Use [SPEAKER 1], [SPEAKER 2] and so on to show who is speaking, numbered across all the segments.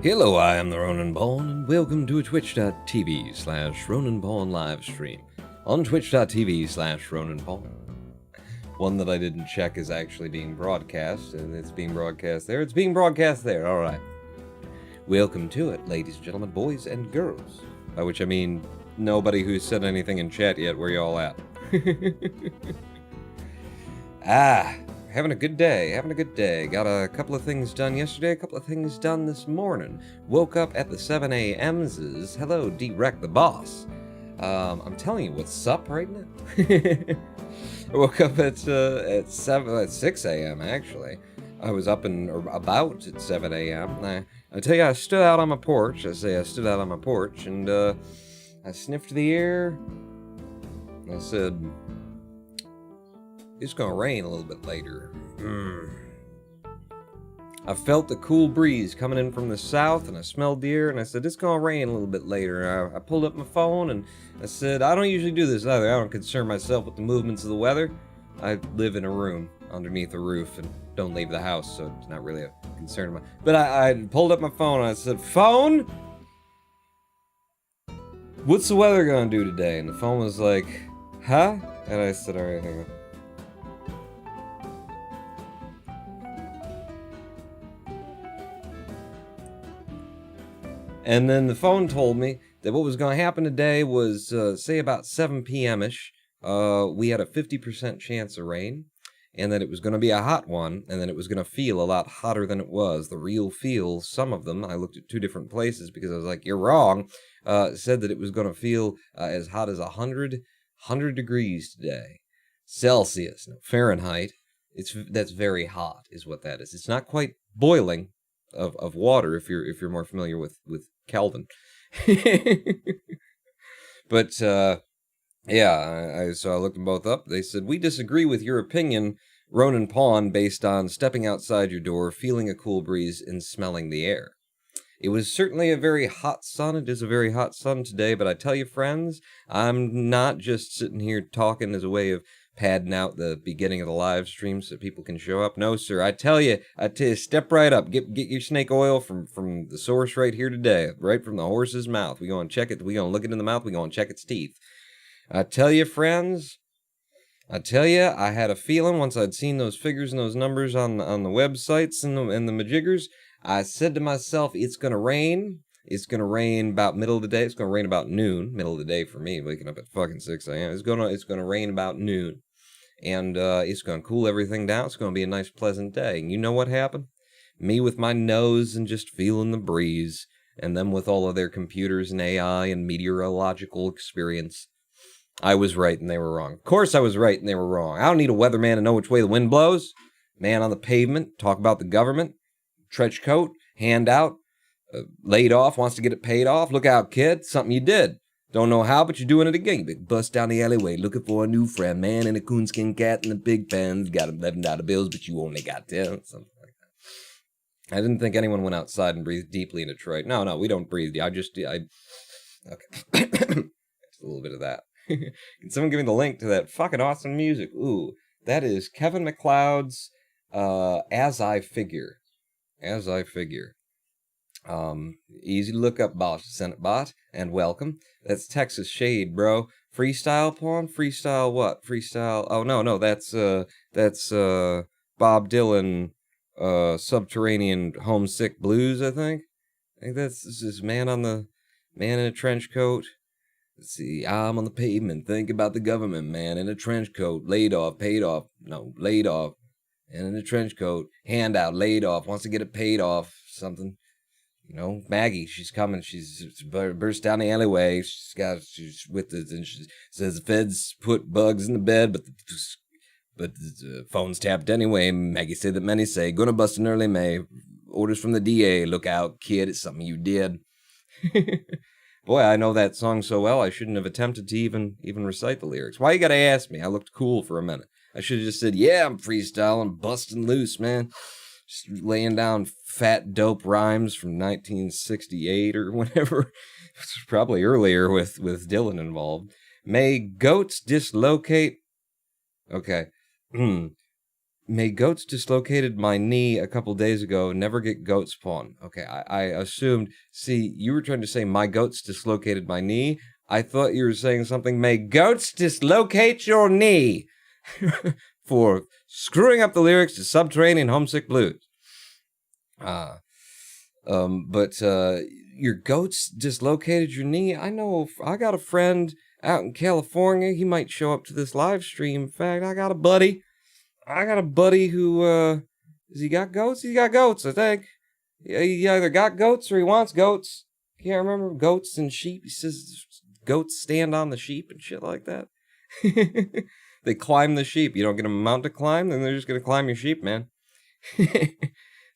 [SPEAKER 1] Hello, I am the Ronan Pawn, and welcome to a twitch.tv/Ronan Pawn live stream. On twitch.tv/Ronan Pawn. One that I didn't check is actually being broadcast, and it's being broadcast there. It's being broadcast there, alright. Welcome to it, ladies and gentlemen, boys and girls. By which I mean nobody who's said anything in chat yet. Where y'all at? Having a good day. Got a couple of things done yesterday, a couple of things done this morning. Woke up at the 7 a.m.'s. Hello, D-Rec the boss. I'm telling you what's up right now. I woke up at 6 a.m. actually. I was up and about at 7 a.m. I tell you, I stood out on my porch. And I sniffed the air. I said, it's gonna rain a little bit later. I felt the cool breeze coming in from the south, and I smelled the air, and I said, it's gonna rain a little bit later. I pulled up my phone, and I said, I don't usually do this either. I don't concern myself with the movements of the weather. I live in a room underneath a roof and don't leave the house, so it's not really a concern of mine. But I pulled up my phone, and I said, phone? What's the weather gonna do today? And the phone was like, huh? And I said, alright, hang on. And then the phone told me that what was going to happen today was, say about 7 p.m.-ish, we had a 50% chance of rain, and that it was going to be a hot one, and then it was going to feel a lot hotter than it was. The real feel, some of them, I looked at two different places because I was like, you're wrong, said that it was going to feel as hot as 100 degrees today. Celsius, no, Fahrenheit. That's very hot, is what that is. It's not quite boiling of water, if you're more familiar with Kelvin. But so I looked them both up. They said, we disagree with your opinion, Ronan Pawn, based on stepping outside your door, feeling a cool breeze, and smelling the air. It was certainly a very hot sun. It is a very hot sun today, but I tell you, friends, I'm not just sitting here talking as a way of padding out the beginning of the live stream so people can show up. No, sir. I tell you, step right up. Get your snake oil from the source right here today, right from the horse's mouth. We going to check it. We going to look it in the mouth. We going to check its teeth. I tell you, friends, I had a feeling once I'd seen those figures and those numbers on the websites and the majiggers, I said to myself, it's going to rain. It's going to rain about middle of the day. It's going to rain about noon. Middle of the day for me, waking up at fucking 6 a.m. It's going to rain about noon. And it's going to cool everything down. It's going to be a nice, pleasant day. And you know what happened? Me with my nose and just feeling the breeze. And them with all of their computers and AI and meteorological experience. I was right and they were wrong. Of course I was right and they were wrong. I don't need a weatherman to know which way the wind blows. Man on the pavement, talk about the government. Trench coat, hand out, laid off, wants to get it paid off. Look out, kid, something you did. Don't know how, but you're doing it again. You big bust down the alleyway looking for a new friend. Man in a coonskin cat and a big pen. Got $11 bills, but you only got 10. Something like that. I didn't think anyone went outside and breathed deeply in Detroit. No, we don't breathe. Okay. Just a little bit of that. Can someone give me the link to that fucking awesome music? Ooh, that is Kevin MacLeod's As I Figure. Easy to look up, boss, Senate bot, and welcome. That's Texas Shade, bro. Freestyle Pawn? Freestyle what? Freestyle, oh no, that's Bob Dylan, Subterranean Homesick Blues, I think that's this man in a trench coat. Let's see, I'm on the pavement, think about the government, man in a trench coat, laid off, paid off, no, laid off, and in a trench coat, handout, laid off, wants to get it paid off, something. You know, Maggie, she's coming, she's burst down the alleyway, she's with the, and she says the feds put bugs in the bed, but the phone's tapped anyway. Maggie said that many say, gonna bust in early May, orders from the DA, look out, kid, it's something you did. Boy, I know that song so well, I shouldn't have attempted to even recite the lyrics. Why you gotta ask me? I looked cool for a minute. I should have just said, yeah, I'm freestyling, busting loose, man. Just laying down fat, dope rhymes from 1968 or whenever. It was probably earlier with Dylan involved. May goats dislocate... Okay. May goats dislocated my knee a couple days ago never get goat spawn. Okay, I assumed. See, you were trying to say my goats dislocated my knee. I thought you were saying something. May goats dislocate your knee for screwing up the lyrics to Subterranean Homesick Blues. But your goats dislocated your knee. I know. I got a friend out in California. He might show up to this live stream. In fact, I got a buddy who, has he got goats? He's got goats, I think. He either got goats or he wants goats. Can't remember. Goats and sheep. He says goats stand on the sheep and shit like that. They climb the sheep. You don't get them a mount to climb, then they're just going to climb your sheep, man.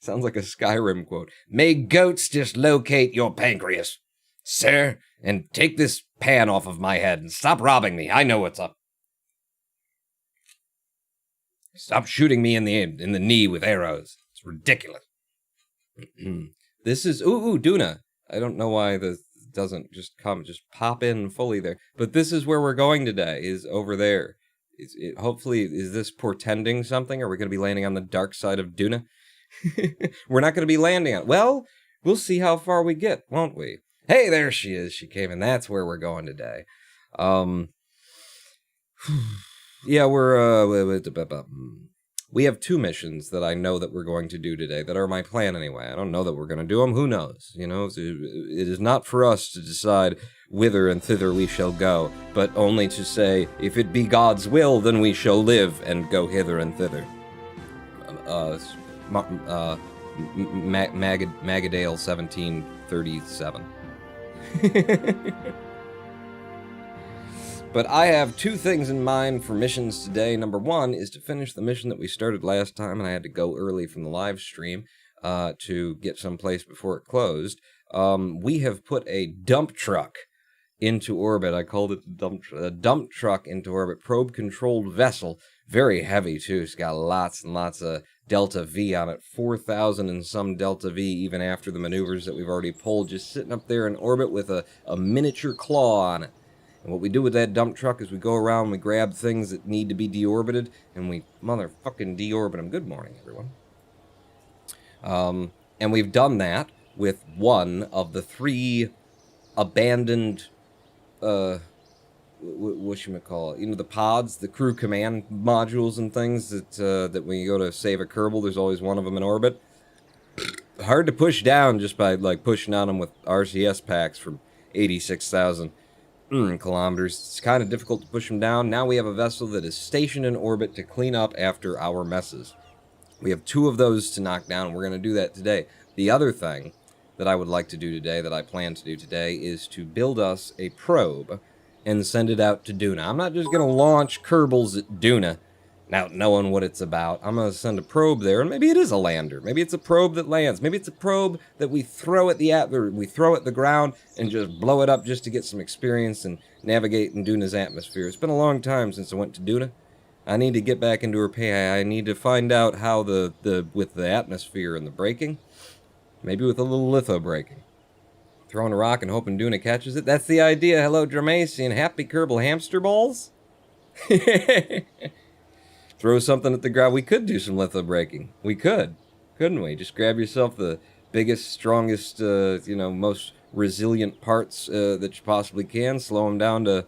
[SPEAKER 1] Sounds like a Skyrim quote. May goats dislocate your pancreas, sir, and take this pan off of my head and stop robbing me. I know what's up. Stop shooting me in the knee with arrows. It's ridiculous. This is Duna. I don't know why this doesn't just pop in fully there. But this is where we're going today. Is over there. Hopefully, is this portending something? Are we going to be landing on the dark side of Duna? We're not going to be landing on. Well, we'll see how far we get, won't we? Hey, there she is. She came, and that's where we're going today. Yeah, we have 2 missions that I know that we're going to do today, that are my plan anyway. I don't know that we're going to do them. Who knows? You know, it is not for us to decide whither and thither we shall go, but only to say, if it be God's will, then we shall live and go hither and thither. Magadale 1737. But I have 2 things in mind for missions today. Number 1 is to finish the mission that we started last time, and I had to go early from the live stream to get someplace before it closed. We have put a dump truck into orbit. I called it a dump truck into orbit, probe-controlled vessel. Very heavy, too. It's got lots and lots of Delta V on it. 4,000 and some Delta V, even after the maneuvers that we've already pulled, just sitting up there in orbit with a miniature claw on it. And what we do with that dump truck is we go around, we grab things that need to be deorbited, and we motherfucking deorbit them. Good morning, everyone. And we've done that with one of the 3 abandoned, whatchamacallit, you know, the pods, the crew command modules and things that when you go to save a Kerbal, there's always one of them in orbit. Hard to push down just by, like, pushing on them with RCS packs from 86,000 kilometers. It's kind of difficult to push them down. Now we have a vessel that is stationed in orbit to clean up after our messes. We have 2 of those to knock down, and we're going to do that today. The other thing that I would like to do today, that I plan to do today, is to build us a probe and send it out to Duna. I'm not just going to launch Kerbals at Duna without knowing what it's about. I'm going to send a probe there, and maybe it is a lander. Maybe it's a probe that lands. Maybe it's a probe that we throw at the ground and just blow it up just to get some experience and navigate in Duna's atmosphere. It's been a long time since I went to Duna. I need to get back into her pay. I need to find out how with the atmosphere and the braking, maybe with a little litho braking. Throwing a rock and hoping Duna catches it. That's the idea. Hello, Dramacian. Happy Kerbal hamster balls? Throw something at the ground. We could do some litho braking. We could. Couldn't we? Just grab yourself the biggest, strongest, most resilient parts that you possibly can. Slow them down to,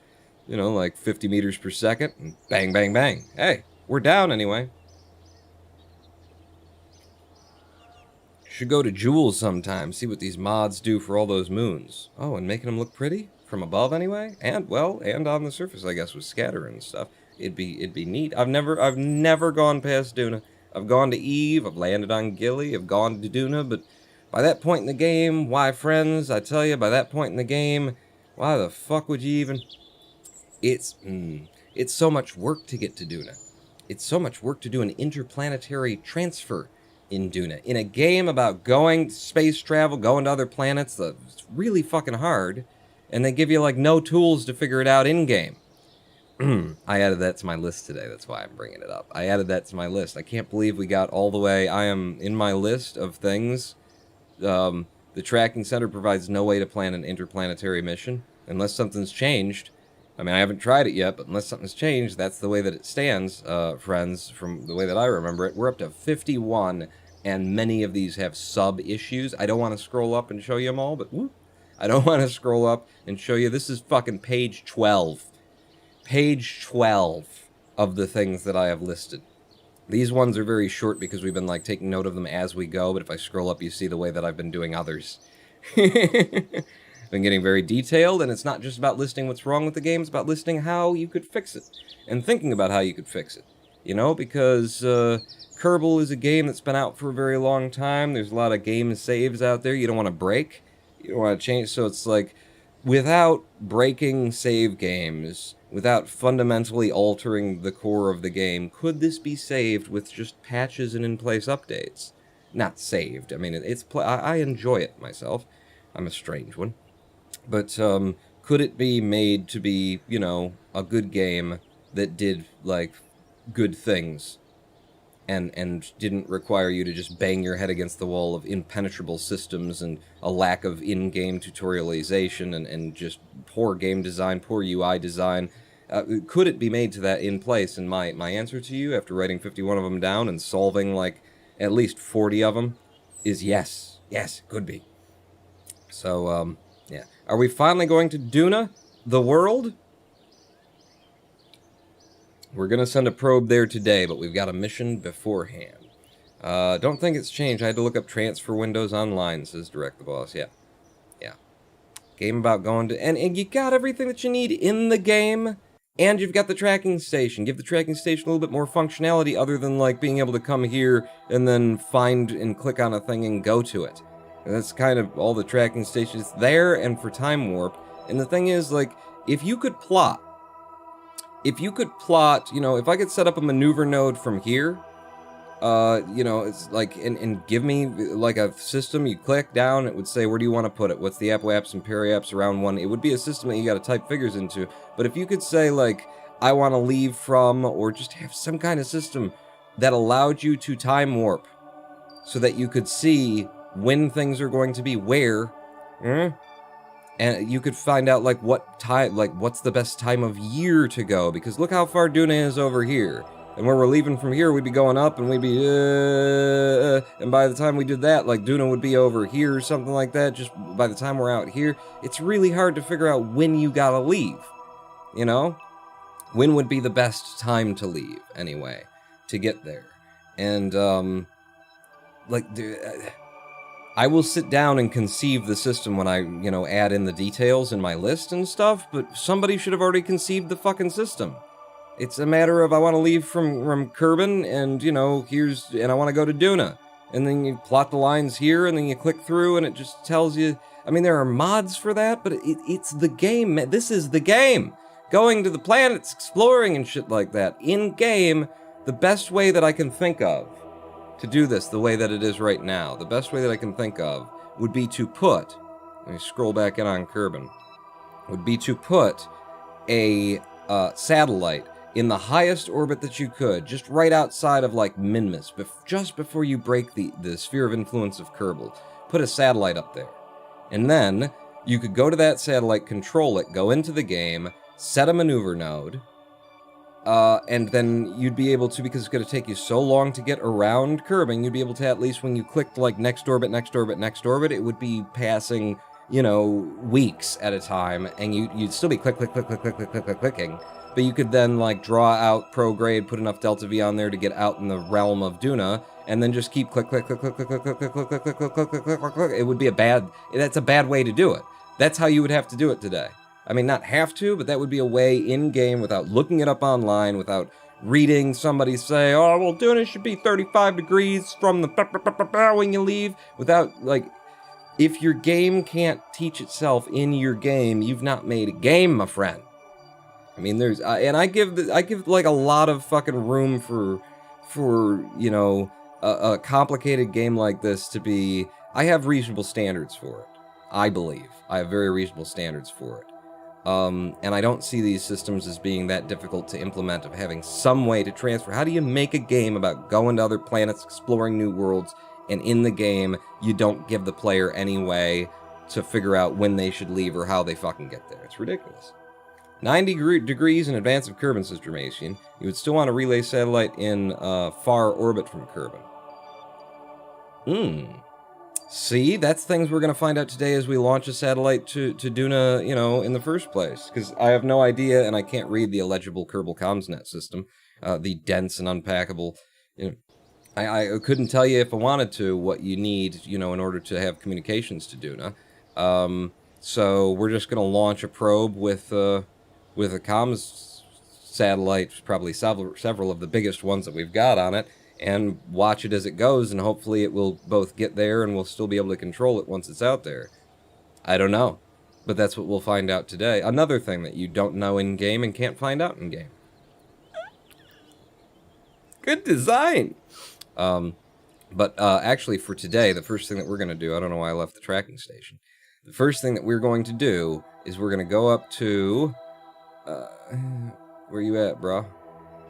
[SPEAKER 1] like 50 meters per second. And bang, bang, bang. Hey, we're down anyway. Should go to Jules sometime, see what these mods do for all those moons. Oh, and making them look pretty? From above anyway? And on the surface, I guess, with scatter and stuff. It'd be neat. I've never gone past Duna. I've gone to Eve, I've landed on Gilly, I've gone to Duna, but by that point in the game, why, friends, I tell you, by that point in the game, why the fuck would you even... It's so much work to get to Duna. It's so much work to do an interplanetary transfer in Duna. In a game about going space travel, going to other planets, it's really fucking hard, and they give you, like, no tools to figure it out in-game. I added that to my list today. That's why I'm bringing it up. I added that to my list. I can't believe we got all the way. I am in my list of things. The tracking center provides no way to plan an interplanetary mission unless something's changed. I mean, I haven't tried it yet, but unless something's changed, that's the way that it stands, friends, from the way that I remember it. We're up to 51, and many of these have sub-issues. I don't want to scroll up and show you them all, but whoop, I don't want to scroll up and show you. This is fucking page 12. Page 12 of the things that I have listed. These ones are very short because we've been, like, taking note of them as we go, but if I scroll up, you see the way that I've been doing others. Been getting very detailed, and it's not just about listing what's wrong with the game, it's about listing how you could fix it, and thinking about how you could fix it. You know, because Kerbal is a game that's been out for a very long time, there's a lot of game saves out there you don't want to break, you don't want to change, so it's like, without breaking save games, without fundamentally altering the core of the game, could this be saved with just patches and in-place updates? Not saved, I mean, I enjoy it myself, I'm a strange one. But, could it be made to be, you know, a good game that did, like, good things and didn't require you to just bang your head against the wall of impenetrable systems and a lack of in-game tutorialization and just poor game design, poor UI design? Could it be made to that in place? And my answer to you, after writing 51 of them down and solving, like, at least 40 of them, is yes. Yes, it could be. So, yeah. Are we finally going to Duna, the world? We're going to send a probe there today, but we've got a mission beforehand. Don't think it's changed. I had to look up transfer windows online, says Direct the Boss. Yeah. Yeah. Game about going to... And you got everything that you need in the game, and you've got the tracking station. Give the tracking station a little bit more functionality other than, like, being able to come here and then find and click on a thing and go to it. And that's kind of all the tracking stations there, and for time warp. And the thing is, like, if you could plot, you know, if I could set up a maneuver node from here, you know, it's like, and give me, like, a system, you click down, it would say, where do you want to put it? What's the apoapse and periapse around one? It would be a system that you got to type figures into. But if you could say, like, I want to leave from, or just have some kind of system that allowed you to time warp, so that you could see when things are going to be where, and you could find out, like, what time, like, what's the best time of year to go, because look how far Duna is over here, and where we're leaving from here, we'd be going up, and we'd be, and by the time we did that, like, Duna would be over here, or something like that, just by the time we're out here. It's really hard to figure out when you gotta leave, you know? When would be the best time to leave, anyway, to get there, and, like, I will sit down and conceive the system when I, you know, add in the details in my list and stuff, but somebody should have already conceived the fucking system. It's a matter of I want to leave from Kerbin, and, you know, and I want to go to Duna. And then you plot the lines here, and then you click through, and it just tells you... I mean, there are mods for that, but it's the game. This is the game. Going to the planets, exploring and shit like that. In-game, the best way that I can think of to do this the way that it is right now, the best way that I can think of would be to put, let me scroll back in on Kerbin, would be to put a satellite in the highest orbit that you could, just right outside of, like, Minmus, just before you break the sphere of influence of Kerbal. Put a satellite up there. And then you could go to that satellite, control it, go into the game, set a maneuver node, and then you'd be able to, because it's going to take you so long to get around Kerbin, you'd be able to, at least when you clicked, like, next orbit, next orbit, next orbit, it would be passing, you know, weeks at a time, and you'd still be clicking, but you could then, like, draw out prograde, put enough delta V on there to get out in the realm of Duna, and then just keep click. It would be that's a bad way to do it. That's how you would have to do it today. I mean, not have to, but that would be a way in-game without looking it up online, without reading somebody say, oh, well, Duna should be 35 degrees from the when you leave, without, like, if your game can't teach itself in your game, you've not made a game, my friend. I mean, there's, and I give like a lot of fucking room for you know, a complicated game like this to be. I have reasonable standards for it. I believe I have very reasonable standards for it. And I don't see these systems as being that difficult to implement, of having some way to transfer. How do you make a game about going to other planets, exploring new worlds, and in the game, you don't give the player any way to figure out when they should leave or how they fucking get there? It's ridiculous. degrees in advance of Kerbin, says Dramatian. You would still want to relay satellite in far orbit from Kerbin. See, that's things we're going to find out today as we launch a satellite to Duna, in the first place. Because I have no idea, and I can't read the illegible Kerbal CommsNet system, the dense and unpackable. I couldn't tell you if I wanted to what you need, in order to have communications to Duna. So we're just going to launch a probe with a comms satellite, probably several of the biggest ones that we've got on it, and watch it as it goes, and hopefully it will both get there and we'll still be able to control it once it's out there. I don't know, but that's what we'll find out today. Another thing that you don't know in-game and can't find out in-game. Good design! But actually for today, the first thing that we're going to do, I don't know why I left the tracking station. The first thing that we're going to do is we're going to go up to... where you at, bro?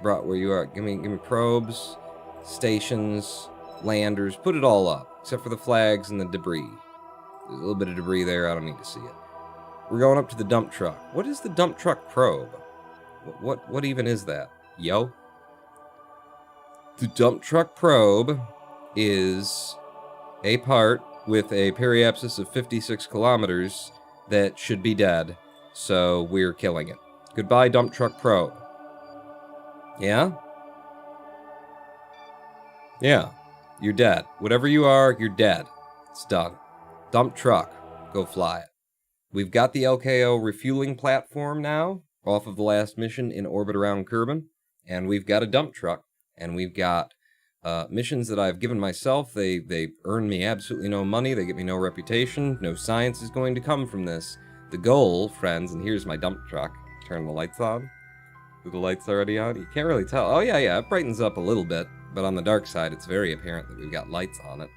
[SPEAKER 1] Bro, where you are? Give me probes, stations, landers, put it all up, except for the flags and the debris. There's a little bit of debris there, I don't need to see it. We're going up to the dump truck. What is the dump truck probe? What even is that? Yo? The dump truck probe is a part with a periapsis of 56 kilometers that should be dead, so we're killing it. Goodbye, dump truck probe. Yeah? Yeah, you're dead. Whatever you are, you're dead. It's done. Dump truck, go fly it. We've got the LKO refueling platform now, off of the last mission in orbit around Kerbin, and we've got a dump truck, and we've got missions that I've given myself. They earn me absolutely no money, they get me no reputation, no science is going to come from this. The goal, friends, and here's my dump truck. Turn the lights on. Are the lights already on? You can't really tell. Oh, yeah, it brightens up a little bit, but on the dark side, it's very apparent that we've got lights on it.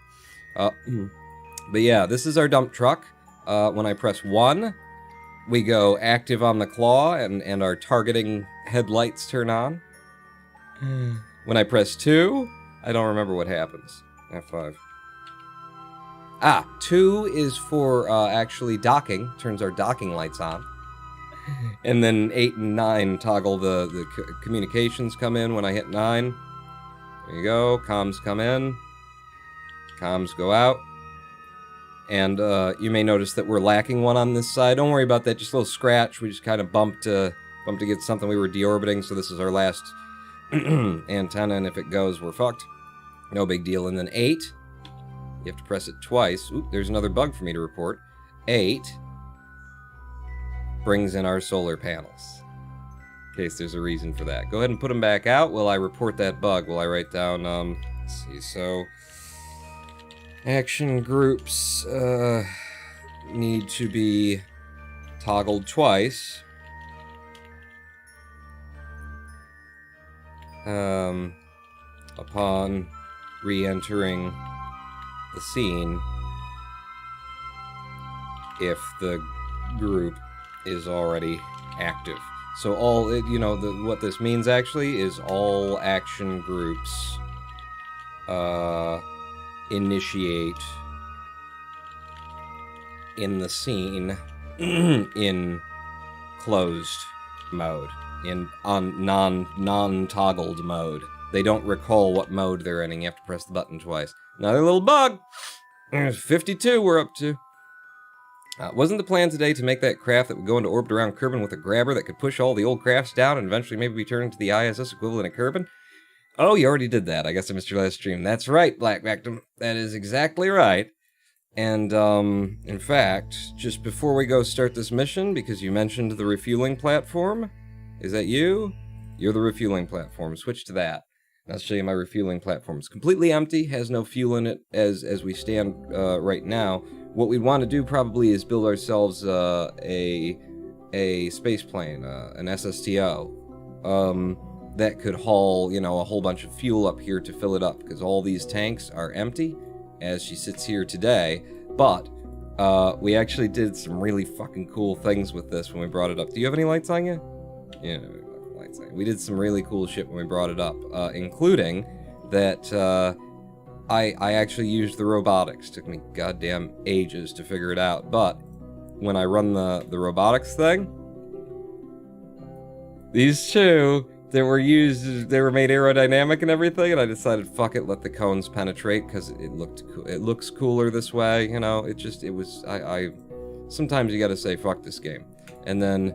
[SPEAKER 1] But yeah, this is our dump truck. When I press 1, we go active on the claw, and our targeting headlights turn on. When I press 2, I don't remember what happens. F5. 2 is for actually docking. Turns our docking lights on. And then 8 and 9 toggle the communications come in when I hit 9. There you go. Comms come in. Comms go out. And you may notice that we're lacking one on this side. Don't worry about that. Just a little scratch. We just kind of bumped to get something we were deorbiting. So this is our last antenna. And if it goes, we're fucked. No big deal. And then 8. You have to press it twice. Oop, there's another bug for me to report. 8 brings in our solar panels. In case there's a reason for that. Go ahead and put them back out while I report that bug. While I write down, let's see, so... action groups need to be toggled twice. Upon re-entering the scene, if the group is already active. So all, what this means actually is all action groups initiate in the scene in closed mode, on non-toggled mode. They don't recall what mode they're in, and you have to press the button twice. Another little bug! 52 we're up to. Wasn't the plan today to make that craft that would go into orbit around Kerbin with a grabber that could push all the old crafts down and eventually maybe be turned into the ISS equivalent of Kerbin? Oh, you already did that. I guess I missed your last stream. That's right, Black Victim. That is exactly right. And, in fact, just before we go start this mission, because you mentioned the refueling platform, is that you? You're the refueling platform. Switch to that. I'll show you my refueling platform. It's completely empty, has no fuel in it as we stand right now. What we'd want to do probably is build ourselves a space plane, an SSTO, that could haul, a whole bunch of fuel up here to fill it up, because all these tanks are empty as she sits here today. But we actually did some really fucking cool things with this when we brought it up. Do you have any lights on you? Yeah. We did some really cool shit when we brought it up, including that I actually used the robotics. Took me goddamn ages to figure it out, but when I run the robotics thing, These two that were used, they were made aerodynamic and everything, and I decided, fuck it, let the cones penetrate, because it looks cooler this way, you know, sometimes you gotta say, fuck this game. And then,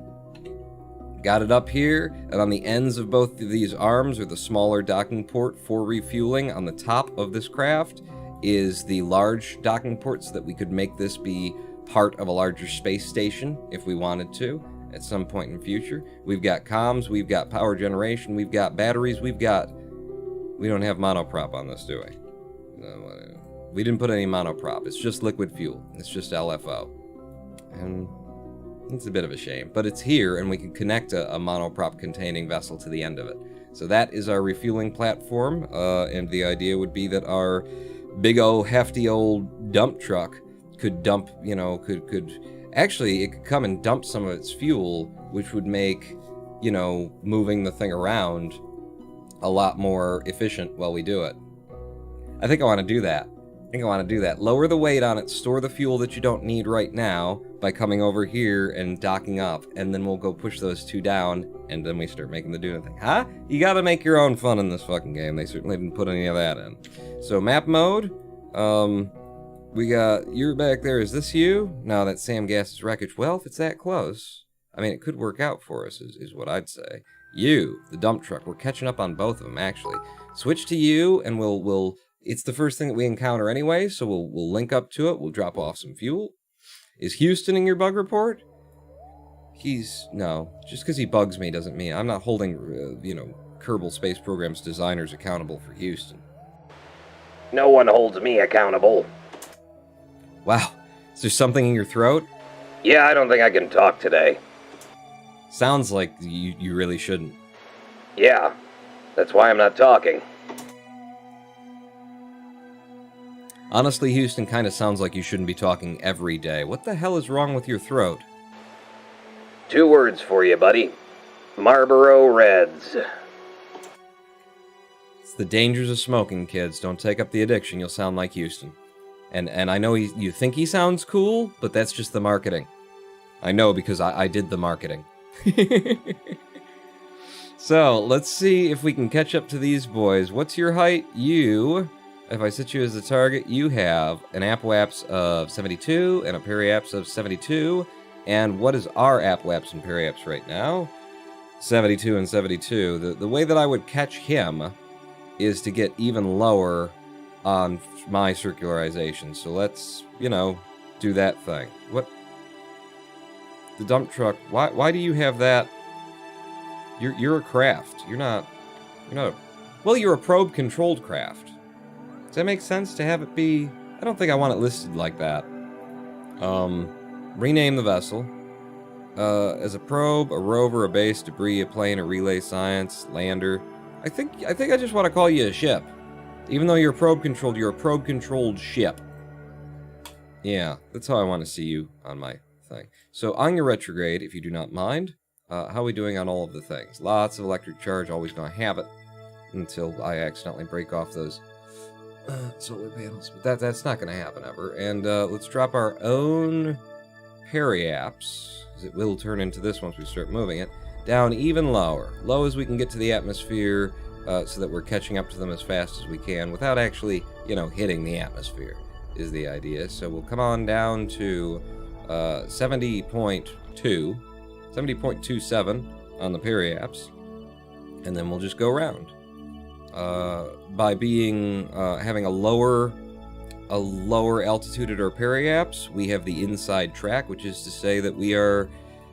[SPEAKER 1] got it up here, and on the ends of both of these arms are the smaller docking port for refueling. On the top of this craft is the large docking port, so that we could make this be part of a larger space station, if we wanted to. At some point in the future. We've got comms, we've got power generation, we've got batteries, we don't have monoprop on this, do we? We didn't put any monoprop, it's just liquid fuel, it's just LFO. And it's a bit of a shame, but it's here, and we can connect a monoprop containing vessel to the end of it. So that is our refueling platform, and the idea would be that our big old hefty old dump truck could dump, you know, actually, it could come and dump some of its fuel, which would make, you know, moving the thing around a lot more efficient while we do it. I think I want to do that. Lower the weight on it, store the fuel that you don't need right now by coming over here and docking up, and then we'll go push those two down, and then we start making the Duna thing. Huh? You gotta make your own fun in this fucking game. They certainly didn't put any of that in. So, map mode. We got, you're back there, is this you? No, that's Sam Gass's wreckage. Well, if it's that close, I mean, it could work out for us, is what I'd say. You, the dump truck, we're catching up on both of them, actually. Switch to you, and we'll it's the first thing that we encounter anyway, so we'll link up to it, we'll drop off some fuel. Is Houston in your bug report? No, just because he bugs me doesn't mean, I'm not holding, you know, Kerbal Space Program's designers accountable for Houston.
[SPEAKER 2] No one holds me accountable.
[SPEAKER 1] Wow, is there something in your throat?
[SPEAKER 2] Yeah, I don't think I can talk today.
[SPEAKER 1] Sounds like you really shouldn't.
[SPEAKER 2] Yeah, that's why I'm not talking.
[SPEAKER 1] Honestly, Houston kind of sounds like you shouldn't be talking every day. What the hell is wrong with your throat?
[SPEAKER 2] 2 words for you, buddy. Marlboro Reds.
[SPEAKER 1] It's the dangers of smoking, kids. Don't take up the addiction, you'll sound like Houston. And I know you think he sounds cool, but that's just the marketing. I know because I did the marketing. So, let's see if we can catch up to these boys. What's your height? You, if I set you as the target, you have an apoapse of 72 and a periapse of 72. And what is our apoapse and periapse right now? 72 and 72. The way that I would catch him is to get even lower on my circularization. So let's, you know, do that thing. What? The dump truck. Why do you have that? You're a craft. You're not well, you're a probe controlled craft. Does that make sense to have it be? I don't think I want it listed like that. Rename the vessel. As a probe, a rover, a base, debris, a plane, a relay science, lander. I think I just want to call you a ship. Even though you're probe-controlled, you're a probe-controlled ship. Yeah, that's how I want to see you on my thing. So, on your retrograde, if you do not mind, how are we doing on all of the things? Lots of electric charge, always going to have it, until I accidentally break off those solar panels. But that's not going to happen ever. And let's drop our own periapse, because it will turn into this once we start moving it, down even lower. Low as we can get to the atmosphere, so that we're catching up to them as fast as we can without actually, you know, hitting the atmosphere, is the idea. So we'll come on down to 70.27 on the periapse, and then we'll just go around. By being, having a lower altitude at our periapse, we have the inside track, which is to say that we are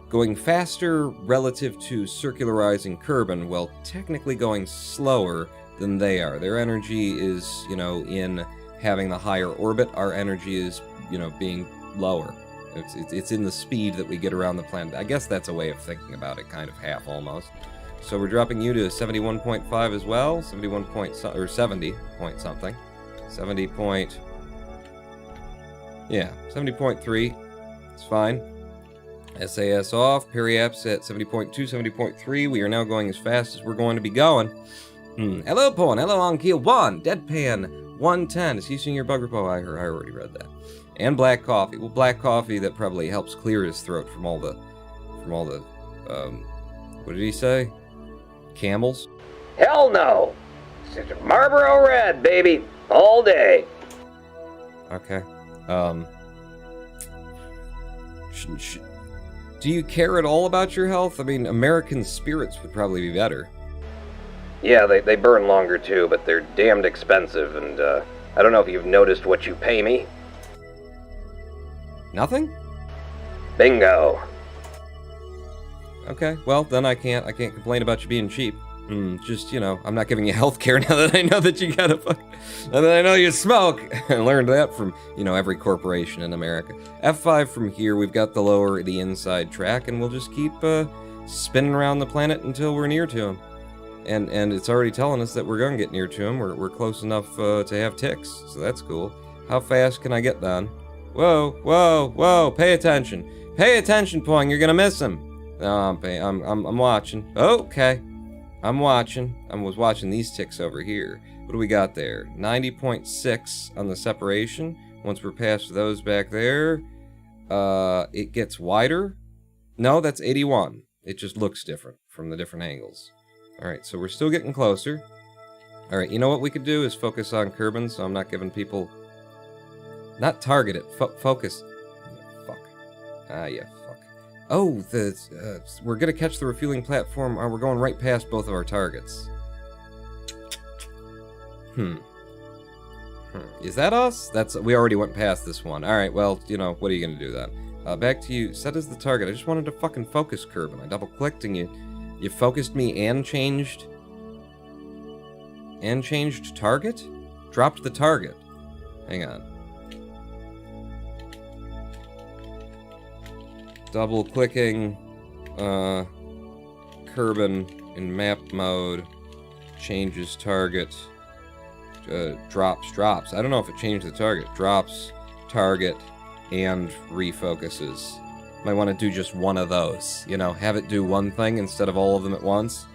[SPEAKER 1] going faster relative to circularizing Kerbin, while technically going slower than they are. Their energy is, you know, in having the higher orbit. Our energy is, you know, being lower. It's in the speed that we get around the planet. I guess that's a way of thinking about it, kind of half almost. So we're dropping you to 71.5 as well, 71 point or 70 point something, 70.3. It's fine. SAS off, periapse at 70.2, 70.3. We are now going as fast as we're going to be going. Hello, Pon. Hello, on keel 1. Deadpan 110. Is he seeing your bug report? I already read that. And black coffee. Well, black coffee that probably helps clear his throat from all the what What did he say? Camels?
[SPEAKER 2] Hell no! Marlboro Red, baby, all day.
[SPEAKER 1] Okay. Do you care at all about your health? I mean, American spirits would probably be better.
[SPEAKER 2] Yeah, they burn longer too, but they're damned expensive, and I don't know if you've noticed what you pay me.
[SPEAKER 1] Nothing?
[SPEAKER 2] Bingo.
[SPEAKER 1] Okay, well, then I can't complain about you being cheap. Just, I'm not giving you health care now that I know that you gotta now that I know you smoke. I learned that from, every corporation in America. F5 from here, we've got the inside track, and we'll just keep spinning around the planet until we're near to him. And it's already telling us that we're gonna get near to him. We're close enough to have ticks, so that's cool. How fast can I get done? Whoa, pay attention. Pay attention, Poing, you're gonna miss him. No, I'm watching. Okay. I'm watching. I was watching these ticks over here. What do we got there? 90.6 on the separation. Once we're past those back there, it gets wider. No, that's 81. It just looks different from the different angles. Alright, so we're still getting closer. Alright, you know what we could do is focus on Kerbin, so I'm not giving people... Not target it, focus. Fuck. Yeah, fuck. Oh, we're gonna catch the refueling platform. We're going right past both of our targets. Is that us? We already went past this one. Alright, well, what are you gonna do then? Back to you. Set as the target. I just wanted to fucking focus Kerbin. I double-clicked and you focused me and changed... And changed target? Dropped the target. Hang on. Double-clicking Kerbin in map mode changes target, drops. I don't know if it changed the target. Drops, target, and refocuses. Might want to do just one of those. Have it do one thing instead of all of them at once.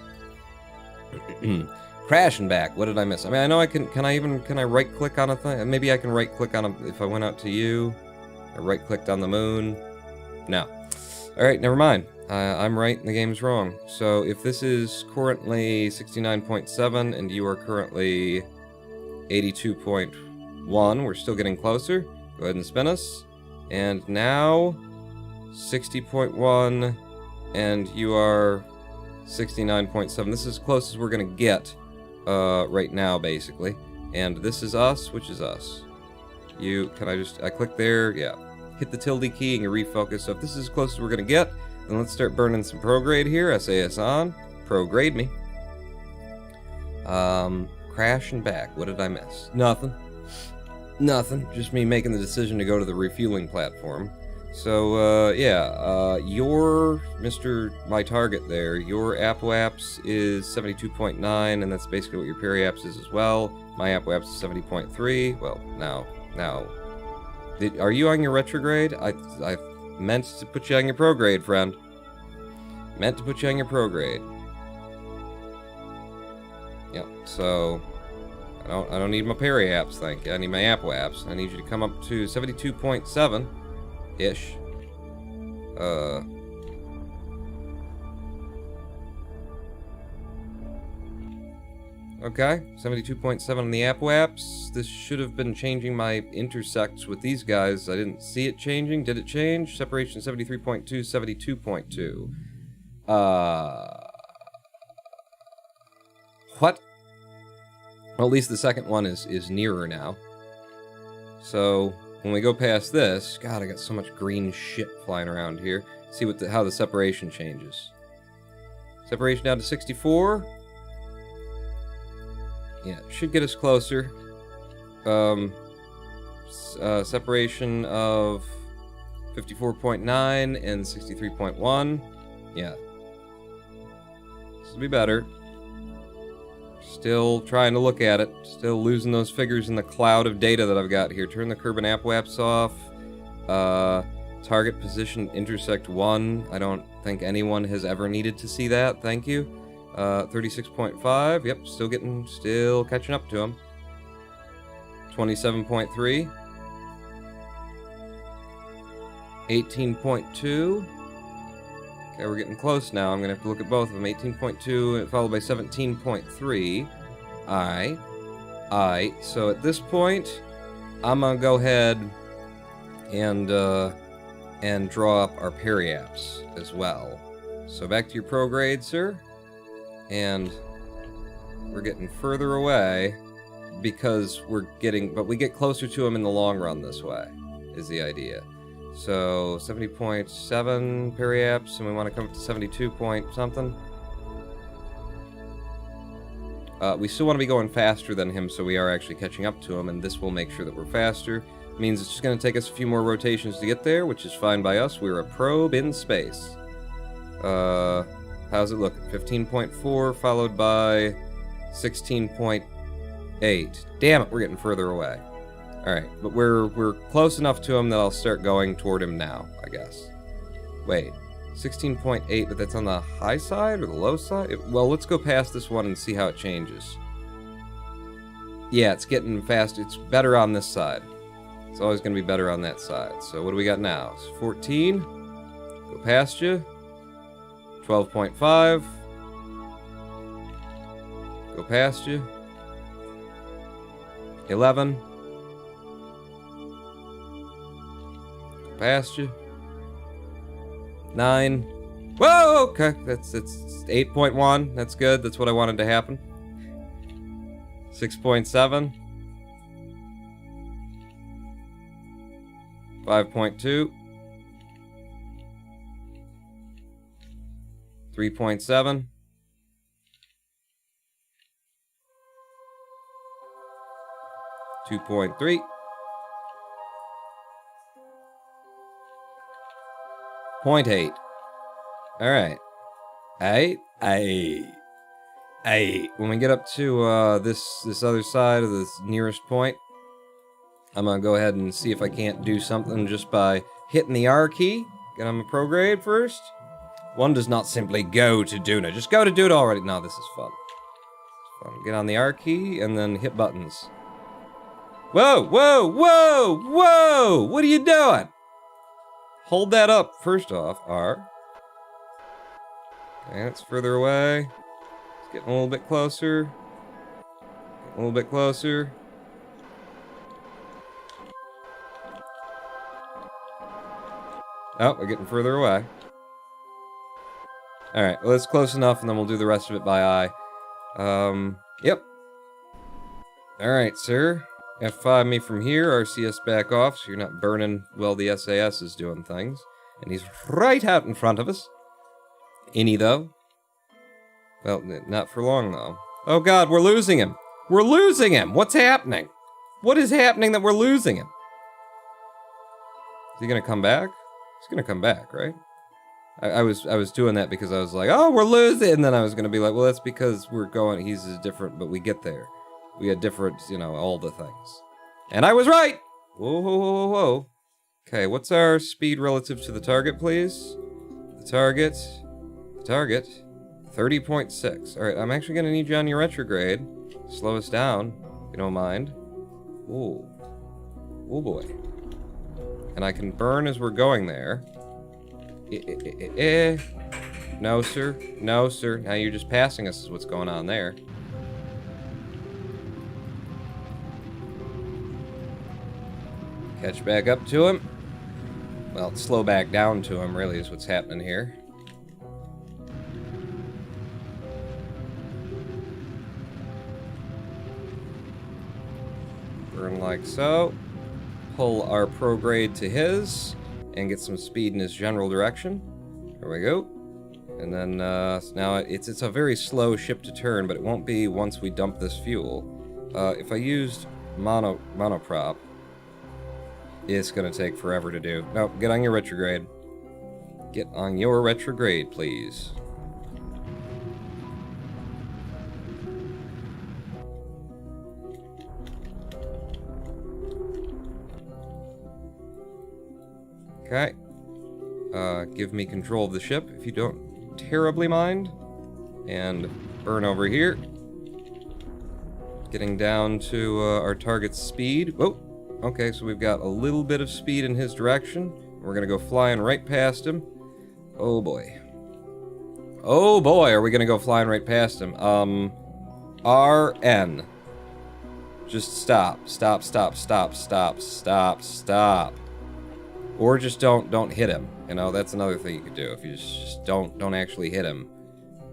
[SPEAKER 1] Crashing back. What did I miss? I mean, I know I can I right-click on a thing? Maybe I can right-click on if I went out to you. I right-clicked on the moon. No. Alright, never mind. I'm right and the game's wrong. So if this is currently 69.7 and you are currently 82.1, we're still getting closer. Go ahead and spin us. And now 60.1 and you are 69.7. This is as close as we're gonna get right now, basically. And this is us, which is us. I click there, yeah. Hit the tilde key and you refocus. So if this is as close as we're going to get, then let's start burning some prograde here. SAS on. Prograde me. Crash and back. What did I miss? Nothing. Just me making the decision to go to the refueling platform. So, your my target there, your ApoAps is 72.9, and that's basically what your periaps is as well. My ApoAps is 70.3. Well, now... Are you on your retrograde? I meant to put you on your prograde, friend. Meant to put you on your prograde. Yep, so... I don't need my periaps, thank you. I need my ApoAps. I need you to come up to 72.7-ish. Okay, 72.7 on the ApoAps. This should have been changing my intersects with these guys. I didn't see it changing. Did it change? Separation 73.2, 72.2. What? Well, at least the second one is nearer now. So, when we go past this... God, I got so much green shit flying around here. See how the separation changes. Separation down to 64... Yeah, should get us closer. Separation of 54.9 and 63.1. Yeah. This will be better. Still trying to look at it. Still losing those figures in the cloud of data that I've got here. Turn the Kerbin ApoAps off. Target position intersect 1. I don't think anyone has ever needed to see that. Thank you. 36.5, yep, still catching up to him. 27.3. 18.2. Okay, we're getting close now. I'm gonna have to look at both of them. 18.2 followed by 17.3. Alright, so at this point, I'm gonna go ahead and draw up our periaps as well. So back to your prograde, sir. And we're getting further away because but we get closer to him in the long run this way, is the idea. So 70.7 periaps, and we want to come up to 72 point something. We still want to be going faster than him, so we are actually catching up to him, and this will make sure that we're faster. It means it's just going to take us a few more rotations to get there, which is fine by us. We're a probe in space. How's it looking? 15.4 followed by 16.8. Damn it, we're getting further away. Alright, but we're close enough to him that I'll start going toward him now, I guess. Wait, 16.8, but that's on the high side or the low side? Well, let's go past this one and see how it changes. Yeah, it's getting fast. It's better on this side. It's always going to be better on that side. So what do we got now? It's 14. Go past you. 12.5. Go past you. 11. Go past you. 9. Whoa! Okay, that's 8.1. That's good. That's what I wanted to happen. 6.7. 5.2. 3.7. 2.3. 0.8. Alright. 8. When we get up to this other side of this nearest point, I'm gonna go ahead and see if I can't do something just by hitting the R key. Get on my prograde first. One does not simply go to Duna. Just go to Duna already. No, this is fun. Get on the R key and then hit buttons. Whoa, whoa, whoa, whoa! What are you doing? Hold that up first off, R. Okay, it's further away. It's getting a little bit closer. A little bit closer. Oh, we're getting further away. Alright, well, it's close enough, and then we'll do the rest of it by eye. Yep. Alright, sir. F5 me from here, RCS back off, so you're not burning while the SAS is doing things. And he's right out in front of us. Any, though? Well, not for long, though. Oh god, we're losing him! We're losing him! What's happening? What is happening that we're losing him? Is he gonna come back? He's gonna come back, right? I was doing that because I was like, oh, we're losing, and then I was gonna be like, well, that's because we're going, he's different, but we get there. We had different, all the things. And I was right! Whoa, whoa, whoa, whoa, whoa. Okay, what's our speed relative to the target, please? The target, 30.6. Alright, I'm actually gonna need you on your retrograde. Slow us down, if you don't mind. Ooh. Oh boy. And I can burn as we're going there. No, sir. No, sir. Now you're just passing us is what's going on there. Catch back up to him. Well, slow back down to him, really, is what's happening here. Burn like so. Pull our prograde to his, and get some speed in his general direction. There we go. And then, now it's a very slow ship to turn, but it won't be once we dump this fuel. If I used monoprop, it's gonna take forever to do. No, get on your retrograde. Get on your retrograde, please. Okay. Give me control of the ship if you don't terribly mind. And burn over here. Getting down to our target's speed. Whoa! Okay, so we've got a little bit of speed in his direction. We're gonna go flying right past him. Oh boy. Oh boy, are we gonna go flying right past him. RN. Just stop. Stop, stop, stop, stop, stop, stop. Or just don't hit him. You know, that's another thing you could do. If you just don't actually hit him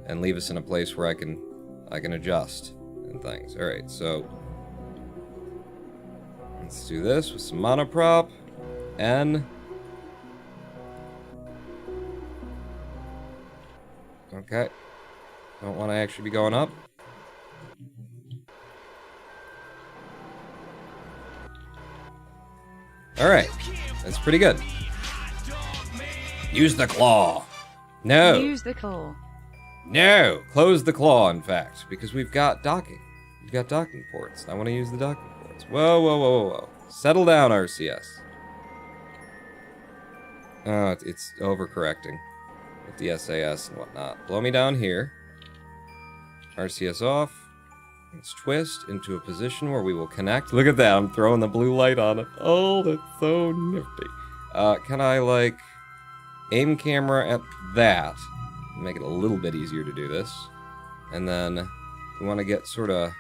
[SPEAKER 1] and leave us in a place where I can adjust and things. Alright, so let's do this with some monoprop. N. Okay. Don't want to actually be going up. Alright. That's pretty good. Use the claw. No.
[SPEAKER 3] Use the claw.
[SPEAKER 1] No. Close the claw, in fact. Because we've got docking. We've got docking ports. I want to use the docking ports. Whoa, whoa, whoa, whoa, whoa. Settle down, RCS. Oh, it's overcorrecting with the SAS and whatnot. Blow me down here. RCS off. Let's twist into a position where we will connect. Look at that, I'm throwing the blue light on it. Oh, that's so nifty. Can I, like, aim camera at that? Make it a little bit easier to do this. And then we want to get sort of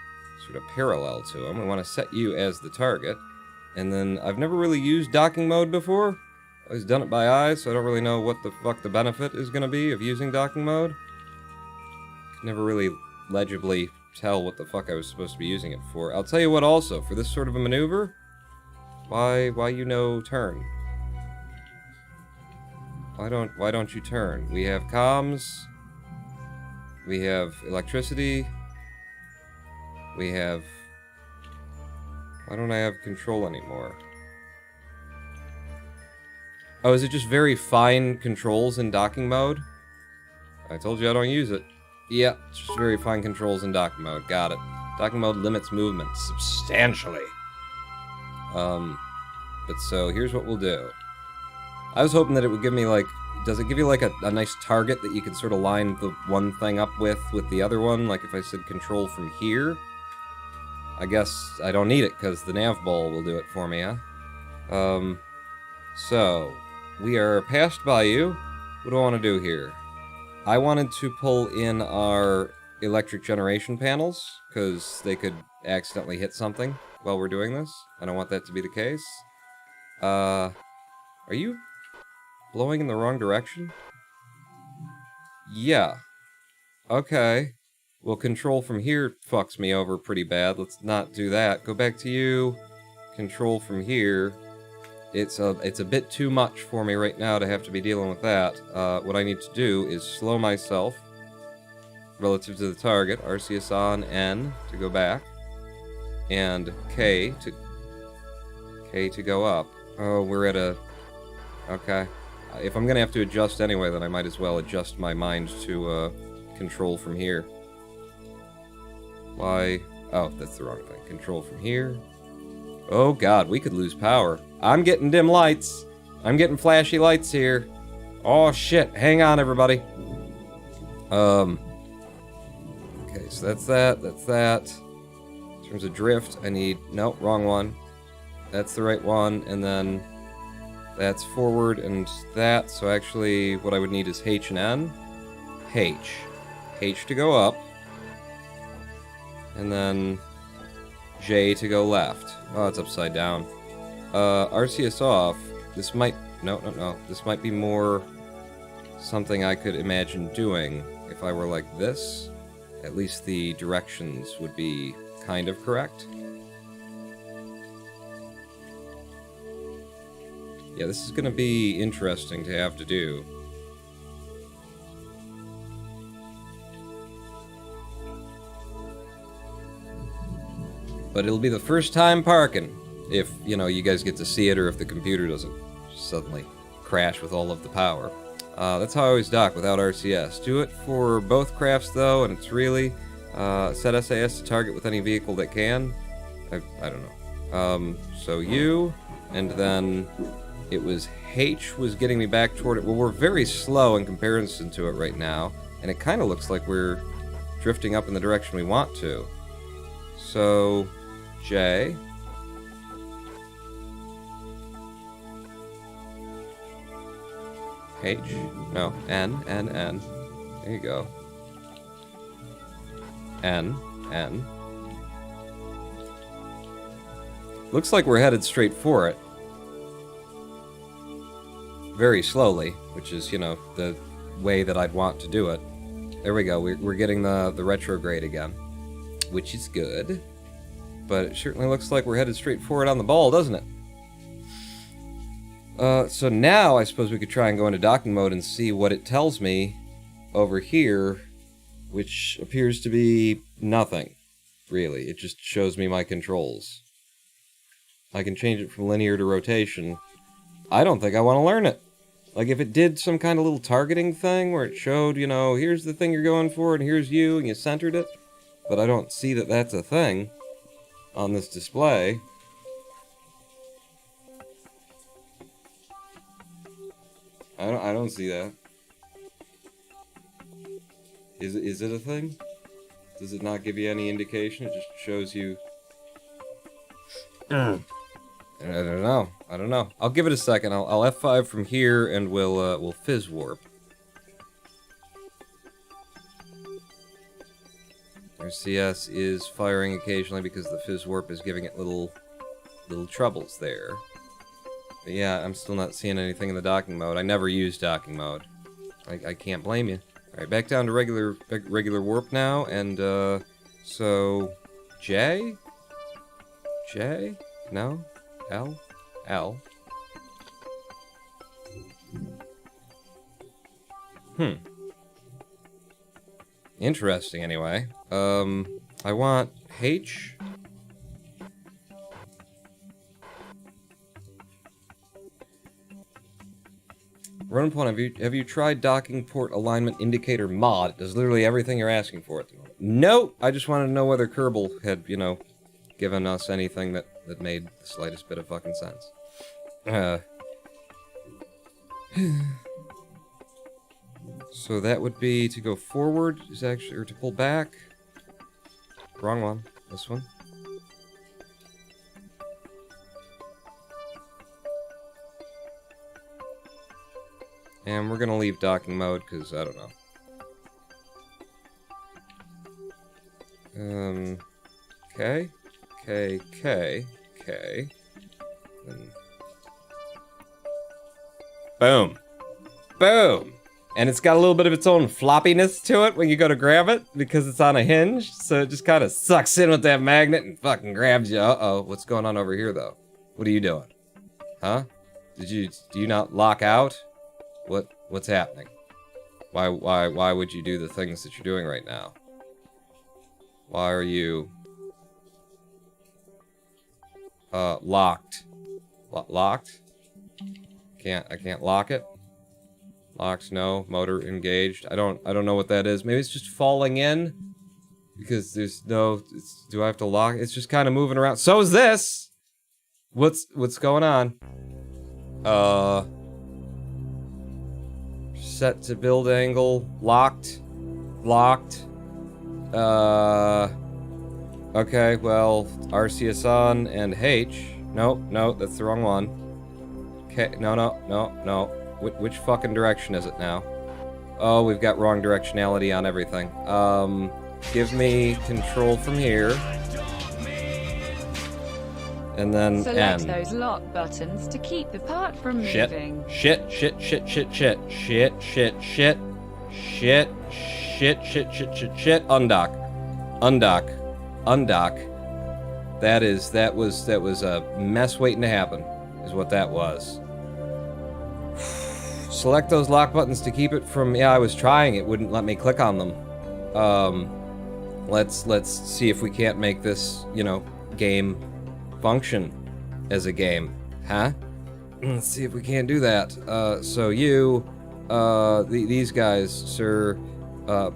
[SPEAKER 1] parallel to him. We want to set you as the target. And then I've never really used docking mode before. I've always done it by eye, so I don't really know what the fuck the benefit is going to be of using docking mode. Never really legibly tell what the fuck I was supposed to be using it for. I'll tell you what also, for this sort of a maneuver, why you know turn? Why don't you turn? We have comms, we have electricity, we have... Why don't I have control anymore? Oh, is it just very fine controls in docking mode? I told you I don't use it. Yeah, it's just very fine controls in docking mode. Got it. Docking mode limits movement substantially. But so, here's what we'll do. I was hoping that it would give me, like... Does it give you, like, a nice target that you can sort of line the one thing up with the other one? Like, if I said control from here? I guess I don't need it, because the nav ball will do it for me, huh? So... We are passed by you. What do I want to do here? I wanted to pull in our electric generation panels, because they could accidentally hit something while we're doing this. I don't want that to be the case. Are you blowing in the wrong direction? Yeah. Okay. Well, control from here fucks me over pretty bad. Let's not do that. Go back to you. Control from here. It's a bit too much for me right now to have to be dealing with that. What I need to do is slow myself relative to the target. RCS on N to go back, and K to go up. Oh, we're at a... Okay. If I'm gonna have to adjust anyway, then I might as well adjust my mind to control from here. Why? Oh, that's the wrong thing. Control from here. Oh god, we could lose power. I'm getting dim lights. I'm getting flashy lights here. Oh shit, hang on everybody. Okay, so that's that, that's that. In terms of drift, I need... Nope, wrong one. That's the right one, and then that's forward and that, so actually what I would need is H and N. H. H to go up. And then J to go left. Oh, it's upside down. RCS off. This might... No. This might be more something I could imagine doing if I were like this. At least the directions would be kind of correct. Yeah, this is going to be interesting to have to do. But it'll be the first time parking. If, you know, you guys get to see it, or if the computer doesn't suddenly crash with all of the power. That's how I always dock, without RCS. Do it for both crafts, though, and it's really... set SAS to target with any vehicle that can. I don't know. So you, and then it was H was getting me back toward it. Well, we're very slow in comparison to it right now, and it kind of looks like we're drifting up in the direction we want to. So, J. H. No, N. There you go. N. Looks like we're headed straight for it. Very slowly, which is, you know, the way that I'd want to do it. There we go, we're getting the retrograde again, which is good. But it certainly looks like we're headed straight for it on the ball, doesn't it? So now I suppose we could try and go into docking mode and see what it tells me over here, which appears to be nothing, really. It just shows me my controls. I can change it from linear to rotation. I don't think I want to learn it. Like, if it did some kind of little targeting thing where it showed, you know, here's the thing you're going for, and here's you, and you centered it. But I don't see that that's a thing on this display. I don't see that. Is it a thing? Does it not give you any indication? It just shows you... I don't know. I'll give it a second. I'll F5 from here, and we'll fizz warp. Our CS is firing occasionally because the fizz warp is giving it little troubles there. But yeah, I'm still not seeing anything in the docking mode. I never use docking mode. I can't blame you. All right, back down to regular warp now, and so J, no. L. Interesting, anyway. I want H. Run upon, have you tried docking port alignment indicator mod? It does literally everything you're asking for at the moment. Nope! I just wanted to know whether Kerbal had, you know, given us anything that made the slightest bit of fucking sense. So that would be to go forward, is actually, or to pull back. Wrong one. This one. And we're gonna leave docking mode, because I don't know. Okay. And boom. Boom! And it's got a little bit of its own floppiness to it when you go to grab it, because it's on a hinge, so it just kind of sucks in with that magnet and fucking grabs you. Uh-oh, what's going on over here, though? What are you doing? Huh? Do you not lock out? What's happening? Why would you do the things that you're doing right now? Why are you... locked. Locked? I can't lock it? Locked, no. Motor engaged. I don't know what that is. Maybe it's just falling in? Because there's no... do I have to lock? It's just kind of moving around. So is this! What's going on? Set to build angle. Locked. Okay, well, RCS on and H. No, that's the wrong one. Okay, no. Which fucking direction is it now? Oh, we've got wrong directionality on everything. Give me control from here. And then
[SPEAKER 3] select
[SPEAKER 1] N.
[SPEAKER 3] those lock buttons to keep the part from moving.
[SPEAKER 1] Shit. Undock. That was a mess waiting to happen, is what that was. Select those lock buttons to keep it from... Yeah, I was trying. It wouldn't let me click on them. Let's see if we can't make this, you know, game function as a game. Huh? Let's see if we can't do that. So you, these guys, sir,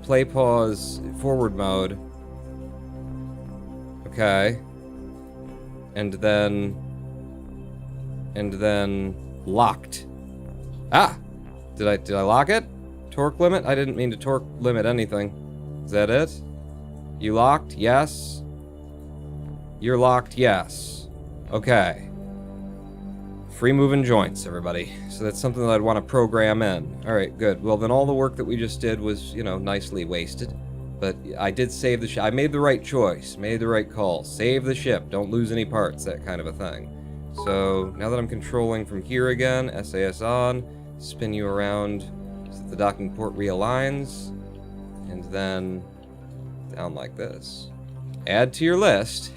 [SPEAKER 1] play pause, forward mode. Okay. And then locked. Ah! Did I lock it? Torque limit? I didn't mean to torque limit anything. Is that it? You locked? Yes. You're locked? Yes. Okay. Free moving joints, everybody. So that's something that I'd want to program in. Alright, good. Well, then all the work that we just did was, you know, nicely wasted. But I did save the ship. I made the right choice. Made the right call. Save the ship. Don't lose any parts. That kind of a thing. So, now that I'm controlling from here again, SAS on, spin you around so that the docking port realigns, and then down like this. Add to your list.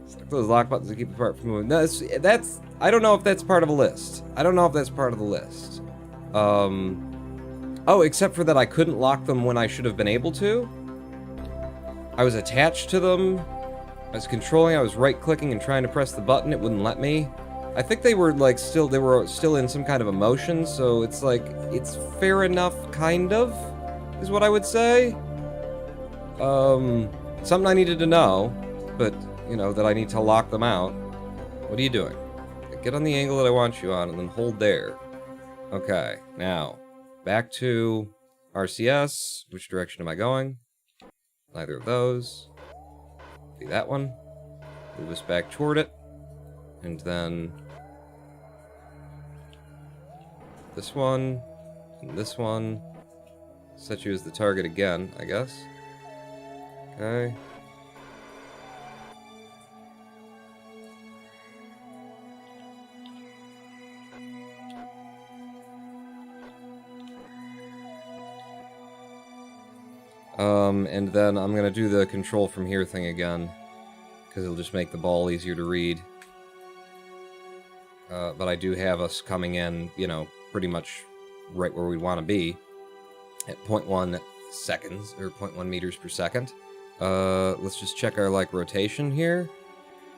[SPEAKER 1] Select those lock buttons to keep the part from moving. No, that's I don't know if that's part of a list. I don't know if that's part of the list. Oh, except for that I couldn't lock them when I should have been able to. I was attached to them. I was controlling, I was right-clicking and trying to press the button, it wouldn't let me. I think they were like still in some kind of emotion, so it's like, it's fair enough, kind of, is what I would say. Something I needed to know, but, you know, that I need to lock them out. What are you doing? Get on the angle that I want you on, and then hold there. Okay, now, back to RCS. Which direction am I going? Neither of those. Do that one. Move us back toward it. And then this one. And this one. Set you as the target again, I guess. Okay. And then I'm gonna do the control from here thing again, because it'll just make the ball easier to read. But I do have us coming in, you know, pretty much right where we want to be, at 0.1 seconds, or 0.1 meters per second. Let's just check our, like, rotation here,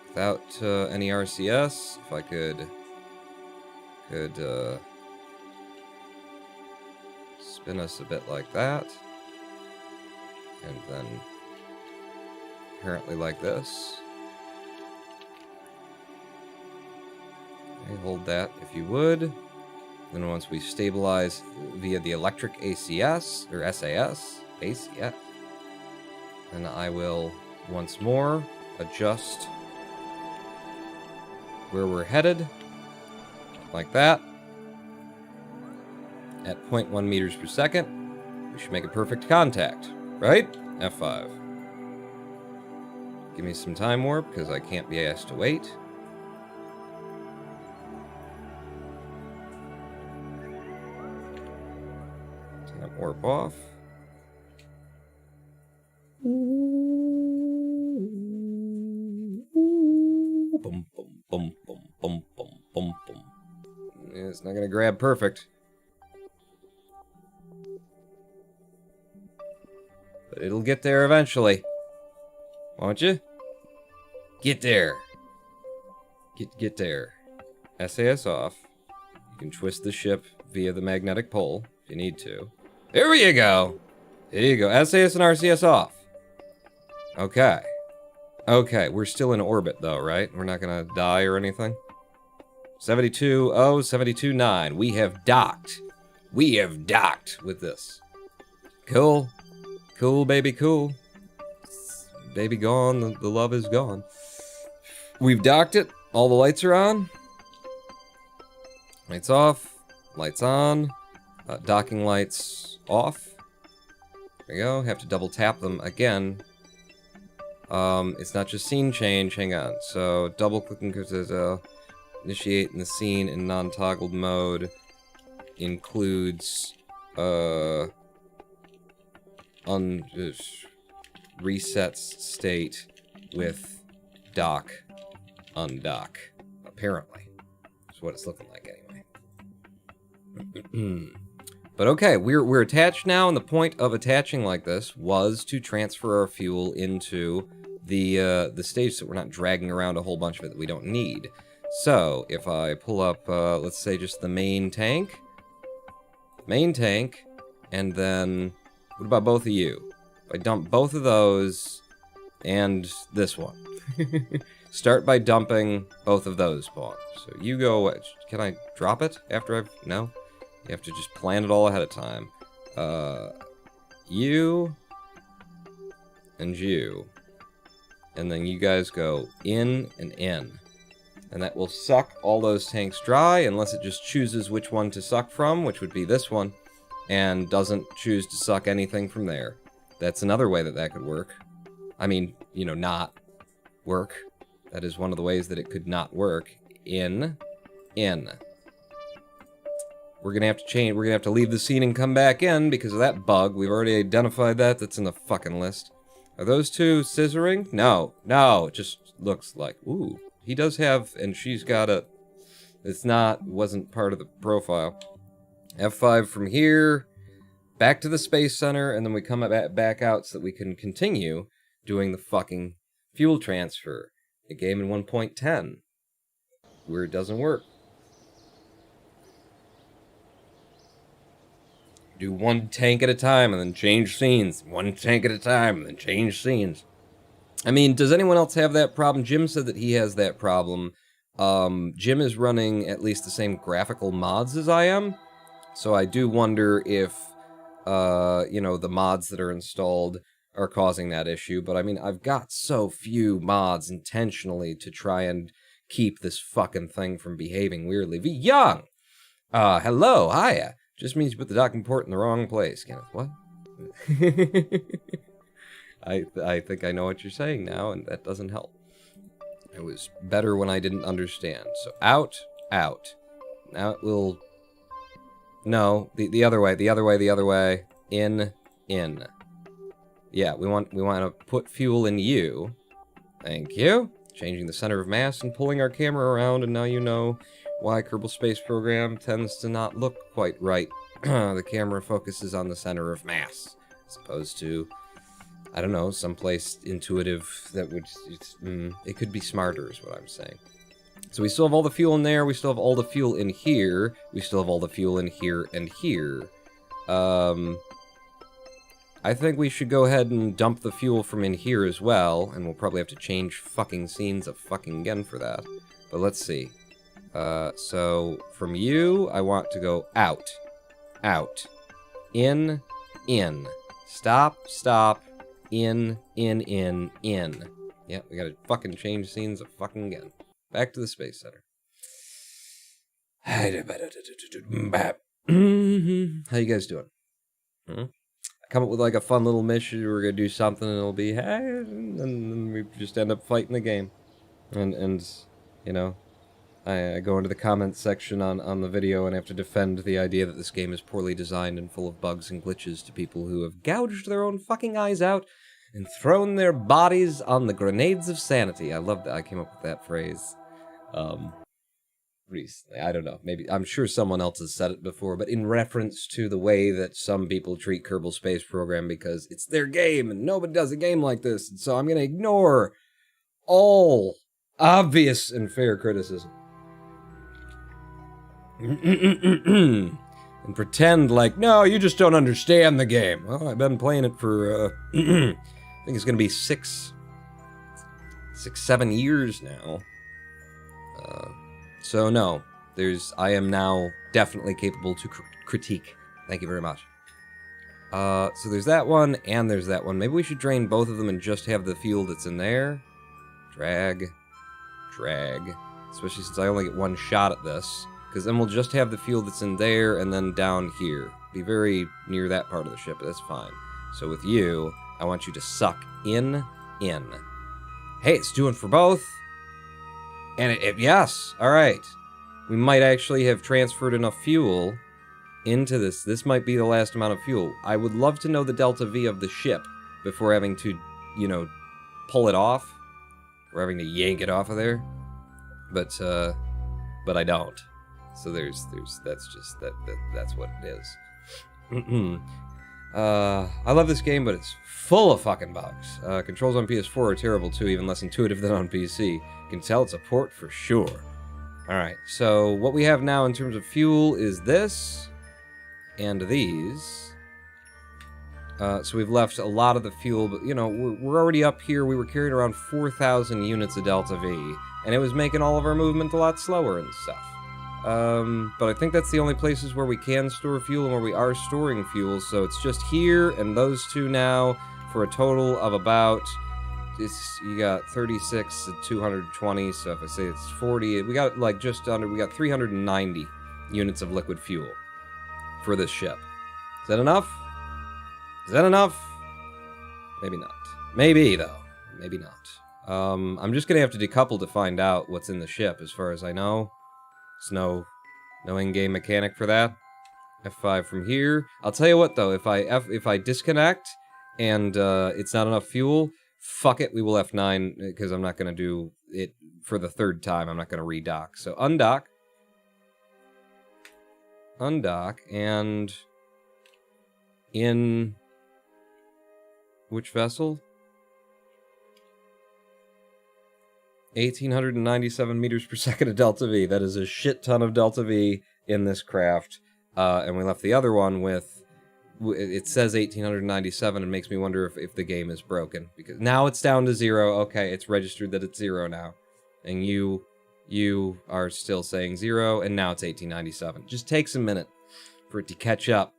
[SPEAKER 1] without any RCS, if I could spin us a bit like that. And then apparently like this. Okay, hold that if you would. Then once we stabilize via the electric ACS, or SAS, ACS, then I will once more adjust where we're headed, like that. At 0.1 meters per second, we should make a perfect contact. Right? F5. Give me some time warp, because I can't be asked to wait. Time warp off. Boom, boom, boom, boom, boom, boom, boom, boom. Yeah, it's not gonna grab perfect. But it'll get there eventually. Won't you? Get there. Get there. SAS off. You can twist the ship via the magnetic pole if you need to. There you go. There you go. SAS and RCS off. Okay. Okay, we're still in orbit though, right? We're not gonna die or anything. 72.0, 72.9. We have docked. We have docked with this. Cool. Cool, baby, cool. Baby gone, the love is gone. We've docked it. All the lights are on. Lights off. Lights on. Docking lights off. There we go. Have to double tap them again. It's not just scene change. Hang on. So double clicking to initiate in the scene in non-toggled mode includes resets state with dock undock. Apparently, that's what it's looking like anyway. But okay, we're attached now, and the point of attaching like this was to transfer our fuel into the stage, so we're not dragging around a whole bunch of it that we don't need. So if I pull up, let's say just the main tank, and then what about both of you? If I dump both of those and this one. Start by dumping both of those spawns. So you go, can I drop it after I've, no? You have to just plan it all ahead of time. You and you. And then you guys go in and in. And that will suck all those tanks dry, unless it just chooses which one to suck from, which would be this one, and doesn't choose to suck anything from there. That's another way that that could work. I mean, you know, not work. That is one of the ways that it could not work. In. We're gonna have to change, we're gonna have to leave the scene and come back in because of that bug. We've already identified that, that's in the fucking list. Are those two scissoring? No, it just looks like, ooh, he does have, and she's got a, wasn't part of the profile. F5 from here, back to the Space Center, and then we come back out so that we can continue doing the fucking fuel transfer. A game in 1.10, where it doesn't work. Do one tank at a time and then change scenes. One tank at a time and then change scenes. I mean, does anyone else have that problem? Jim said that he has that problem. Jim is running at least the same graphical mods as I am. So I do wonder if, you know, the mods that are installed are causing that issue. But I mean, I've got so few mods intentionally to try and keep this fucking thing from behaving weirdly. V. Young! Hello, hiya. Just means you put the docking port in the wrong place, Kenneth. What? I think I know what you're saying now, and that doesn't help. It was better when I didn't understand. So out. Now it will... No, the other way. In. Yeah, we want to put fuel in you. Thank you. Changing the center of mass and pulling our camera around, and now you know why Kerbal Space Program tends to not look quite right. The camera focuses on the center of mass, as opposed to, I don't know, someplace intuitive that would, it could be smarter is what I'm saying. So we still have all the fuel in there, we still have all the fuel in here, we still have all the fuel in here and here. I think we should go ahead and dump the fuel from in here as well, and we'll probably have to change fucking scenes again for that. But let's see. So, from you, I want to go out. In. Stop. In. Yeah, we gotta fucking change scenes again. Back to the Space Center. How you guys doing? Come up with like a fun little mission, we're gonna do something and it'll be, hey, and then we just end up fighting the game. And you know, I go into the comments section on the video and have to defend the idea that this game is poorly designed and full of bugs and glitches to people who have gouged their own fucking eyes out and thrown their bodies on the grenades of sanity. I love that. I came up with that phrase recently. I don't know. Maybe, I'm sure someone else has said it before, but in reference to the way that some people treat Kerbal Space Program because it's their game and nobody does a game like this, and so I'm going to ignore all obvious and fair criticism. And pretend like, no, you just don't understand the game. Well, I've been playing it for, I think it's going to be 7 years now. So no, I am now definitely capable to critique. Thank you very much. So there's that one, and there's that one. Maybe we should drain both of them and just have the fuel that's in there. Drag. Especially since I only get one shot at this. Because then we'll just have the fuel that's in there and then down here. Be very near that part of the ship, but that's fine. So with you, I want you to suck in. Hey, it's doing for both. And yes, alright. We might actually have transferred enough fuel into this. This might be the last amount of fuel. I would love to know the delta V of the ship before having to, you know, pull it off. Or having to yank it off of there. But I don't. So that's what it is. I love this game, but it's full of fucking bugs. Controls on PS4 are terrible too, even less intuitive than on PC. You can tell it's a port for sure. Alright, so what we have now in terms of fuel is this, and these. So we've left a lot of the fuel, but you know, we're already up here. We were carrying around 4,000 units of Delta V, and it was making all of our movement a lot slower and stuff. But I think that's the only places where we can store fuel and where we are storing fuel, so it's just here and those two now for a total of about you got 36 and 220, so if I say it's 40, we got like just under, we got 390 units of liquid fuel for this ship. Is that enough? Is that enough? Maybe not. Maybe, though. Maybe not. I'm just gonna have to decouple to find out what's in the ship, as far as I know. There's no in-game mechanic for that. F5 from here. I'll tell you what, though, if I disconnect and it's not enough fuel, fuck it, we will F9, because I'm not gonna do it for the third time. I'm not gonna redock. So undock, and in which vessel? 1,897 meters per second of Delta V. That is a shit ton of Delta V in this craft. And we left the other one with, it says 1,897, and makes me wonder if the game is broken. Because now it's down to 0. Okay, it's registered that it's 0 now. And you are still saying 0, and now it's 1,897. Just takes a minute for it to catch up.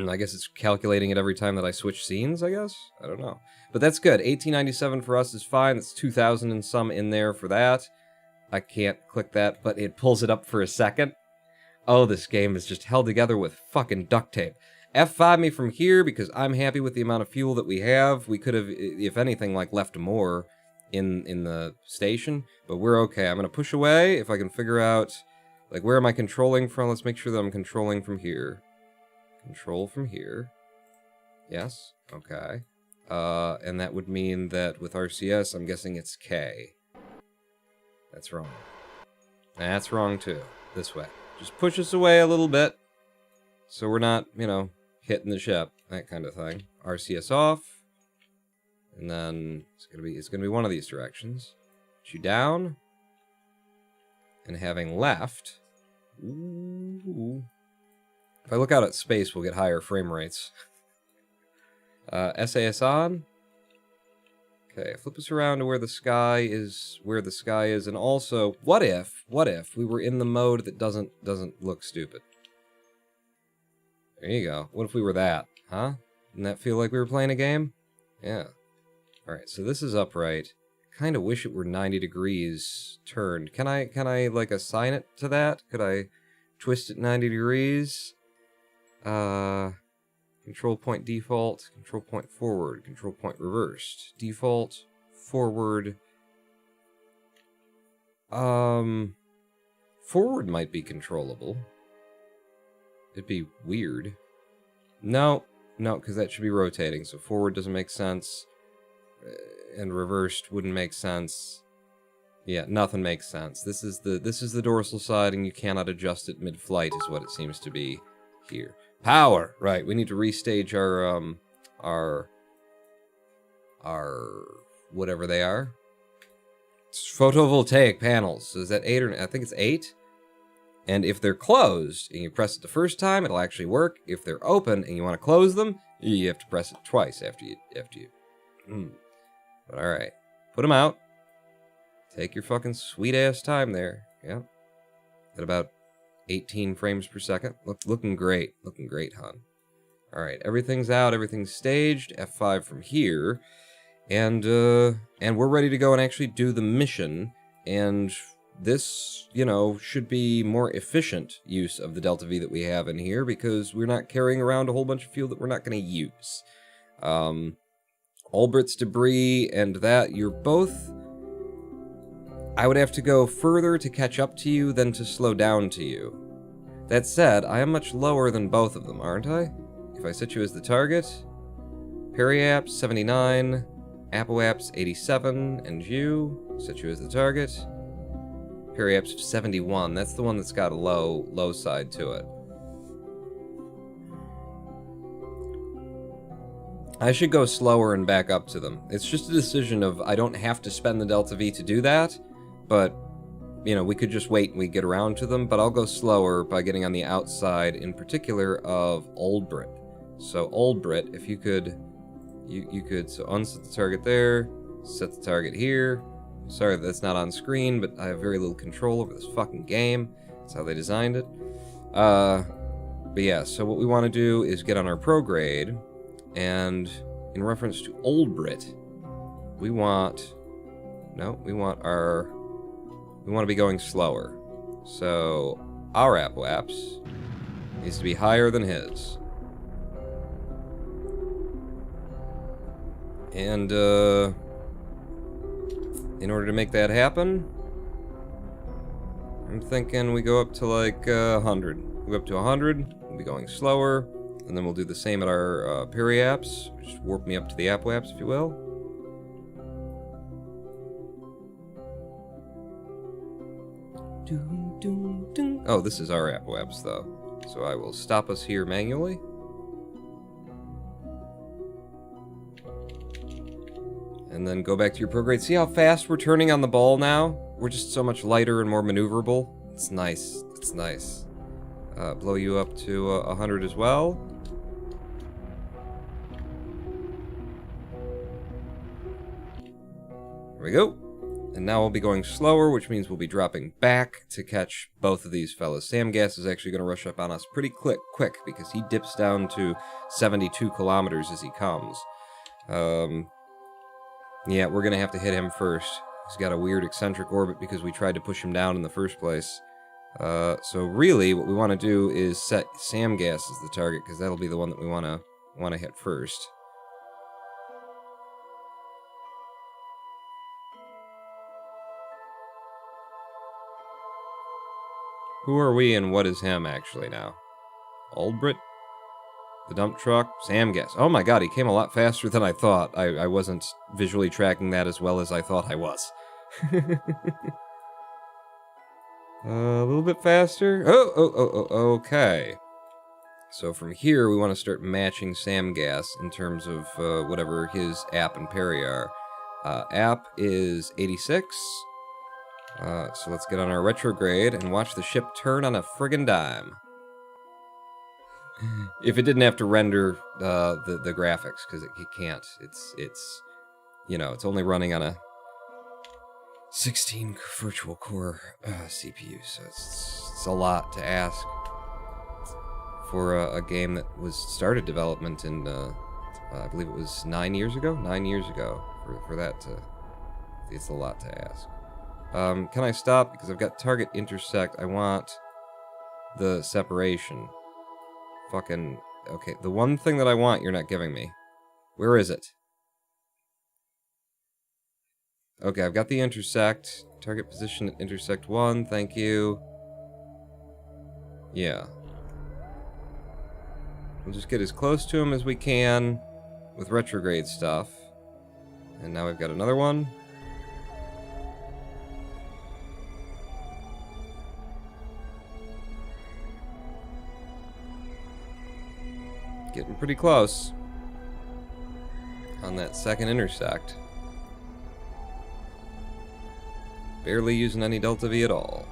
[SPEAKER 1] I guess it's calculating it every time that I switch scenes, I guess? I don't know. But that's good. 1,897 for us is fine. That's 2,000 and some in there for that. I can't click that, but it pulls it up for a second. Oh, this game is just held together with fucking duct tape. F5 me from here, because I'm happy with the amount of fuel that we have. We could have, if anything, like left more in the station, but we're okay. I'm going to push away if I can figure out, like, where am I controlling from? Let's make sure that I'm controlling from here. Control from here. Yes. Okay. And that would mean that with RCS, I'm guessing it's K. That's wrong. That's wrong, too. This way. Just push us away a little bit, so we're not, you know, hitting the ship. That kind of thing. RCS off. And then it's gonna be one of these directions. Put you down. And having left. Ooh. If I look out at space, we'll get higher frame rates. SAS on. Okay, flip us around to where the sky is, and also, what if we were in the mode that doesn't look stupid? There you go. What if we were that, huh? Didn't that feel like we were playing a game? Yeah. Alright, so this is upright. Kinda wish it were 90 degrees turned. Can I like assign it to that? Could I twist it 90 degrees? Control point default, control point forward, control point reversed, default, forward. Forward might be controllable. It'd be weird. No, because that should be rotating, so forward doesn't make sense. And reversed wouldn't make sense. Yeah, nothing makes sense. This is the dorsal side, and you cannot adjust it mid-flight, is what it seems to be here. Power! Right, we need to restage our whatever they are. It's photovoltaic panels. So is that 8 or... I think it's 8. And if they're closed, and you press it the first time, it'll actually work. If they're open, and you want to close them, you have to press it twice after you... But alright. Put them out. Take your fucking sweet-ass time there. Yeah. At about 18 frames per second. Looking great. Looking great, hon. Alright, everything's out, everything's staged. F5 from here. And we're ready to go and actually do the mission. And this, you know, should be more efficient use of the Delta V that we have in here, because we're not carrying around a whole bunch of fuel that we're not going to use. Ulbricht's debris and that, you're both... I would have to go further to catch up to you than to slow down to you. That said, I am much lower than both of them, aren't I? If I set you as the target, Periaps 79, Apoaps 87, and you, set you as the target, Periaps 71. That's the one that's got a low side to it. I should go slower and back up to them. It's just a decision of I don't have to spend the Delta V to do that, but, you know, we could just wait and we get around to them, but I'll go slower by getting on the outside, in particular of Ulbricht. So Ulbricht, if you could, you could, so unset the target there, set the target here. Sorry that's not on screen, but I have very little control over this fucking game. That's how they designed it. But yeah, so what we want to do is get on our prograde, and in reference to Ulbricht, we want... No, we want to be going slower. So, our Apoaps needs to be higher than his. And, in order to make that happen, I'm thinking we go up to like 100. We go up to 100, we'll be going slower, and then we'll do the same at our Periaps. Just warp me up to the Apoaps, if you will. Oh, this is our Apoaps, though. So I will stop us here manually. And then go back to your prograde. See how fast we're turning on the ball now? We're just so much lighter and more maneuverable. It's nice. It's nice. Blow you up to 100 as well. There we go. And now we'll be going slower, which means we'll be dropping back to catch both of these fellas. Sam Gas is actually going to rush up on us pretty quick because he dips down to 72 kilometers as he comes. Yeah, we're going to have to hit him first. He's got a weird eccentric orbit because we tried to push him down in the first place. So really, what we want to do is set Sam Gas as the target, because that'll be the one that we want to hit first. Who are we and what is him, actually, now? Aldbrit? The dump truck? Sam Gas. Oh my god, he came a lot faster than I thought. I wasn't visually tracking that as well as I thought I was. A little bit faster. Oh, okay. So from here, we want to start matching Sam Gas in terms of whatever his app and peri are. App is 86. So let's get on our retrograde and watch the ship turn on a friggin' dime. If it didn't have to render the graphics, because it can't. It's you know, it's only running on a 16 virtual core CPU, so it's a lot to ask for a game that was started development in I believe it was 9 years ago. 9 years ago for that to. It's a lot to ask. Can I stop? Because I've got target intersect. I want the separation. Fucking... Okay, the one thing that I want you're not giving me. Where is it? Okay, I've got the intersect. Target position at intersect 1, thank you. Yeah. We'll just get as close to him as we can with retrograde stuff. And now we've got another one. Getting pretty close on that second intersect. Barely using any Delta V at all.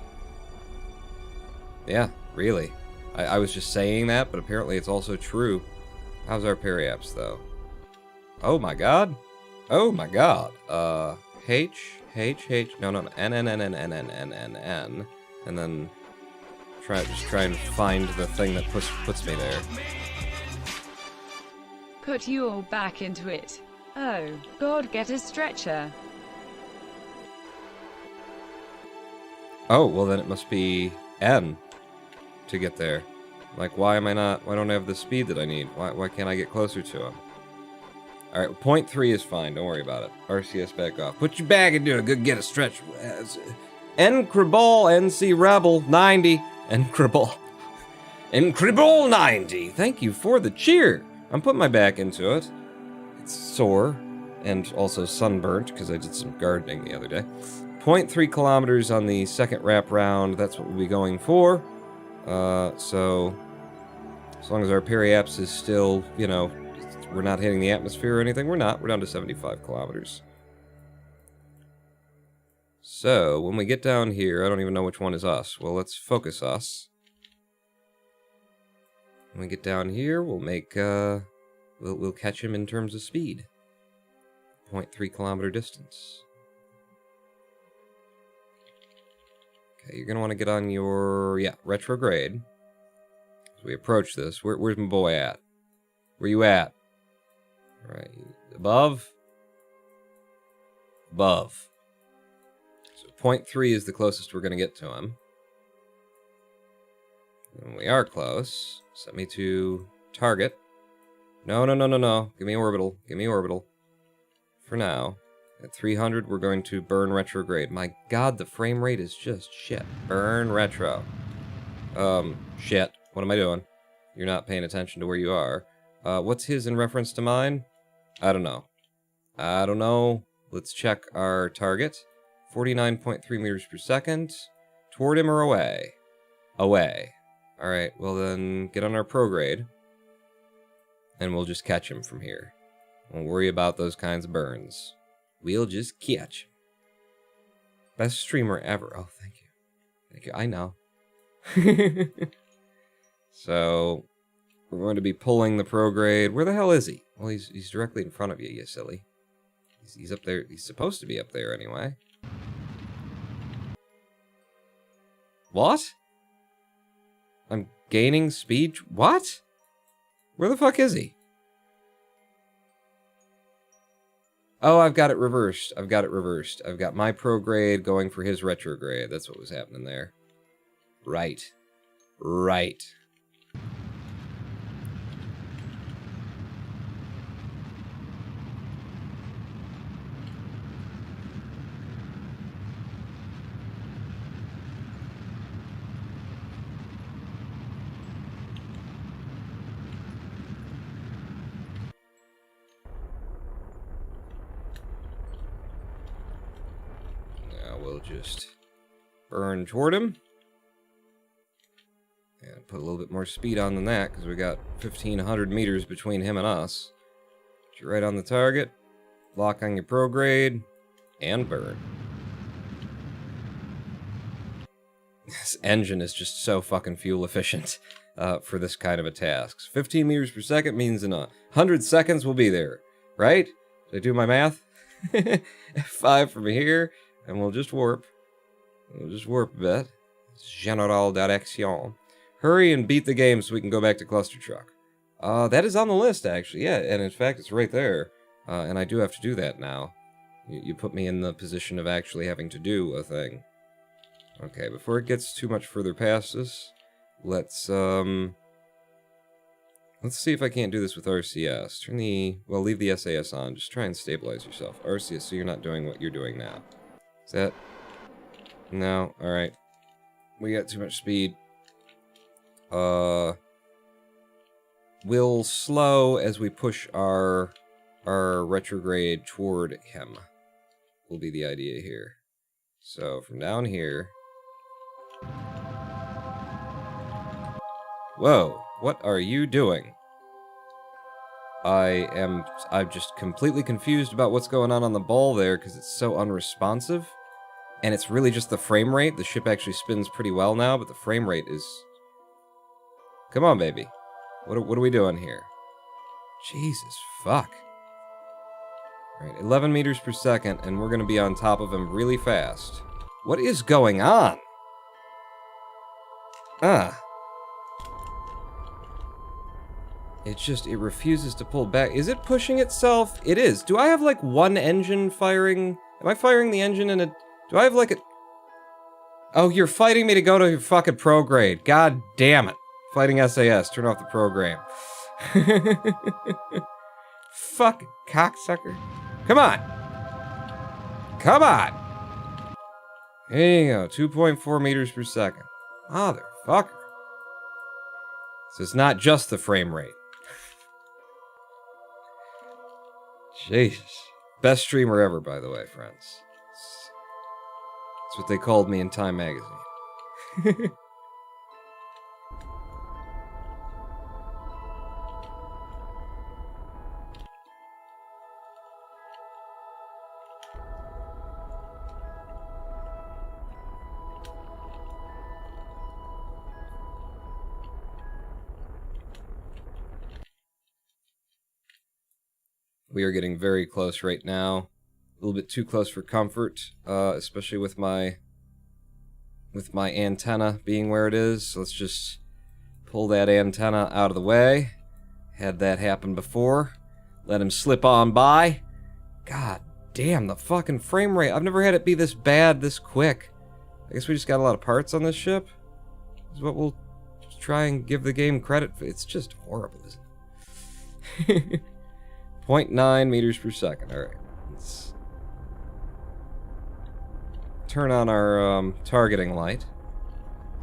[SPEAKER 1] Yeah, really. I was just saying that, but apparently it's also true. How's our periaps, though? Oh my god. Oh my god. H, no, N, and then try and find the thing that puts me there.
[SPEAKER 3] Put you all back into it. Oh, God, get a stretcher.
[SPEAKER 1] Oh, well then it must be N to get there. Like, why don't I have the speed that I need? Why can't I get closer to him? Alright, 0.3 is fine, don't worry about it. RCS back off. Put your bag into it, good get a stretch. N Cribble, NC Rebel, 90. N Cribble. N Cribble, 90. Thank you for the cheer. I'm putting my back into it. It's sore and also sunburnt because I did some gardening the other day. 0.3 kilometers on the second wrap round. That's what we'll be going for. So as long as our periaps is still, you know, we're not hitting the atmosphere or anything. We're not. We're down to 75 kilometers. So when we get down here, I don't even know which one is us. Well, let's focus us. When we get down here, we'll make, we'll catch him in terms of speed. 0.3 kilometer distance. Okay, you're gonna want to get on your, retrograde. As we approach this, where's my boy at? Where you at? Right, above? Above. So 0.3 is the closest we're going to get to him. And we are close. Set me to target. No. Give me orbital. Give me orbital. For now. At 300, we're going to burn retrograde. My god, the frame rate is just shit. Burn retro. Shit. What am I doing? You're not paying attention to where you are. What's his in reference to mine? I don't know. I don't know. Let's check our target. 49.3 meters per second. Toward him or away? Away. Alright, well then, get on our prograde. And we'll just catch him from here. Don't worry about those kinds of burns. We'll just catch him. Best streamer ever. Oh, thank you. Thank you. I know. So, we're going to be pulling the prograde. Where the hell is he? Well, he's directly in front of you, you silly. He's up there. He's supposed to be up there anyway. What? I'm gaining speed? What? Where the fuck is he? Oh, I've got it reversed. I've got my prograde going for his retrograde. That's what was happening there. Right. Right. We'll just burn toward him. And put a little bit more speed on than that, because we got 1,500 meters between him and us. Get you right on the target. Lock on your prograde. And burn. This engine is just so fucking fuel efficient for this kind of a task. 15 meters per second means in 100 seconds we'll be there. Right? Did I do my math? F5 from here. And we'll just warp. We'll just warp a bit. General direction. Hurry and beat the game so we can go back to Cluster Truck. That is on the list, actually. Yeah, and in fact, it's right there. And I do have to do that now. You put me in the position of actually having to do a thing. Okay, before it gets too much further past us, let's see if I can't do this with RCS. Leave the SAS on. Just try and stabilize yourself. RCS, so you're not doing what you're doing now. Is that? No, alright. We got too much speed. We'll slow as we push our retrograde toward him. Will be the idea here. So, from down here... Whoa, what are you doing? I'm just completely confused about what's going on the ball there, because it's so unresponsive. And it's really just the frame rate. The ship actually spins pretty well now, but the frame rate is... Come on, baby. What are we doing here? Jesus, fuck. Alright, 11 meters per second, and we're gonna be on top of him really fast. What is going on? It refuses to pull back. Is it pushing itself? It is. Do I have, like, one engine firing? Am I firing the engine in a... Do I have, like, a... Oh, you're fighting me to go to your fucking prograde. God damn it. Fighting SAS. Turn off the program. Fucking cocksucker. Come on. Come on. There you go. 2.4 meters per second. Motherfucker. So it's not just the frame rate. Jesus. Best streamer ever, by the way, friends. That's what they called me in Time magazine. We are getting very close right now. A little bit too close for comfort, especially with my antenna being where it is. So let's just pull that antenna out of the way. Had that happen before. Let him slip on by. God damn, the fucking frame rate. I've never had it be this bad this quick. I guess we just got a lot of parts on this ship. Is what we'll try and give the game credit for. It's just horrible, isn't it? 0.9 meters per second. Alright. Let's turn on our targeting light.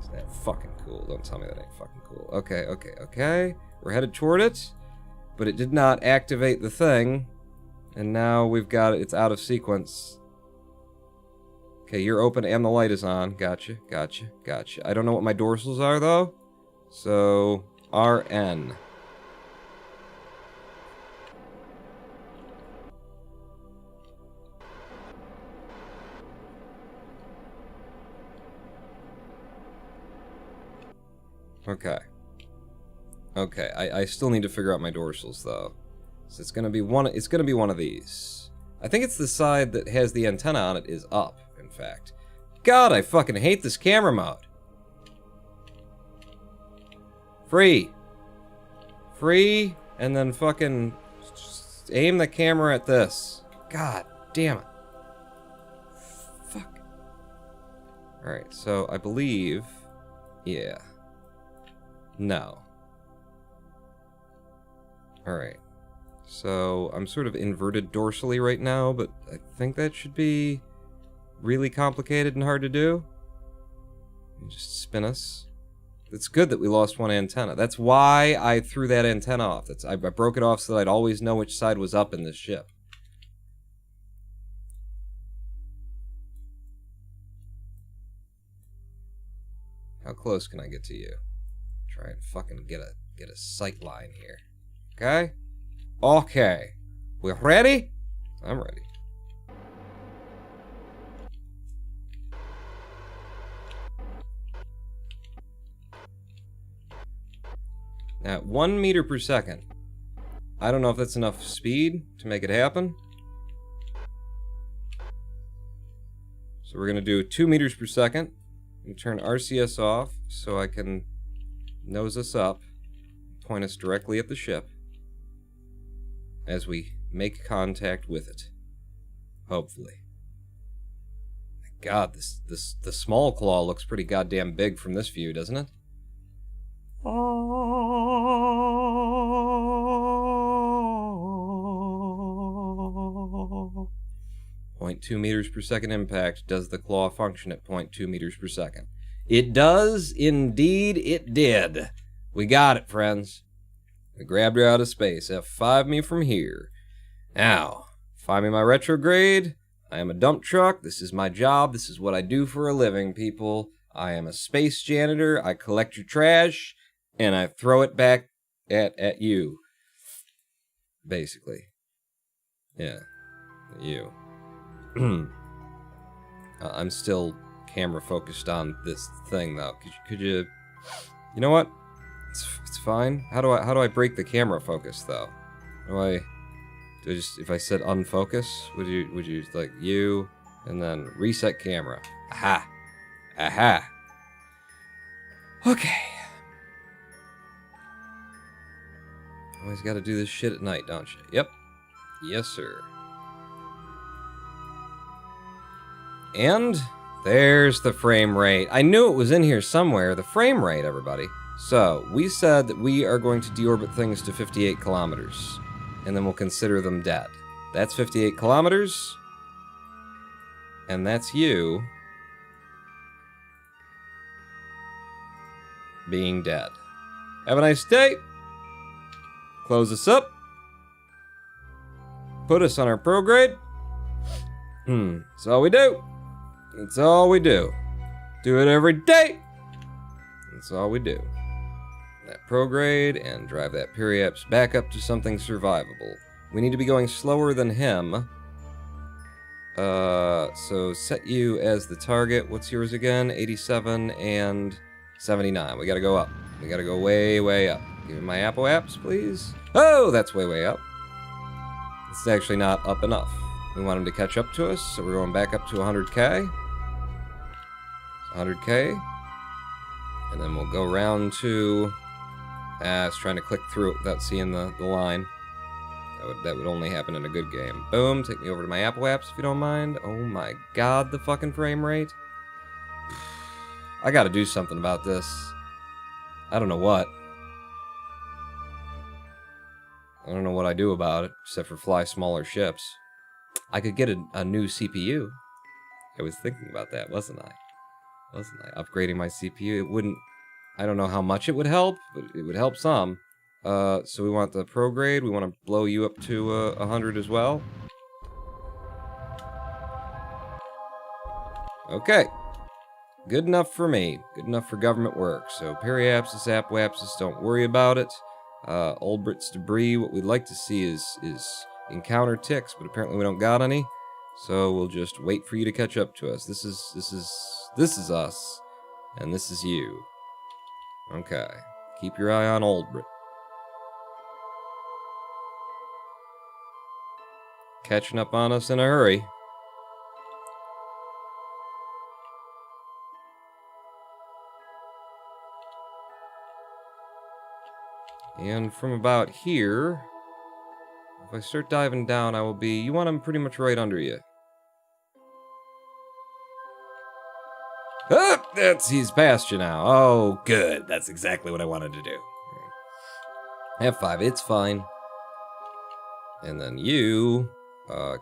[SPEAKER 1] Isn't that fucking cool? Don't tell me that ain't fucking cool. Okay, okay, okay. We're headed toward it, but it did not activate the thing. And now we've got it. It's out of sequence. Okay, you're open and the light is on. Gotcha, gotcha, gotcha. I don't know what my dorsals are, though. So, RN. Okay. Okay, I still need to figure out my dorsals, though. So it's gonna be one of these. I think it's the side that has the antenna on it is up, in fact. God, I fucking hate this camera mode. Free. Free, and then fucking aim the camera at this. God damn it. Fuck. Alright, so I believe... Yeah. No. Alright. So, I'm sort of inverted dorsally right now, but I think that should be really complicated and hard to do. Just spin us. It's good that we lost one antenna. That's why I threw that antenna off. I broke it off so that I'd always know which side was up in this ship. How close can I get to you? Try and fucking get a sight line here. Okay? Okay. We're ready? I'm ready. At 1 meter per second. I don't know if that's enough speed to make it happen. So we're gonna do 2 meters per second. And turn RCS off so I can nose us up, point us directly at the ship as we make contact with it. Hopefully. God, the small claw looks pretty goddamn big from this view, doesn't it? 0.2 meters per second impact. Does the claw function at 0.2 meters per second? It does, indeed it did. We got it, friends. We grabbed her out of space. F5 me from here. Now, find me my retrograde. I am a dump truck. This is my job. This is what I do for a living, people. I am a space janitor. I collect your trash, and I throw it back at you. Basically. Yeah. You. I'm still camera focused on this thing, though. Could you... You know what? It's fine. How do I break the camera focus, though? Do I just, if I said unfocus, would you like you and then reset camera? Aha. Aha. Okay. Always got to do this shit at night, don't you? Yep. Yes, sir. And there's the frame rate. I knew it was in here somewhere. The frame rate, everybody. So, we said that we are going to deorbit things to 58 kilometers. And then we'll consider them dead. That's 58 kilometers. And that's you being dead. Have a nice day. Close this up. Put us on our prograde. That's all we do. That's all we do. Do it every day. That's all we do. That prograde and drive that periaps back up to something survivable. We need to be going slower than him. So set you as the target. What's yours again? 87 and 79. We gotta go up. We gotta go way, way up. Give me my Apple apps, please. Oh, that's way, way up. It's actually not up enough. We want him to catch up to us, so we're going back up to 100K. 100K. And then we'll go round to... I was trying to click through it without seeing the line. That would only happen in a good game. Boom, take me over to my Apple apps if you don't mind. Oh my god, the fucking frame rate. I gotta do something about this. I don't know what. I don't know what I do about it, except for fly smaller ships. I could get a new CPU. I was thinking about that, wasn't I? Upgrading my CPU, it wouldn't... I don't know how much it would help, but it would help some. So we want the pro grade. We want to blow you up to 100 as well. Okay. Good enough for me. Good enough for government work. So periapsis, apwapsis, don't worry about it. Oldbrit's debris, what we'd like to see is encounter ticks, but apparently we don't got any. So we'll just wait for you to catch up to us. This is us, and this is you. Okay. Keep your eye on Oldbrit. Catching up on us in a hurry. And from about here, if I start diving down, I will be... You want him pretty much right under you. Ah, he's past you now. Oh, good. That's exactly what I wanted to do. F5, it's fine. And then you,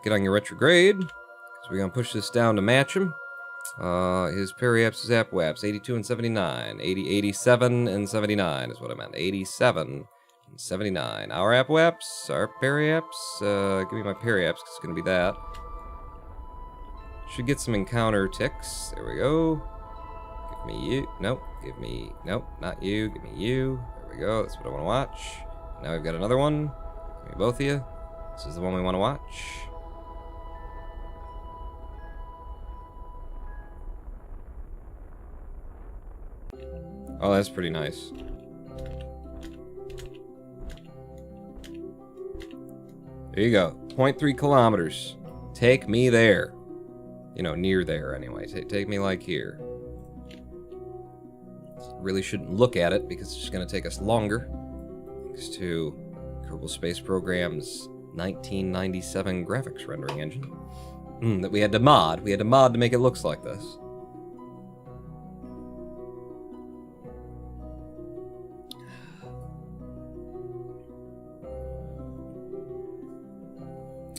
[SPEAKER 1] get on your retrograde. So we're going to push this down to match him. His periapsis, apwaps, 82 and 79. 87 and 79 is what I meant. 87 and 79. Our apwaps, our periaps. Give me my periaps, because it's going to be that. Should get some encounter ticks. There we go. Give me you. Nope. Give me... Nope, not you. Give me you. There we go. That's what I want to watch. Now we've got another one. Give me both of you. This is the one we want to watch. Oh, that's pretty nice. There you go. 0.3 kilometers. Take me there. You know, near there anyway. Take me like here. Really shouldn't look at it because it's just going to take us longer. Thanks to Kerbal Space Program's 1997 graphics rendering engine. That we had to mod. We had to mod to make it look like this.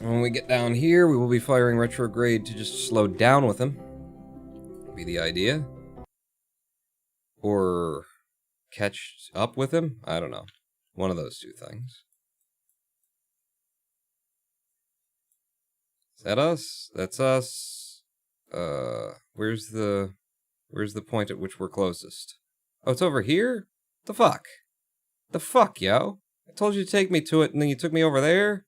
[SPEAKER 1] When we get down here, we will be firing retrograde to just slow down with him. Be the idea. Or catch up with him? I don't know. One of those two things. Is that us? That's us. Where's the point at which we're closest? Oh, it's over here? The fuck? The fuck, yo? I told you to take me to it, and then you took me over there?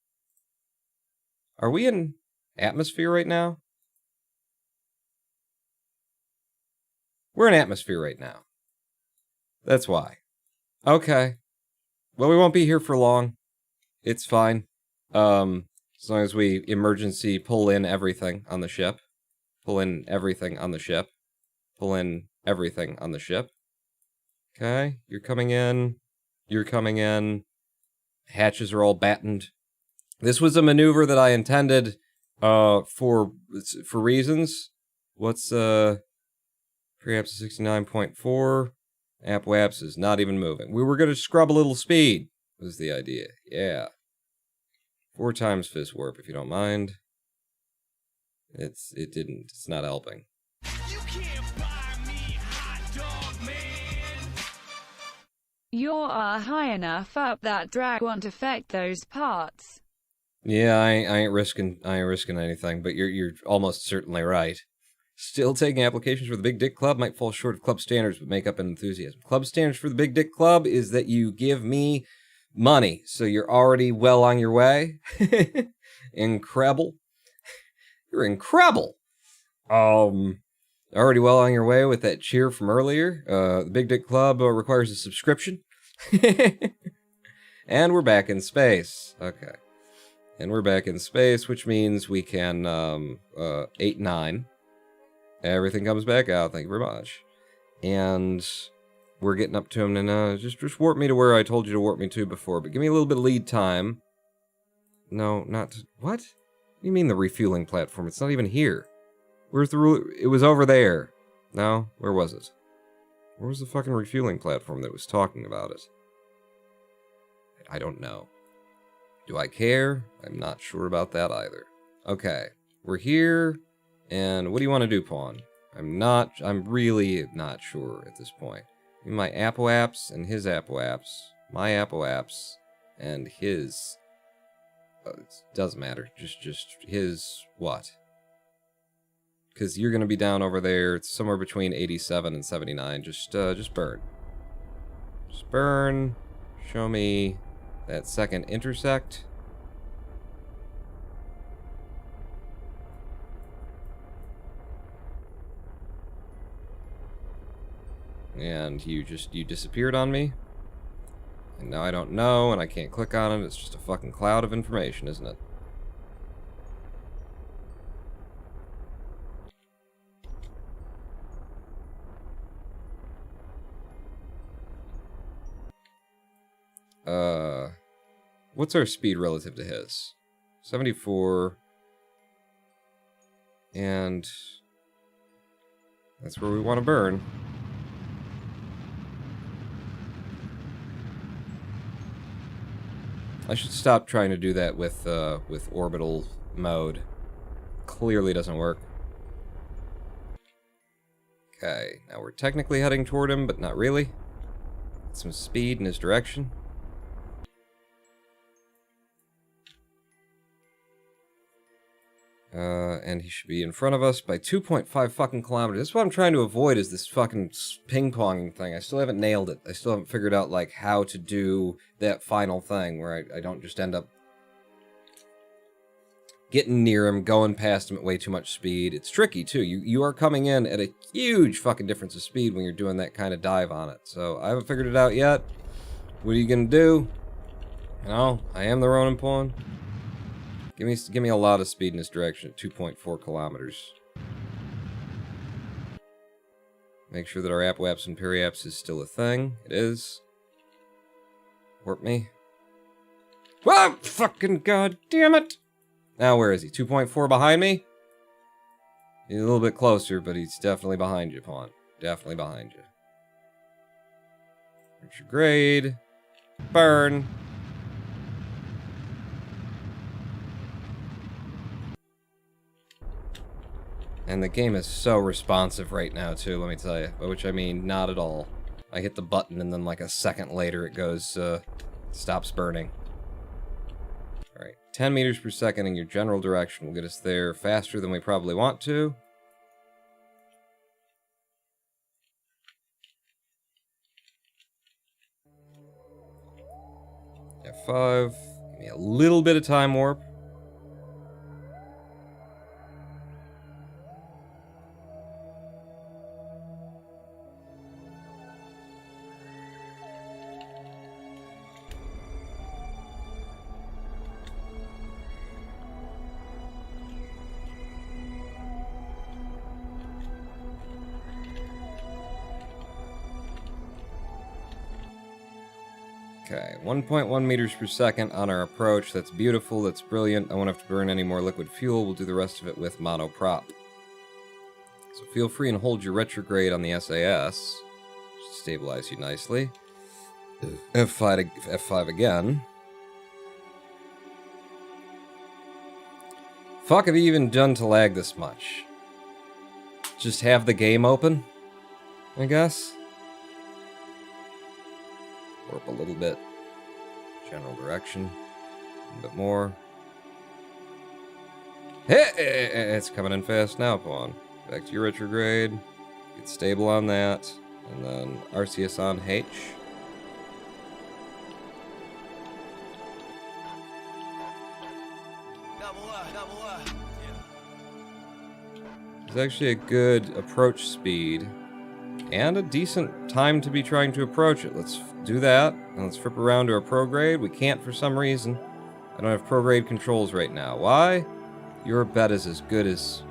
[SPEAKER 1] Are we in atmosphere right now? We're in atmosphere right now. That's why. Okay. Well, we won't be here for long. It's fine. As long as we emergency pull in everything on the ship. Pull in everything on the ship. Pull in everything on the ship. Okay, you're coming in. You're coming in. Hatches are all battened. This was a maneuver that I intended for reasons. What's preamps 69.4? Apwaps is not even moving. We were going to scrub a little speed, was the idea. Yeah. 4 times fist warp, if you don't mind. It didn't. It's not helping.
[SPEAKER 4] You can't buy me, hot dog man.
[SPEAKER 3] You're high enough up that drag won't affect those parts.
[SPEAKER 1] Yeah, I ain't risking anything, but you're almost certainly right. Still taking applications for the Big Dick Club might fall short of club standards, but make up an enthusiasm. Club standards for the Big Dick Club is that you give me money, so you're already well on your way. Incredible. You're incredible. Already well on your way with that cheer from earlier. The Big Dick Club requires a subscription. And we're back in space. Okay. And we're back in space, which means we can, 8-9. Everything comes back out, thank you very much. And we're getting up to him, and just warp me to where I told you to warp me to before, but give me a little bit of lead time. No, not... What? What do you mean the refueling platform? It's not even here. Where's the... It was over there. No? Where was it? Where was the fucking refueling platform that was talking about it? I don't know. Do I care? I'm not sure about that either. Okay. We're here. And what do you want to do, Pawn? I'm really not sure at this point. My apoaps and his apoaps. My apoaps and his... it doesn't matter. Just his what? Because you're going to be down over there. It's somewhere between 87 and 79. Just burn. Just burn. Show me that second intersect. And you disappeared on me. And now I don't know, and I can't click on it. It's just a fucking cloud of information, isn't it? What's our speed relative to his? 74. And that's where we want to burn. I should stop trying to do that with orbital mode. Clearly doesn't work. Okay, now we're technically heading toward him, but not really. Get some speed in his direction. And he should be in front of us by 2.5 fucking kilometers. That's what I'm trying to avoid, is this fucking ping-ponging thing. I still haven't nailed it. I still haven't figured out, like, how to do that final thing where I don't just end up getting near him, going past him at way too much speed. It's tricky, too. You are coming in at a huge fucking difference of speed when you're doing that kind of dive on it. So, I haven't figured it out yet. What are you gonna do? You know, I am the Ronin pawn. Give me a lot of speed in this direction at 2.4 kilometers. Make sure that our apoaps and periaps is still a thing. It is. Warp me. Whoa! Fucking god damn it! Now where is he? 2.4 behind me? He's a little bit closer, but he's definitely behind you, Pawn. Definitely behind you. Retrograde. Burn. And the game is so responsive right now, too, let me tell you. By which I mean, not at all. I hit the button, and then like a second later it goes, stops burning. Alright, 10 meters per second in your general direction will get us there faster than we probably want to. F5. Give me a little bit of time warp. Okay, 1.1 meters per second on our approach. That's beautiful, that's brilliant. I won't have to burn any more liquid fuel. We'll do the rest of it with monoprop. So feel free and hold your retrograde on the SAS. Just to stabilize you nicely. F5 again. Fuck, have you even done to lag this much? Just have the game open, I guess? Warp a little bit. General direction. A little bit more. Hey! It's coming in fast now, Pawn. Back to your retrograde. Get stable on that. And then RCS on H. It's actually a good approach speed. And a decent time to be trying to approach it. Let's do that, and let's flip around to our prograde. We can't for some reason. I don't have prograde controls right now. Why? Your bet is as good as,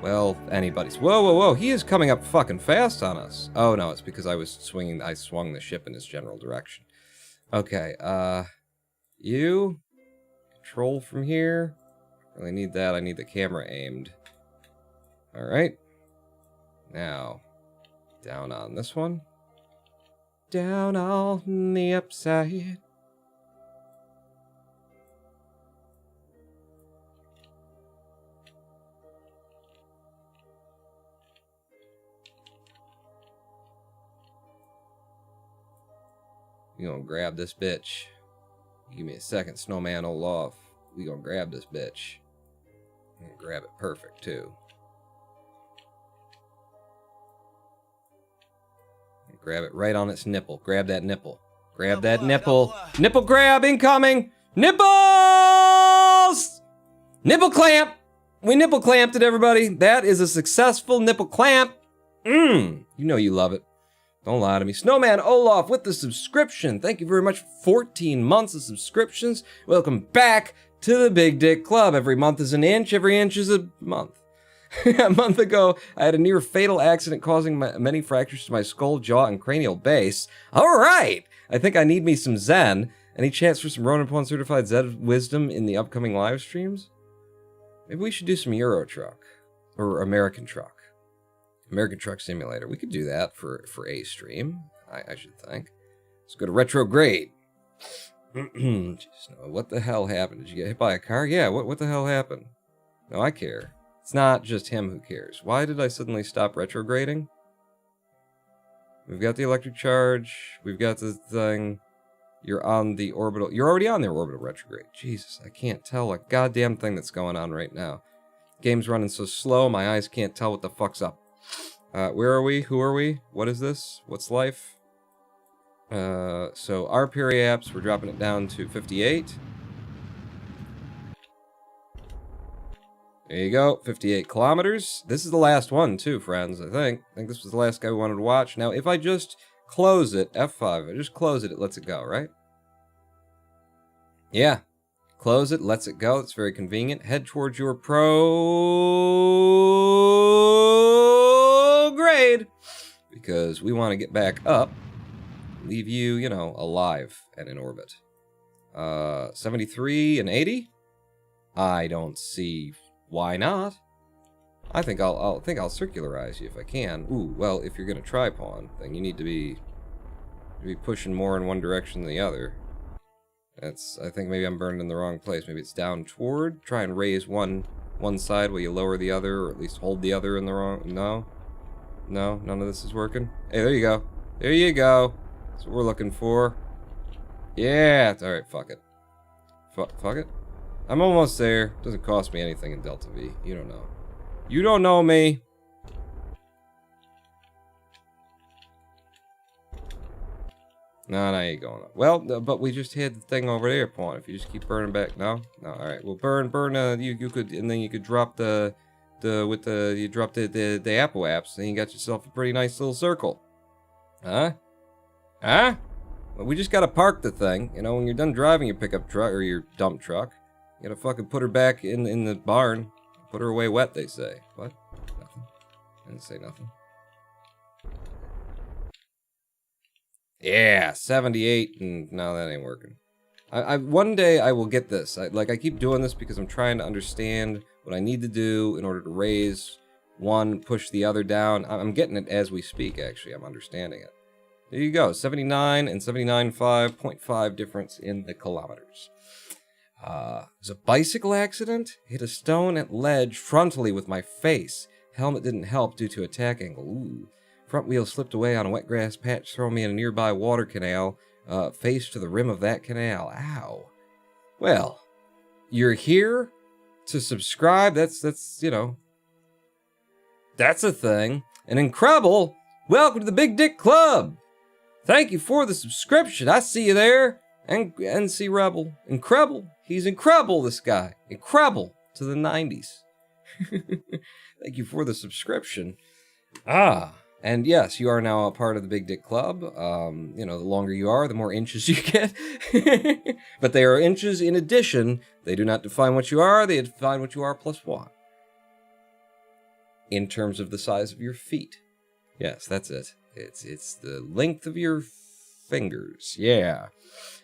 [SPEAKER 1] well, anybody's. Whoa, whoa, whoa, he is coming up fucking fast on us. Oh no, it's because I swung the ship in his general direction. Okay, you control from here. Really need that. I need the camera aimed. Alright. Now, down on this one. Down on the upside. We gonna grab this bitch. Give me a second, Snowman Olaf. We gonna grab this bitch. I'm gonna grab it perfect, too. Grab it right on its nipple. Grab that nipple. Grab that nipple. Nipple grab incoming! Nipples! Nipple clamp! We nipple clamped it, everybody. That is a successful nipple clamp. You know you love it. Don't lie to me. Snowman Olaf with the subscription. Thank you very much for 14 months of subscriptions. Welcome back to the Big Dick Club. Every month is an inch. Every inch is a month. A month ago, I had a near fatal accident causing many fractures to my skull, jaw, and cranial base. All right. I think I need me some Zen. Any chance for some Ronin Pawn certified Zen wisdom in the upcoming live streams? Maybe we should do some Euro Truck or American Truck. American Truck Simulator. We could do that for a stream, I should think. Let's go to retrograde. Jeez, no, what the hell happened? Did you get hit by a car? Yeah, what the hell happened? No, I care. It's not just him who cares. Why did I suddenly stop retrograding? We've got the electric charge. We've got the thing. You're on the orbital. You're already on the orbital retrograde. Jesus, I can't tell a goddamn thing that's going on right now. Game's running so slow, my eyes can't tell what the fuck's up. Where are we? Who are we? What is this? What's life? So our periapps, we're dropping it down to 58. There you go, 58 kilometers. This is the last one too, friends, I think. I think this was the last guy we wanted to watch. Now, if I just close it, F5, I just close it, it lets it go, right? Yeah. Close it, lets it go. It's very convenient. Head towards your grade, because we want to get back up, leave you, you know, alive and in orbit. 73 and 80. I don't see why not. I think I'll circularize you if I can. Ooh, well, if you're gonna try pawn, then you need to be pushing more in one direction than the other. That's, I think maybe I'm burning in the wrong place. Maybe it's down toward. Try and raise one side while you lower the other, or at least hold the other in the wrong. No, none of this is working. Hey, there you go. There you go. That's what we're looking for. Yeah. All right. Fuck it. Fuck it. I'm almost there. Doesn't cost me anything in Delta V. You don't know. You don't know me. No, I ain't going up. Well, but we just had the thing over there, pawn. If you just keep burning back, no. All right. Well, burn. You could, and then you could drop you drop the Apple apps, and you got yourself a pretty nice little circle. Huh? Well, we just gotta park the thing. You know, when you're done driving your pickup truck or your dump truck, you gotta fucking put her back in the barn. Put her away wet, they say. What? Nothing. I didn't say nothing. Yeah, 78, and no, that ain't working. One day I will get this. I keep doing this because I'm trying to understand what I need to do in order to raise one, push the other down. I'm getting it as we speak, actually. I'm understanding it. There you go, 79 and 79.5, 0.5 difference in the kilometers. It was a bicycle accident. Hit a stone at ledge frontally with my face. Helmet didn't help due to attack angle. Ooh. Front wheel slipped away on a wet grass patch, throwing me in a nearby water canal. Face to the rim of that canal. Ow. Well, you're here to subscribe. That's you know, that's a thing. And Incredible, welcome to the Big Dick Club. Thank you for the subscription. I see you there. And NC Rebel. Incredible. He's incredible, this guy. Incredible to the 90s. Thank you for the subscription. And yes, you are now a part of the Big Dick Club. You know, the longer you are, the more inches you get. But they are inches in addition. They do not define what you are. They define what you are plus one. In terms of the size of your feet. Yes, that's it. It's the length of your fingers. Yeah.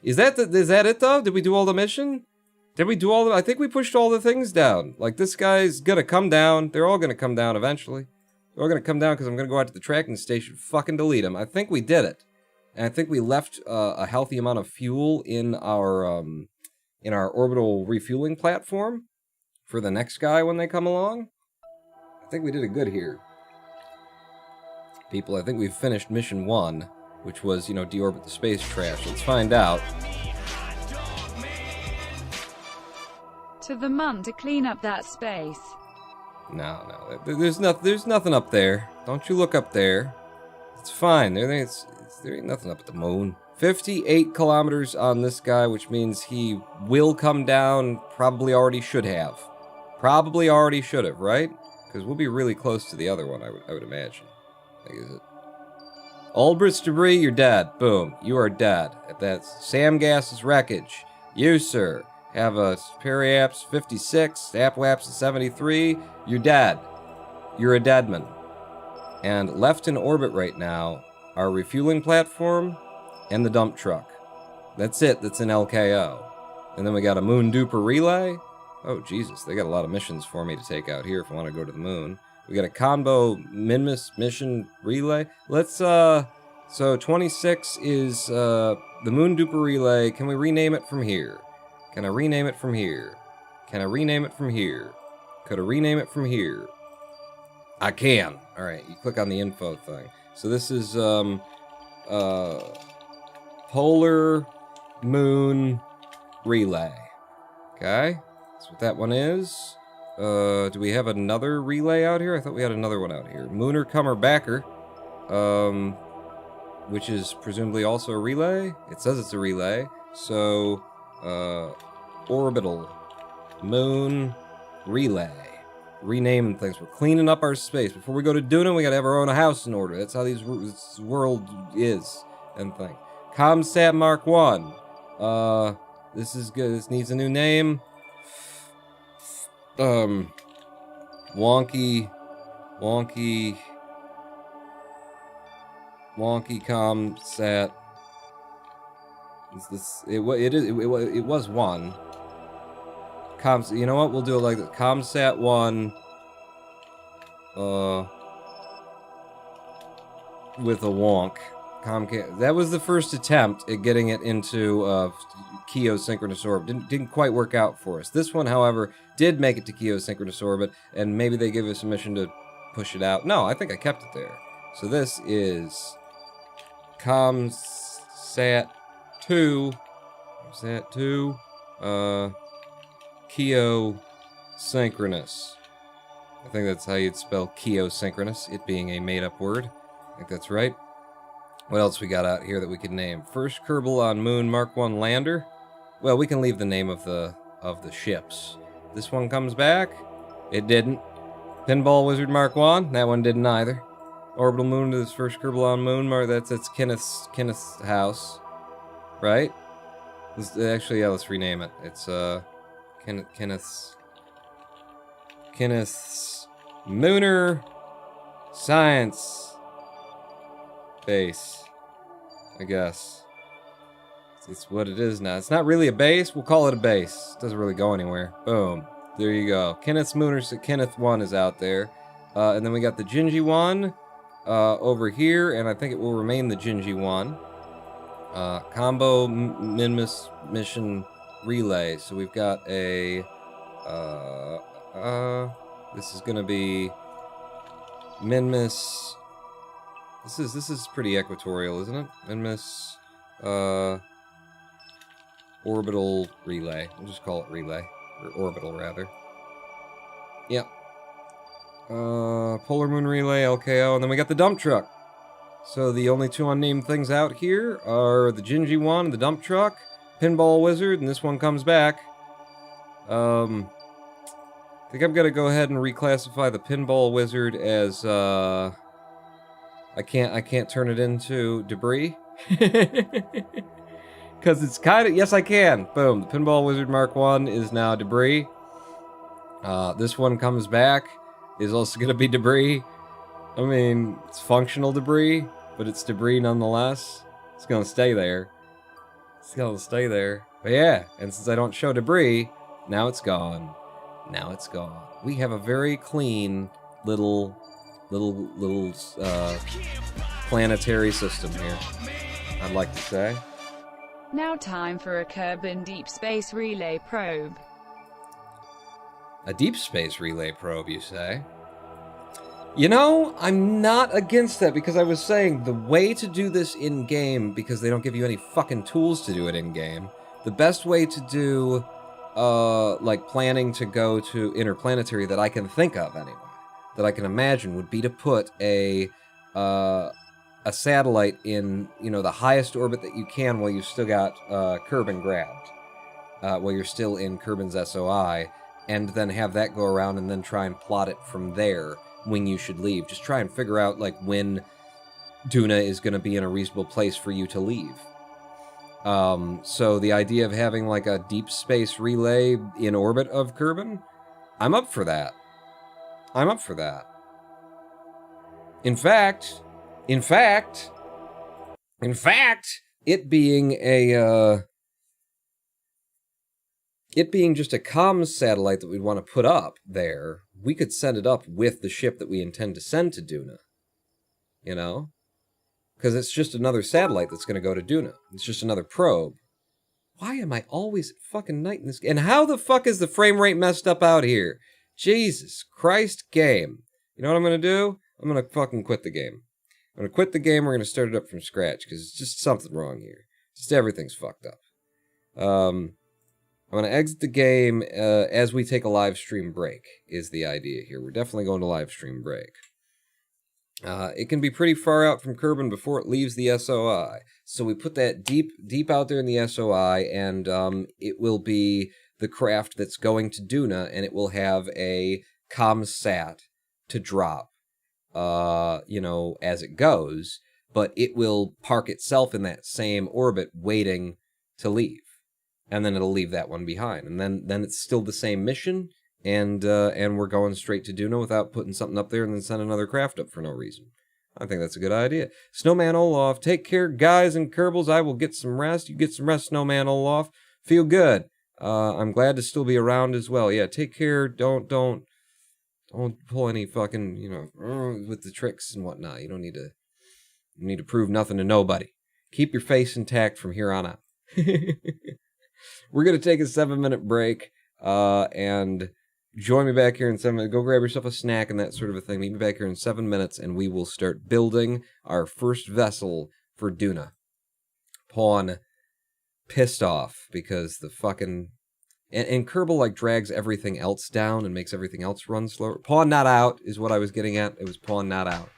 [SPEAKER 1] Is that it, though? Did we do all the mission? Did we do all the... I think we pushed all the things down. Like, this guy's gonna come down. They're all gonna come down eventually. They're all gonna come down because I'm gonna go out to the tracking station, fucking delete them. I think we did it. And I think we left a healthy amount of fuel in our orbital refueling platform for the next guy when they come along. I think we did it good here. People, I think we've finished mission 1, which was, deorbit the space trash. Let's find out.
[SPEAKER 3] To the Mun to clean up that space.
[SPEAKER 1] No. There's nothing up there. Don't you look up there. It's fine. There ain't nothing up at the moon. 58 kilometers on this guy, which means he will come down. Probably already should have. Right? Because we'll be really close to the other one, I would imagine. Is it? Aldrich's debris, you're dead. Boom. You are dead. That's Sam Gass's wreckage. You, sir, have a Periaps 56, Aplaps 73. You're dead. You're a deadman. And left in orbit right now, our refueling platform and the dump truck. That's it. That's an LKO. And then we got a moon duper relay. Oh, Jesus. They got a lot of missions for me to take out here if I want to go to the moon. We got a combo Minmus mission relay. Let's, so 26 is, the moon duper relay. Can we rename it from here? Can I rename it from here? Can I rename it from here? Could I rename it from here? I can. Alright, you click on the info thing. So this is, Polar Moon Relay. Okay? That's what that one is. Do we have another relay out here? I thought we had another one out here. Mooner Comer Backer. Which is presumably also a relay. It says it's a relay. So, Orbital Moon Relay. Renaming things. We're cleaning up our space. Before we go to Duna, we gotta have our own house in order. That's how this world is and thing. Comsat Mark 1. This is good. This needs a new name. Wonky Comsat. It was one. You know what? We'll do it like this. Comsat 1. With a wonk. That was the first attempt at getting it into geosynchronous orbit. Didn't quite work out for us. This one, however, did make it to geosynchronous orbit, and maybe they gave us a mission to push it out. No, I think I kept it there. So this is Comsat 2. Comsat 2. Geosynchronous. I think that's how you'd spell geosynchronous, it being a made-up word. I think that's right. What else we got out here that we could name? First Kerbal on Moon Mark 1 lander. Well, we can leave the name of the ships. This one comes back. It didn't. Pinball Wizard Mark 1. That one didn't either. Orbital Moon to this first Kerbal on Moon. That's Kenneth's house. Right? Actually, yeah, let's rename it. It's Kenneth's Mooner Science Base, I guess. It's what it is now. It's not really a base. We'll call it a base. It doesn't really go anywhere. Boom. There you go. Kenneth 1 is out there. And then we got the Gingy 1 over here, and I think it will remain the Gingy 1. Combo Minmus Mission Relay. So we've got a... this is going to be Minmus... This is pretty equatorial, isn't it? Minmus Orbital Relay. We'll just call it Relay. Or Orbital, rather. Yep. Polar Moon Relay, LKO, and then we got the dump truck. So the only two unnamed things out here are the Gingy 1 and the dump truck, Pinball Wizard, and this one comes back. I think I'm gonna go ahead and reclassify the Pinball Wizard as, I can't turn it into debris. Because it's kind of... Yes, I can. Boom. The Pinball Wizard Mark 1 is now debris. This one comes back. Is also going to be debris. I mean, it's functional debris, but it's debris nonetheless. It's going to stay there. It's going to stay there. But yeah, and since I don't show debris, Now it's gone. Now it's gone. We have a very clean little planetary system here, I'd like to say.
[SPEAKER 3] Now time for a Kerbin Deep Space Relay probe.
[SPEAKER 1] A deep space relay probe, you say? You know, I'm not against that, because I was saying the way to do this in-game, because they don't give you any fucking tools to do it in-game, the best way to do, like, planning to go to interplanetary that I can think of, anyway, that I can imagine, would be to put a satellite in, you know, the highest orbit that you can while you've still got Kerbin grabbed, while you're still in Kerbin's SOI, and then have that go around and then try and plot it from there when you should leave. Just try and figure out, like, when Duna is going to be in a reasonable place for you to leave. So the idea of having, like, a deep space relay in orbit of Kerbin, I'm up for that. I'm up for that. In fact, it being a, it being just a comms satellite that we'd want to put up there, we could send it up with the ship that we intend to send to Duna. You know? Because it's just another satellite that's going to go to Duna. It's just another probe. Why am I always at fucking night in this game? And how the fuck is the frame rate messed up out here? Jesus Christ, game. You know what I'm going to do? I'm going to fucking quit the game. I'm going to quit the game. We're going to start it up from scratch, because it's just something wrong here. Just everything's fucked up. I'm going to exit the game as we take a live stream break, is the idea here. We're definitely going to live stream break. It can be pretty far out from Kerbin before it leaves the SOI. So we put that deep out there in the SOI, and it will be the craft that's going to Duna, and it will have a comms sat to drop, you know, as it goes, but it will park itself in that same orbit waiting to leave. And then it'll leave that one behind. And then it's still the same mission, and we're going straight to Duna without putting something up there and then send another craft up for no reason. I think that's a good idea. Snowman Olaf, take care, guys and Kerbals. I will get some rest. You get some rest, Snowman Olaf. Feel good. I'm glad to still be around as well. Yeah, take care. Don't pull any fucking, you know, with the tricks and whatnot. You need to prove nothing to nobody. Keep your face intact from here on out. We're going to take a 7-minute break, and join me back here in 7 minutes. Go grab yourself a snack and that sort of a thing. Meet me back here in 7 minutes, and we will start building our first vessel for Duna. Pawn pissed off because the fucking... And Kerbal, like, drags everything else down and makes everything else run slower. Pawn not out is what I was getting at. It was pawn not out.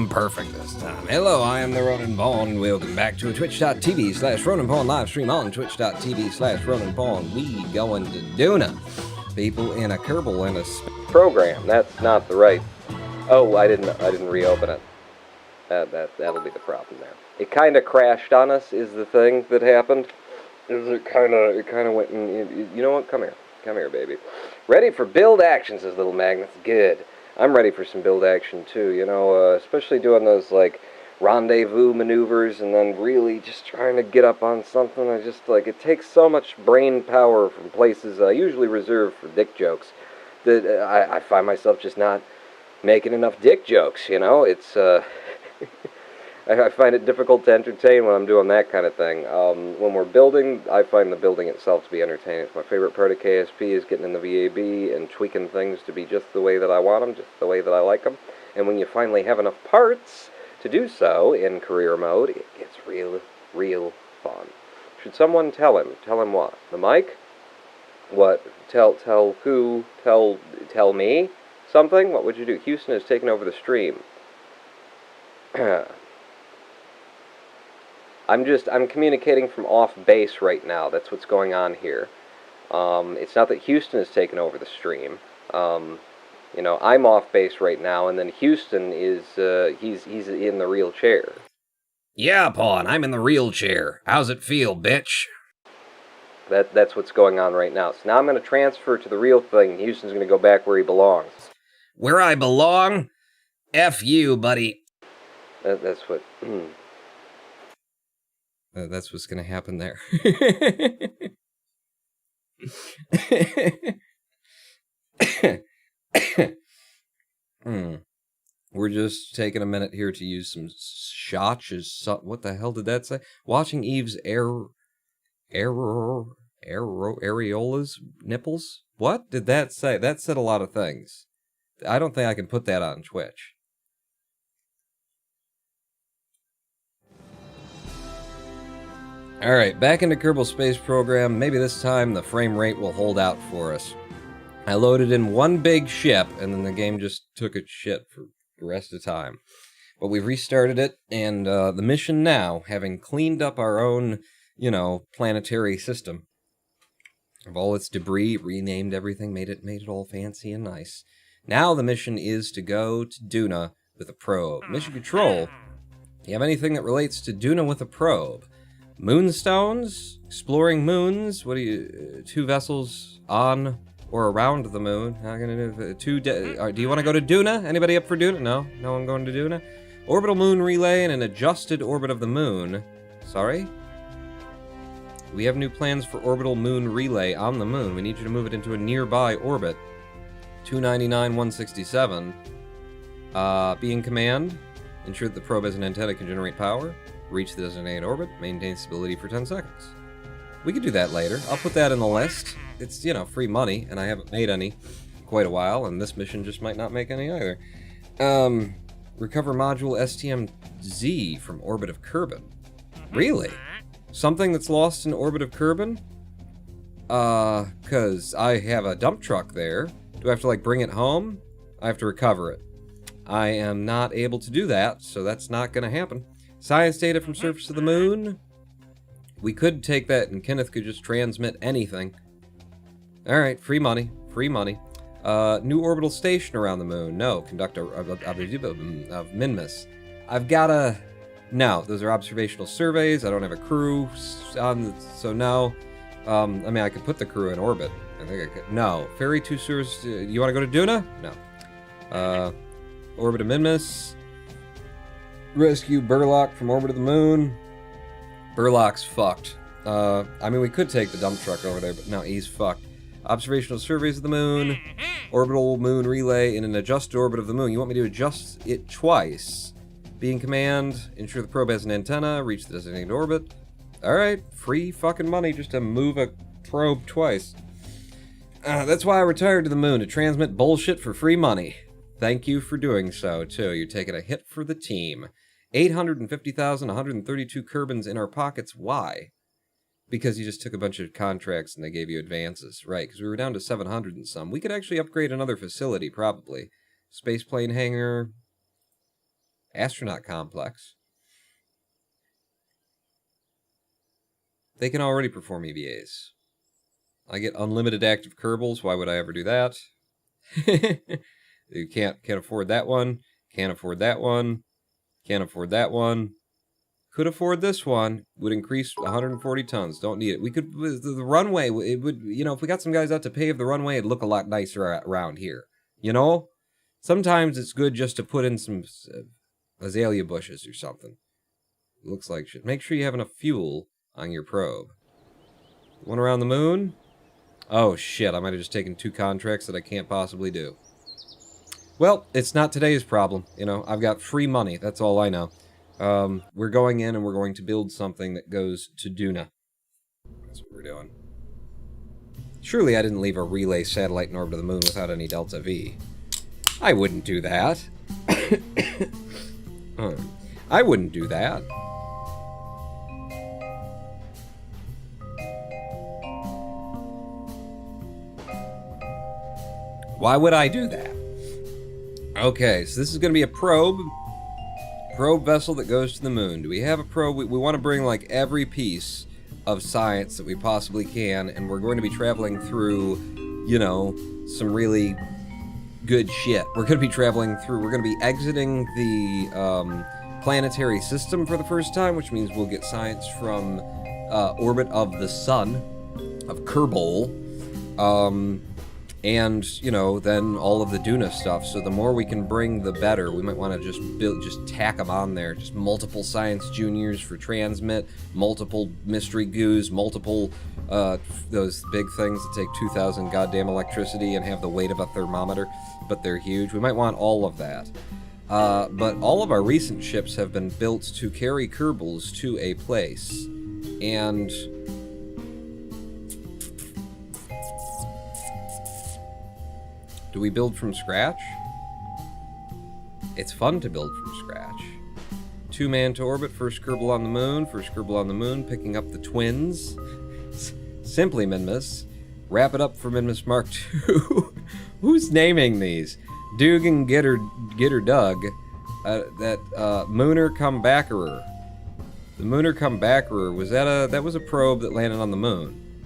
[SPEAKER 1] am perfect this time. Hello, I am the Ronan Pawn, and welcome back to twitch.tv/Ronan Pawn live stream on twitch.tv/Ronan Pawn. We going to Duna. People in a Kerbal and a
[SPEAKER 2] program. That's not the right. Oh, I didn't reopen it. That'll be the problem there. It kind of crashed on us. Is the thing that happened? It kind of went. You know what? Come here, baby. Ready for build action, says Little Magnus. Good. I'm ready for some build action too. You know, especially doing those like rendezvous maneuvers and then really just trying to get up on something. I just like it takes so much brain power from places I usually reserve for dick jokes that I find myself just not making enough dick jokes. You know, it's I find it difficult to entertain when I'm doing that kind of thing. When we're building, I find the building itself to be entertaining. It's my favorite part of KSP is getting in the VAB and tweaking things to be just the way that I want them, just the way that I like them. And when you finally have enough parts to do so in career mode, it gets real fun. Should someone tell him? Tell him what? The mic? What? Tell who? Tell me something? What would you do? Houston has taken over the stream. I'm communicating from off base right now. That's what's going on here. It's not that Houston has taken over the stream. You know, I'm off base right now, and then Houston is, he's in the real chair.
[SPEAKER 1] Yeah, Pawn, I'm in the real chair. How's it feel, bitch?
[SPEAKER 2] That's what's going on right now. So now I'm going to transfer to the real thing. Houston's going to go back where he belongs.
[SPEAKER 1] Where I belong? F you, buddy.
[SPEAKER 2] That's what...
[SPEAKER 1] That's what's going to happen there. We're just taking a minute here to use some shots. What the hell did that say? Watching Eve's areolas nipples? What did that say? That said a lot of things. I don't think I can put that on Twitch. Alright, back into Kerbal Space Program. Maybe this time the frame rate will hold out for us. I loaded in one big ship, and then the game just took its shit for the rest of the time. But we've restarted it, and the mission now, having cleaned up our own, you know, planetary system of all its debris, renamed everything, made it all fancy and nice. Now the mission is to go to Duna with a probe. Mission Control, you have anything that relates to Duna with a probe? Moonstones? Exploring moons? What do you... 2 vessels on or around the moon? How gonna do... do you want to go to Duna? Anybody up for Duna? No? No one going to Duna? Orbital moon relay in an adjusted orbit of the moon. Sorry? We have new plans for orbital moon relay on the moon. We need you to move it into a nearby orbit. 299-167. Be in command. Ensure that the probe as an antenna can generate power. Reach the designated orbit. Maintain stability for 10 seconds. We could do that later. I'll put that in the list. It's, you know, free money, and I haven't made any in quite a while, and this mission just might not make any either. Recover module STM-Z from orbit of Kerbin. Really? Something that's lost in orbit of Kerbin? Cause I have a dump truck there. Do I have to, like, bring it home? I have to recover it. I am not able to do that, so that's not gonna happen. Science data from surface of the moon? We could take that and Kenneth could just transmit anything. Alright, free money. Free money. New orbital station around the moon. No. Conduct of Minmus. I've gotta... No, those are observational surveys. I don't have a crew on, so no. I mean, I could put the crew in orbit. I think I could. No. Ferry 2 Sewers... you want to go to Duna? No. Orbit of Minmus. Rescue Burlock from orbit of the moon. Burlock's fucked. I mean, we could take the dump truck over there, but no, he's fucked. Observational surveys of the moon. Orbital moon relay in an adjusted orbit of the moon. You want me to adjust it twice? Be in command. Ensure the probe has an antenna. Reach the designated orbit. Alright, free fucking money just to move a probe twice. That's why I retired to the moon, to transmit bullshit for free money. Thank you for doing so, too. You're taking a hit for the team. 850,132 Kerbins in our pockets. Why? Because you just took a bunch of contracts and they gave you advances. Right, because we were down to 700 and some. We could actually upgrade another facility, probably. Spaceplane hangar. Astronaut complex. They can already perform EVAs. I get unlimited active Kerbals. Why would I ever do that? You can't afford that one. Can't afford that one. Can't afford that one. Could afford this one. Would increase 140 tons. Don't need it. We could, the runway, it would, you know, if we got some guys out to pave the runway, it'd look a lot nicer around here. You know? Sometimes it's good just to put in some azalea bushes or something. It looks like shit. Make sure you have enough fuel on your probe. One around the moon? Oh shit, I might have just taken 2 contracts that I can't possibly do. Well, it's not today's problem. You know, I've got free money. That's all I know. We're going in and we're going to build something that goes to Duna. That's what we're doing. Surely I didn't leave a relay satellite in orbit of the moon without any Delta V. I wouldn't do that. I wouldn't do that. Why would I do that? Okay, so this is going to be a probe vessel that goes to the moon. Do we have a probe? We want to bring like every piece of science that we possibly can, and we're going to be traveling through, you know, some really good shit. We're going to be traveling through, we're going to be exiting the planetary system for the first time, which means we'll get science from orbit of the sun, of Kerbal, and, you know, then all of the Duna stuff. So the more we can bring, the better. We might want to just tack them on there. Just multiple science juniors for transmit, multiple mystery goos, multiple those big things that take 2,000 goddamn electricity and have the weight of a thermometer, but they're huge. We might want all of that. But all of our recent ships have been built to carry Kerbals to a place. And do we build from scratch? It's fun to build from scratch. 2-man to orbit, first Kerbal on the moon, picking up the twins. Simply Minmus. Wrap it up for Minmus Mark II. Who's naming these? Doog and Gitter Doug. Mooner come Backerer. The Mooner come Backerer, that was a probe that landed on the moon.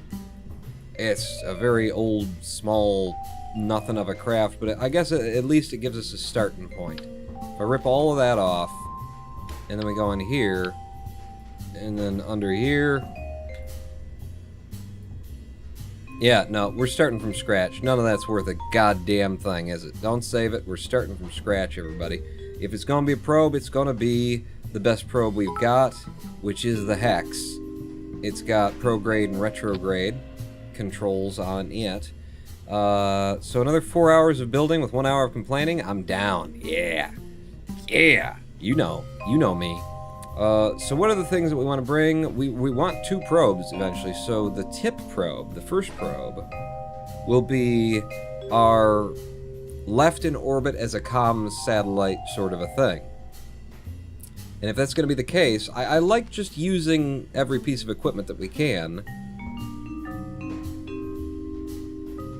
[SPEAKER 1] It's a very old, small, nothing of a craft, but I guess at least it gives us a starting point. If I rip all of that off, and then we go in here, and then under here. Yeah, no, we're starting from scratch. None of that's worth a goddamn thing, is it? Don't save it. We're starting from scratch, everybody. If it's going to be a probe, it's going to be the best probe we've got, which is the Hex. It's got prograde and retrograde controls on it. So another 4 hours of building with 1 hour of complaining, I'm down. Yeah. Yeah. You know me. So what are the things that we want to bring? We want 2 probes eventually. So the tip probe, the first probe, will be our left in orbit as a comms satellite sort of a thing. And if that's going to be the case, I like just using every piece of equipment that we can.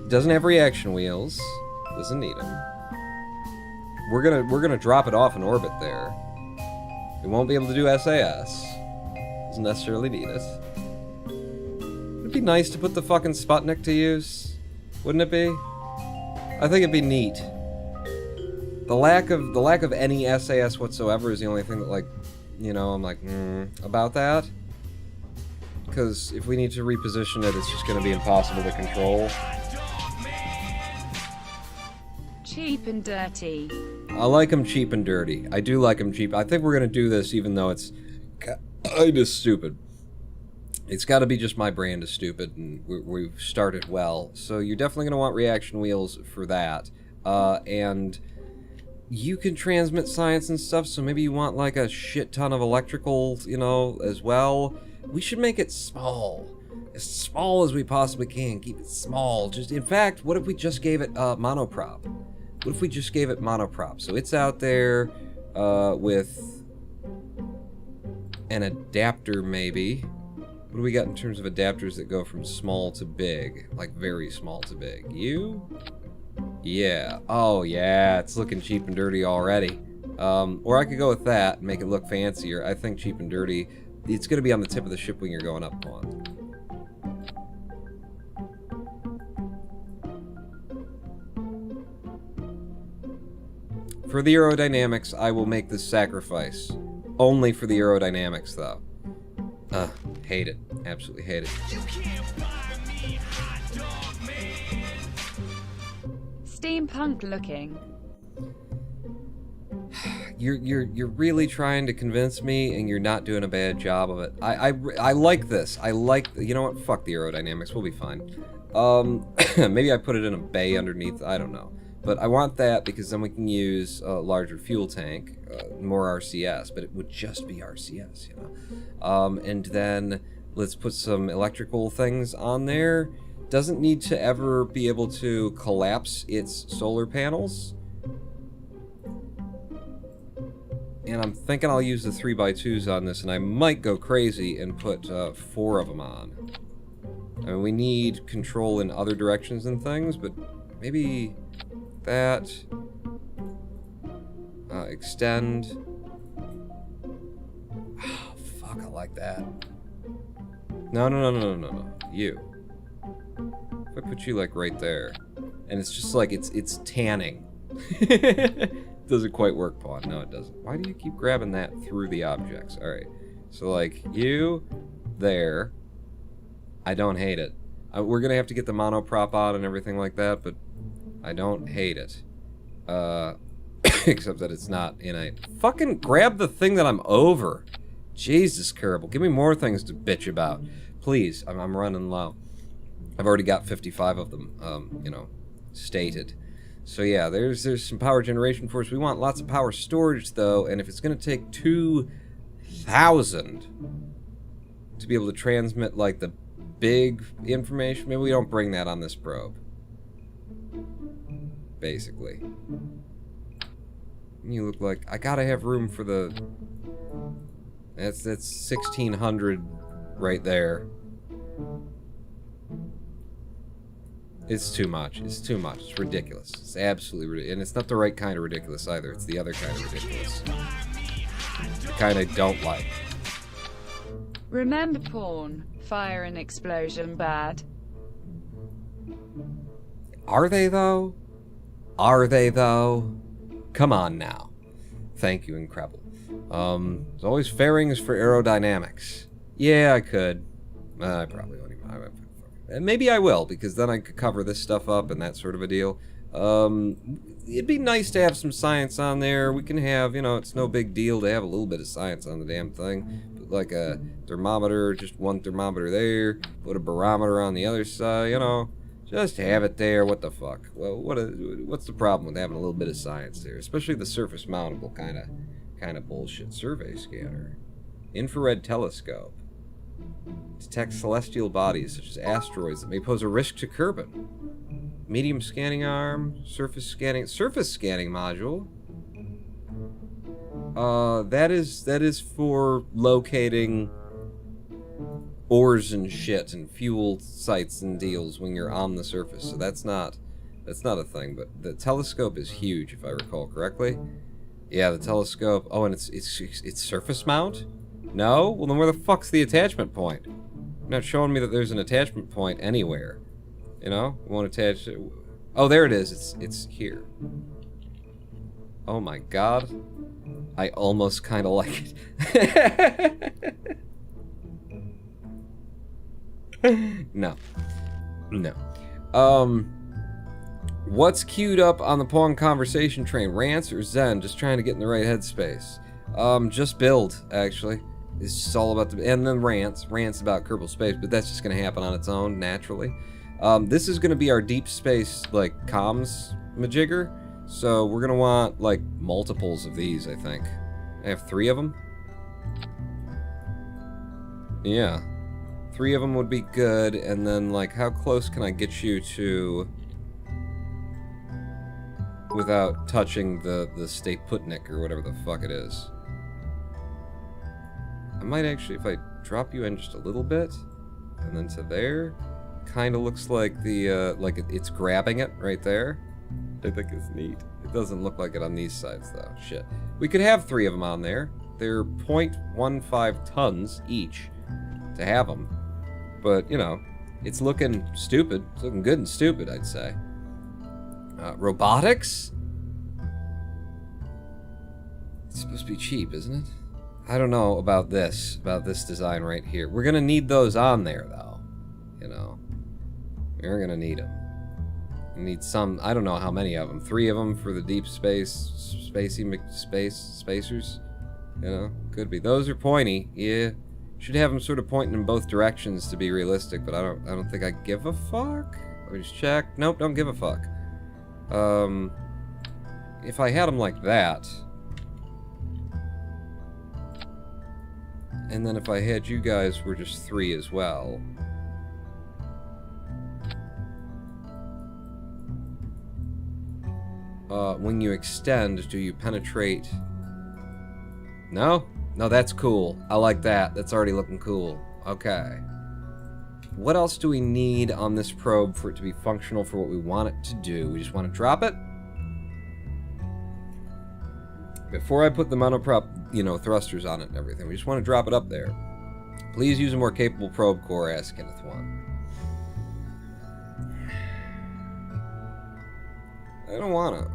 [SPEAKER 1] Doesn't have reaction wheels. Doesn't need them. We're gonna drop it off in orbit there. It won't be able to do SAS. Doesn't necessarily need it. It'd be nice to put the fucking Sputnik to use, wouldn't it be? I think it'd be neat. The lack of any SAS whatsoever is the only thing that, like, you know, I'm like, about that. Because if we need to reposition it, it's just gonna be impossible to control.
[SPEAKER 3] Cheap and dirty.
[SPEAKER 1] I like them cheap and dirty. I do like them cheap. I think we're going to do this even though it's kind of stupid. It's got to be just my brand is stupid, and we've started well. So you're definitely going to want reaction wheels for that. And you can transmit science and stuff, so maybe you want like a shit ton of electrical, you know, as well. We should make it small. As small as we possibly can. Keep it small. Just, in fact, what if we just gave it monoprop? What if we just gave it monoprop? So it's out there with an adapter, maybe. What do we got in terms of adapters that go from small to big? Like very small to big. You? Yeah. Oh, yeah. It's looking cheap and dirty already. Or I could go with that and make it look fancier. I think cheap and dirty. It's going to be on the tip of the ship when you're going up on. For the aerodynamics, I will make this sacrifice. Only for the aerodynamics, though. Hate it. Absolutely hate it.
[SPEAKER 4] You can't buy me, hot dog man.
[SPEAKER 3] Steampunk looking.
[SPEAKER 1] You're really trying to convince me, and you're not doing a bad job of it. I like this. I like... You know what? Fuck the aerodynamics. We'll be fine. Maybe I put it in a bay underneath. I don't know. But I want that because then we can use a larger fuel tank, more RCS, but it would just be RCS, you know. And then let's put some electrical things on there. Doesn't need to ever be able to collapse its solar panels. And I'm thinking I'll use the 3x2s on this, and I might go crazy and put 4 of them on. I mean, we need control in other directions and things, but maybe... that. Extend. Oh, fuck, I like that. No. You. If I put you, like, right there. And it's just like, it's tanning. Doesn't quite work, Pawn. No, it doesn't. Why do you keep grabbing that through the objects? Alright. So, like, you, there. I don't hate it. We're gonna have to get the monoprop on and everything like that, but I don't hate it. Except that it's not in a... Fucking grab the thing that I'm over. Jesus, Kerbal. Give me more things to bitch about. Please, I'm running low. I've already got 55 of them, you know, stated. So yeah, there's some power generation for us. We want lots of power storage, though, and if it's going to take 2,000 to be able to transmit, like, the big information, maybe we don't bring that on this probe. Basically. You look like... I gotta have room for the... That's 1,600 right there. It's too much. It's too much. It's ridiculous. It's absolutely ridiculous. And it's not the right kind of ridiculous either. It's the other kind of ridiculous. The kind I don't like.
[SPEAKER 3] Remember porn, fire and explosion bad.
[SPEAKER 1] Are they, though? Are they, though? Come on now. Thank you, Incredible. There's always fairings for aerodynamics. Yeah, I could. I probably won't even... And maybe I will, because then I could cover this stuff up and that sort of a deal. It'd be nice to have some science on there. We can have, you know, it's no big deal to have a little bit of science on the damn thing. Put like a thermometer, just one thermometer there. Put a barometer on the other side, you know. Just have it there. What the fuck? Well, what's the problem with having a little bit of science there? Especially the surface mountable kind of bullshit. Survey scanner. Infrared telescope. Detects celestial bodies such as asteroids that may pose a risk to Kerbin. Medium scanning arm. Surface scanning module. That is for locating ores and shit and fuel sites and deals when you're on the surface. So that's not a thing. But the telescope is huge, if I recall correctly. Yeah, the telescope. Oh, and it's surface mount. No? Well, then where the fuck's the attachment point? You're not showing me that there's an attachment point anywhere. You know? We won't attach it. Oh, there it is. It's here. Oh my god. I almost kind of like it. No. What's queued up on the Pawn conversation train? Rants or Zen? Just trying to get in the right headspace. Just build, actually. It's just all about the... And then rants about Kerbal Space, but that's just going to happen on its own, naturally. This is going to be our deep space, like, comms majigger. So we're going to want, like, multiples of these, I think. I have 3 of them. Yeah. 3 of them would be good, and then, like, how close can I get you to... without touching the State Putnik, or whatever the fuck it is. I might actually, if I drop you in just a little bit, and then to there, kind of looks like the, like it's grabbing it right there. I think it's neat. It doesn't look like it on these sides, though. Shit. We could have 3 of them on there. They're 0.15 tons each to have them. But, you know, it's looking stupid. It's looking good and stupid, I'd say. Robotics? It's supposed to be cheap, isn't it? I don't know about this design right here. We're gonna need those on there, though. You know, we're gonna need them. We need some. I don't know how many of them. 3 of them for the deep space, spacers. You know, could be. Those are pointy. Yeah, should have them sort of pointing in both directions to be realistic. But I don't think I give a fuck. Let me just check. Nope, don't give a fuck. If I had them like that. And then if I had you guys were just 3 as well. When you extend, do you penetrate? No? No, that's cool. I like that. That's already looking cool. Okay. What else do we need on this probe for it to be functional for what we want it to do? We just want to drop it? Before I put the monoprop, you know, thrusters on it and everything, we just want to drop it up there. Please use a more capable probe core, asked Kenneth 1. I don't want to.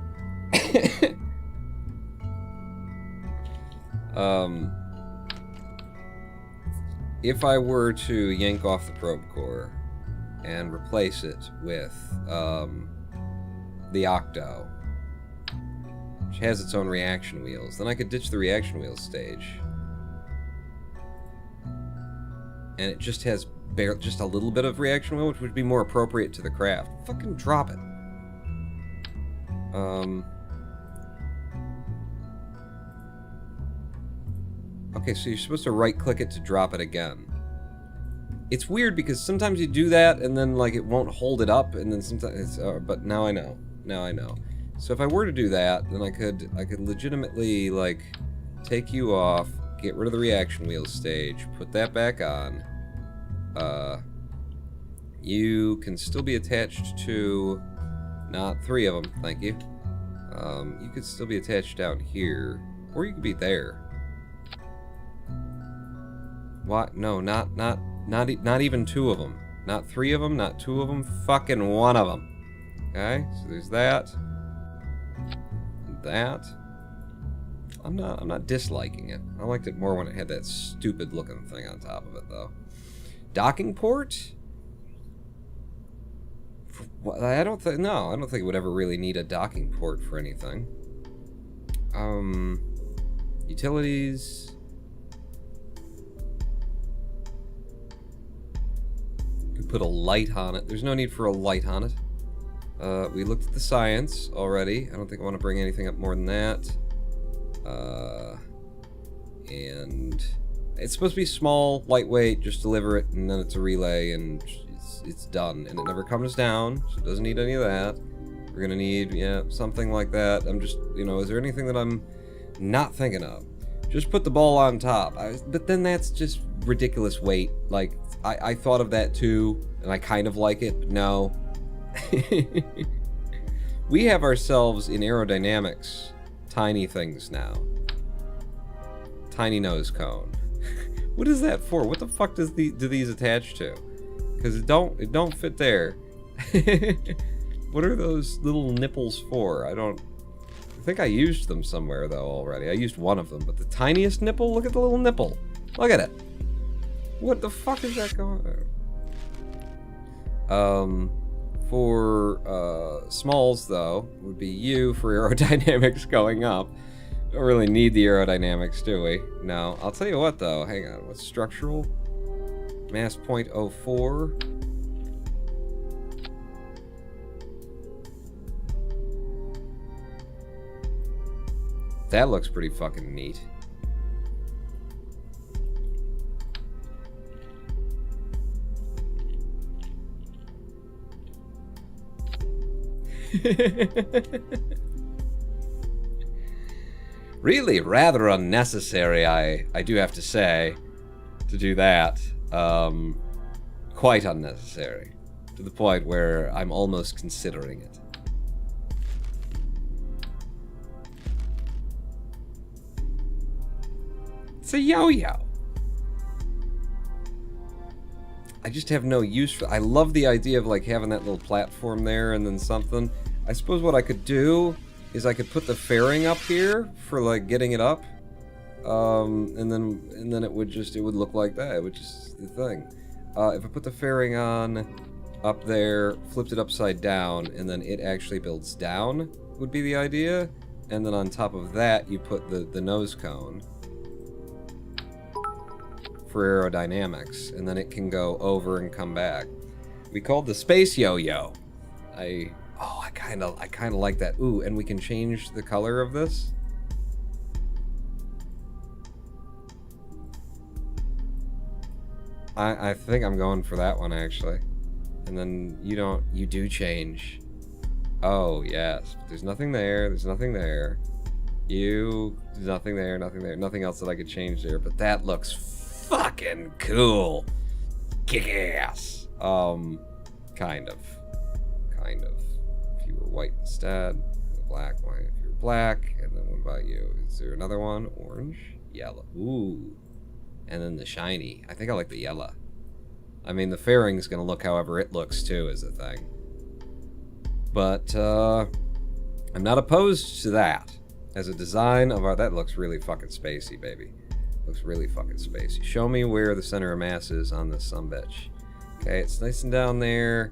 [SPEAKER 1] If I were to yank off the probe core and replace it with the Octo, which has its own reaction wheels, then I could ditch the reaction wheels stage. And it just has just a little bit of reaction wheel, which would be more appropriate to the craft. Fucking drop it. Okay, so you're supposed to right-click it to drop it again. It's weird because sometimes you do that and then like it won't hold it up, and then sometimes it's. But now I know. Now I know. So if I were to do that, then I could legitimately like take you off, get rid of the reaction wheels stage, put that back on. You can still be attached to. Not 3 of them, thank you. You could still be attached down here, or you could be there. What? No, not even 2 of them. Not 3 of them, not 2 of them, fucking 1 of them. Okay, so there's that. That. I'm not disliking it. I liked it more when it had that stupid looking thing on top of it, though. Docking port? I don't think it would ever really need a docking port for anything. Utilities. Could put a light on it. There's no need for a light on it. We looked at the science already. I don't think I want to bring anything up more than that. And it's supposed to be small, lightweight, just deliver it, and then it's a relay, and it's done. And it never comes down, so it doesn't need any of that. We're gonna need, yeah, something like that. I'm just, you know, is there anything that I'm not thinking of? Just put the ball on top. But then that's just ridiculous weight. Like, I thought of that too, and I kind of like it, but no. We have ourselves in aerodynamics tiny things now. Tiny nose cone. What is that for? What the fuck do these attach to? Because it don't fit there. What are those little nipples for? I think I used them somewhere though already. I used one of them, but the tiniest nipple? Look at the little nipple. Look at it. What the fuck is that going on? For smalls though, would be U for aerodynamics going up. Don't really need the aerodynamics, do we? No. I'll tell you what though, hang on, what's structural? Mass 0.04. That looks pretty fucking neat. Really rather unnecessary, I do have to say, to do that. Quite unnecessary. To the point where I'm almost considering it. It's a yo-yo. I just have no use for. I love the idea of like having that little platform there and then something. I suppose what I could do is I could put the fairing up here for like getting it up, and then it would look like that. It would just the thing. If I put the fairing on up there, flipped it upside down, and then it actually builds down would be the idea. And then on top of that, you put the nose cone for aerodynamics, and then it can go over and come back. We called the space yo-yo. I kind of like that. Ooh, and we can change the color of this. I think I'm going for that one actually. And then you do change. Oh yes, but there's nothing there. There's nothing there. There's nothing there. Nothing there. Nothing else that I could change there. But that looks fucking cool. Kick ass. Kind of. If you were white instead, black, white. If you were black, and then what about you? Is there another one? Orange, yellow. Ooh, and then the shiny. I think I like the yellow. I mean, the fairing's gonna look however it looks too, is the thing. But I'm not opposed to that as a design of our. That looks really fucking spacey, baby. Looks really fucking spacey. Show me where the center of mass is on this sumbitch. Okay, it's nice and down there.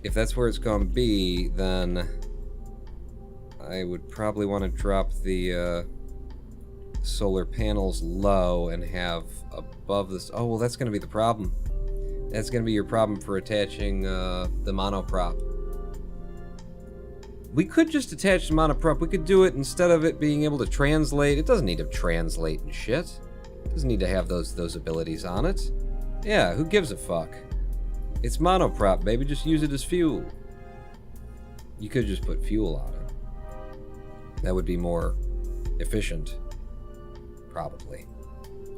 [SPEAKER 1] If that's where it's gonna be, then I would probably want to drop the solar panels low and have above this. Oh, well, that's gonna be the problem. That's gonna be your problem for attaching the monoprop. We could just attach the monoprop. We could do it instead of it being able to translate. It doesn't need to translate and shit. It doesn't need to have those abilities on it. Yeah, who gives a fuck? It's monoprop, baby. Just use it as fuel. You could just put fuel on it. That would be more efficient. Probably.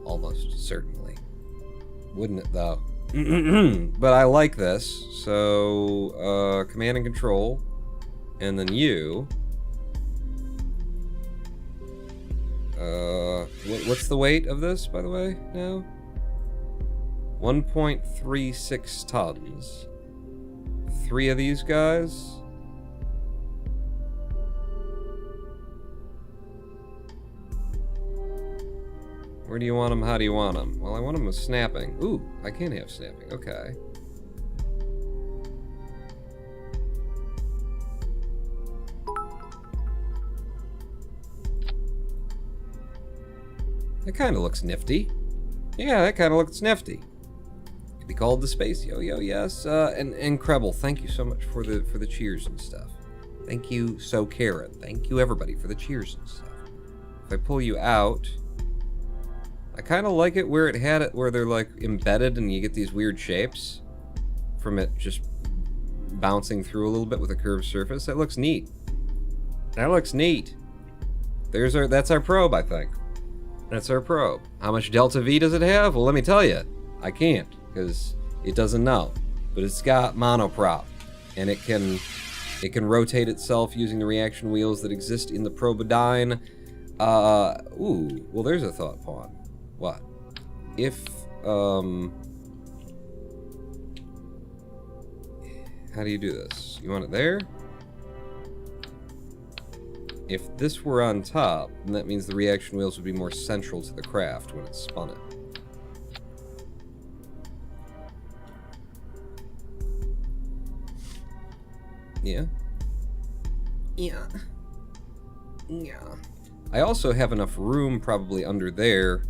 [SPEAKER 1] Almost certainly. Wouldn't it, though? But I like this. So, command and control. And then you. What's the weight of this, by the way, now? 1.36 tons. 3 of these guys. Where do you want them? How do you want them? Well, I want them with snapping. Ooh, I can have snapping. Okay. That kind of looks nifty. Yeah, that kind of looks nifty. Could be called the space yo-yo, yes. And Krebel, thank you so much for the cheers and stuff. Thank you, So Karen. Thank you, everybody, for the cheers and stuff. If I pull you out, I kind of like it where it had it, where they're like embedded and you get these weird shapes from it just bouncing through a little bit with a curved surface. That looks neat. That looks neat. That's our probe, I think. That's our probe. How much delta V does it have? Well, let me tell you. I can't, because it doesn't know. But it's got monoprop, and it can rotate itself using the reaction wheels that exist in the probodyne. Ooh, well, there's a thought pawn. What? If, how do you do this? You want it there? If this were on top, then that means the reaction wheels would be more central to the craft when it spun it. Yeah. Yeah. Yeah. I also have enough room probably under there.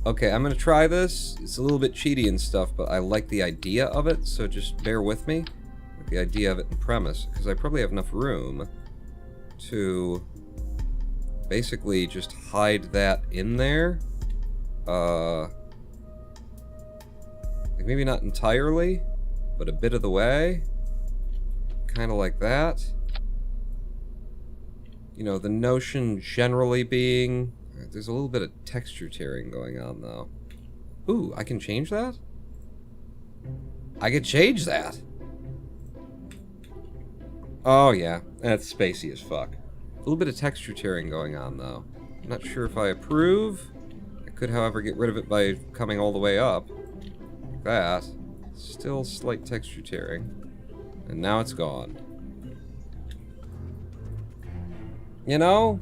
[SPEAKER 1] Okay, I'm gonna try this. It's a little bit cheaty and stuff, but I like the idea of it, so just bear with me. Like the idea of it in premise, because I probably have enough room to basically just hide that in there. Like maybe not entirely, but a bit of the way. Kind of like that. You know, the notion generally being... There's a little bit of texture tearing going on, though. Ooh, I can change that? I can change that! Oh, yeah. That's spacey as fuck. A little bit of texture tearing going on, though. I'm not sure if I approve. I could, however, get rid of it by coming all the way up. Like that. Still slight texture tearing. And now it's gone. You know,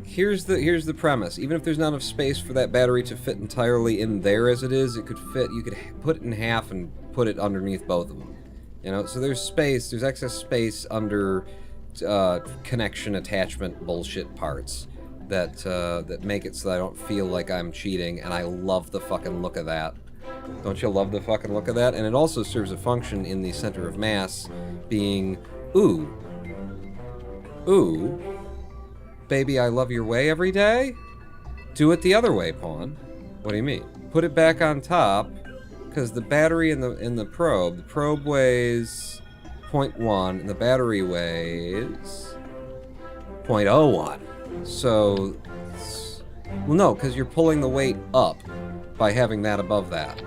[SPEAKER 1] here's the premise. Even if there's not enough space for that battery to fit entirely in there as it is, it could fit. You could put it in half and put it underneath both of them. You know, so there's space. There's excess space under connection attachment bullshit parts that that make it so that I don't feel like I'm cheating. And I love the fucking look of that. Don't you love the fucking look of that? And it also serves a function in the center of mass, being ooh. Ooh, baby, I love your way every day? Do it the other way, Pawn. What do you mean? Put it back on top, because the battery in the probe weighs 0.1, and the battery weighs 0.01. So, well, no, because you're pulling the weight up by having that above that.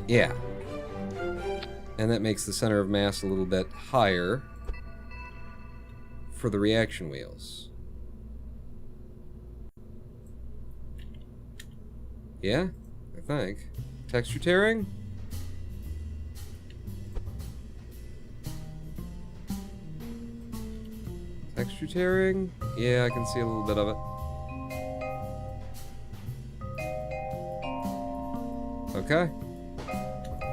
[SPEAKER 1] Yeah. And that makes the center of mass a little bit higher for the reaction wheels. Yeah, I think. Texture tearing? Texture tearing? Yeah, I can see a little bit of it. Okay.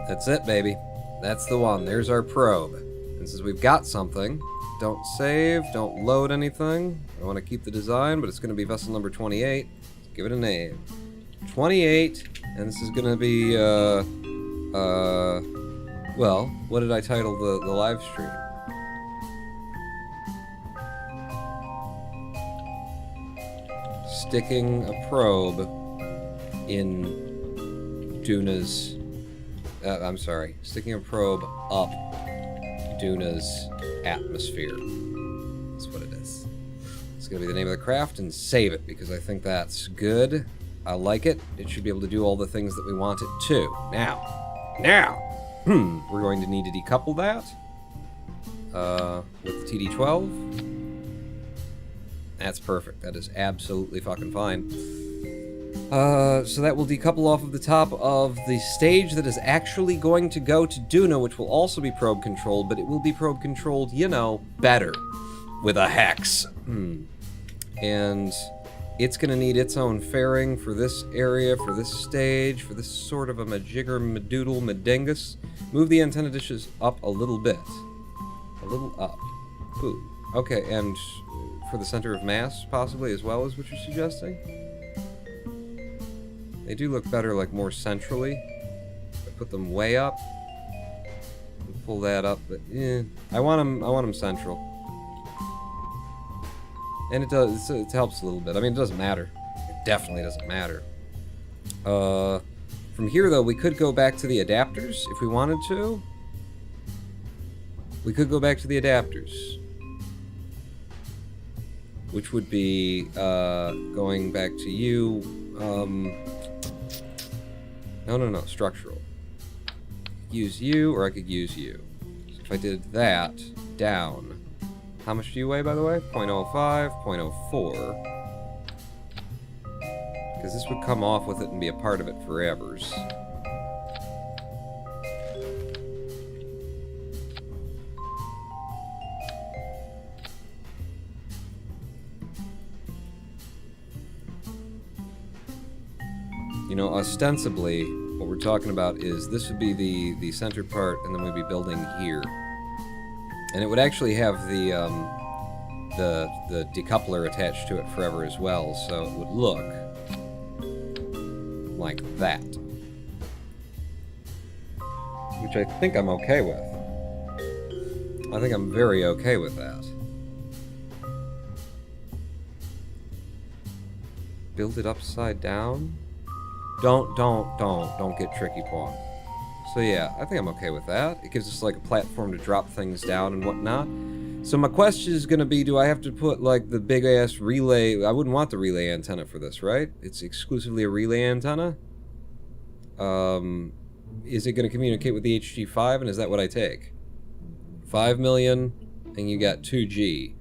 [SPEAKER 1] That's it, baby. That's the one. There's our probe. And since we've got something, don't save, don't load anything. I want to keep the design, but it's going to be vessel number 28. Let's give it a name. 28, and this is going to be, well, what did I title the live stream? Sticking a probe in Duna's, I'm sorry, sticking a probe up Duna's atmosphere. That's what it is. It's going to be the name of the craft, and save it, because I think that's good. I like it. It should be able to do all the things that we want it to. Now, we're going to need to decouple that with the TD12. That's perfect. That is absolutely fucking fine. So that will decouple off of the top of the stage that is actually going to go to Duna, which will also be probe controlled, but it will be probe controlled, you know, better. With a hex. And it's going to need its own fairing for this area, for this stage, for this sort of a majigger, madoodle, madingus. Move the antenna dishes up a little bit. A little up. Ooh. Okay, and for the center of mass, possibly, as well, is what you're suggesting? They do look better, like, more centrally. I put them way up. And pull that up, but, I want them central. And it does, it helps a little bit. I mean, it doesn't matter. It definitely doesn't matter. From here, though, we could go back to the adapters if we wanted to. We could go back to the adapters. Which would be, going back to you, no, structural. Use you, or I could use you. So if I did that, down. How much do you weigh, by the way? 0.05, 0.04. Because this would come off with it and be a part of it forever. You know, ostensibly, what we're talking about is this would be the center part, and then we'd be building here. And it would actually have the decoupler attached to it forever as well, so it would look like that. Which I think I'm okay with. I think I'm very okay with that. Build it upside down? Don't get tricky, Pawn. So yeah, I think I'm okay with that. It gives us like a platform to drop things down and whatnot. So my question is going to be, do I have to put like the big ass relay? I wouldn't want the relay antenna for this, right? It's exclusively a relay antenna. Is it going to communicate with the HG5, and is that what I take? 5 million, and you got 2G.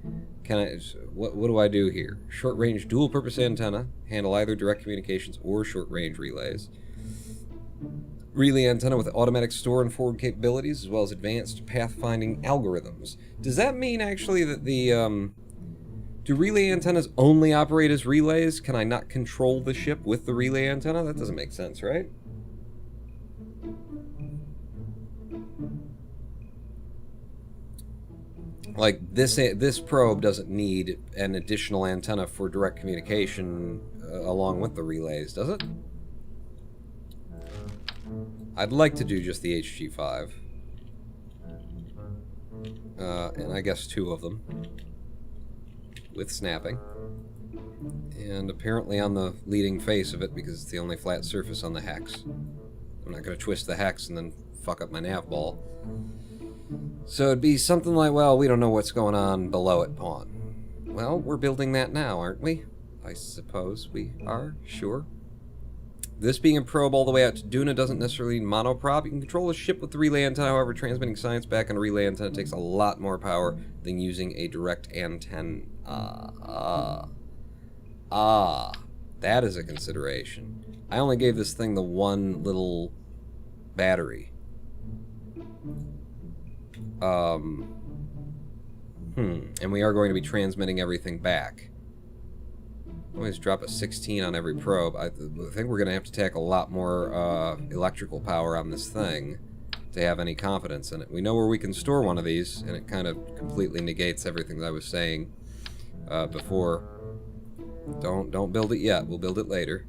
[SPEAKER 1] what do I do here? Short-range dual-purpose antenna. Handle either direct communications or short-range relays. Relay antenna with automatic store and forward capabilities, as well as advanced pathfinding algorithms. Does that mean, actually, that the, do relay antennas only operate as relays? Can I not control the ship with the relay antenna? That doesn't make sense, right? Like, this probe doesn't need an additional antenna for direct communication along with the relays, does it? I'd like to do just the HG5. And I guess 2 of them. With snapping. And apparently on the leading face of it, because it's the only flat surface on the hex. I'm not going to twist the hex and then fuck up my nav ball. So it'd be something like, well, we don't know what's going on below it, pawn. Well, we're building that now, aren't we? I suppose we are, sure. This being a probe all the way out to Duna doesn't necessarily need monoprop. You can control a ship with the relay antenna, however, transmitting science back on a relay antenna takes a lot more power than using a direct antenna. That is a consideration. I only gave this thing the one little battery. And we are going to be transmitting everything back. Always drop a 16 on every probe. I think we're going to have to tack a lot more electrical power on this thing to have any confidence in it. We know where we can store one of these, and it kind of completely negates everything that I was saying before. Don't build it yet. We'll build it later.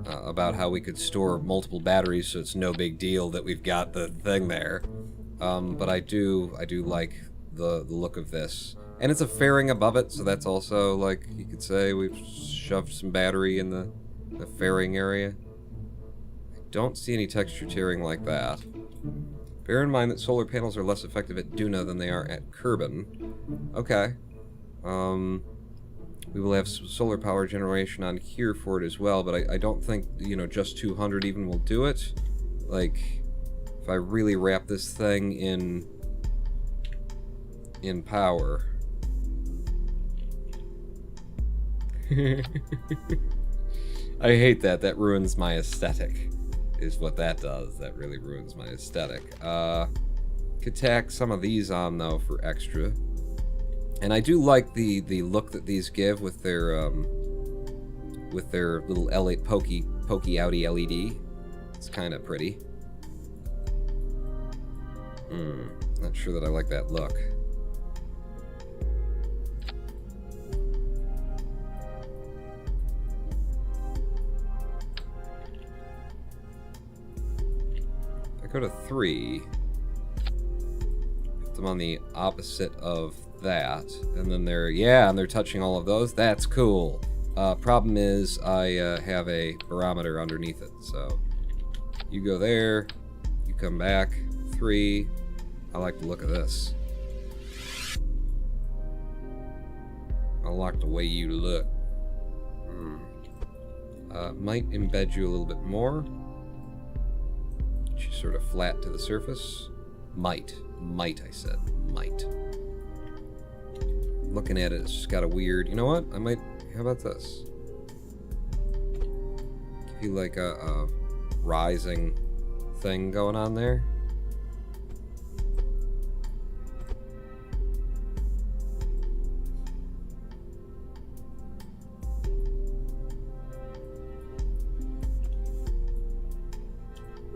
[SPEAKER 1] About how we could store multiple batteries, so it's no big deal that we've got the thing there. But I do like the look of this. And it's a fairing above it, so that's also, like, you could say we've shoved some battery in the fairing area. I don't see any texture tearing like that. Bear in mind that solar panels are less effective at Duna than they are at Kerbin. Okay. We will have solar power generation on here for it as well, but I don't think, you know, just 200 even will do it. Like, if I really wrap this thing in power... I hate that. That ruins my aesthetic, is what that does. That really ruins my aesthetic. Could tack some of these on, though, for extra. And I do like the look that these give with their little L8 pokey outy LED. It's kind of pretty. Not sure that I like that look. Go to 3, put them on the opposite of that, and then they're touching all of those. That's cool. Problem is I have a barometer underneath it, so you go there, you come back. 3. I like the look of this. I like the way you look. Might embed you a little bit more. She's sort of flat to the surface. Might, I said. Might. Looking at it, it's just got a weird... You know what? How about this? Give you like a rising thing going on there.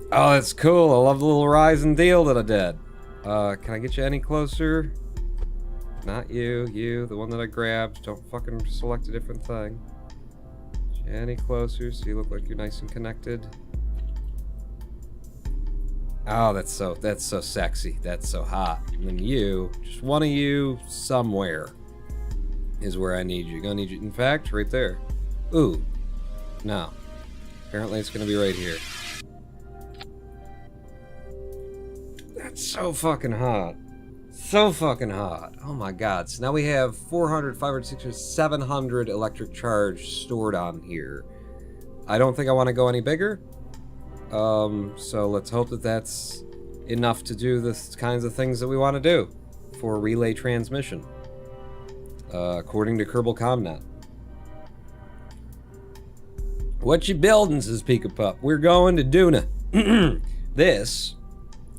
[SPEAKER 1] Oh, that's cool. I love the little rising deal that I did. Can I get you any closer? Not you, the one that I grabbed. Don't fucking select a different thing. Get you any closer so you look like you're nice and connected. Oh, that's so sexy. That's so hot. And then you, just one of you somewhere is where I need you. Gonna need you. In fact, right there. Ooh. No. Apparently it's gonna be right here. That's so fucking hot. So fucking hot. Oh my god. So now we have 400, 500, 600, 700 electric charge stored on here. I don't think I want to go any bigger. So let's hope that that's enough to do the kinds of things that we want to do for relay transmission. according to KerbalComNet. What you building, says Pika Pup. We're going to Duna. This,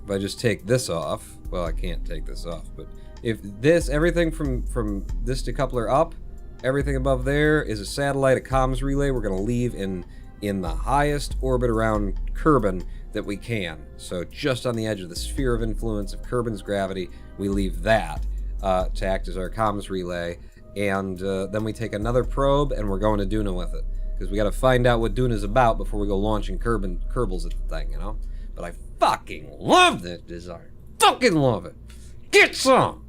[SPEAKER 1] if I just take this off, well, I can't take this off, but if this, everything from this decoupler up, everything above there is a satellite, a comms relay we're going to leave in the highest orbit around Kerbin that we can. So just on the edge of the sphere of influence of Kerbin's gravity, we leave that to act as our comms relay. And then we take another probe and we're going to Duna with it. Because we got to find out what Duna's about before we go launching Kerbals at the thing, you know? But I fucking love that design. Fucking love it. Get some!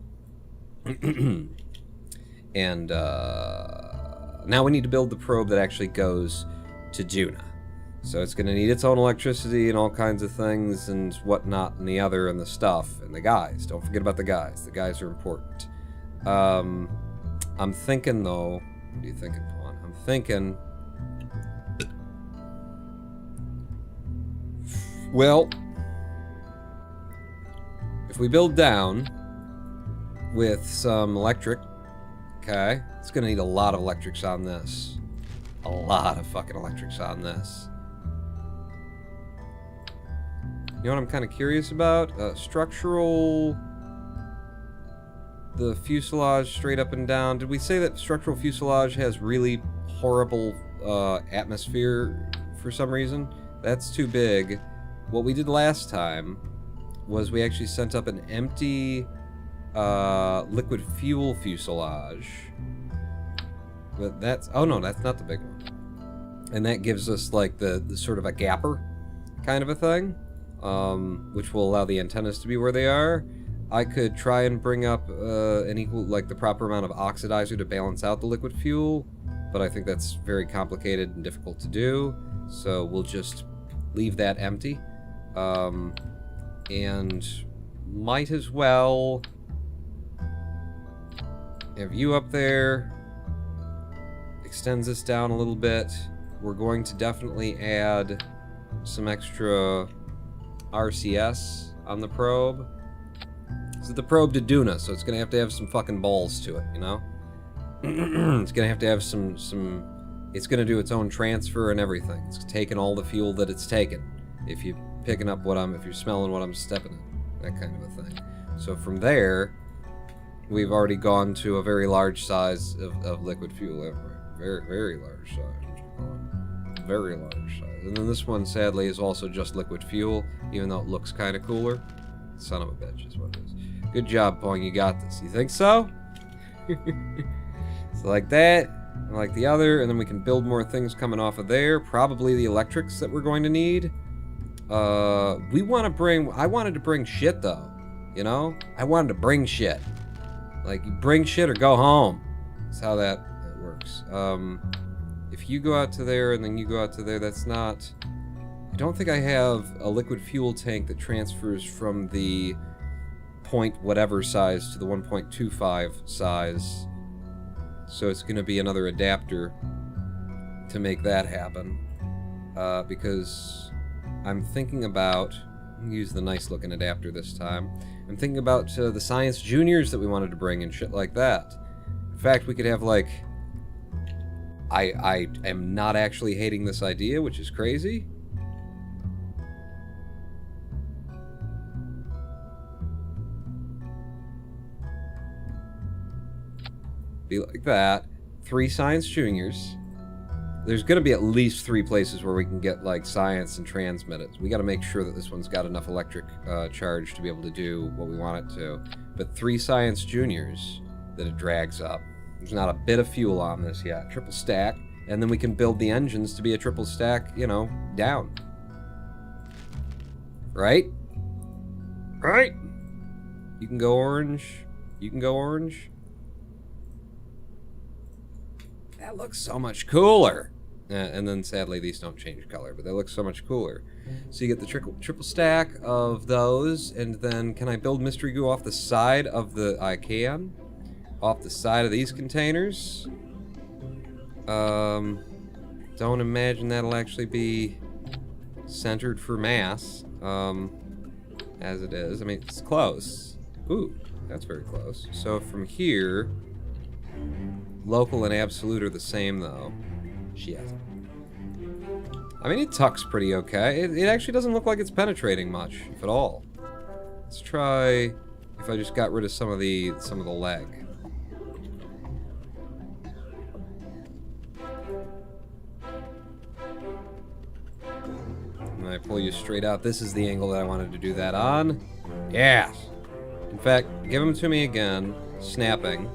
[SPEAKER 1] And now we need to build the probe that actually goes to Duna. So it's going to need its own electricity and all kinds of things and whatnot and the other and the stuff and the guys. Don't forget about the guys. The guys are important. I'm thinking, though... What are you thinking, Pawn? I'm thinking... Well, if we build down with some electric, okay, it's going to need a lot of electrics on this. A lot of fucking electrics on this. You know what I'm kind of curious about? Structural... The fuselage straight up and down. Did we say that structural fuselage has really horrible atmosphere for some reason? That's too big. What we did last time was we actually sent up an empty liquid fuel fuselage. But that's... Oh no, that's not the big one. And that gives us like the sort of a gapper kind of a thing, which will allow the antennas to be where they are. I could try and bring up an equal, like the proper amount of oxidizer to balance out the liquid fuel, but I think that's very complicated and difficult to do, so we'll just leave that empty. And might as well have you up there. Extends this down a little bit. We're going to definitely add some extra RCS on the probe. This is the probe to Duna, so it's gonna have to have some fucking balls to it, you know? It's gonna have to have some... It's gonna do its own transfer and everything. It's taking all the fuel that it's taken. If you're picking up if you're smelling what I'm stepping in. That kind of a thing. So from there, we've already gone to a very large size of liquid fuel. Very, very large size. Very large size. And then this one, sadly, is also just liquid fuel, even though it looks kind of cooler. Son of a bitch is what it is. Good job, Pong. You got this. You think so? So like that, and like the other, and then we can build more things coming off of there. Probably the electrics that we're going to need. I wanted to bring shit, though. You know? I wanted to bring shit. Like, you bring shit or go home. That's how that works. If you go out to there and then you go out to there, that's not... I don't think I have a liquid fuel tank that transfers from the point whatever size to the 1.25 size. So it's going to be another adapter to make that happen. Because I'm thinking about... use the nice looking adapter this time. I'm thinking about the Science Juniors that we wanted to bring and shit like that. In fact, we could have like... I am not actually hating this idea, which is crazy. Be like that. 3 Science Juniors. There's going to be at least 3 places where we can get, like, science and transmit it. We got to make sure that this one's got enough electric charge to be able to do what we want it to. But 3 Science Juniors that it drags up. There's not a bit of fuel on this yet. Triple stack. And then we can build the engines to be a triple stack, you know, down. Right? Right? You can go orange. You can go orange. That looks so much cooler. And then sadly these don't change color, but they look so much cooler. So you get the triple stack of those, and then can I build mystery goo off the side of the... I can. Off the side of these containers. Don't imagine that'll actually be centered for mass. As it is. I mean, it's close. Ooh, that's very close. So from here... Local and absolute are the same, though. Shit. I mean, it tucks pretty okay. It actually doesn't look like it's penetrating much, if at all. Let's try if I just got rid of some of the leg. And I pull you straight out. This is the angle that I wanted to do that on. Yes! In fact, give them to me again. Snapping.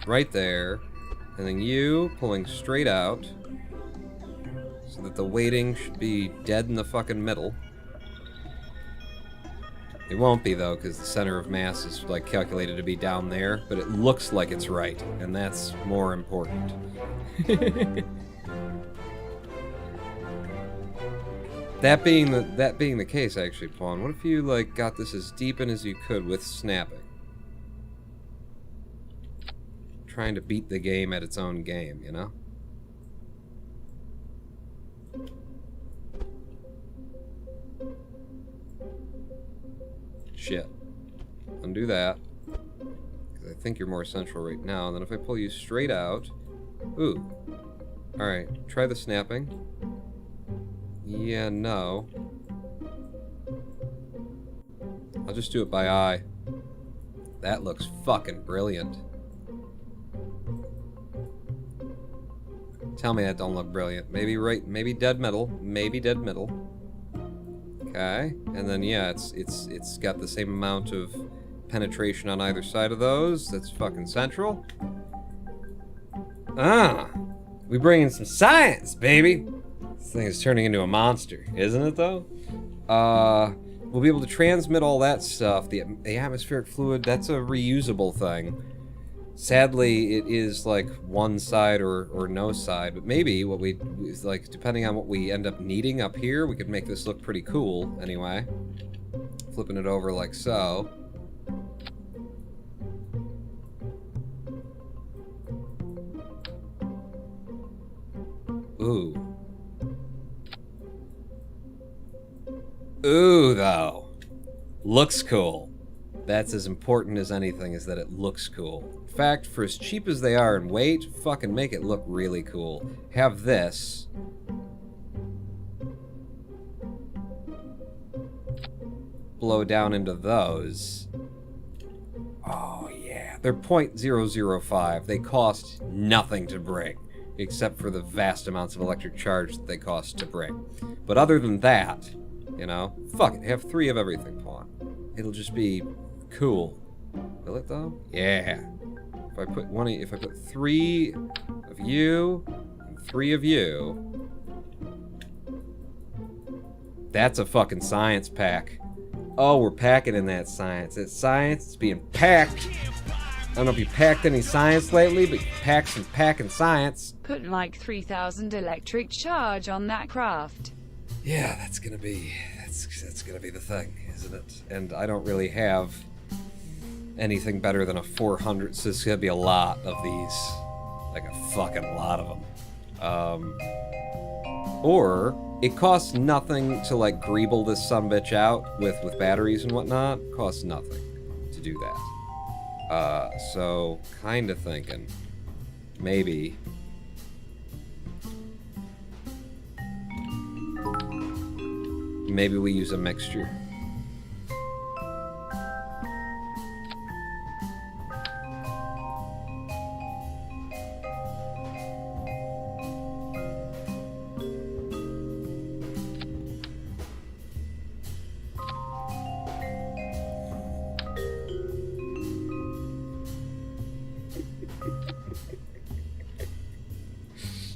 [SPEAKER 1] Right there. And then you pulling straight out. So that the weighting should be dead in the fucking middle. It won't be, though, because the center of mass is, like, calculated to be down there. But it looks like it's right. And that's more important. That being the case, actually, Pawn, what if you, like, got this as deep in as you could with snapping? Trying to beat the game at its own game, you know? Shit. Undo that. Because I think you're more central right now. And then if I pull you straight out... Ooh. Alright, try the snapping. Yeah, no. I'll just do it by eye. That looks fucking brilliant. Tell me that don't look brilliant. Maybe right, maybe dead middle. Maybe dead middle. Okay. And then yeah, it's got the same amount of penetration on either side of those. That's fucking central. Ah! We bring in some science, baby! This thing is turning into a monster, isn't it, though? We'll be able to transmit all that stuff. The atmospheric fluid, that's a reusable thing. Sadly, it is, like, one side or no side. But maybe what we... like, depending on what we end up needing up here, we could make this look pretty cool, anyway. Flipping it over like so. Ooh. Ooh, though. Looks cool. That's as important as anything, is that it looks cool. In fact, for as cheap as they are in weight, fucking make it look really cool. Have this. Blow down into those. Oh, yeah. They're .005. They cost nothing to bring, except for the vast amounts of electric charge that they cost to bring. But other than that... you know? Fuck it, have 3 of everything, Pawn. It'll just be cool. Will it, though? Yeah. If I put 3 of you, and 3 of you... that's a fucking science pack. Oh, we're packing in that science. That science is being packed. I don't know if you packed any science lately, but you packed some packing science.
[SPEAKER 3] Put like 3,000 electric charge on that craft.
[SPEAKER 1] Yeah, that's gonna be the thing, isn't it? And I don't really have anything better than a 400, so it's gonna be a lot of these, like a fucking lot of them. Or it costs nothing to like greeble this sumbitch out with batteries and whatnot. It costs nothing to do that. So kind of thinking maybe. Maybe we use a mixture.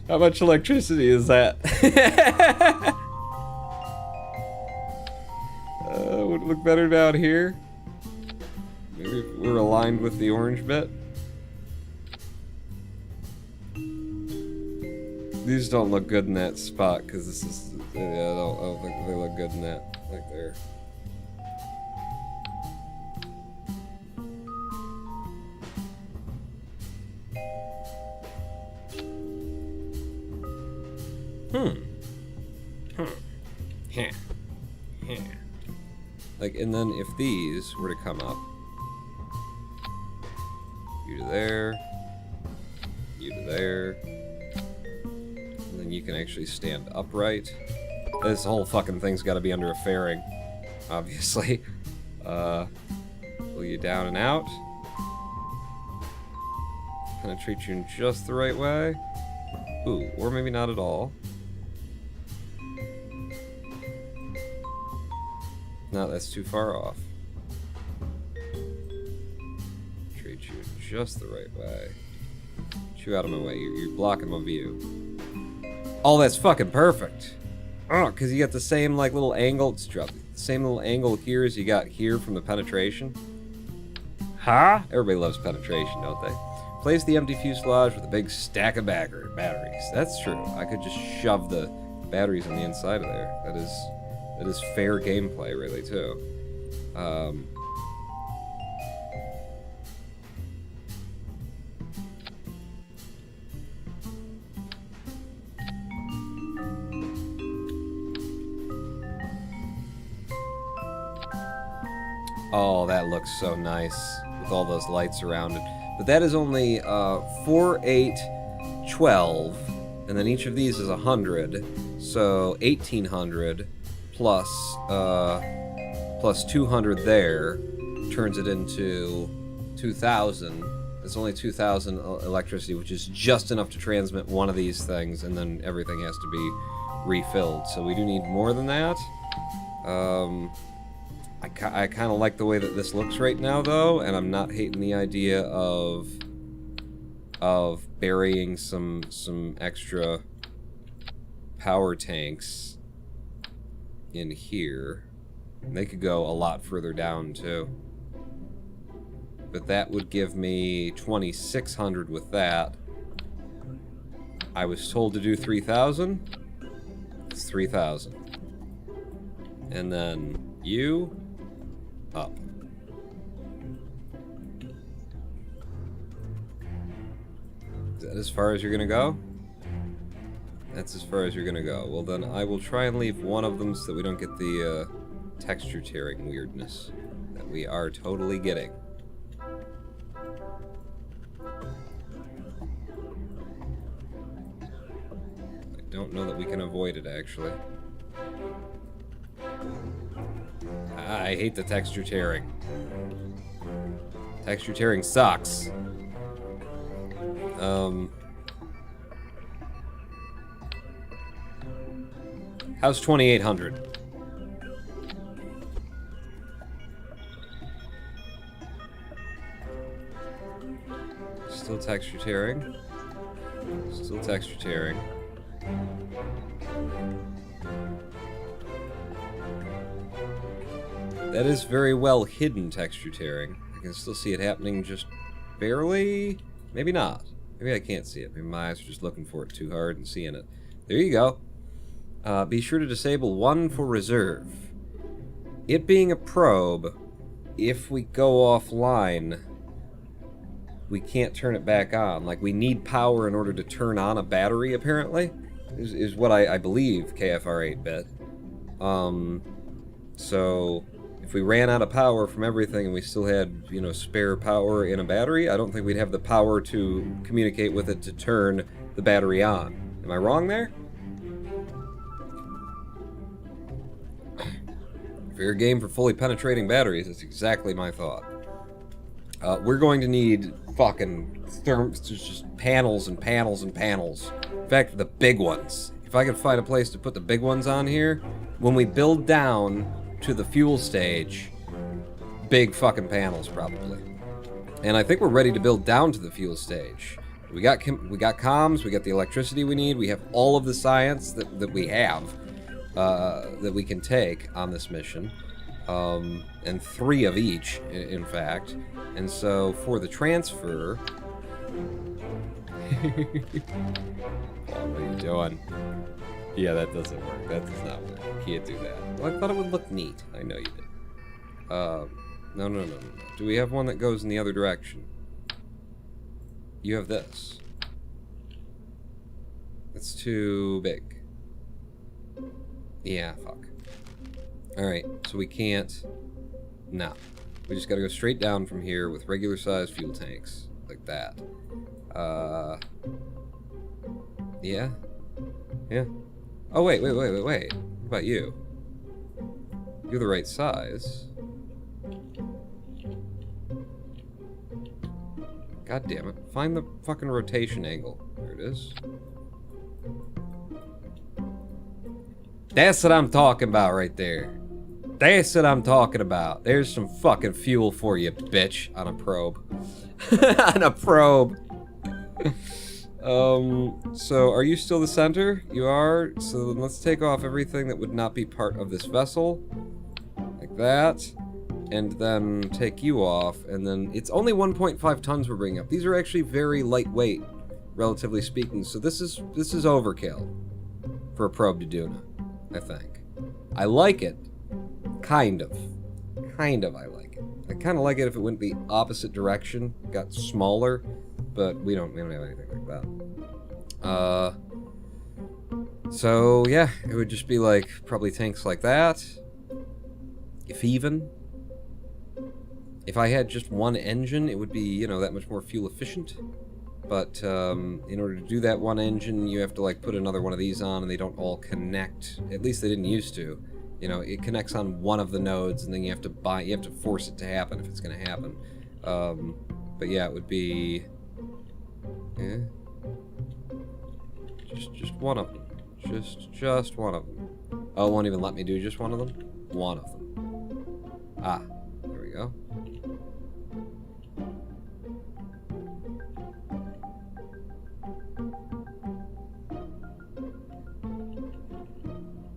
[SPEAKER 1] How much electricity is that? Would it look better down here? Maybe if we're aligned with the orange bit. These don't look good in that spot because this is. Yeah, I don't think they look good in that. Like there. Like, and then if these were to come up, you to there, you to there. And then you can actually stand upright. This whole fucking thing's got to be under a fairing, obviously. Pull you down and out. Penetrate you in just the right way. Ooh, or maybe not at all. No, that's too far off. Treat you in just the right way. Get you out of my way. You're blocking my view. Oh, that's fucking perfect. Oh, because you got the same like little angle. It's dropped. The same little angle here as you got here from the penetration. Huh? Everybody loves penetration, don't they? Place the empty fuselage with a big stack of batteries. That's true. I could just shove the batteries on the inside of there. That is fair gameplay, really, too. Oh, that looks so nice with all those lights around it. But that is only 4, 8, 12, and then each of these is 100. So 1,800 plus 200 there turns it into 2,000. It's only 2,000 electricity, which is just enough to transmit one of these things, and then everything has to be refilled. So we do need more than that. I kind of like the way that this looks right now, though, and I'm not hating the idea of burying some extra power tanks in here. And they could go a lot further down, too. But that would give me 2,600 with that. I was told to do 3,000. It's 3,000. And then you... up. Is that as far as you're gonna go? That's as far as you're gonna go. Well, then I will try and leave one of them so that we don't get the texture tearing weirdness that we are totally getting. I don't know that we can avoid it, actually. I hate the texture tearing. Texture tearing sucks. How's 2,800? Still texture tearing. Still texture tearing. That is very well hidden texture tearing. I can still see it happening just barely. Maybe not. Maybe I can't see it. Maybe my eyes are just looking for it too hard and seeing it. There you go. Be sure to disable 1 for reserve. It being a probe, if we go offline, we can't turn it back on. Like, we need power in order to turn on a battery, apparently, is what I believe KFR 8-bit. So... if we ran out of power from everything and we still had, you know, spare power in a battery, I don't think we'd have the power to communicate with it to turn the battery on. Am I wrong there? Fair game for fully penetrating batteries. That's exactly my thought. We're going to need fucking just panels and panels and panels. In fact, the big ones. If I could find a place to put the big ones on here, when we build down to the fuel stage, big fucking panels probably. And I think we're ready to build down to the fuel stage. We got comms, we got the electricity we need, we have all of the science that we have that we can take on this mission, and 3 of each, in fact. And so for the transfer, oh, what are you doing? Yeah, that doesn't work. That does not work. You can't do that. Well, I thought it would look neat. I know you did. No. Do we have one that goes in the other direction? You have this. It's too big. Yeah, fuck. Alright, so we can't... No. We just gotta go straight down from here with regular-sized fuel tanks. like that. Yeah. Yeah. Oh, wait. What about you? You're the right size. God damn it. Find the fucking rotation angle. There it is. That's what I'm talking about right there. That's what I'm talking about. There's some fucking fuel for you, bitch. On a probe. On a probe. So are you still the center? You are. So then let's take off everything that would not be part of this vessel. Like that. And then take you off. And then it's only 1.5 tons we're bringing up. These are actually very lightweight, relatively speaking. So this is overkill for a probe to Duna, I think. I like it. Kind of I like it. I kind of like it if it went the opposite direction, got smaller, but we don't have anything like that. So yeah, it would just be like probably tanks like that, if even. If I had just one engine, it would be, you know, that much more fuel efficient. But in order to do that one engine, you have to like put another one of these on, and they don't all connect. At least they didn't used to. You know, it connects on one of the nodes, and then you have to force it to happen if it's going to happen. But yeah, it would be, yeah, just one of them, just one of them. Oh, it won't even let me do just one of them. One of them. Ah, there we go.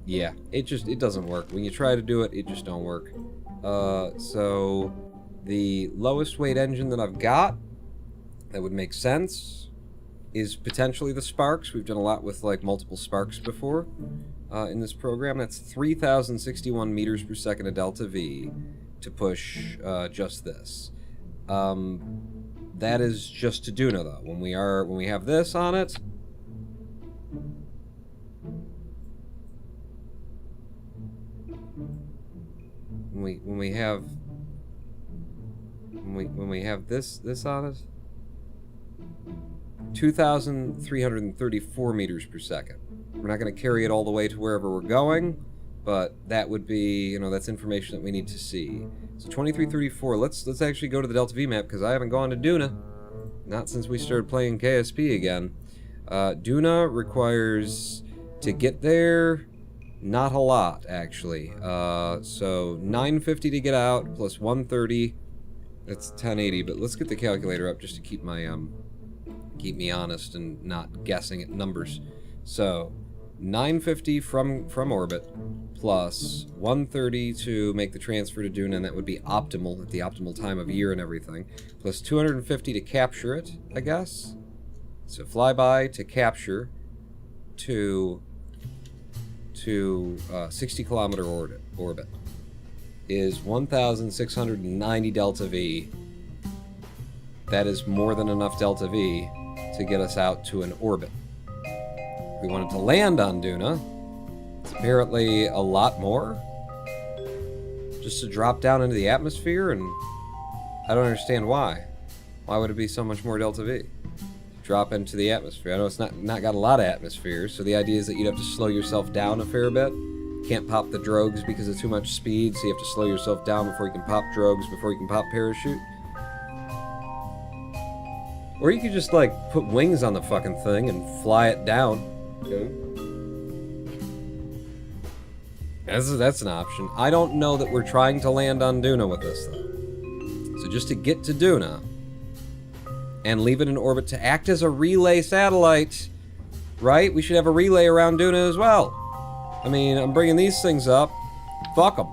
[SPEAKER 1] Yeah, it doesn't work. When you try to do it, it just don't work. So the lowest weight engine that I've got that would make sense is potentially the Sparks. We've done a lot with like multiple Sparks before in this program. That's 3,061 meters per second of delta V to push just this. That is just to Duna though. When we have this on it. When we have this on it, 2,334 meters per second. We're not going to carry it all the way to wherever we're going, but that would be, you know, that's information that we need to see. So 2334. Let's actually go to the Delta V map because I haven't gone to Duna, not since we started playing KSP again. Duna requires to get there. Not a lot, actually. So 950 to get out, plus 130. That's 1080. But let's get the calculator up just to keep my keep me honest and not guessing at numbers. So 950 from orbit, plus 130 to make the transfer to Duna, and that would be optimal at the optimal time of year and everything. Plus 250 to capture it, I guess. So flyby to capture to 60 kilometer orbit is 1,690 delta V. That is more than enough delta V to get us out to an orbit. If we wanted to land on Duna, it's apparently a lot more. Just to drop down into the atmosphere, and I don't understand why. Why would it be so much more delta V? Drop into the atmosphere. I know it's not got a lot of atmosphere, so the idea is that you'd have to slow yourself down a fair bit. Can't pop the drogues because of too much speed, so you have to slow yourself down before you can pop drogues, before you can pop parachute. Or you could just, like, put wings on the fucking thing and fly it down. Okay. That's an option. I don't know that we're trying to land on Duna with this, though. So just to get to Duna and leave it in orbit to act as a relay satellite, right? We should have a relay around Duna as well. I mean, I'm bringing these things up. Fuck them.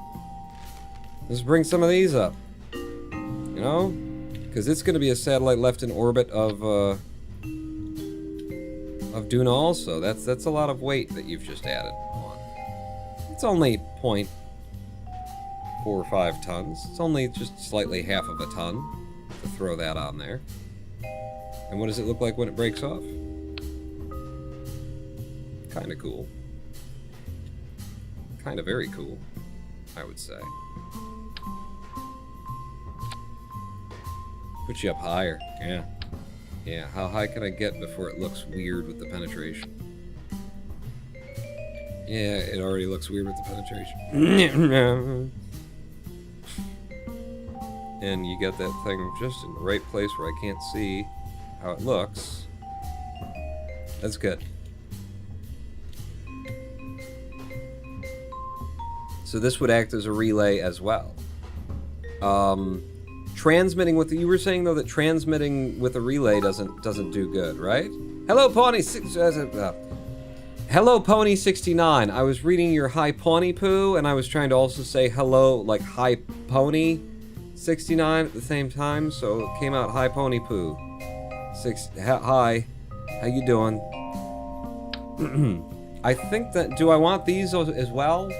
[SPEAKER 1] Let's bring some of these up. You know? Because it's going to be a satellite left in orbit of Duna also. That's a lot of weight that you've just added on. It's only 0.45 tons. It's only just slightly half of a ton to throw that on there. And what does it look like when it breaks off? Kind of cool. Kind of very cool, I would say. Put you up higher, yeah. Yeah, how high can I get before it looks weird with the penetration? Yeah, it already looks weird with the penetration. And you get that thing just in the right place where I can't see how it looks. That's good. So this would act as a relay as well. Transmitting with you were saying though that transmitting with a relay doesn't do good, right? Hello, Pawnee. Hello, Pony 69. I was reading your Hi Pawnee Poo, and I was trying to also say hello, like Hi Pony 69 at the same time, so it came out Hi Pony Poo. Hi, how you doing? I think that, do I want these as well?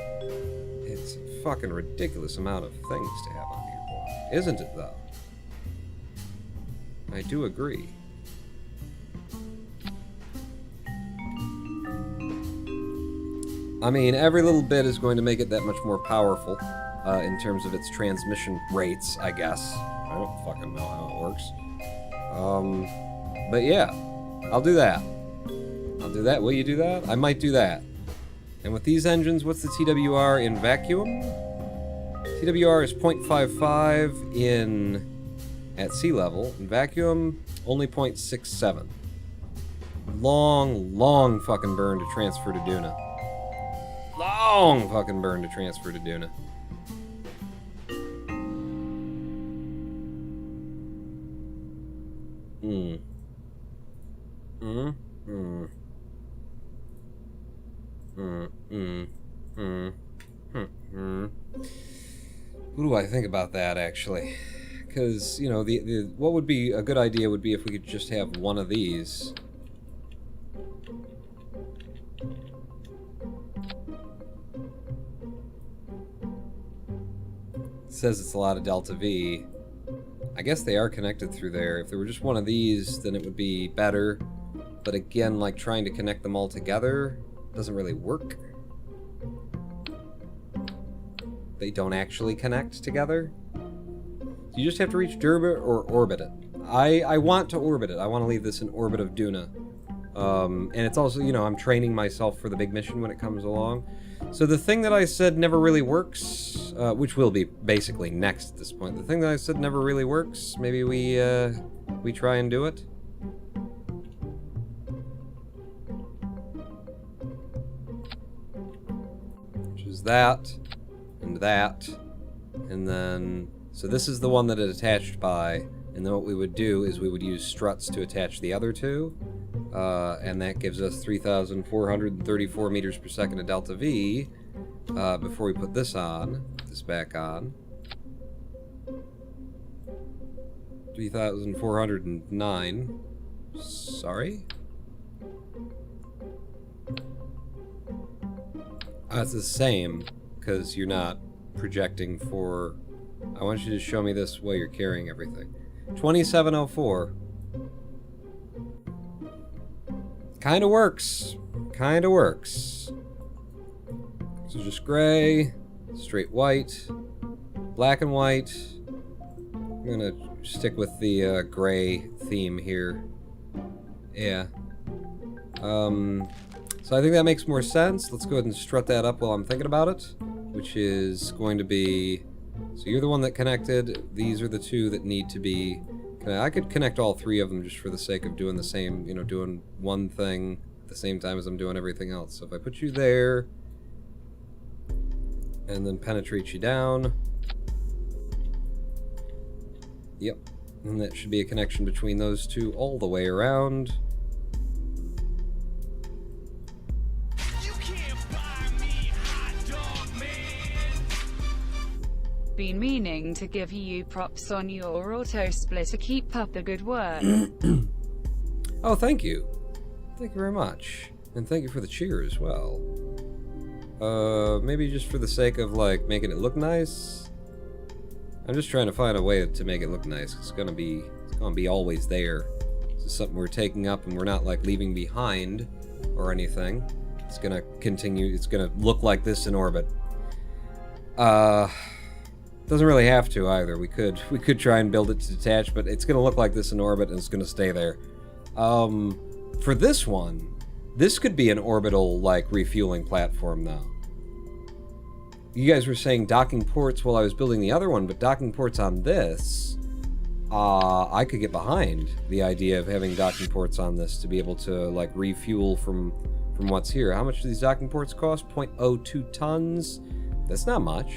[SPEAKER 1] It's a fucking ridiculous amount of things to have on here, isn't it though? I do agree. I mean, every little bit is going to make it that much more powerful in terms of its transmission rates, I guess. I don't fucking know how it works. But yeah, I'll do that. I'll do that. Will you do that? I might do that. And with these engines, what's the TWR in vacuum? TWR is 0.55 at sea level. In vacuum, only 0.67. Long fucking burn to transfer to Duna. Long fucking burn to transfer to Duna. What do I think about that, actually? Because, you know, what would be a good idea would be if we could just have one of these. It says it's a lot of delta V. I guess they are connected through there. If there were just one of these, then it would be better. But again, like trying to connect them all together doesn't really work. They don't actually connect together. You just have to reach Durba or orbit it. I want to orbit it. I want to leave this in orbit of Duna. And it's also, you know, I'm training myself for the big mission when it comes along. So the thing that I said never really works, which will be basically next at this point. The thing that I said never really works, maybe we try and do it. Which is that, and then, so this is the one that it attached by, and then what we would do is we would use struts to attach the other two. And that gives us 3,434 meters per second of delta V before we put this back on. 3,409. Sorry? It's the same, because you're not projecting for... I want you to show me this while you're carrying everything. 2704. Kinda works. Kinda works. So just gray, straight white, black and white. I'm gonna stick with the gray theme here. Yeah. So I think that makes more sense. Let's go ahead and strut that up while I'm thinking about it. Which is going to be... So you're the one that connected. These are the two that need to be... I could connect all three of them just for the sake of doing the same, you know, doing one thing at the same time as I'm doing everything else. So if I put you there, and then penetrate you down. Yep. And that should be a connection between those two all the way around.
[SPEAKER 3] Been meaning to give you props on your auto splitter. Keep up the good work.
[SPEAKER 1] Oh, thank you. Thank you very much. And thank you for the cheer as well. Maybe just for the sake of, like, making it look nice? I'm just trying to find a way to make it look nice. It's gonna be always there. This is something we're taking up and we're not, like, leaving behind or anything. It's gonna continue, it's gonna look like this in orbit. Doesn't really have to either. We could try and build it to detach, but it's gonna look like this in orbit and it's gonna stay there. For this one, this could be an orbital, like, refueling platform, though. You guys were saying docking ports while I was building the other one, but docking ports on this, I could get behind the idea of having docking ports on this to be able to, like, refuel from what's here. How much do these docking ports cost? 0.02 tons? That's not much.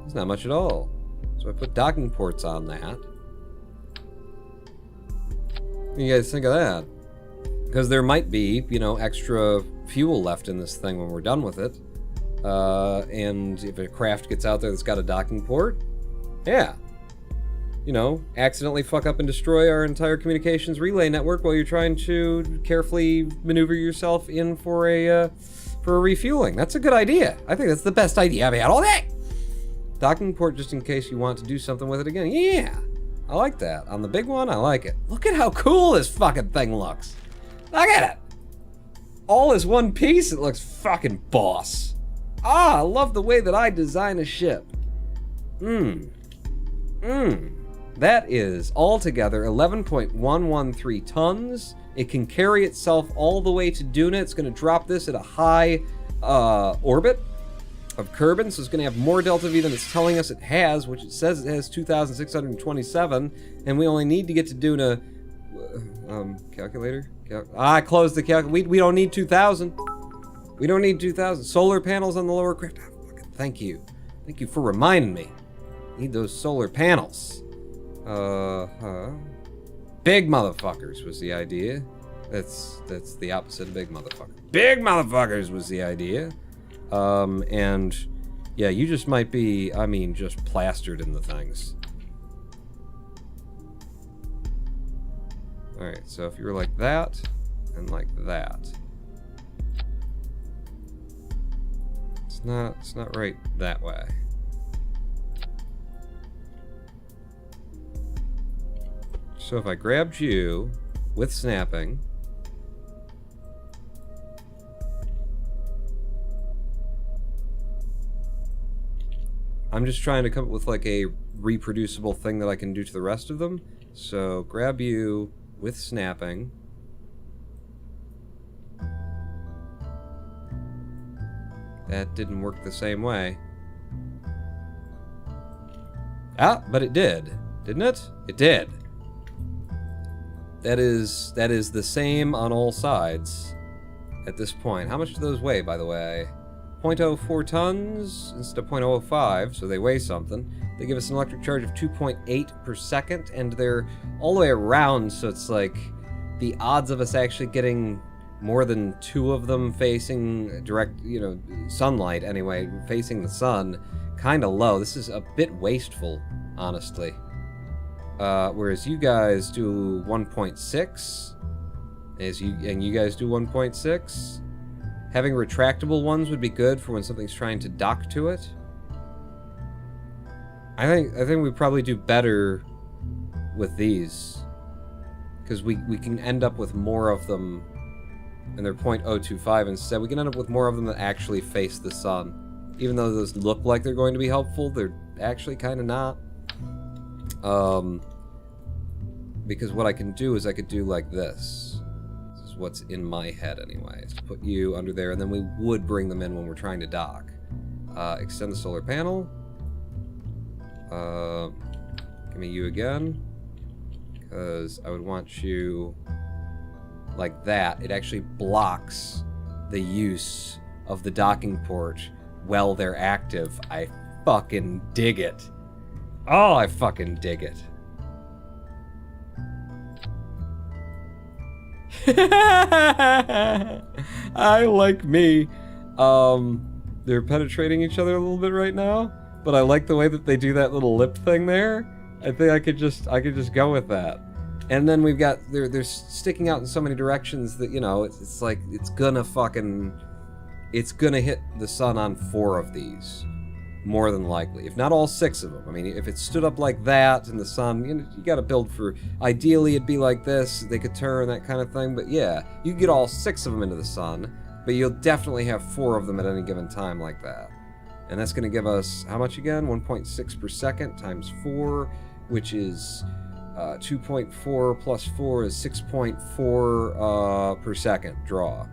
[SPEAKER 1] It's not much at all. So I put docking ports on that. What do you guys think of that? Because there might be, you know, extra fuel left in this thing when we're done with it. And if a craft gets out there that's got a docking port, yeah. You know, accidentally fuck up and destroy our entire communications relay network while you're trying to carefully maneuver yourself in for a refueling. That's a good idea. I think that's the best idea I've had all day. Docking port just in case you want to do something with it again. Yeah, I like that. On the big one, I like it. Look at how cool this fucking thing looks. Look at it. All as one piece, it looks fucking boss. Ah, I love the way that I design a ship. That is altogether 11.113 tons. It can carry itself all the way to Duna. It's going to drop this at a high orbit of Kerbin, so it's going to have more delta V than it's telling us it has, which it says it has 2,627, and we only need to get to Duna. Calculator? I closed the calculator. We don't need 2,000. We don't need 2,000. Solar panels on the lower craft. Oh, fucking thank you. Thank you for reminding me. Need those solar panels. Big motherfuckers was the idea. That's the opposite of big motherfuckers. Big motherfuckers was the idea. And yeah, you just might be, I mean, just plastered in the things. Alright, so if you were like that, and like that. It's not right that way. So if I grabbed you with snapping, I'm just trying to come up with like a reproducible thing that I can do to the rest of them. So grab you with snapping. That didn't work the same way. Ah, but it did, didn't it? It did. That is the same on all sides at this point. How much do those weigh, by the way? 0.04 tons instead of 0.05, so they weigh something. They give us an electric charge of 2.8 per second, and they're all the way around, so it's like the odds of us actually getting more than 2 of them facing direct, you know, sunlight anyway, facing the sun, kind of low. This is a bit wasteful, honestly. Whereas you guys do 1.6, and you guys do 1.6. Having retractable ones would be good for when something's trying to dock to it. I think we probably do better with these, because we can end up with more of them, and they're 0.025 instead. We can end up with more of them that actually face the sun. Even though those look like they're going to be helpful, they're actually kind of not. Because what I can do is I could do like this. This is what's in my head anyways. Put you under there, and then we would bring them in when we're trying to dock. Extend the solar panel. Give me you again. Because I would want you like that. It actually blocks the use of the docking port while they're active. I fucking dig it. Oh, I fucking dig it. I like me. They're penetrating each other a little bit right now, but I like the way that they do that little lip thing there. I think I could just go with that. And then we've got they're sticking out in so many directions that, you know, it's like it's gonna hit the sun on 4 of these. More than likely, if not all 6 of them. I mean, if it stood up like that in the sun, you gotta build for, ideally it'd be like this, they could turn, that kind of thing, but yeah, you can get all 6 of them into the sun, but you'll definitely have 4 of them at any given time like that. And that's gonna give us, how much again? 1.6 per second times 4, which is 2.4 plus 4 is 6.4 per second draw.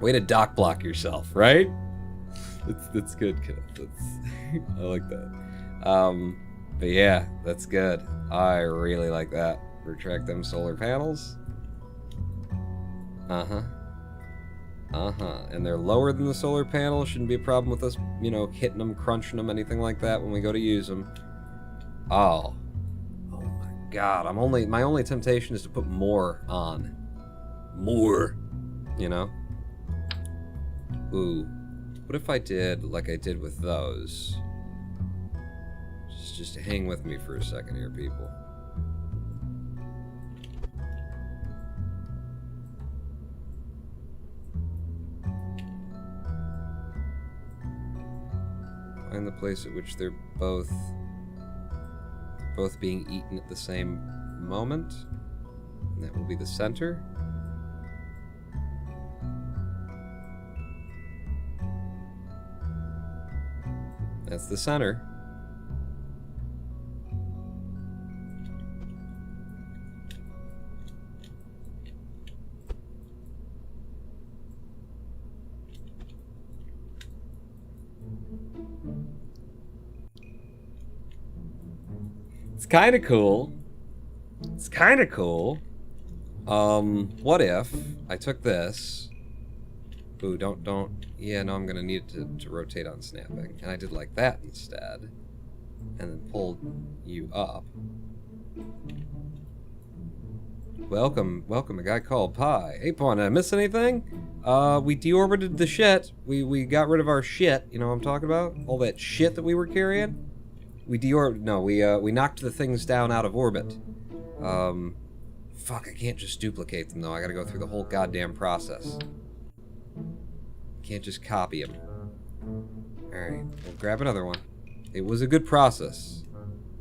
[SPEAKER 1] Way to dock block yourself, right? That's good, kid. I like that. But yeah, that's good. I really like that. Retract them solar panels. And they're lower than the solar panel. Shouldn't be a problem with us, you know, hitting them, crunching them, anything like that when we go to use them. Oh my god! My only temptation is to put more on. More, you know. Ooh, what if I did like I did with those? Just hang with me for a second here, people. Find the place at which they're both being eaten at the same moment. And that will be the center. That's the center. It's kind of cool. It's kind of cool. What if I took this? Ooh, don't. Yeah, no, I'm gonna need it to rotate on snapping. And I did like that instead. And then pulled you up. Welcome, a guy called Pi. Hey, Pawn, did I miss anything? We deorbited the shit. We got rid of our shit. You know what I'm talking about? All that shit that we were carrying? We knocked the things down out of orbit. Fuck, I can't just duplicate them, though. I gotta go through the whole goddamn process. Can't just copy them. Alright, we'll grab another one. It was a good process.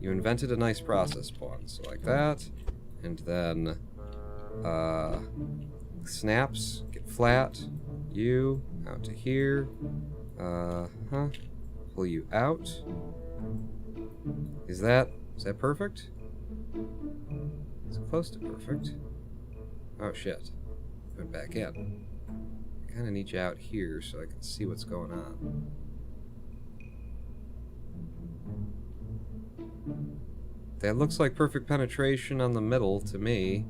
[SPEAKER 1] You invented a nice process, Pawn. So like that. And then, snaps, get flat. You, out to here. Pull you out. Is that perfect? It's close to perfect. Oh shit. Went back in. I kinda need you out here so I can see what's going on. That looks like perfect penetration on the middle to me.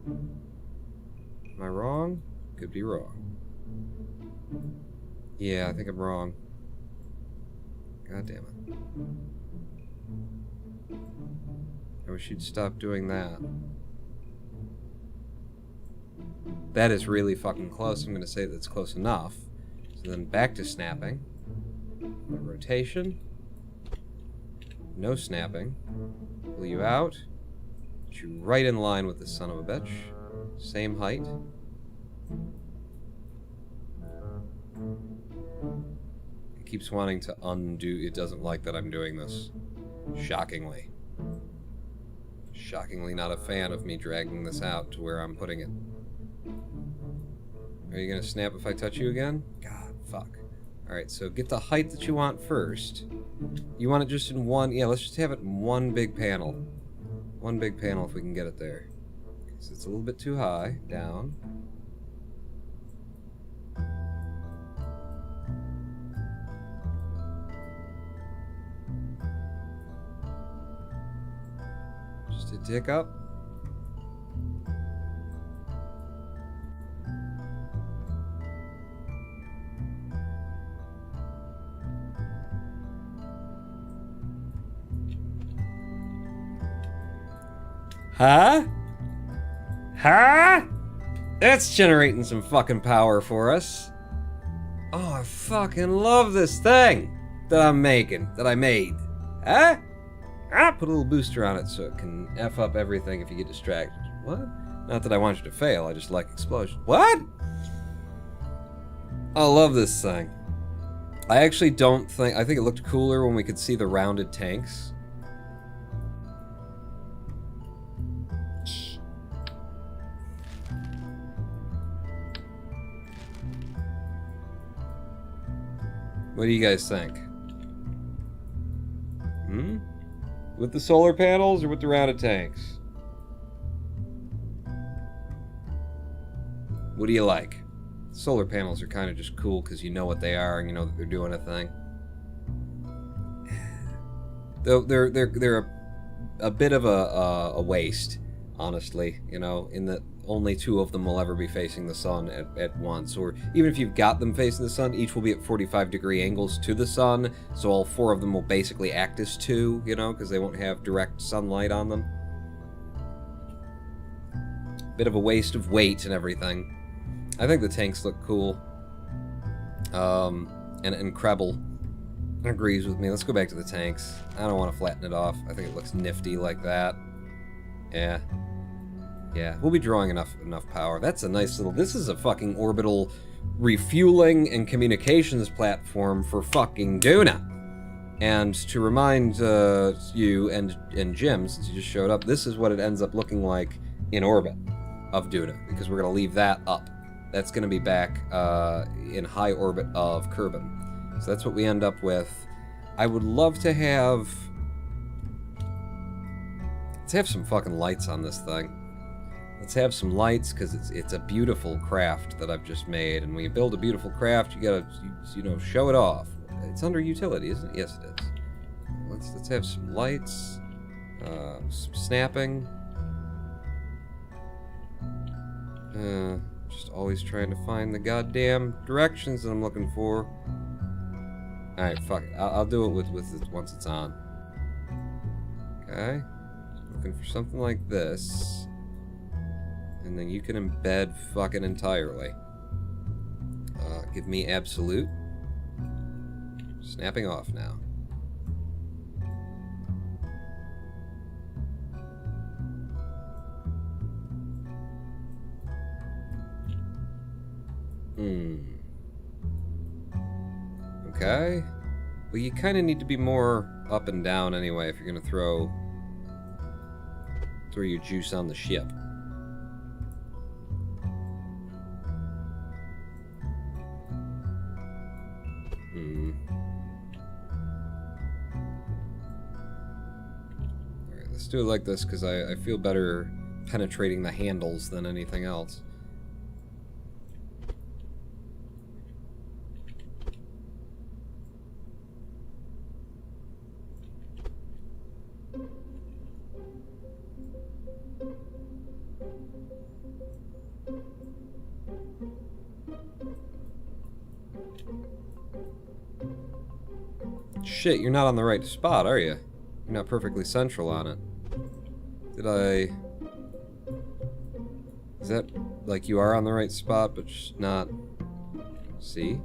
[SPEAKER 1] Am I wrong? Could be wrong. Yeah, I think I'm wrong. God damn it. I wish you'd stop doing that. That is really fucking close. I'm gonna say that's close enough. So then back to snapping. Rotation. No snapping. Pull you out. Put you right in line with this son of a bitch. Same height. It keeps wanting to undo. It doesn't like that I'm doing this. Shockingly. Shockingly not a fan of me dragging this out to where I'm putting it. Are you gonna snap if I touch you again? God, fuck. Alright, so get the height that you want first. You want it just in one... Yeah, let's just have it in one big panel. One big panel if we can get it there. So it's a little bit too high. Down. Just a tick up. Huh? Huh? That's generating some fucking power for us. Oh, I fucking love this thing that I'm making, that I made. Huh? Ah, put a little booster on it so it can F up everything if you get distracted. What? Not that I want you to fail, I just like explosions. What? I love this thing. I actually don't think... I think it looked cooler when we could see the rounded tanks. What do you guys think? With the solar panels or with the rounded tanks? What do you like? Solar panels are kind of just cool because you know what they are and you know that they're doing a thing. Though they're a bit of a waste, honestly. You know, in that only 2 of them will ever be facing the sun at once, or even if you've got them facing the sun, each will be at 45-degree angles to the sun. So all 4 of them will basically act as 2. You know, because they won't have direct sunlight on them. Bit of a waste of weight and everything. I think the tanks look cool. And Krebel agrees with me. Let's go back to the tanks. I don't want to flatten it off. I think it looks nifty like that. Yeah. Yeah, we'll be drawing enough power. That's a nice little... This is a fucking orbital refueling and communications platform for fucking Duna. And to remind you and Jim, since you just showed up, this is what it ends up looking like in orbit of Duna, because we're going to leave that up. That's going to be back in high orbit of Kerbin. So that's what we end up with. I would love to have... Let's have some fucking lights on this thing. Let's have some lights, because it's a beautiful craft that I've just made. And when you build a beautiful craft, you gotta, you know, show it off. It's under utility, isn't it? Yes, it is. Let's have some lights. Some snapping. Just always trying to find the goddamn directions that I'm looking for. Alright, fuck it. I'll do it with it once it's on. Okay. Looking for something like this. And then you can embed fucking entirely. Give me absolute. Snapping off now. Okay. Well, you kind of need to be more up and down anyway if you're gonna throw your juice on the ship. Alright, let's do it like this because I feel better penetrating the handles than anything else. Shit, you're not on the right spot, are you? You're not perfectly central on it. Did I... Is that like you are on the right spot, but just not... See?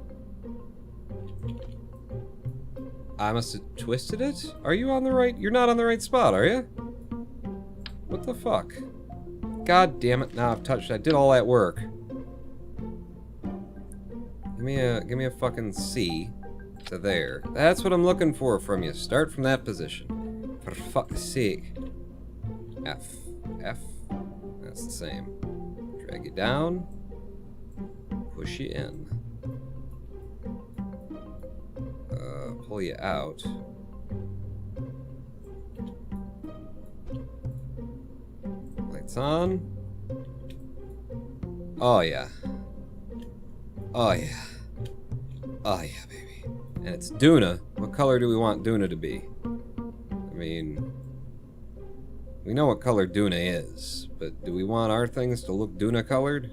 [SPEAKER 1] I must have twisted it? Are you on the right... You're not on the right spot, are you? What the fuck? God damn it, now I've touched... I did all that work. Give me a fucking C. To there. That's what I'm looking for from you. Start from that position. For fuck's sake. F. F. That's the same. Drag you down. Push you in. Pull you out. Lights on. Oh yeah. Oh yeah. Oh yeah, baby. And it's Duna. What color do we want Duna to be? I mean, we know what color Duna is, but do we want our things to look Duna colored?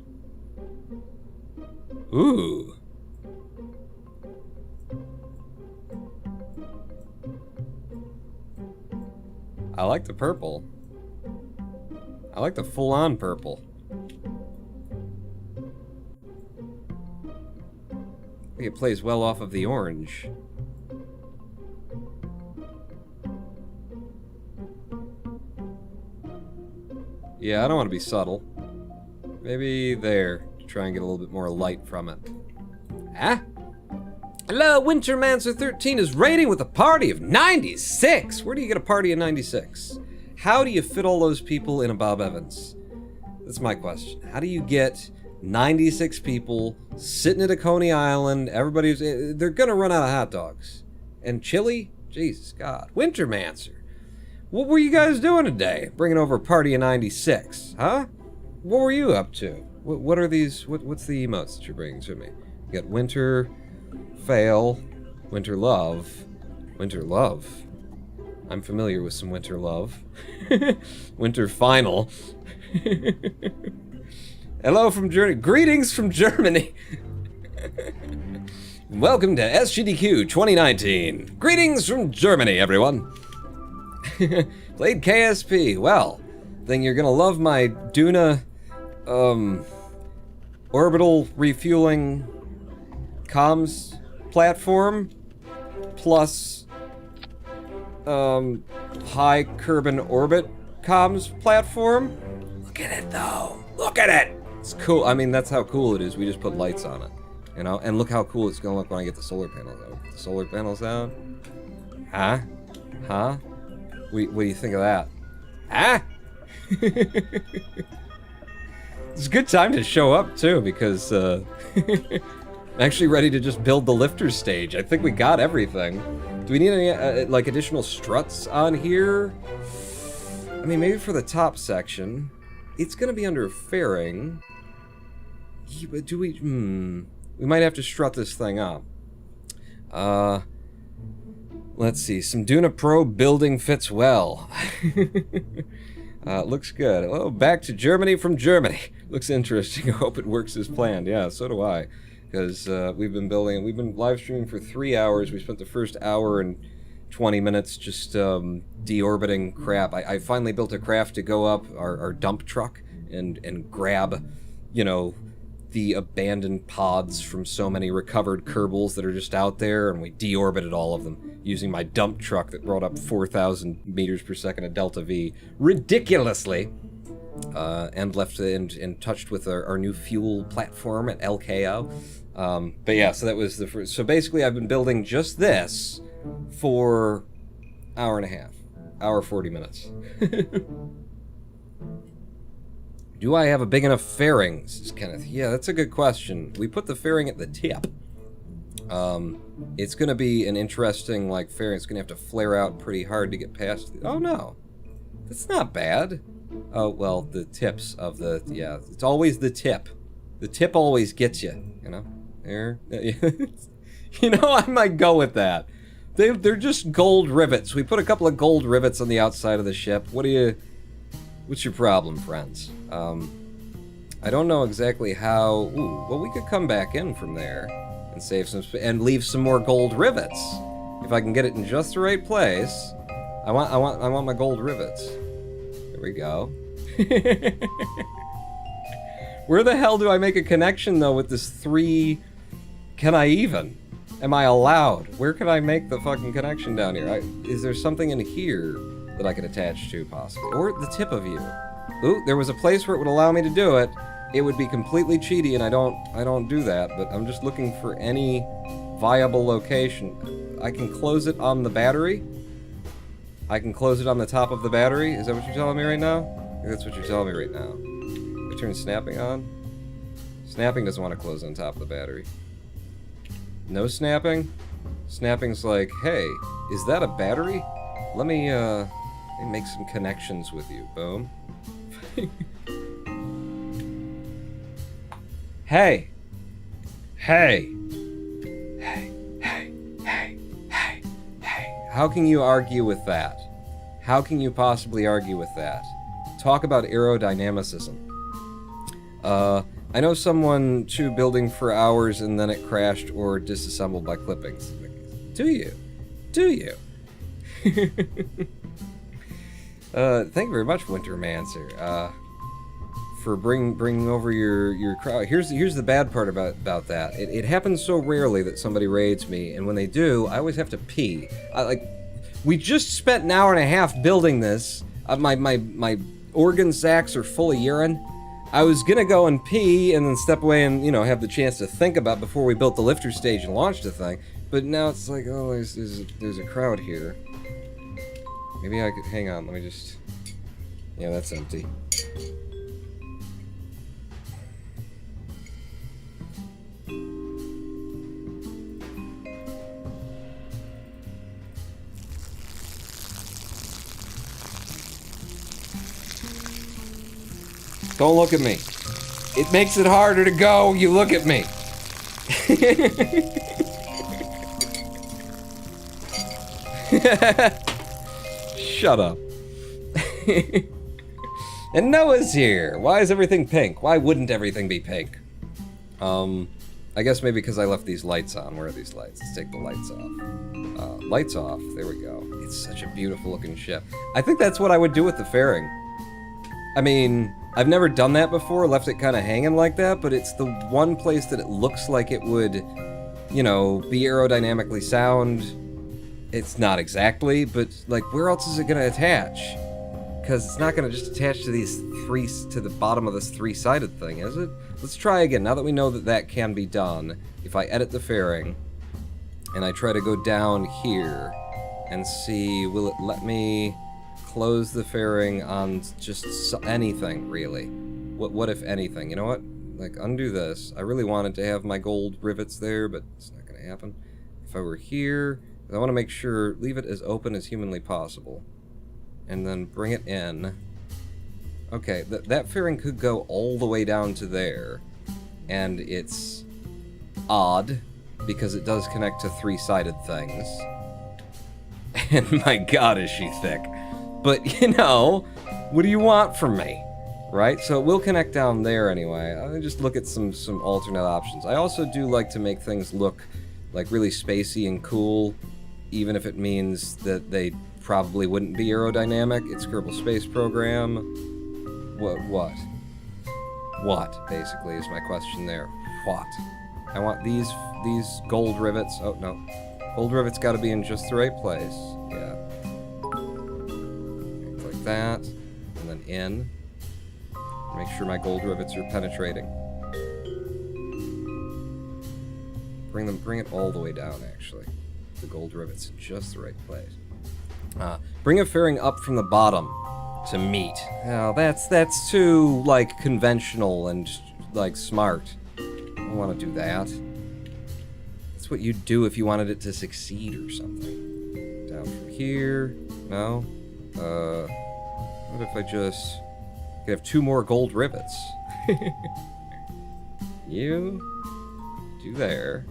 [SPEAKER 1] Ooh. I like the purple. I like the full-on purple. I think it plays well off of the orange. Yeah, I don't want to be subtle. Maybe there, to try and get a little bit more light from it. Ah? Hello, Wintermancer13 is rating with a party of 96! Where do you get a party of 96? How do you fit all those people in a Bob Evans? That's my question. How do you get 96 people sitting at a Coney Island? Everybody's... They're gonna run out of hot dogs. And chili? Jesus God. Wintermancer. What were you guys doing today? Bringing over a party of 96, huh? What were you up to? What are these? What's the emotes that you're bringing to me? You got winter, fail, winter love, winter love. I'm familiar with some winter love. Winter final. Hello from Germany. Greetings from Germany. Welcome to SGDQ 2019. Greetings from Germany, everyone. Played KSP. Well, then you're gonna love my Duna, orbital refueling comms platform, plus, high carbon orbit comms platform. Look at it, though. Look at it! It's cool. I mean, that's how cool it is. We just put lights on it, you know? And look how cool it's gonna look when I get the solar panels out. The solar panels out? Huh? Huh? What do you think of that? Huh? It's a good time to show up, too, because, I'm actually ready to just build the lifter stage. I think we got everything. Do we need any, like, additional struts on here? I mean, maybe for the top section. It's gonna be under fairing. Yeah, but do we... We might have to strut this thing up. Let's see. Some Duna Pro building fits well. Looks good. Oh, back to Germany from Germany. Looks interesting. I hope it works as planned. Yeah, so do I. Because we've been live streaming for 3 hours. We spent the first hour and 20 minutes just deorbiting crap. I finally built a craft to go up our dump truck and grab, you know, the abandoned pods from so many recovered Kerbals that are just out there, and we deorbited all of them using my dump truck that brought up 4,000 meters per second of Delta V ridiculously, and left and touched with our new fuel platform at LKO. But yeah, so that was the first. So basically, I've been building just this for hour and a half, hour 40 minutes. Do I have a big enough fairing? This is Kenneth. Yeah, that's a good question. We put the fairing at the tip. It's gonna be an interesting, like, fairing. It's gonna have to flare out pretty hard to get past. Oh no, that's not bad. Oh well, the tips of the, yeah, it's always the tip. The tip always gets you. You know, there. You know, I might go with that. They're just gold rivets. We put a couple of gold rivets on the outside of the ship. What's your problem, friends? I don't know exactly how. Ooh, well, we could come back in from there and save some and leave some more gold rivets. If I can get it in just the right place. I want my gold rivets. There we go. Where the hell do I make a connection though with this 3? Can I even? Am I allowed? Where can I make the fucking connection down here? Is there something in here that I could attach to, possibly? Or the tip of you? Ooh, there was a place where it would allow me to do it. It would be completely cheaty, and I don't do that, but I'm just looking for any viable location. I can close it on the battery. I can close it on the top of the battery. Is that what you're telling me right now? I think that's what you're telling me right now. I turn snapping on. Snapping doesn't want to close on top of the battery. No snapping? Snapping's like, hey, is that a battery? Let me make some connections with you. Boom. Hey. Hey. Hey. Hey. Hey. Hey. Hey. How can you argue with that? How can you possibly argue with that? Talk about aerodynamicism. I know someone building for hours and then it crashed or disassembled by clippings. Do you? Do you? Thank you very much, Wintermancer, for bringing over your crowd. Here's the bad part about that. It happens so rarely that somebody raids me, and when they do, I always have to pee. We just spent an hour and a half building this. My organ sacs are full of urine. I was gonna go and pee and then step away and, you know, have the chance to think about before we built the lifter stage and launched the thing. But now it's like, oh, there's a crowd here. Maybe I could, hang on, let me just, yeah, that's empty. Don't look at me. It makes it harder to go. You look at me. Shut up. And Noah's here. Why is everything pink? Why wouldn't everything be pink? I guess maybe because I left these lights on. Where are these lights? Let's take the lights off. Lights off. There we go. It's such a beautiful looking ship. I think that's what I would do with the fairing. I mean, I've never done that before, left it kind of hanging like that, but it's the one place that it looks like it would, you know, be aerodynamically sound. It's not exactly, but, like, where else is it going to attach? Because it's not going to just attach to these to the bottom of this three-sided thing, is it? Let's try again. Now that we know that that can be done, if I edit the fairing, and I try to go down here, and see, will it let me close the fairing on just anything, really? What if anything? You know what? Like, undo this. I really wanted to have my gold rivets there, but it's not going to happen. If I were here, I want to make sure, leave it as open as humanly possible. And then bring it in. Okay, that fairing could go all the way down to there. And it's odd, because it does connect to three-sided things. And my god, is she thick. But, you know, what do you want from me? Right? So it will connect down there anyway. I'll just look at some alternate options. I also do like to make things look like really spacey and cool, even if it means that they probably wouldn't be aerodynamic. It's Kerbal Space Program. What? What, basically, is my question there. What? I want these gold rivets. Oh, no. Gold rivets gotta be in just the right place. Yeah. Like that. And then in. Make sure my gold rivets are penetrating. Bring it all the way down, actually. The gold rivets in just the right place. Bring a fairing up from the bottom to meet. Now, that's too, like, conventional and, like, smart. I don't want to do that. That's what you'd do if you wanted it to succeed or something. Down from here. No? What if I just could have 2 more gold rivets? You do there.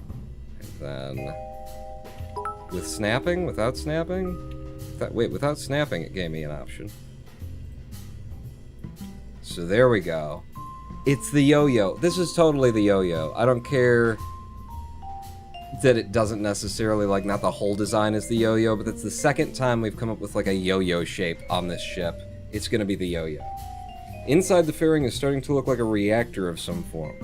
[SPEAKER 1] And then with snapping, without snapping? Wait, without snapping it gave me an option. So there we go. It's the yo-yo. This is totally the yo-yo. I don't care that it doesn't necessarily, like, not the whole design is the yo-yo, but it's the second time we've come up with, like, a yo-yo shape on this ship. It's gonna be the yo-yo. Inside the fairing is starting to look like a reactor of some form.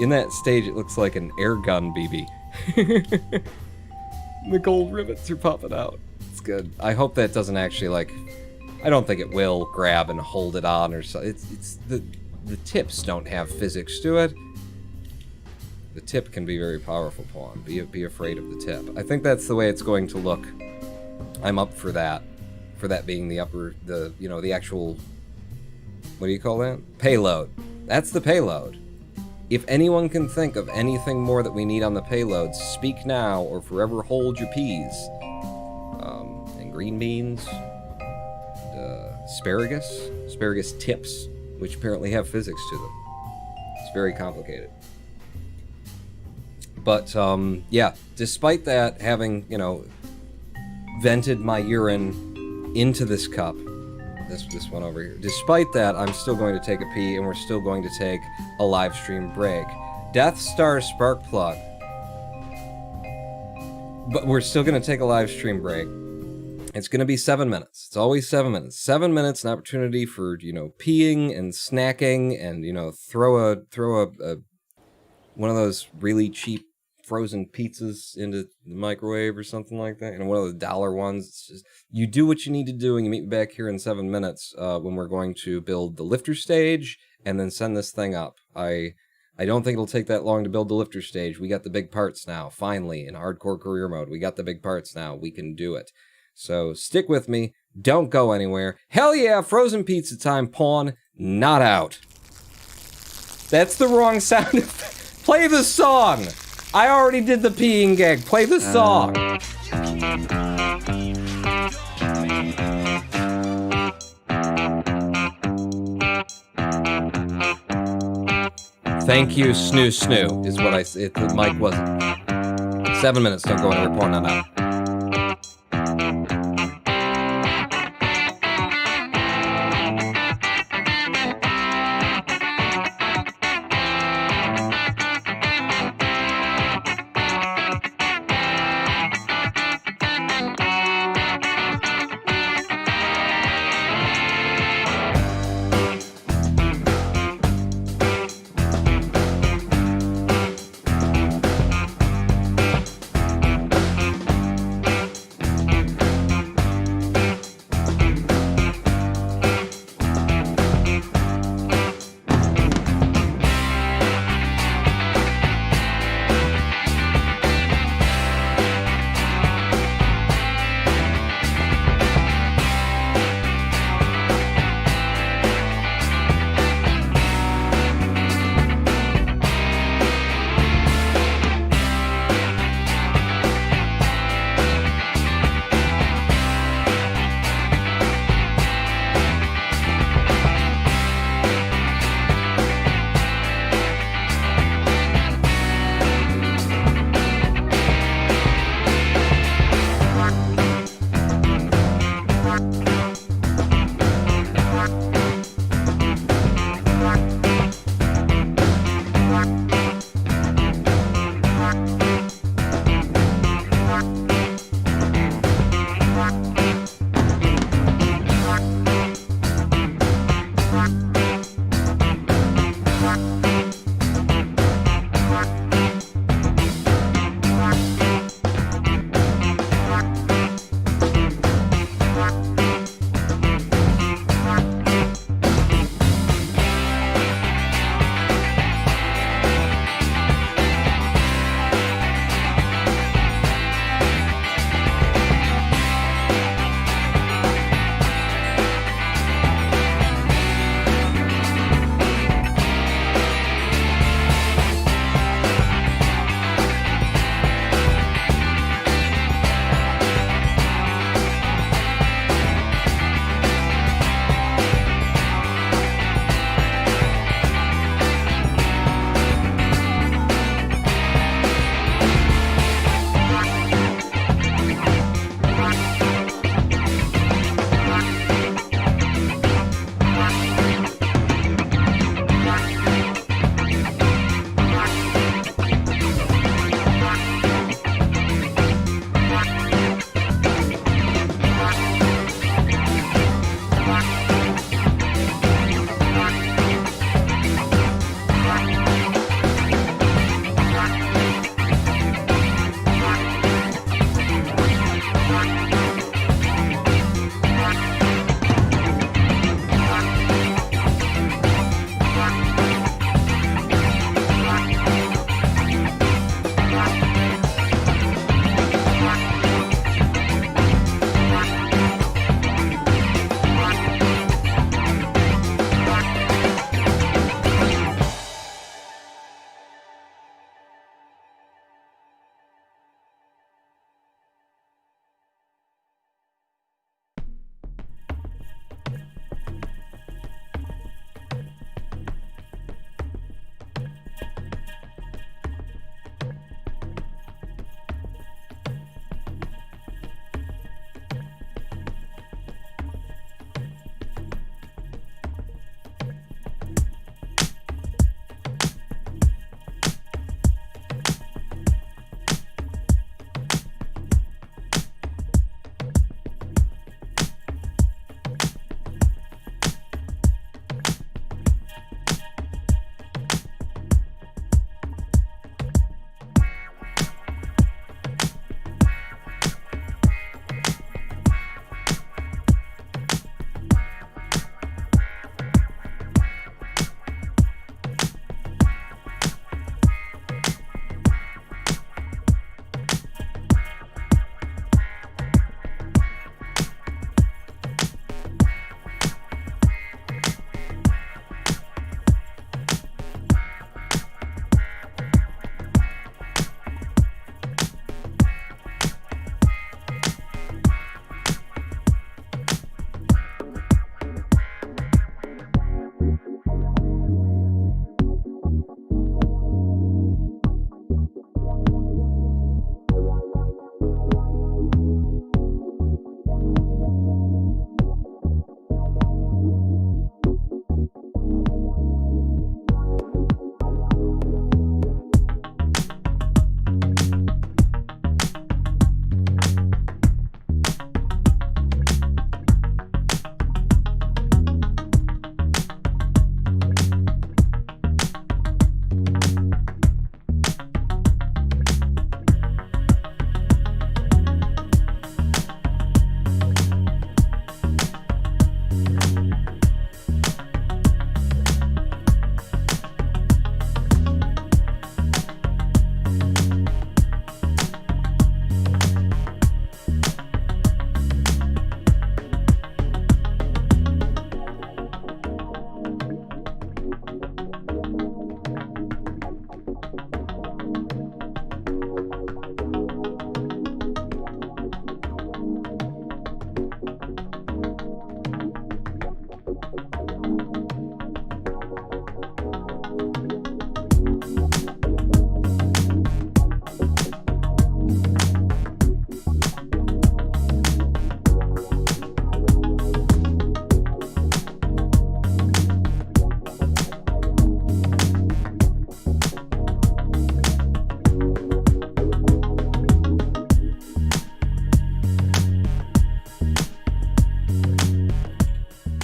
[SPEAKER 1] In that stage, it looks like an air gun BB. The gold rivets are popping out. It's good. I hope that doesn't actually, like... I don't think it will grab and hold it on or so. It's the tips don't have physics to it. The tip can be very powerful, Pawn. Be afraid of the tip. I think that's the way it's going to look. I'm up for that. For that being the actual... What do you call that? Payload. That's the payload. If anyone can think of anything more that we need on the payload, speak now or forever hold your peas. And green beans. Asparagus. Asparagus tips, which apparently have physics to them. It's very complicated. But, yeah, despite that, having, you know, vented my urine into this cup, this one over here, despite that, I'm still going to take a pee, and we're still going to take a live stream break. Death Star Spark Plug. But we're still going to take a live stream break. It's going to be 7 minutes. It's always 7 minutes. 7 minutes, an opportunity for, you know, peeing and snacking and, you know, throw a one of those really cheap frozen pizzas into the microwave or something like that. You know, one of the dollar ones. It's just, you do what you need to do and you meet me back here in 7 minutes when we're going to build the lifter stage and then send this thing up. I don't think it'll take that long to build the lifter stage. We got the big parts now, finally, in hardcore career mode. We got the big parts now. We can do it. So stick with me. Don't go anywhere. Hell yeah, frozen pizza time, Pawn. Not out. That's the wrong sound. Play the song. I already did the peeing gag. Play the song. Thank you, snoo snoo, is what the mic wasn't. 7 minutes, don't go anywhere, pouring that out.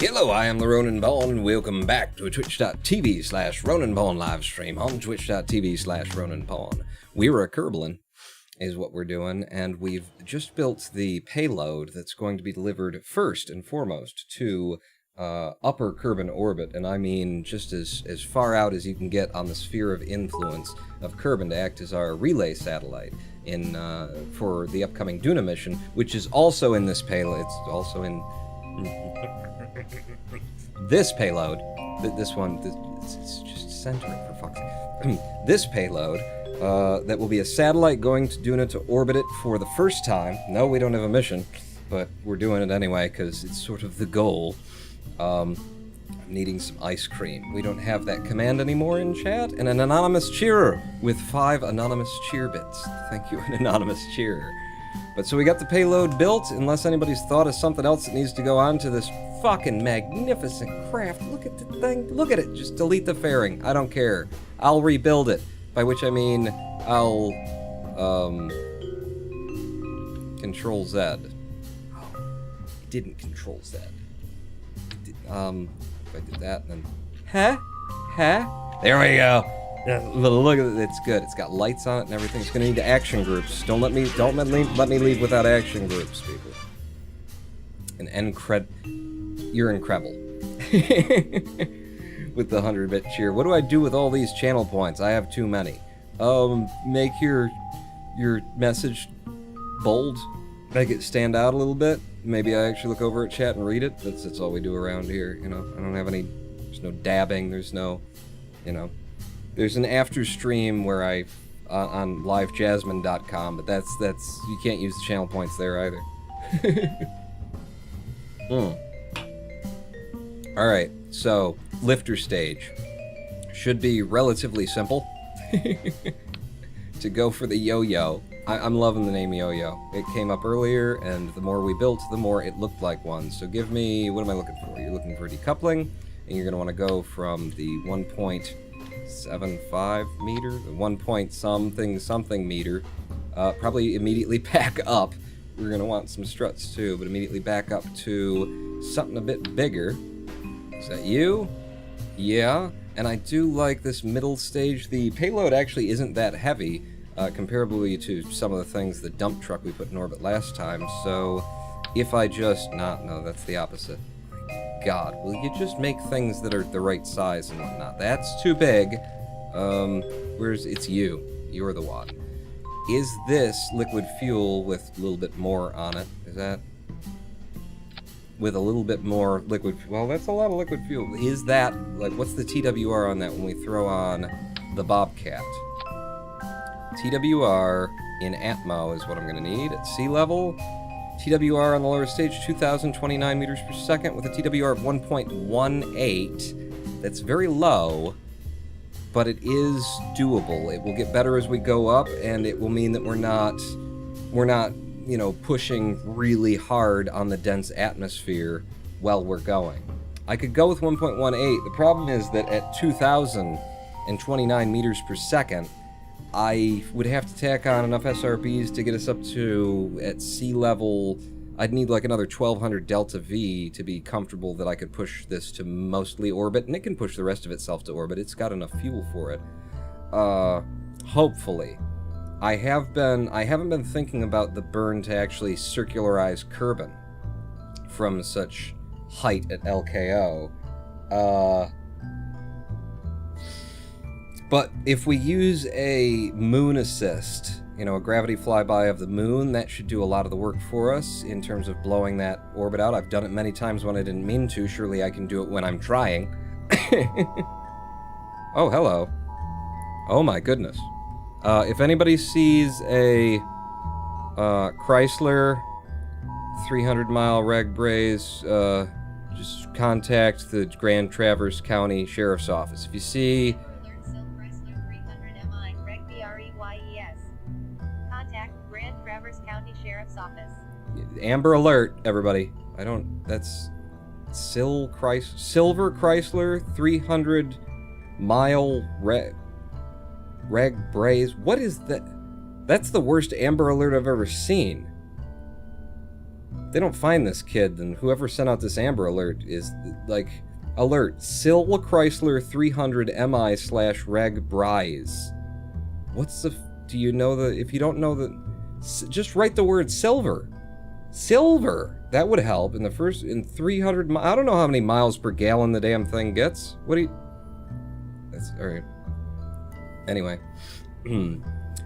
[SPEAKER 1] Hello, I am the Ronan Bond, and welcome back to a twitch.tv/Ronan Bond live stream on twitch.tv/Ronan Bond. We're a Kerblin, is what we're doing, and we've just built the payload that's going to be delivered first and foremost to upper Kerbin orbit, and I mean just as far out as you can get on the sphere of influence of Kerbin to act as our relay satellite in for the upcoming Duna mission, which is also in this payload. It's also in this payload. This one, it's just center it for fuck's sake. This payload that will be a satellite going to Duna to orbit it for the first time. No, we don't have a mission, but we're doing it anyway because it's sort of the goal. I'm needing some ice cream. We don't have that command anymore in chat. And an anonymous cheerer with 5 anonymous cheer bits. Thank you, an anonymous cheerer. But so we got the payload built, unless anybody's thought of something else that needs to go on to this fucking magnificent craft. Look at the thing. Look at it. Just delete the fairing. I don't care. I'll rebuild it. By which I mean, I'll, Control Z. Oh, it didn't Control Z. If I did that, then... There we go! Look at it, it's good. It's got lights on it and everything. It's gonna need action groups. Don't let me leave without action groups, people. You're incredible. With the 100-bit cheer. What do I do with all these channel points? I have too many. Make your message bold. Make it stand out a little bit. Maybe I actually look over at chat and read it. That's all we do around here, you know. I don't have any... There's no dabbing. There's no... You know... There's an after stream where on livejasmine.com, but that's you can't use the channel points there either. Alright, so lifter stage should be relatively simple to go for the yo-yo. I'm loving the name yo-yo. It came up earlier, and the more we built, the more it looked like one. So give me, what am I looking for? You're looking for decoupling, and you're going to want to go from the 1.75 meter, the 1 point something meter, probably immediately back up. We're going to want some struts too, but immediately back up to something a bit bigger. Is that you? Yeah, and I do like this middle stage. The payload actually isn't that heavy, comparably to some of the things, the dump truck we put in orbit last time, so if I just, no, that's the opposite. God, will you just make things that are the right size and whatnot? That's too big. It's you. You're the one. Is this liquid fuel with a little bit more on it? Is that... With a little bit more liquid... Well, that's a lot of liquid fuel. Is that... Like, what's the TWR on that when we throw on the Bobcat? TWR in Atmo is what I'm going to need at sea level. TWR on the lower stage, 2,029 meters per second with a TWR of 1.18. That's very low, but it is doable. It will get better as we go up, and it will mean that we're not, you know, pushing really hard on the dense atmosphere while we're going. I could go with 1.18. The problem is that at 2,029 meters per second, I would have to tack on enough SRBs to get us up to, at sea level, I'd need like another 1,200 delta V to be comfortable that I could push this to mostly orbit, and it can push the rest of itself to orbit. It's got enough fuel for it. Hopefully. I haven't been thinking about the burn to actually circularize Kerbin from such height at LKO. But if we use a moon assist, you know, a gravity flyby of the moon, that should do a lot of the work for us in terms of blowing that orbit out. I've done it many times when I didn't mean to. Surely I can do it when I'm trying. Oh, hello. Oh my goodness. If anybody sees a Chrysler 300-mile rag braze, just contact the Grand Traverse County Sheriff's Office. If you see... Amber Alert, everybody. That's Silver Chrysler 300-mile rag braze. What is that? That's the worst Amber Alert I've ever seen. they don't find this kid, then whoever sent out this Amber Alert is, like, alert, Sil Chrysler 300 MI/Reg Bryce. What's the, do you know the, if you don't know the, just write the word silver. Silver! That would help in the first, in 300, I don't know how many miles per gallon the damn thing gets. What do you, that's, alright. Anyway.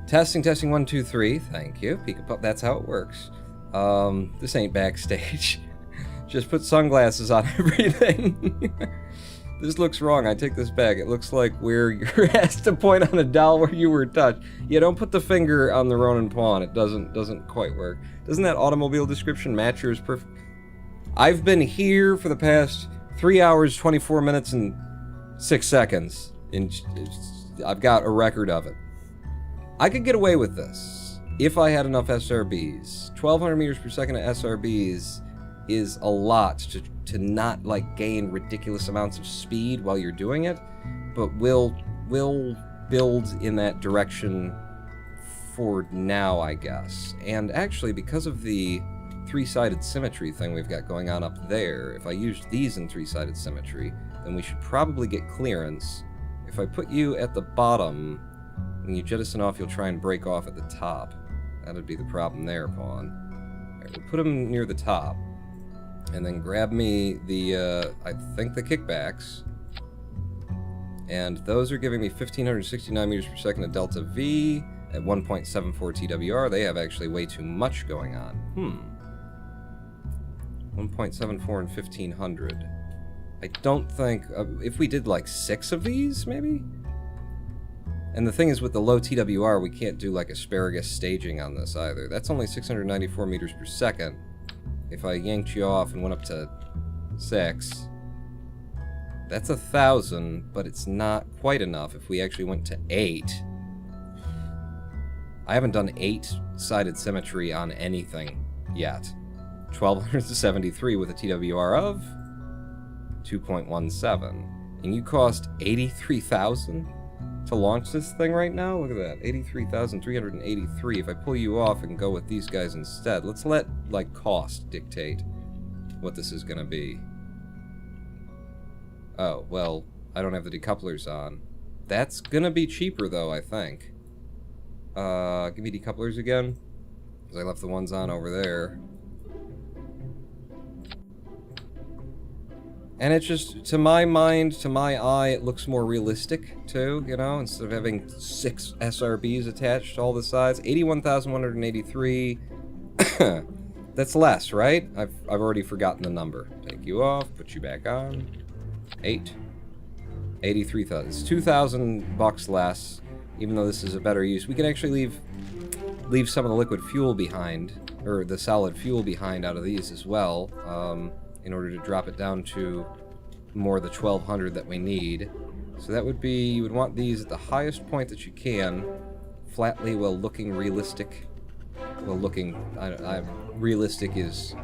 [SPEAKER 1] Testing, 1, 2, 3. Thank you. Peek up, that's how it works. This ain't backstage. Just put sunglasses on everything. This looks wrong. I take this back. It looks like where you're asked to point on a doll where you were touched. Yeah, don't put the finger on the Ronin pawn. It doesn't quite work. Doesn't that automobile description match yours perfect? I've been here for the past 3 hours, 24 minutes, and 6 seconds. I've got a record of it. I could get away with this if I had enough SRBs. 1200 meters per second of SRBs is a lot to not, like, gain ridiculous amounts of speed while you're doing it, but we'll build in that direction for now, I guess. And actually, because of the three-sided symmetry thing we've got going on up there, if I used these in three-sided symmetry, then we should probably get clearance. If I put you at the bottom, when you jettison off, you'll try and break off at the top. That'd be the problem there, pawn. Alright, we'll put him near the top. And then grab me the, I think the kickbacks. And those are giving me 1,569 meters per second of delta V at 1.74 TWR. They have actually way too much going on. 1.74 and 1,500. I don't think, if we did like 6 of these, maybe? And the thing is, with the low TWR, we can't do like asparagus staging on this either. That's only 694 meters per second. If I yanked you off and went up to 6, that's 1,000, but it's not quite enough if we actually went to 8. I haven't done 8-sided symmetry on anything yet. 1,273 with a TWR of 2.17. And you cost 83,000 to launch this thing right now? Look at that. 83,383. If I pull you off and go with these guys instead, let's let, like, cost dictate what this is gonna be. Oh, well, I don't have the decouplers on. That's gonna be cheaper, though, I think. Give me decouplers again. Because I left the ones on over there. And it's just, to my mind, to my eye, it looks more realistic, too, you know? Instead of having 6 SRBs attached to all the sides. 81,183. That's less, right? I've already forgotten the number. Take you off, put you back on. 8. 83,000. It's 2,000 bucks less, even though this is a better use. We can actually leave some of the liquid fuel behind, or the solid fuel behind out of these as well. In order to drop it down to more the 1,200 that we need. So that would be, you would want these at the highest point that you can, flatly while looking realistic. Well, looking, realistic is,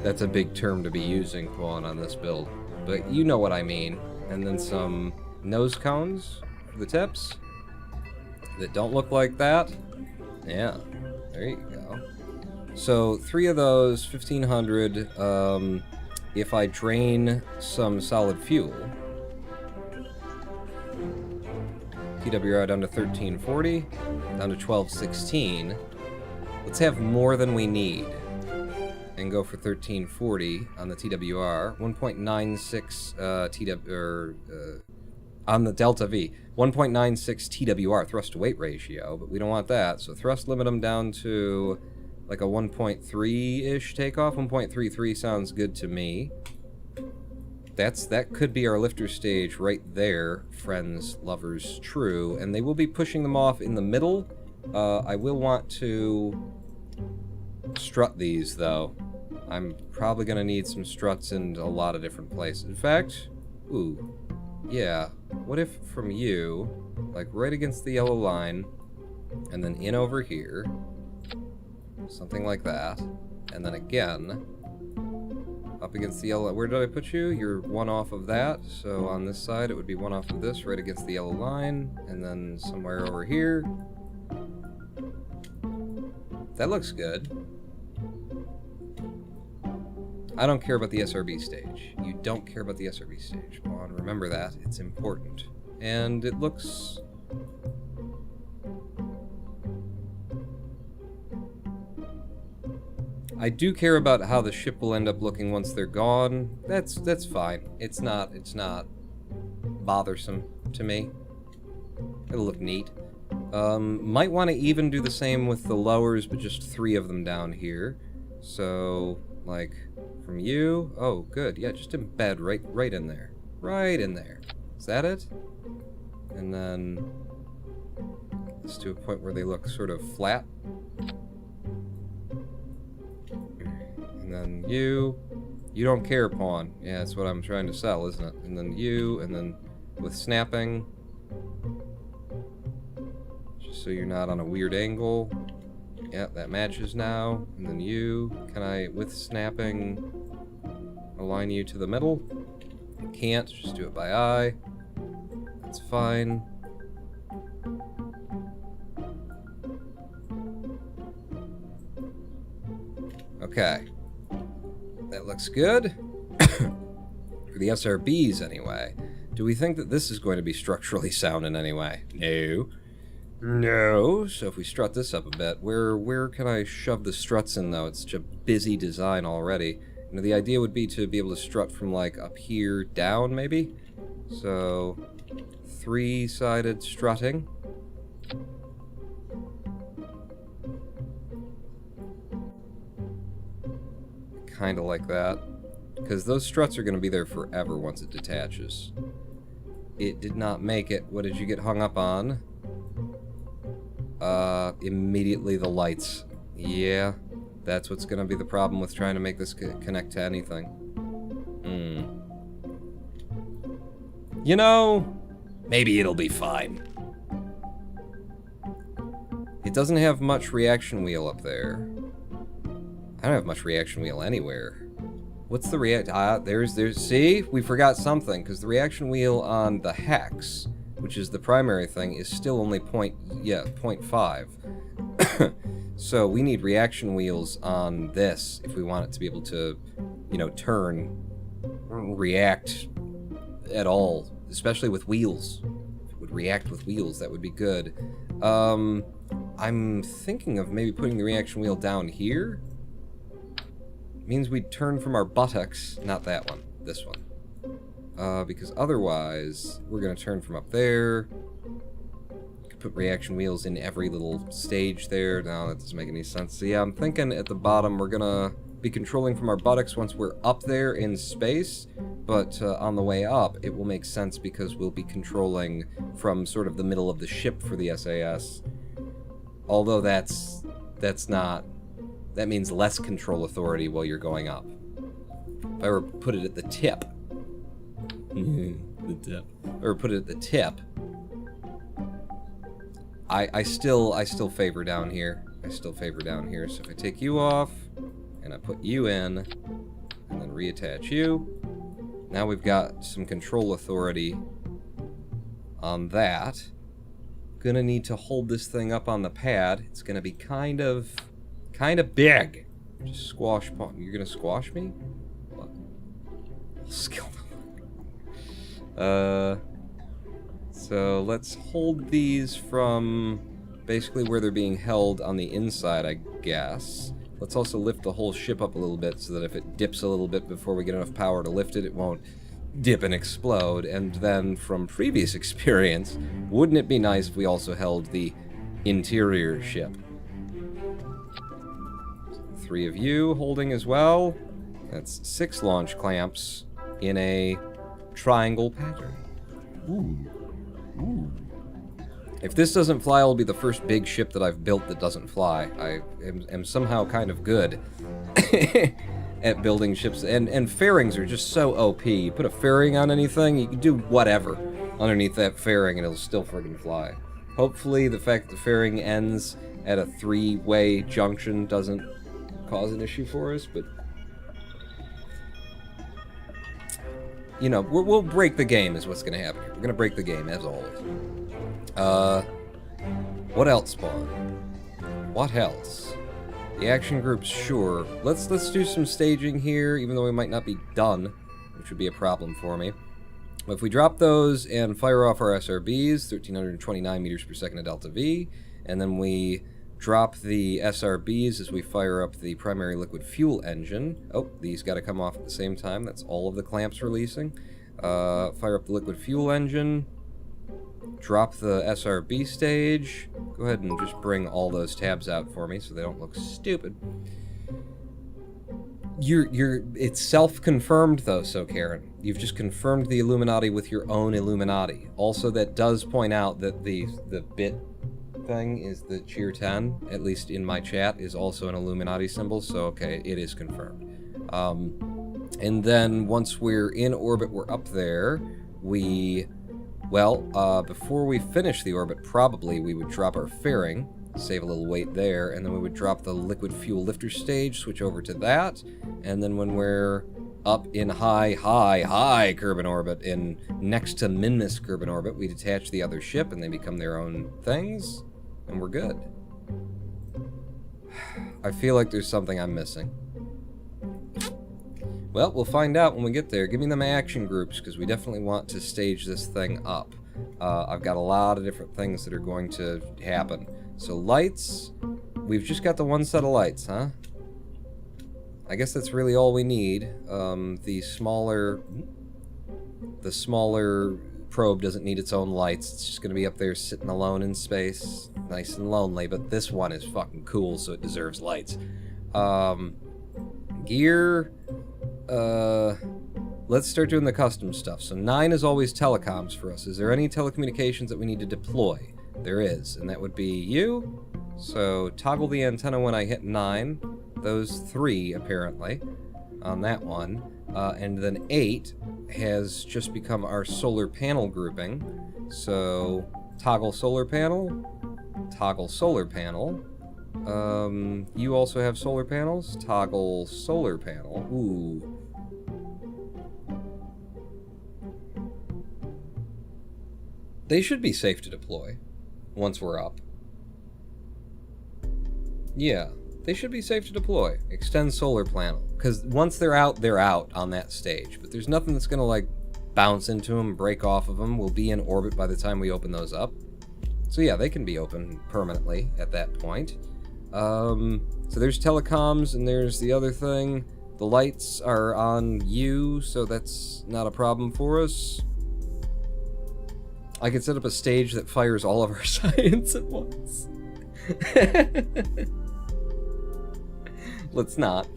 [SPEAKER 1] that's a big term to be using, Quan, on this build. But you know what I mean. And then some nose cones for the tips that don't look like that. Yeah, there you go. So 3 of those, 1,500, if I drain some solid fuel, TWR down to 1340, down to 1216. Let's have more than we need and go for 1340 on the TWR. 1.96 on the delta V. 1.96 TWR thrust to weight ratio, but we don't want that. So thrust limit them down to like a 1.3-ish takeoff. 1.33 sounds good to me. That could be our lifter stage right there, friends, lovers, true. And they will be pushing them off in the middle. I will want to strut these, though. I'm probably going to need some struts in a lot of different places. In fact, ooh, yeah. What if from you, like right against the yellow line, and then in over here, something like that, and then again up against the yellow. Where did I put you? You're one off of that, so on this side it would be one off of this right against the yellow line, and then somewhere over here. That looks good. I don't care about the SRB stage. You don't care about the SRB stage, Pawn. Remember that. It's important. And it looks... I do care about how the ship will end up looking once they're gone. That's fine. It's not bothersome to me. It'll look neat. Might want to even do the same with the lowers, but just 3 of them down here. So, like, from you... Oh, good. Yeah, just embed right in there. Right in there. Is that it? And then... Let's do a point where they look sort of flat. And then you don't care, Pawn. Yeah, that's what I'm trying to sell, isn't it? And then you, and then with snapping, just so you're not on a weird angle. Yeah, that matches now. And then you, can I, with snapping, align you to the middle? I can't, just do it by eye. That's fine. Okay. That looks good. For the SRBs, anyway. Do we think that this is going to be structurally sound in any way? No. No. So if we strut this up a bit, where can I shove the struts in, though? It's such a busy design already. You know, the idea would be to be able to strut from, like, up here down, maybe? So, 3-sided strutting. Kind of like that, because those struts are going to be there forever once it detaches. It did not make it. What did you get hung up on? Immediately the lights. Yeah, that's what's going to be the problem with trying to make this connect to anything. You know, maybe it'll be fine. It doesn't have much reaction wheel up there. I don't have much reaction wheel anywhere. What's the there's, see? We forgot something, because the reaction wheel on the hex, which is the primary thing, is still only 0.5. So we need reaction wheels on this if we want it to be able to, you know, react at all, especially with wheels. If it would react with wheels, that would be good. I'm thinking of maybe putting the reaction wheel down here. Means we'd turn from our buttocks, not that one, this one. Because otherwise, we're going to turn from up there. Could put reaction wheels in every little stage there. No, that doesn't make any sense. So yeah, I'm thinking at the bottom we're going to be controlling from our buttocks once we're up there in space. But on the way up, it will make sense because we'll be controlling from sort of the middle of the ship for the SAS. Although that's not... That means less control authority while you're going up. If I were to put it at the tip... the tip. If I were to put it at the tip... I still favor down here. I still favor down here. So if I take you off, and I put you in, and then reattach you, now we've got some control authority on that. Gonna need to hold this thing up on the pad. It's gonna be kind of big. Just squash pawn. You're gonna squash me? What? Skill. So let's hold these from basically where they're being held on the inside, I guess. Let's also lift the whole ship up a little bit so that if it dips a little bit before we get enough power to lift it, it won't dip and explode. And then from previous experience, wouldn't it be nice if we also held the interior ship? 3 of you holding as well. That's 6 launch clamps in a triangle pattern. Ooh. Ooh. If this doesn't fly, it'll be the first big ship that I've built that doesn't fly. I am somehow kind of good at building ships, and fairings are just so OP. You put a fairing on anything, you can do whatever underneath that fairing and it'll still friggin' fly. Hopefully the fact that the fairing ends at a 3-way junction doesn't cause an issue for us, but... You know, we'll break the game is what's going to happen here. We're going to break the game, as always. What else, Spawn? What else The action groups, sure. Let's do some staging here, even though we might not be done, which would be a problem for me. But if we drop those and fire off our SRBs, 1,329 meters per second of delta V, and then we drop the SRBs as we fire up the primary liquid fuel engine. Oh, these got to come off at the same time. That's all of the clamps releasing. Fire up the liquid fuel engine. Drop the SRB stage. Go ahead and just bring all those tabs out for me so they don't look stupid. It's self-confirmed though, so Karen. You've just confirmed the Illuminati with your own Illuminati. Also, that does point out that the bit thing is the cheer 10, at least in my chat, is also an Illuminati symbol, so okay, it is confirmed. And then once we're in orbit, we're up there, before we finish the orbit, probably we would drop our fairing, save a little weight there, and then we would drop the liquid fuel lifter stage, switch over to that, and then when we're up in high Kerbin orbit, in next to Minmus Kerbin orbit, we detach the other ship and they become their own things, and we're good. I feel like there's something I'm missing. Well, we'll find out when we get there. Give me them action groups, because we definitely want to stage this thing up. I've got a lot of different things that are going to happen. So lights, we've just got the one set of lights, huh? I guess that's really all we need. The smaller probe doesn't need its own lights. It's just going to be up there sitting alone in space, nice and lonely, but this one is fucking cool, so it deserves lights. Gear, let's start doing the custom stuff. So 9 is always telecoms for us. Is there any telecommunications that we need to deploy? There is, and that would be you. So toggle the antenna when I hit 9. Those 3, apparently, on that one. And then 8 has just become our solar panel grouping. So toggle solar panel. Toggle solar panel. You also have solar panels? Toggle solar panel. Ooh. They should be safe to deploy once we're up. Yeah, they should be safe to deploy. Extend solar panel. Because once they're out on that stage. But there's nothing that's going to, like, bounce into them, break off of them. We'll be in orbit by the time we open those up. So yeah, they can be open permanently at that point. So there's telecoms, and there's the other thing. The lights are on you, so that's not a problem for us. I could set up a stage that fires all of our science at once. Let's not.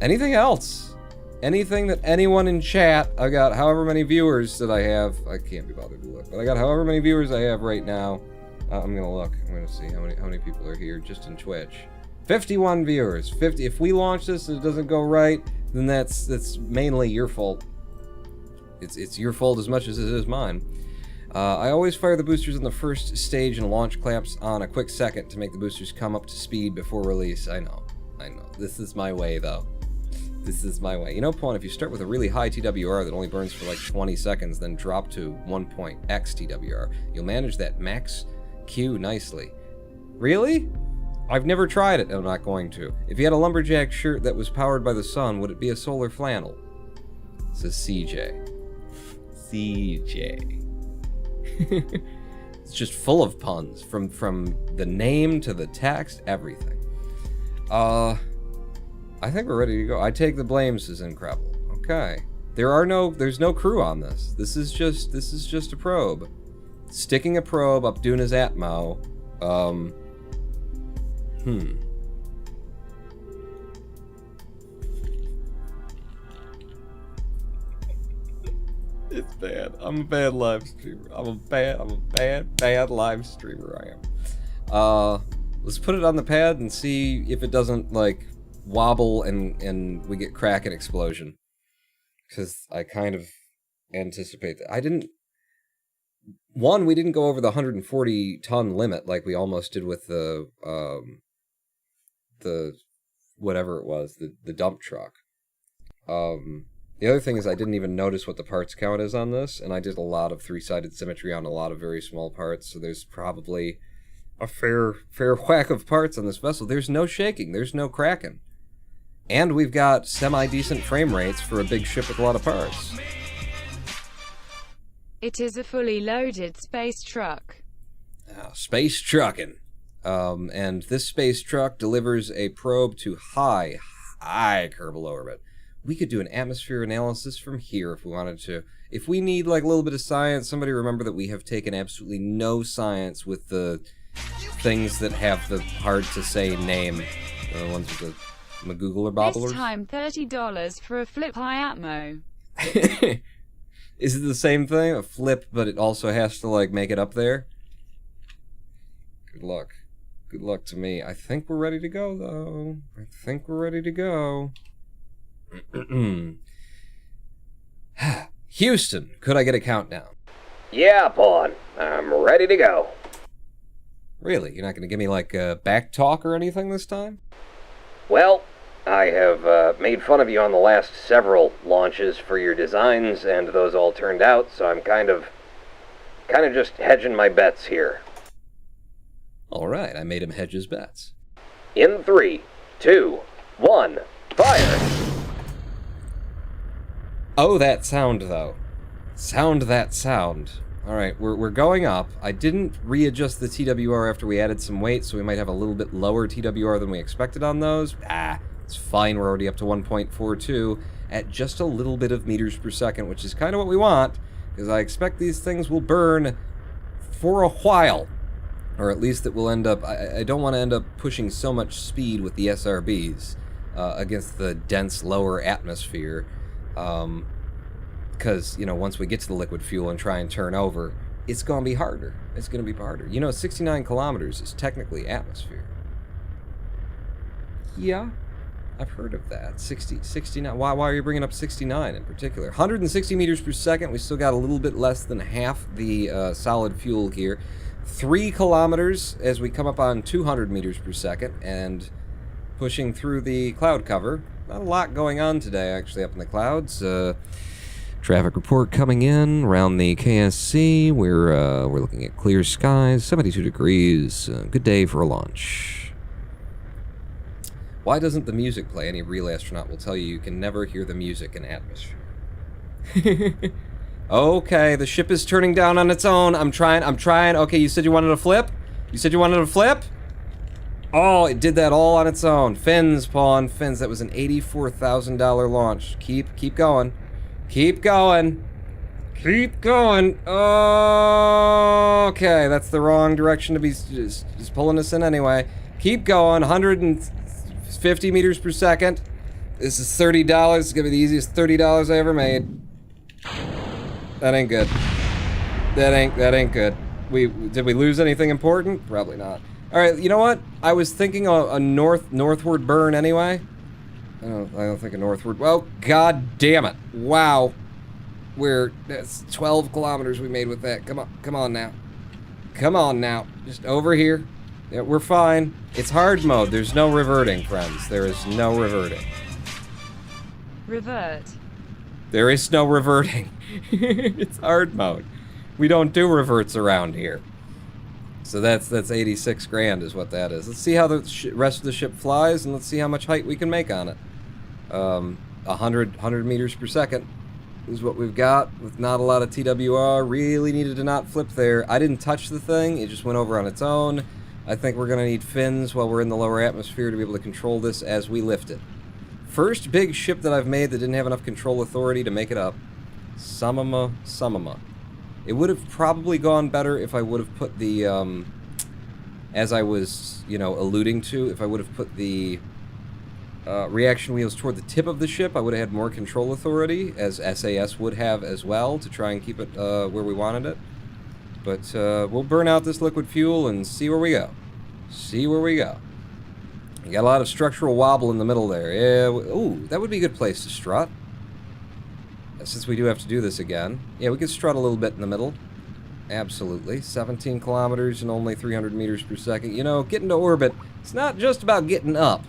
[SPEAKER 1] Anything else? Anything that anyone in chat, I got however many viewers that I have. I can't be bothered to look, but I got however many viewers I have right now. I'm gonna look. I'm gonna see how many people are here just in Twitch. 51 viewers. 50. If we launch this and it doesn't go right, then that's mainly your fault. It's your fault as much as it is mine. I always fire the boosters on the first stage and launch clamps on a quick second to make the boosters come up to speed before release. I know. This is my way, though. This is my way. You know, Pawn, if you start with a really high TWR that only burns for like 20 seconds, then drop to 1.x TWR, you'll manage that max Q nicely. Really? I've never tried it, and I'm not going to. If you had a lumberjack shirt that was powered by the sun, would it be a solar flannel? Says CJ. CJ. It's just full of puns, from the name to the text, everything. I think we're ready to go. I take the blame, says Incredible. Okay. There's no crew on this. This is just a probe. Sticking a probe up Duna's Atmo. It's bad. I'm a bad live streamer. I'm a bad live streamer, I am. Let's put it on the pad and see if it doesn't, like, wobble and we get crack and explosion. Because I kind of anticipate that. We didn't go over the 140-ton limit like we almost did with the whatever it was, the dump truck. The other thing is I didn't even notice what the parts count is on this, and I did a lot of three-sided symmetry on a lot of very small parts, so there's probably a fair whack of parts on this vessel. There's no shaking. There's no cracking. And we've got semi-decent frame rates for a big ship with a lot of parts.
[SPEAKER 3] It is a fully loaded space truck.
[SPEAKER 1] Space trucking. And this space truck delivers a probe to high Kerbal orbit. We could do an atmosphere analysis from here if we wanted to. If we need like a little bit of science, somebody remember that we have taken absolutely no science with the things that have the hard-to-say name. The ones with the Magoogle or Bobblers.
[SPEAKER 3] This time $30 for a flip high atmo.
[SPEAKER 1] Is it the same thing? A flip, but it also has to, like, make it up there? Good luck. Good luck to me. I think we're ready to go, though. I think we're ready to go. Houston, could I get a countdown?
[SPEAKER 2] Yeah, Pawn. I'm ready to go.
[SPEAKER 1] Really? You're not going to give me, like, back talk or anything this time?
[SPEAKER 2] Well, I have made fun of you on the last several launches for your designs, and those all turned out, so I'm kind of just hedging my bets here.
[SPEAKER 1] All right, I made him hedge his bets.
[SPEAKER 2] In 3, 2, 1, fire!
[SPEAKER 1] Oh, that sound, though. Sound that sound. All right, we're going up. I didn't readjust the TWR after we added some weight, so we might have a little bit lower TWR than we expected on those. It's fine. We're already up to 1.42 at just a little bit of meters per second, which is kind of what we want, because I expect these things will burn for a while. Or at least it will end up... I don't want to end up pushing so much speed with the SRBs against the dense lower atmosphere. Because, you know, once we get to the liquid fuel and try and turn over, it's going to be harder. It's going to be harder. You know, 69 kilometers is technically atmosphere. Yeah, I've heard of that. 69. Why are you bringing up 69 in particular? 160 meters per second. We still got a little bit less than half the solid fuel here. 3 kilometers as we come up on 200 meters per second and pushing through the cloud cover. Not a lot going on today, actually, up in the clouds. Traffic report coming in around the KSC. We're looking at clear skies, 72 degrees. Good day for a launch. Why doesn't the music play? Any real astronaut will tell you can never hear the music in atmosphere. Okay, the ship is turning down on its own. I'm trying. Okay, you said you wanted a flip? You said you wanted a flip? Oh, it did that all on its own. Fins, Pawn, fins. That was an $84,000 launch. Keep going. Keep going. Keep going. Okay, that's the wrong direction to be just pulling us in anyway. Keep going. 150 meters per second. This is $30. It's gonna be the easiest $30 I ever made. That ain't good. That ain't good. Did we lose anything important? Probably not. All right, you know what? I was thinking a northward burn anyway. I don't think a northward. Well, god damn it! Wow, that's 12 kilometers we made with that. Come on now. Just over here. Yeah, we're fine. It's hard mode. There's no reverting, friends. There is no reverting.
[SPEAKER 3] Revert.
[SPEAKER 1] There is no reverting. It's hard mode. We don't do reverts around here. So that's 86 grand is what that is. Let's see how the rest of the ship flies, and let's see how much height we can make on it. 100 meters per second is what we've got with not a lot of TWR. Really needed to not flip there. I didn't touch the thing. It just went over on its own. I think we're going to need fins while we're in the lower atmosphere to be able to control this as we lift it. First big ship that I've made that didn't have enough control authority to make it up. Samama. It would have probably gone better if I would have put the, as I was, alluding to, if I would have put the reaction wheels toward the tip of the ship, I would have had more control authority, as SAS would have as well, to try and keep it where we wanted it. But we'll burn out this liquid fuel and see where we go. You got a lot of structural wobble in the middle there. Yeah, ooh, that would be a good place to strut. Since we do have to do this again. Yeah, we could strut a little bit in the middle. Absolutely. 17 kilometers and only 300 meters per second. Getting to orbit, it's not just about getting up.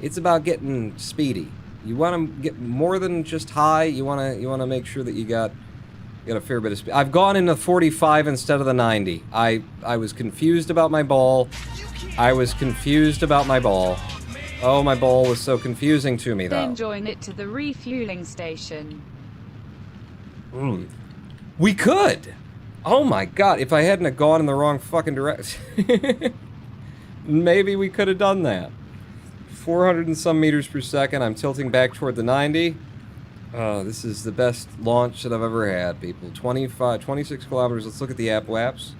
[SPEAKER 1] It's about getting speedy. You want to get more than just high. You want to make sure that you got got a fair bit of speed. I've gone into 45 instead of the 90. I was confused about my ball. I was confused about my ball. Oh, my ball was so confusing to me, though.
[SPEAKER 3] Then join it to the refueling station.
[SPEAKER 1] We could! Oh my god, if I hadn't have gone in the wrong fucking direction. Maybe we could have done that. 400 and some meters per second. I'm tilting back toward the 90. Oh, this is the best launch that I've ever had, people. 26 kilometers. Let's look at the App-Waps.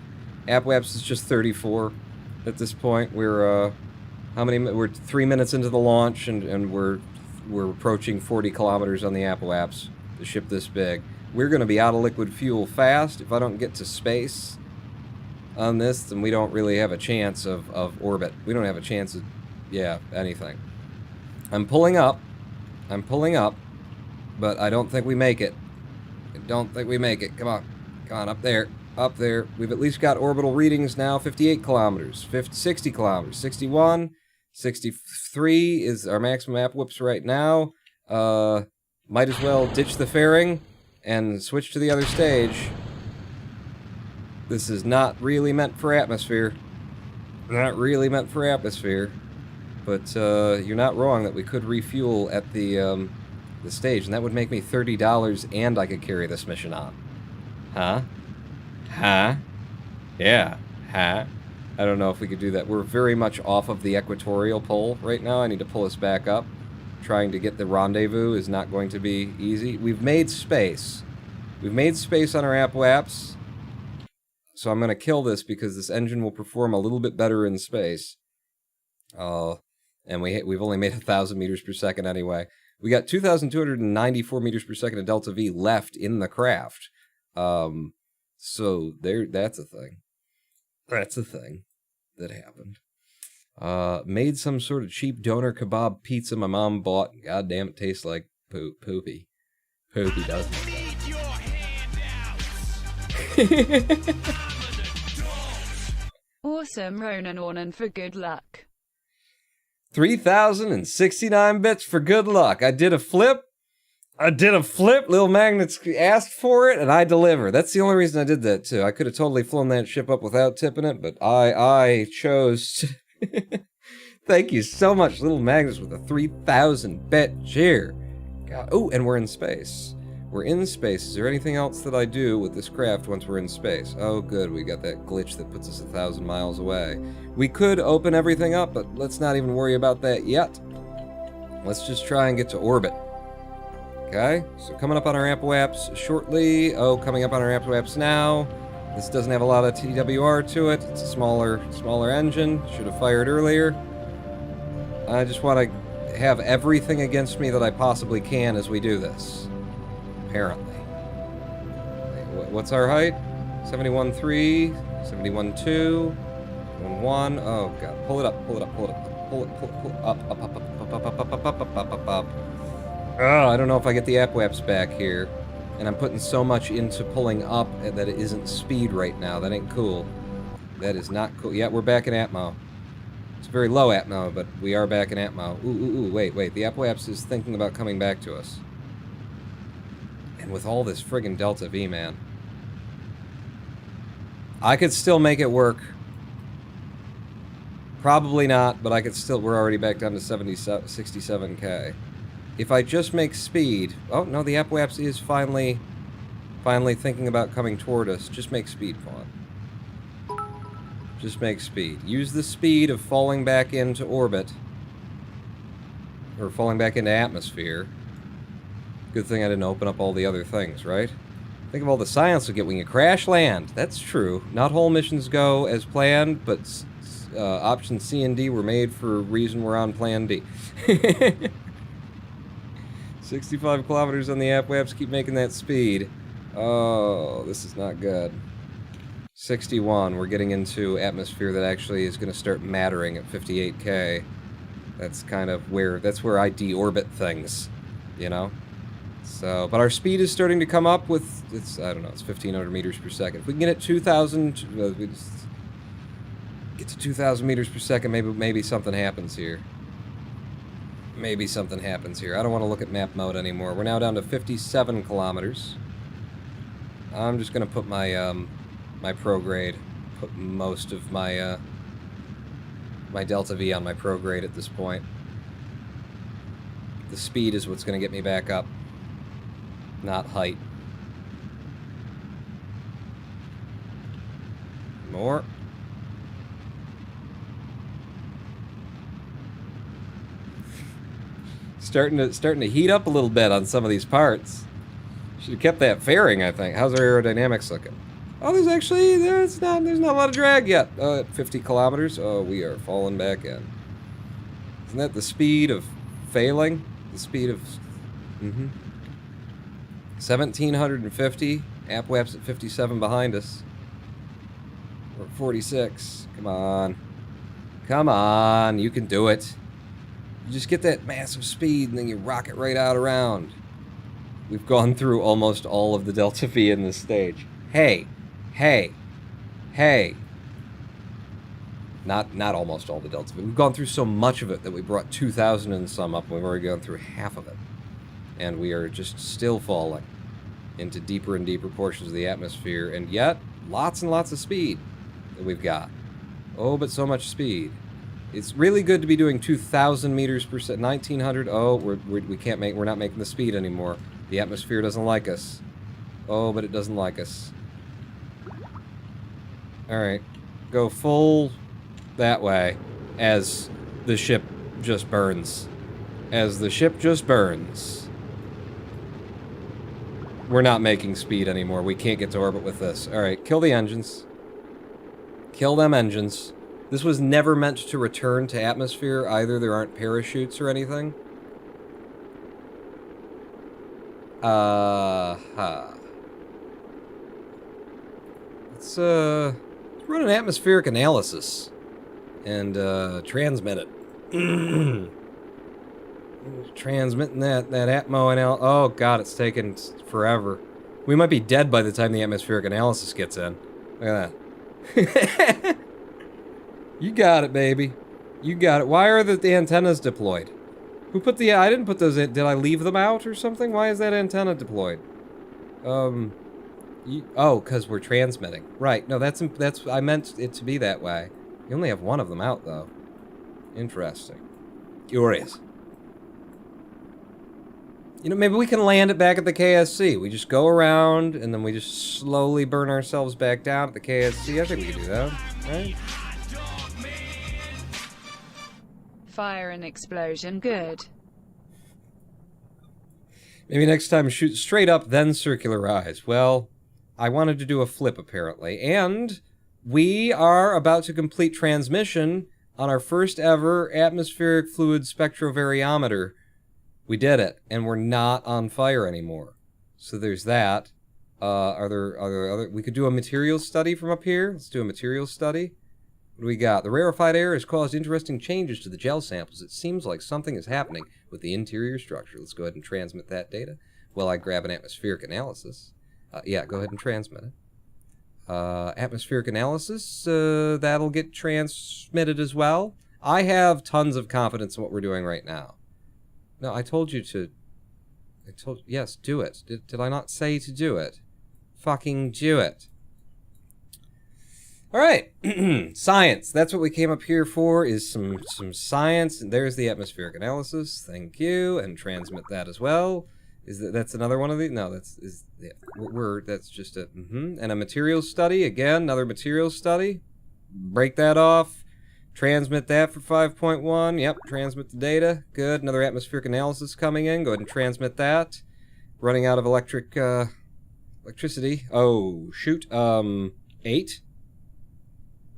[SPEAKER 1] App-Waps is just 34 at this point. We're, we're 3 minutes into the launch, and we're approaching 40 kilometers on the App-Waps. The ship this big. We're going to be out of liquid fuel fast. If I don't get to space on this, then we don't really have a chance of orbit. We don't have a chance of, yeah, anything. I'm pulling up, but I don't think we make it. I don't think we make it. Come on, up there, up there. We've at least got orbital readings now. 58 kilometers, 60 kilometers, 61, 63 is our maximum App-Whips right now. Might as well ditch the fairing and switch to the other stage. This is not really meant for atmosphere. Not really meant for atmosphere. But you're not wrong that we could refuel at the stage, and that would make me $30, and I could carry this mission on. Huh? Huh? Yeah. Huh? I don't know if we could do that. We're very much off of the equatorial pole right now. I need to pull us back up. Trying to get the rendezvous is not going to be easy. We've made space. We've made space on our App-Waps. So I'm going to kill this because this engine will perform a little bit better in space. And we've only made 1,000 meters per second anyway. We got 2,294 meters per second of delta V left in the craft. So that's a thing. That's a thing that happened. Made some sort of cheap doner kebab pizza my mom bought. God damn, it tastes like poopy. Poopy, doesn't it?
[SPEAKER 3] Awesome, Ronan Ornan, for good luck.
[SPEAKER 1] 3,069 bits for good luck. I did a flip. Lil Magnets asked for it, and I deliver. That's the only reason I did that, too. I could have totally flown that ship up without tipping it, but I chose to... Thank you so much, Little Magnets, with a 3,000 bit cheer. God. Oh, and we're in space. We're in space. Is there anything else that I do with this craft once we're in space? Oh, good. We got that glitch that puts us 1,000 miles away. We could open everything up, but let's not even worry about that yet. Let's just try and get to orbit. Okay? So coming up on our App-Waps shortly. Oh, coming up on our App-Waps now. This doesn't have a lot of TWR to it. It's a smaller engine. Should have fired earlier. I just want to have everything against me that I possibly can as we do this. Apparently. What's our height? 71.3, 71.2, 1.1. Oh god, pull it up, pull it up, pull it up, pull it up. Oh, I don't know if I get the App-Waps back here. And I'm putting so much into pulling up that it isn't speed right now. That ain't cool. That is not cool. Yeah, we're back in Atmo. It's very low Atmo, but we are back in Atmo. Ooh, wait. The App-Waps is thinking about coming back to us. And with all this friggin' Delta V, man. I could still make it work. Probably not, but I could still... We're already back down to 67K. If I just make speed... Oh, no, the App-Waps is finally thinking about coming toward us. Just make speed, Fawn. Just make speed. Use the speed of falling back into orbit. Or falling back into atmosphere. Good thing I didn't open up all the other things, right? Think of all the science you'll get when you crash land. That's true. Not all missions go as planned, but options C and D were made for a reason we're on plan D. 65 kilometers on the App-Waps. Keep making that speed. Oh, this is not good. 61. We're getting into atmosphere that actually is going to start mattering at 58K. That's kind of where... That's where I deorbit things, you know? So, but our speed is starting to come up with... It's, I don't know, it's 1,500 meters per second. If we can get at 2,000... we just get to 2,000 meters per second, maybe something happens here. Maybe something happens here. I don't want to look at map mode anymore. We're now down to 57 kilometers. I'm just gonna put my my prograde, put most of my my Delta V on my prograde at this point. The speed is what's gonna get me back up, not height. More. Starting to heat up a little bit on some of these parts. Should have kept that fairing, I think. How's our aerodynamics looking? Oh, there's not a lot of drag yet. At 50 kilometers. Oh, we are falling back in. Isn't that the speed of failing? The speed of 1750. Apwap's at 57 behind us. We're at 46. Come on. Come on, you can do it. You just get that massive speed and then you rock it right out around. We've gone through almost all of the Delta V in this stage. Hey. Hey. Hey. Not almost all the Delta V. We've gone through so much of it that we brought 2,000 and some up, and we've already gone through half of it. And we are just still falling into deeper and deeper portions of the atmosphere, and yet, lots and lots of speed that we've got. Oh, but so much speed. It's really good to be doing 2,000 meters per second. 1,900. Oh, we're not making the speed anymore. The atmosphere doesn't like us. Oh, but it doesn't like us. Alright. Go full that way as the ship just burns. As the ship just burns. We're not making speed anymore. We can't get to orbit with this. Alright, kill the engines. Kill them engines. This was never meant to return to atmosphere either. There aren't parachutes or anything. Let's run an atmospheric analysis and transmit it. Transmitting that atmo anal. Oh god, it's taken forever. We might be dead by the time the atmospheric analysis gets in. Look at that. You got it, baby. You got it. Why are the antennas deployed? Who put the... I didn't put those in. Did I leave them out or something? Why is that antenna deployed? Oh, because we're transmitting. Right. No, that's... I meant it to be that way. You only have one of them out, though. Interesting. Curious. You know, maybe we can land it back at the KSC. We just go around, and then we just slowly burn ourselves back down at the KSC. I think we can do that, right?
[SPEAKER 3] Fire and explosion, good.
[SPEAKER 1] Maybe next time shoot straight up, then circularize. Well, I wanted to do a flip, apparently. And we are about to complete transmission on our first ever atmospheric fluid spectrovariometer. We did it, and we're not on fire anymore. So there's that. Are there other... We could do a materials study from up here. Let's do a materials study. What do we got? The rarefied air has caused interesting changes to the gel samples. It seems like something is happening with the interior structure. Let's go ahead and transmit that data while I grab an atmospheric analysis. Yeah, go ahead and transmit it. Atmospheric analysis, that'll get transmitted as well. I have tons of confidence in what we're doing right now. No, I told you to... Yes, do it. Did I not say to do it? Fucking do it. Alright, science. That's what we came up here for, is some science. And there's the atmospheric analysis. Thank you. And transmit that as well. That's another one of these? No, that's just a, And a materials study. Again, another materials study. Break that off. Transmit that for 5.1. Yep, transmit the data. Good. Another atmospheric analysis coming in. Go ahead and transmit that. Running out of electricity. Oh, shoot. 8.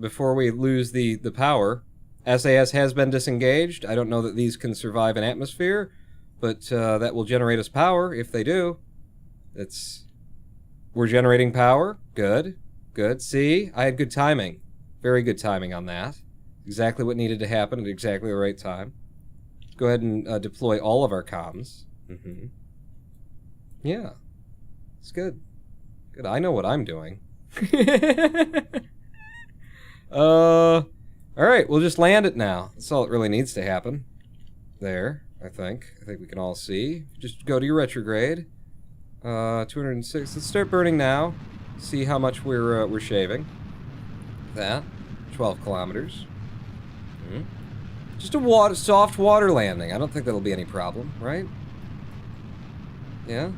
[SPEAKER 1] Before we lose the power. SAS has been disengaged. I don't know that these can survive an atmosphere, but that will generate us power if they do. We're generating power. Good. Good. See? I had good timing. Very good timing on that. Exactly what needed to happen at exactly the right time. Go ahead and deploy all of our comms. Yeah. It's good. Good. I know what I'm doing. Alright, we'll just land it now. That's all that really needs to happen. There, I think. I think we can all see. Just go to your retrograde. 206. Let's start burning now. See how much we're shaving. That 12 kilometers. Just a soft water landing. I don't think that'll be any problem, right? Yeah.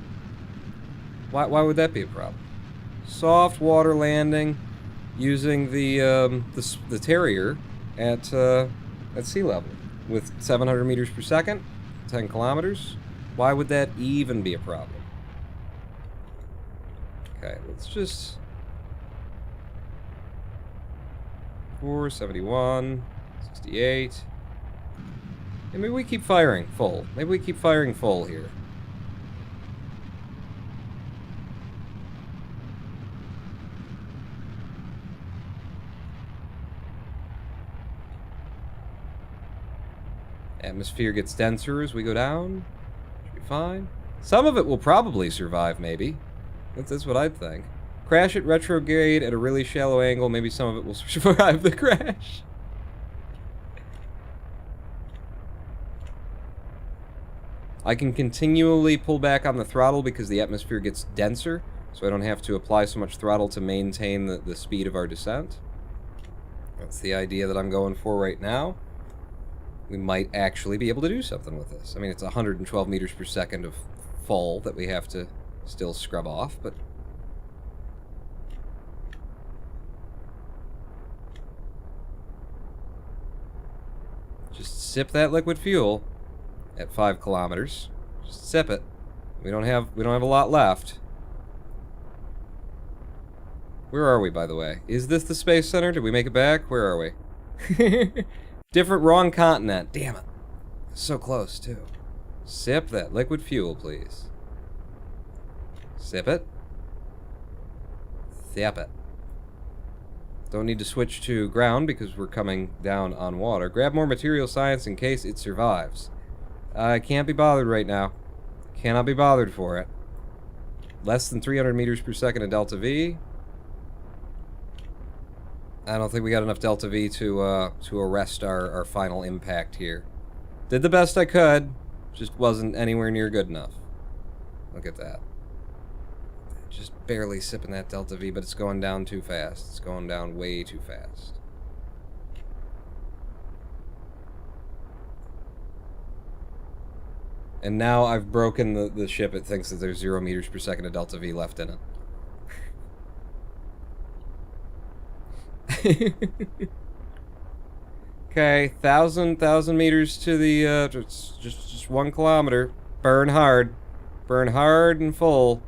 [SPEAKER 1] Why would that be a problem? Soft water landing using the Terrier at sea level with 700 meters per second, 10 kilometers. Why would that even be a problem? Okay, let's just 471, 68. And maybe we keep firing full. Maybe we keep firing full here. Atmosphere gets denser as we go down. Should be fine. Some of it will probably survive, maybe. That's what I'd think. Crash it retrograde at a really shallow angle. Maybe some of it will survive the crash. I can continually pull back on the throttle because the atmosphere gets denser, so I don't have to apply so much throttle to maintain the speed of our descent. That's the idea that I'm going for right now. We might actually be able to do something with this. I mean, it's 112 meters per second of fall that we have to still scrub off, but... just sip that liquid fuel at 5 kilometers. Just sip it. We don't have a lot left. Where are we, by the way? Is this the Space Center? Did we make it back? Where are we? Different, wrong continent. Damn it. So close, too. Sip that liquid fuel, please. Sip it. Sip it. Don't need to switch to ground because we're coming down on water. Grab more material science in case it survives. I can't be bothered right now. Cannot be bothered for it. Less than 300 meters per second in delta V. I don't think we got enough delta V to arrest our final impact here. Did the best I could, just wasn't anywhere near good enough. Look at that. Just barely sipping that delta V, but it's going down too fast. It's going down way too fast. And now I've broken the ship. It thinks that there's 0 meters per second of delta V left in it. Okay, 1,000 meters to the, just 1 kilometer. Burn hard and full.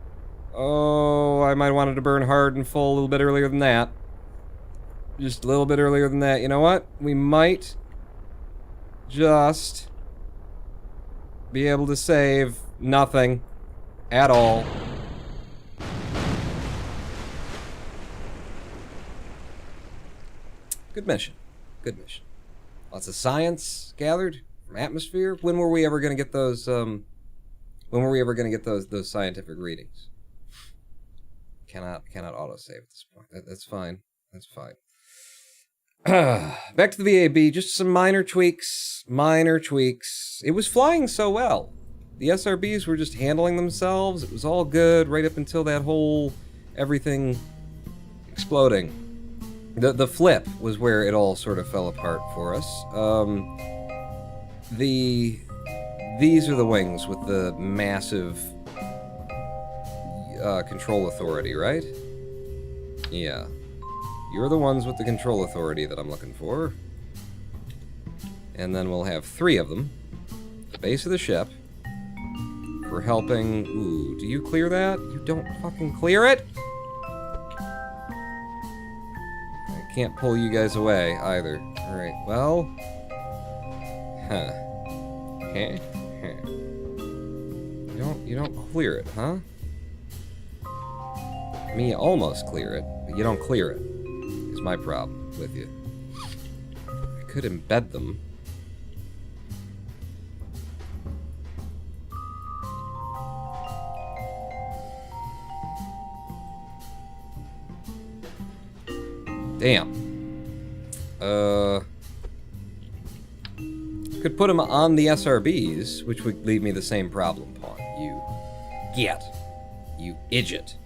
[SPEAKER 1] Oh, I might wanted to burn hard and full a little bit earlier than that. Just a little bit earlier than that. You know what? We might just be able to save nothing at all. Good mission. Good mission. Lots of science gathered from atmosphere. When were we ever going to get those, those scientific readings? Cannot autosave at this point. That's fine. That's fine. Back to the VAB, just some minor tweaks. It was flying so well. The SRBs were just handling themselves. It was all good right up until that whole everything exploding. The flip was where it all sort of fell apart for us. These are the wings with the massive control authority, right? Yeah. You're the ones with the control authority that I'm looking for. And then we'll have 3 of them at the base of the ship for helping... Ooh, do you clear that? You don't fucking clear it? I can't pull you guys away either. Alright, well... Huh. You don't clear it, huh? I mean, you almost clear it, but you don't clear it. Is my problem with you. I could embed them. Damn. Could put them on the SRBs, which would leave me the same problem pawn. You get. You idiot.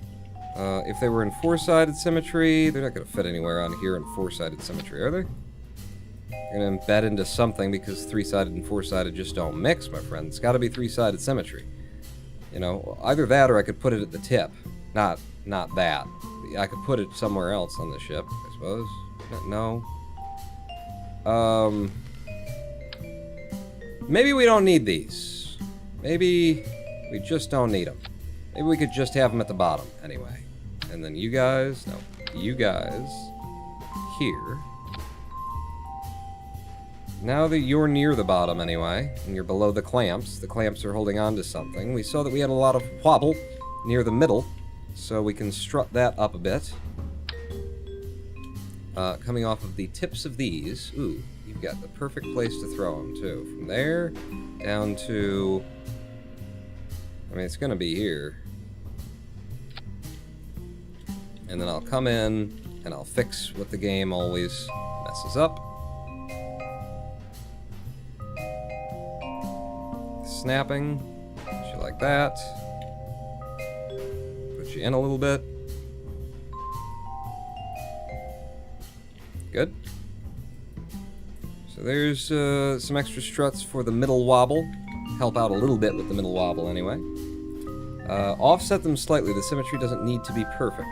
[SPEAKER 1] If they were in four-sided symmetry, they're not going to fit anywhere on here in four-sided symmetry, are they? You're going to embed into something because three-sided and four-sided just don't mix, my friend. It's got to be three-sided symmetry. You know, either that or I could put it at the tip. Not that. I could put it somewhere else on the ship, I suppose. No. Maybe we don't need these. Maybe we just don't need them. Maybe we could just have them at the bottom, anyway. And then you guys here. Now that you're near the bottom, anyway, and you're below the clamps are holding on to something. We saw that we had a lot of wobble near the middle, so we can strut that up a bit. Coming off of the tips of these, ooh, you've got the perfect place to throw them, too. From there, down to... I mean, it's gonna be here. And then I'll come in, and I'll fix what the game always messes up. Snapping. Put you like that. Put you in a little bit. Good. So there's some extra struts for the middle wobble. Help out a little bit with the middle wobble anyway. Offset them slightly. The symmetry doesn't need to be perfect.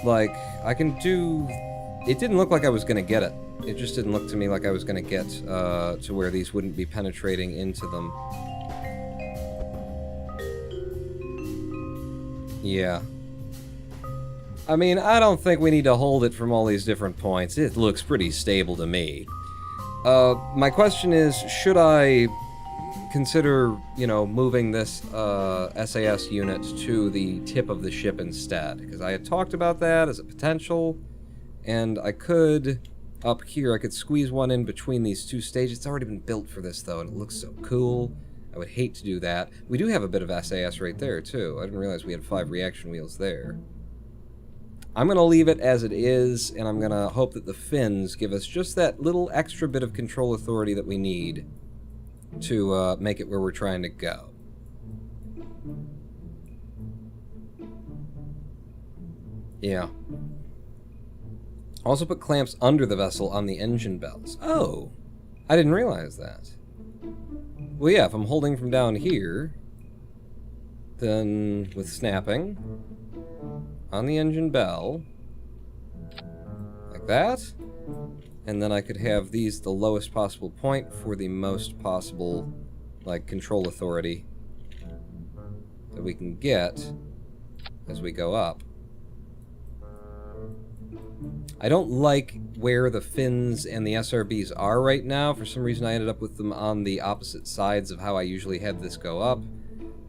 [SPEAKER 1] Like, I can do... It didn't look like I was gonna get it. It just didn't look to me like I was gonna get to where these wouldn't be penetrating into them. Yeah. I mean, I don't think we need to hold it from all these different points. It looks pretty stable to me. My question is, should I consider, you know, moving this SAS unit to the tip of the ship instead? Because I had talked about that as a potential, and I could, up here, I could squeeze one in between these two stages. It's already been built for this, though, and it looks so cool. I would hate to do that. We do have a bit of SAS right there, too. I didn't realize we had 5 reaction wheels there. I'm going to leave it as it is, and I'm going to hope that the fins give us just that little extra bit of control authority that we need to make it where we're trying to go. Yeah. Also put clamps under the vessel on the engine bells. Oh, I didn't realize that. Well, yeah, if I'm holding from down here, then with snapping on the engine bell, like that, and then I could have these the lowest possible point for the most possible, like, control authority that we can get as we go up. I don't like where the fins and the SRBs are right now. For some reason I ended up with them on the opposite sides of how I usually had this go up,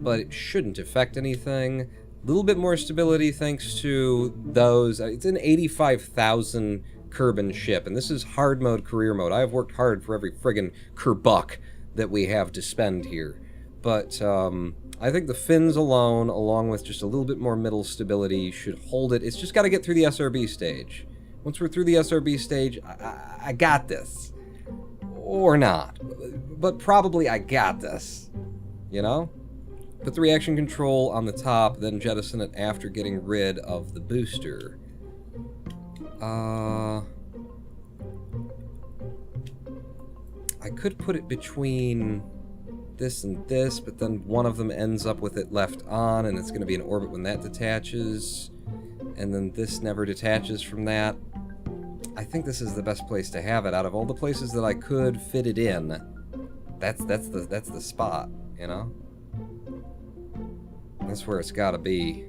[SPEAKER 1] but it shouldn't affect anything. A little bit more stability thanks to those. It's an 85,000 Kerbin ship, and this is hard mode, career mode. I have worked hard for every friggin' Kerbuck that we have to spend here. But I think the fins alone, along with just a little bit more middle stability, should hold it. It's just got to get through the SRB stage. Once we're through the SRB stage, I got this. Or not. But probably I got this. You know? Put the reaction control on the top, then jettison it after getting rid of the booster. I could put it between this and this, but then one of them ends up with it left on, and it's going to be in orbit when that detaches. And then this never detaches from that. I think this is the best place to have it. Out of all the places that I could fit it in, that's the spot, you know? That's where it's gotta be.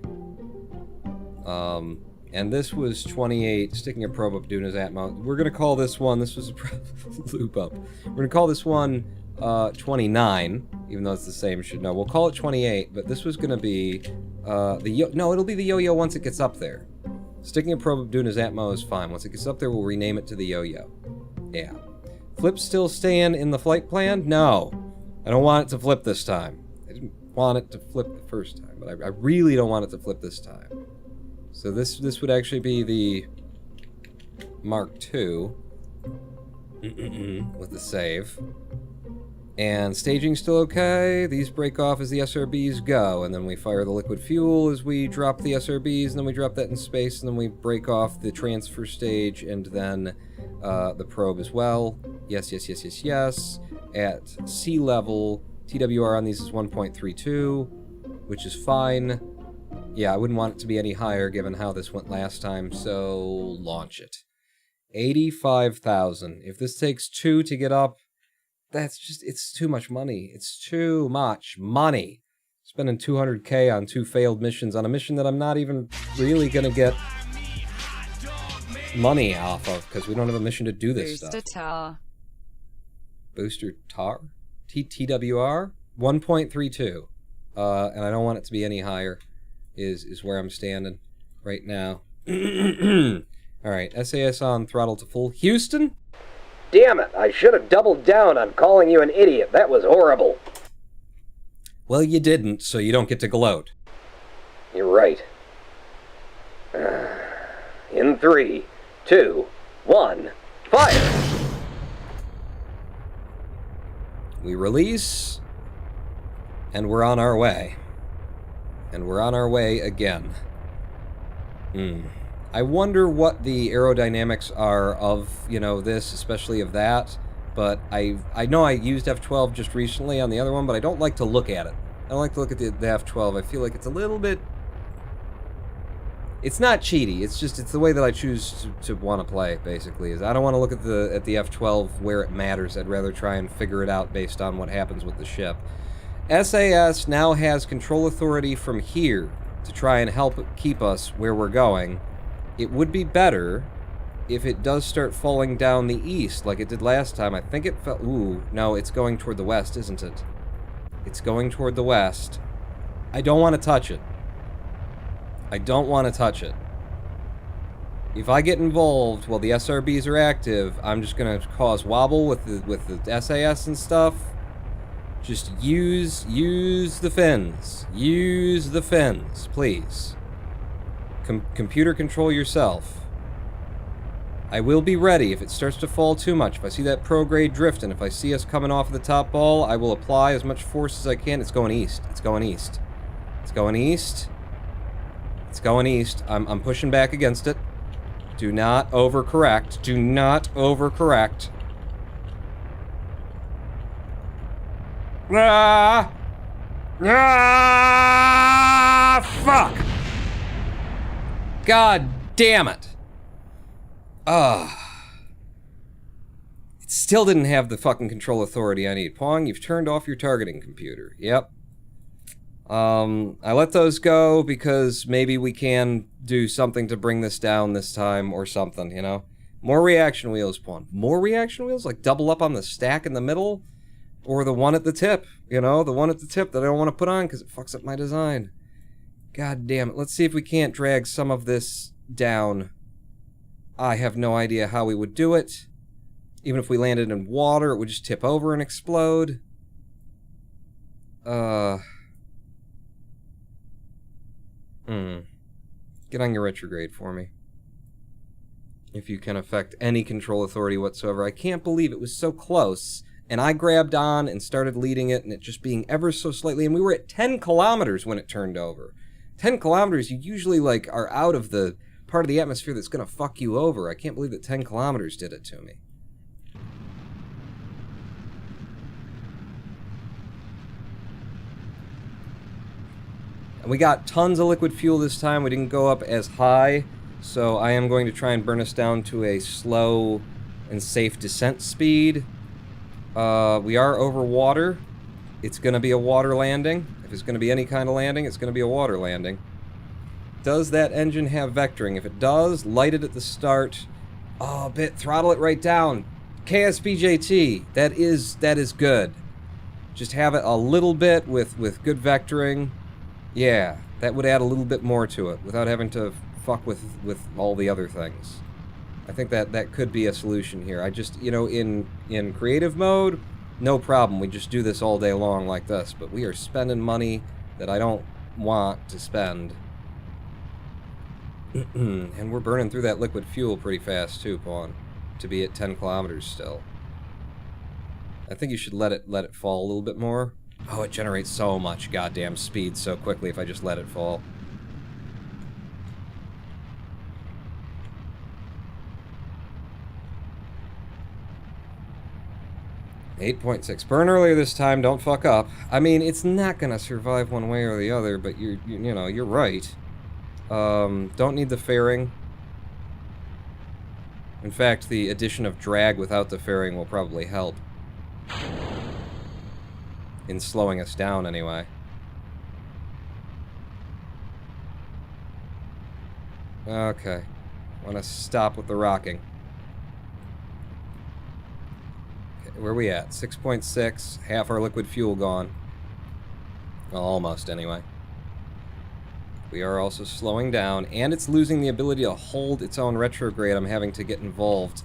[SPEAKER 1] And this was 28, sticking a probe up Duna's Atmo. We're gonna call this one, this was a loop up. We're gonna call this one 29, even though it's the same, no, we'll call it 28, but this was gonna be it'll be the yo-yo once it gets up there. Sticking a probe up Duna's Atmo is fine. Once it gets up there, we'll rename it to the yo-yo. Yeah. Flips still staying in the flight plan? No. I don't want it to flip this time. I didn't want it to flip the first time, but I really don't want it to flip this time. So this would actually be the Mark II with the save. And staging's still okay. These break off as the SRBs go, and then we fire the liquid fuel as we drop the SRBs, and then we drop that in space, and then we break off the transfer stage, and then the probe as well. Yes, yes, yes, yes, yes. At sea level, TWR on these is 1.32, which is fine. Yeah, I wouldn't want it to be any higher given how this went last time, so launch it. 85,000. If this takes 2 to get up, that's just, it's too much money. It's too much money. Spending 200K on 2 failed missions on a mission that I'm not even really gonna get money off of, because we don't have a mission to do this
[SPEAKER 3] Booster
[SPEAKER 1] stuff.
[SPEAKER 3] tar.
[SPEAKER 1] Booster tar? TWR? 1.32. And I don't want it to be any higher, is where I'm standing right now. Alright, SAS on throttle to full. Houston?
[SPEAKER 2] Damn it, I should have doubled down on calling you an idiot. That was horrible.
[SPEAKER 1] Well, you didn't, so you don't get to gloat.
[SPEAKER 2] You're right. In 3, 2, 1, fire!
[SPEAKER 1] We release, and we're on our way. And we're on our way again. I wonder what the aerodynamics are of, you know, this, especially of that. But I know I used F12 just recently on the other one, but I don't like to look at it. I don't like to look at the F12. I feel like it's a little bit... It's not cheaty. It's just, it's the way that I choose to want to play, basically. Is I don't want to look at the F12 where it matters. I'd rather try and figure it out based on what happens with the ship. SAS now has control authority from here to try and help keep us where we're going. It would be better if it does start falling down the east like it did last time. I think it fell... Ooh, no, it's going toward the west, isn't it? It's going toward the west. I don't want to touch it. I don't want to touch it. If I get involved while the SRBs are active, I'm just going to cause wobble with the SAS and stuff. Just use the fins. Use the fins, please. Computer control yourself. I will be ready if it starts to fall too much. If I see that prograde drift, and if I see us coming off of the top ball, I will apply as much force as I can. It's going east. It's going east. It's going east. It's going east. I'm pushing back against it. Do not overcorrect. Do not overcorrect. Ah! Ah! Fuck! God damn it. It still didn't have the fucking control authority I need. Pong, you've turned off your targeting computer. Yep. I let those go because maybe we can do something to bring this down this time or something, you know? More reaction wheels, Pong. More reaction wheels? Like double up on the stack in the middle? Or the one at the tip, you know? The one at the tip that I don't want to put on because it fucks up my design. God damn it. Let's see if we can't drag some of this down. I have no idea how we would do it. Even if we landed in water, it would just tip over and explode. Get on your retrograde for me. If you can affect any control authority whatsoever. I can't believe it was so close. And I grabbed on and started leading it, and it just being ever so slightly. And we were at 10 kilometers when it turned over. 10 kilometers, you usually, like, are out of the part of the atmosphere that's gonna fuck you over. I can't believe that 10 kilometers did it to me. And we got tons of liquid fuel this time. We didn't go up as high, so I am going to try and burn us down to a slow and safe descent speed. We are over water. It's going to be a water landing. If it's going to be any kind of landing, it's going to be a water landing. Does that engine have vectoring? If it does, light it at the start. Oh, throttle it right down. KSP JT, that is good. Just have it a little bit with good vectoring. Yeah, that would add a little bit more to it without having to fuck with all the other things. I think that could be a solution here. I just, you know, in creative mode, no problem. We just do this all day long like this. But we are spending money that I don't want to spend. And we're burning through that liquid fuel pretty fast too, Pawn, to be at 10 kilometers still. I think you should let it fall a little bit more. Oh, it generates so much goddamn speed so quickly if I just let it fall. 8.6. Burn earlier this time, don't fuck up. I mean, it's not gonna survive one way or the other, but you know, you're right. Don't need the fairing. In fact, the addition of drag without the fairing will probably help. In slowing us down, anyway. Okay. Wanna stop with the rocking. Where are we at? 6.6. Half our liquid fuel gone. Well, almost, anyway. We are also slowing down, and it's losing the ability to hold its own retrograde. I'm having to get involved.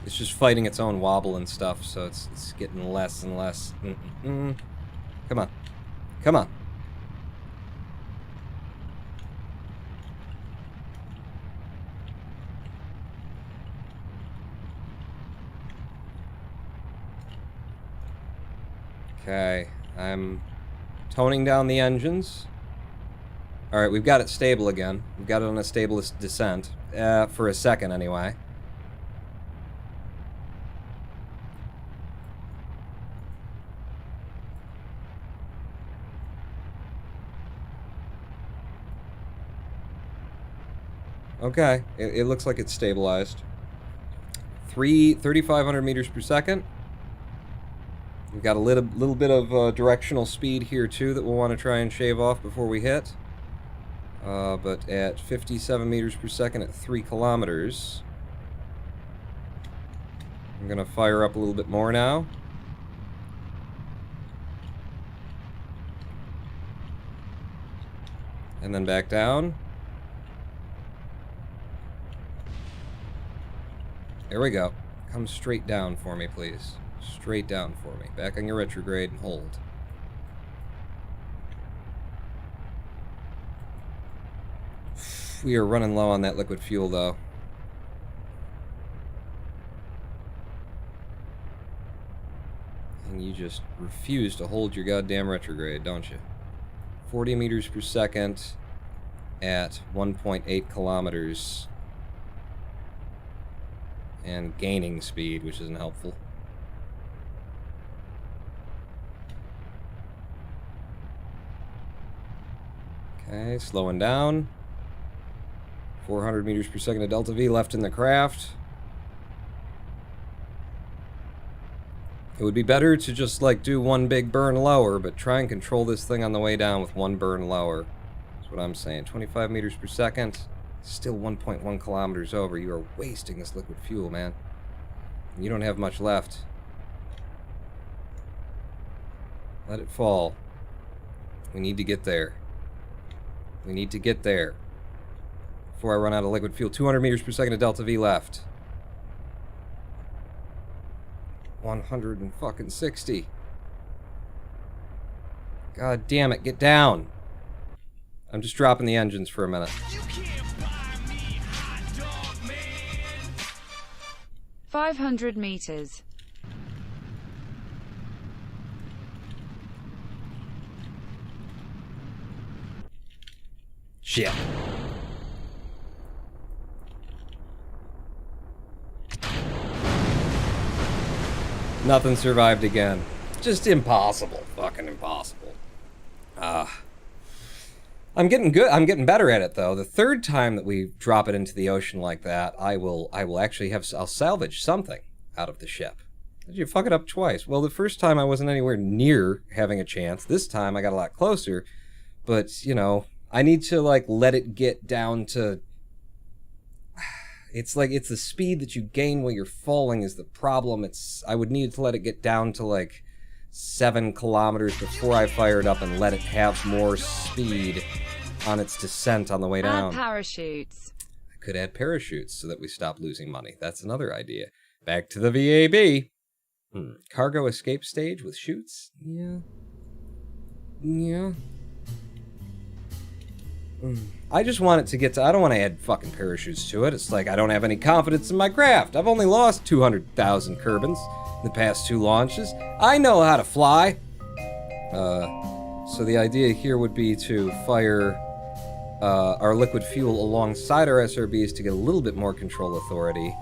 [SPEAKER 1] It's just fighting its own wobble and stuff, so it's getting less and less. Come on. Come on. Okay, I'm toning down the engines. Alright, we've got it stable again. We've got it on a stable descent. For a second, anyway. Okay, it looks like it's stabilized. 3,500 meters per second. We've got a little bit of directional speed here, too, that we'll want to try and shave off before we hit. But at 57 meters per second at 3 kilometers... I'm going to fire up a little bit more now. And then back down. There we go. Come straight down for me, please. Straight down for me. Back on your retrograde and hold. We are running low on that liquid fuel, though. And you just refuse to hold your goddamn retrograde, don't you? 40 meters per second at 1.8 kilometers. And gaining speed, which isn't helpful. Okay, slowing down. 400 meters per second of delta V left in the craft. It would be better to just, like, do one big burn lower, but try and control this thing on the way down with one burn lower. That's what I'm saying. 25 meters per second. Still 1.1 kilometers over. You are wasting this liquid fuel, man. You don't have much left. Let it fall. We need to get there. We need to get there. Before I run out of liquid fuel. 200 meters per second of delta V left. 160. God damn it, get down. I'm just dropping the engines for a minute.
[SPEAKER 4] You can't buy me, hot dog man.
[SPEAKER 3] 500 meters.
[SPEAKER 1] Shit. Nothing survived again. Just impossible. Fucking impossible. I'm getting good. I'm getting better at it, though. The third time that we drop it into the ocean like that, I will actually I'll salvage something out of the ship. Did you fuck it up twice? Well, the first time I wasn't anywhere near having a chance. This time I got a lot closer. But, you know, I need to, like, let it get down to... It's like, it's the speed that you gain while you're falling is the problem. I would need to let it get down to, like, 7 kilometers before I fire it up and let it have more speed on its descent on the way down.
[SPEAKER 3] Add parachutes.
[SPEAKER 1] I could add parachutes so that we stop losing money. That's another idea. Back to the VAB. Cargo escape stage with chutes? Yeah. Yeah. I just want it to get to... I don't want to add fucking parachutes to it. It's like I don't have any confidence in my craft. I've only lost 200,000 Kerbins in the past 2 launches. I know how to fly. So the idea here would be to fire our liquid fuel alongside our SRBs to get a little bit more control authority.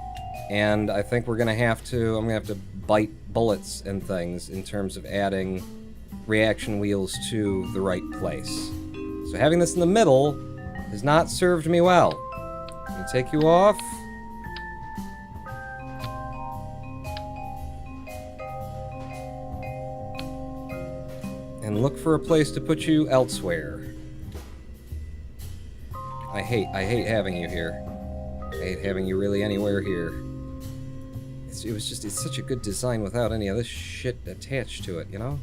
[SPEAKER 1] And I think we're gonna have to... I'm gonna have to bite bullets and things in terms of adding reaction wheels to the right place. So having this in the middle has not served me well. I'm gonna take you off. And look for a place to put you elsewhere. I hate having you here. I hate having you really anywhere here. It's such a good design without any of this shit attached to it, you know?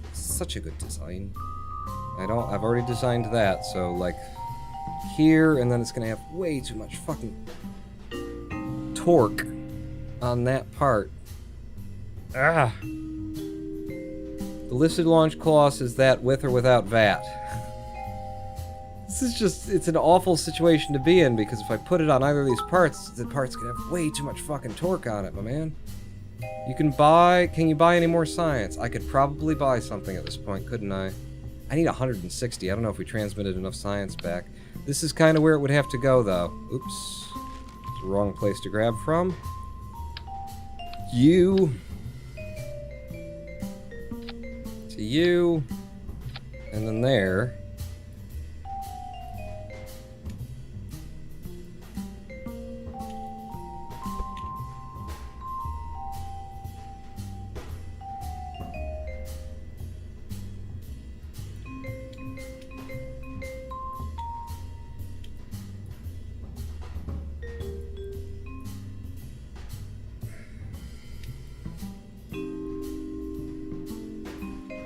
[SPEAKER 1] It's such a good design. I've already designed that, so like here, and then it's gonna have way too much fucking torque on that part. Ah! The listed launch cost is that with or without VAT. This is just, it's an awful situation to be in, because if I put it on either of these parts, the part's gonna have way too much fucking torque on it, my man. Can you buy any more science? I could probably buy something at this point, couldn't I? I need 160. I don't know if we transmitted enough science back. This is kind of where it would have to go, though. Oops. It's the wrong place to grab from. You. To you. And then there.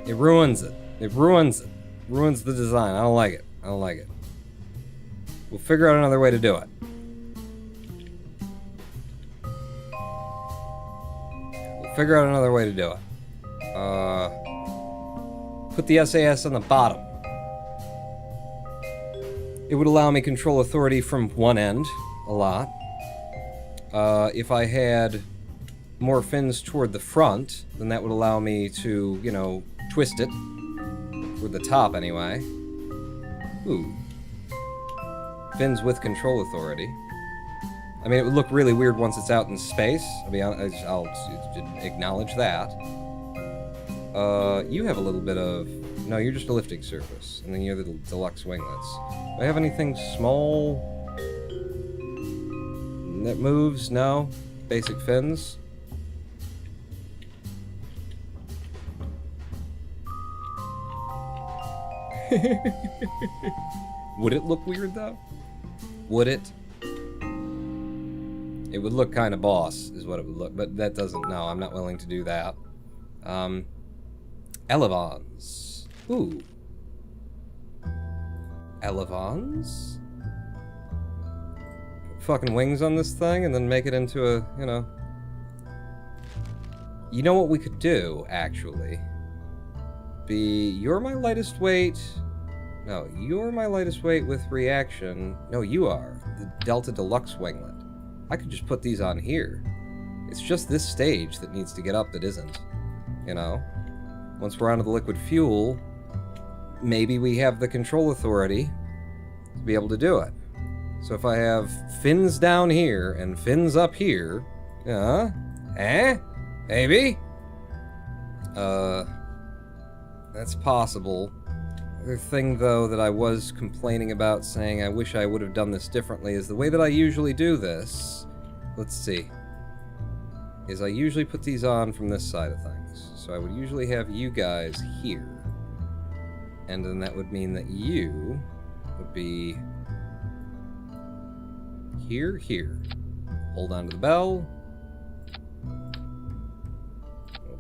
[SPEAKER 1] It ruins it. It ruins it. Ruins the design. I don't like it. I don't like it. We'll figure out another way to do it. We'll figure out another way to do it. Put the SAS on the bottom. It would allow me control authority from one end, a lot. If I had more fins toward the front, then that would allow me to, you know, twist it. Toward the top, anyway. Ooh. Fins with control authority. I mean, it would look really weird once it's out in space. I mean, I'll acknowledge that. You have a little bit of... No, you're just a lifting surface. And then you have the deluxe winglets. Do I have anything small that moves? No? Basic fins? Would it look weird, though? Would it? It would look kind of boss, is what it would look, but that doesn't... No, I'm not willing to do that. Elevons. Ooh. Elevons? Put fucking wings on this thing and then make it into a, you know... You know what we could do, actually? You're my lightest weight... No, you're my lightest weight with reaction. No, you are. The Delta Deluxe winglet. I could just put these on here. It's just this stage that needs to get up that isn't. You know? Once we're onto the liquid fuel, maybe we have the control authority to be able to do it. So if I have fins down here and fins up here... Maybe? That's possible. Other thing, though, that I was complaining about, saying I wish I would have done this differently, is the way that I usually do this, let's see, is I usually put these on from this side of things. So I would usually have you guys here. And then that would mean that you would be here. Hold on to the bell.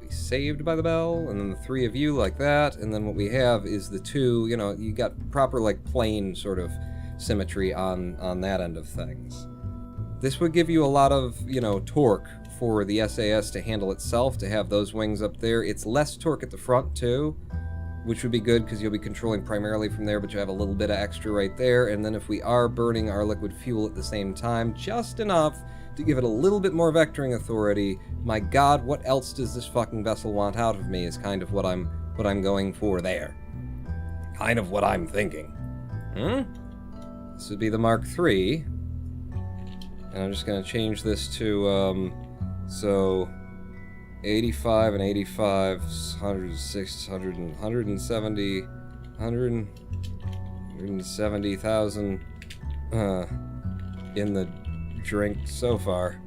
[SPEAKER 1] Saved by the bell, and then the 3 of you like that, and then what we have is the 2, you know, you got proper, like, plane sort of symmetry on that end of things. This would give you a lot of, you know, torque for the SAS to handle itself, to have those wings up there. It's less torque at the front, too, which would be good because you'll be controlling primarily from there, but you have a little bit of extra right there. And then if we are burning our liquid fuel at the same time, just enough to give it a little bit more vectoring authority, my god, what else does this fucking vessel want out of me is kind of what I'm going for there. Kind of what I'm thinking. This would be the Mark III. And I'm just going to change this to, so 85 and 85, 106, 170, 170,000 in the drink so far.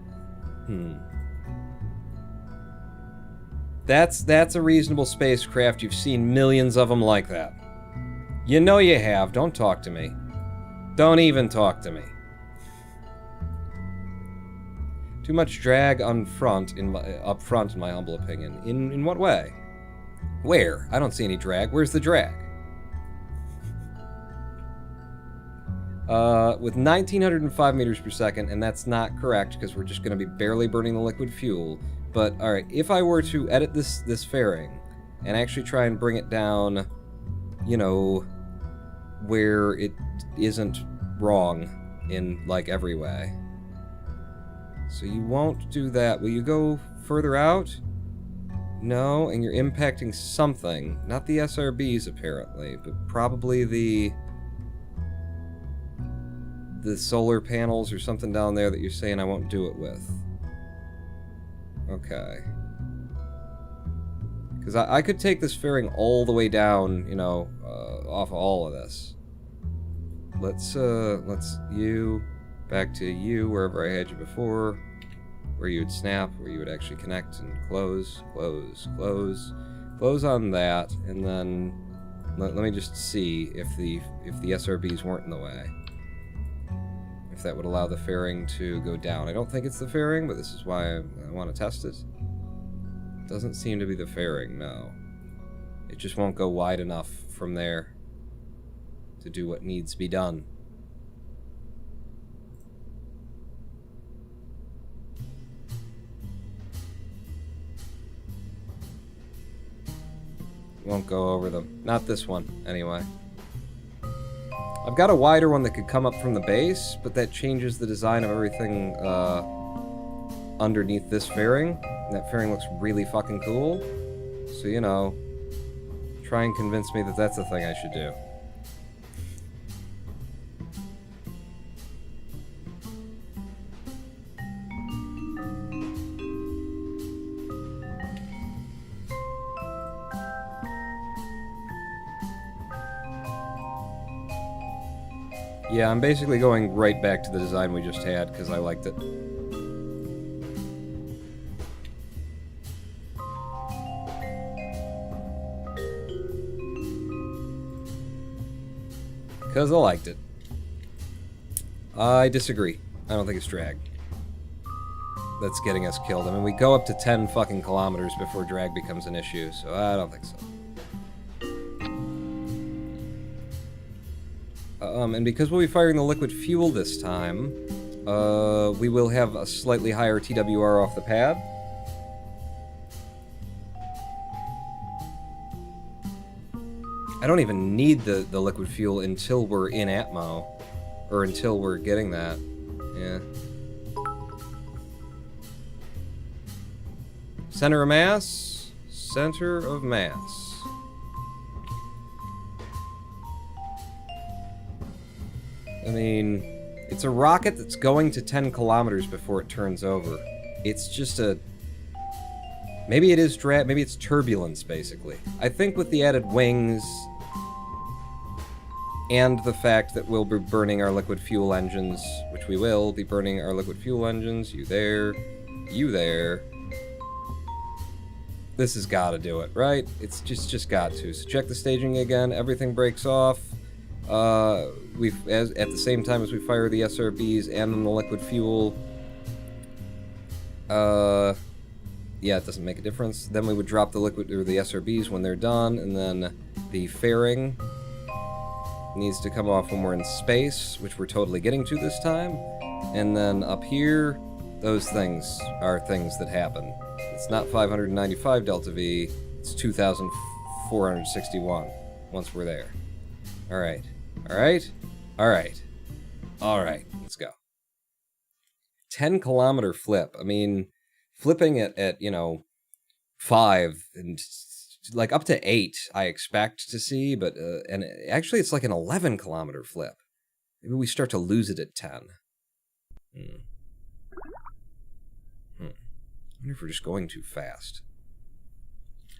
[SPEAKER 1] That's a reasonable spacecraft. You've seen millions of them like that. You know you have. Don't talk to me. Don't even talk to me. Too much drag up front, in my humble opinion. In what way? Where? I don't see any drag. Where's the drag? With 1905 meters per second, and that's not correct because we're just going to be barely burning the liquid fuel. But all right, if I were to edit this fairing and actually try and bring it down, you know, where it isn't wrong in like every way. So you won't do that. Will you go further out? No, and you're impacting something. Not the SRBs, apparently, but probably the solar panels or something down there that you're saying I won't do it with. Okay. Because I could take this fairing all the way down, you know, off of all of this. Let's you... back to you, wherever I had you before, where you would snap, where you would actually connect and close, close, close, close on that, and then let me just see if the SRBs weren't in the way. If that would allow the fairing to go down. I don't think it's the fairing, but this is why I want to test it. Doesn't seem to be the fairing, no. It just won't go wide enough from there to do what needs to be done. Won't go over them. Not this one, anyway. I've got a wider one that could come up from the base, but that changes the design of everything underneath this fairing. And that fairing looks really fucking cool. So, you know, try and convince me that that's the thing I should do. Yeah, I'm basically going right back to the design we just had, because I liked it. Because I liked it. I disagree. I don't think it's drag. That's getting us killed. I mean, we go up to 10 fucking kilometers before drag becomes an issue, so I don't think so. And because we'll be firing the liquid fuel this time, we will have a slightly higher TWR off the pad. I don't even need the liquid fuel until we're in Atmo, or until we're getting that. Yeah. Center of mass. Center of mass. I mean, it's a rocket that's going to 10 kilometers before it turns over. It's just a... Maybe it is maybe it's turbulence, basically. I think with the added wings and the fact that we'll be burning our liquid fuel engines, which we will be burning our liquid fuel engines, you there, this has got to do it, right? It's just got to. So check the staging again, everything breaks off. At the same time as we fire the SRBs and the liquid fuel, yeah, it doesn't make a difference. Then we would drop the liquid or the SRBs when they're done, and then the fairing needs to come off when we're in space, which we're totally getting to this time. And then up here, those things are things that happen. It's not 595 delta V, it's 2000 461 once we're there. Alright. Alright. Alright. Alright. Let's go. 10-kilometer flip. I mean, flipping at 5 and like up to 8 I expect to see, but and actually it's like an 11-kilometer flip. Maybe we start to lose it at 10. I wonder if we're just going too fast.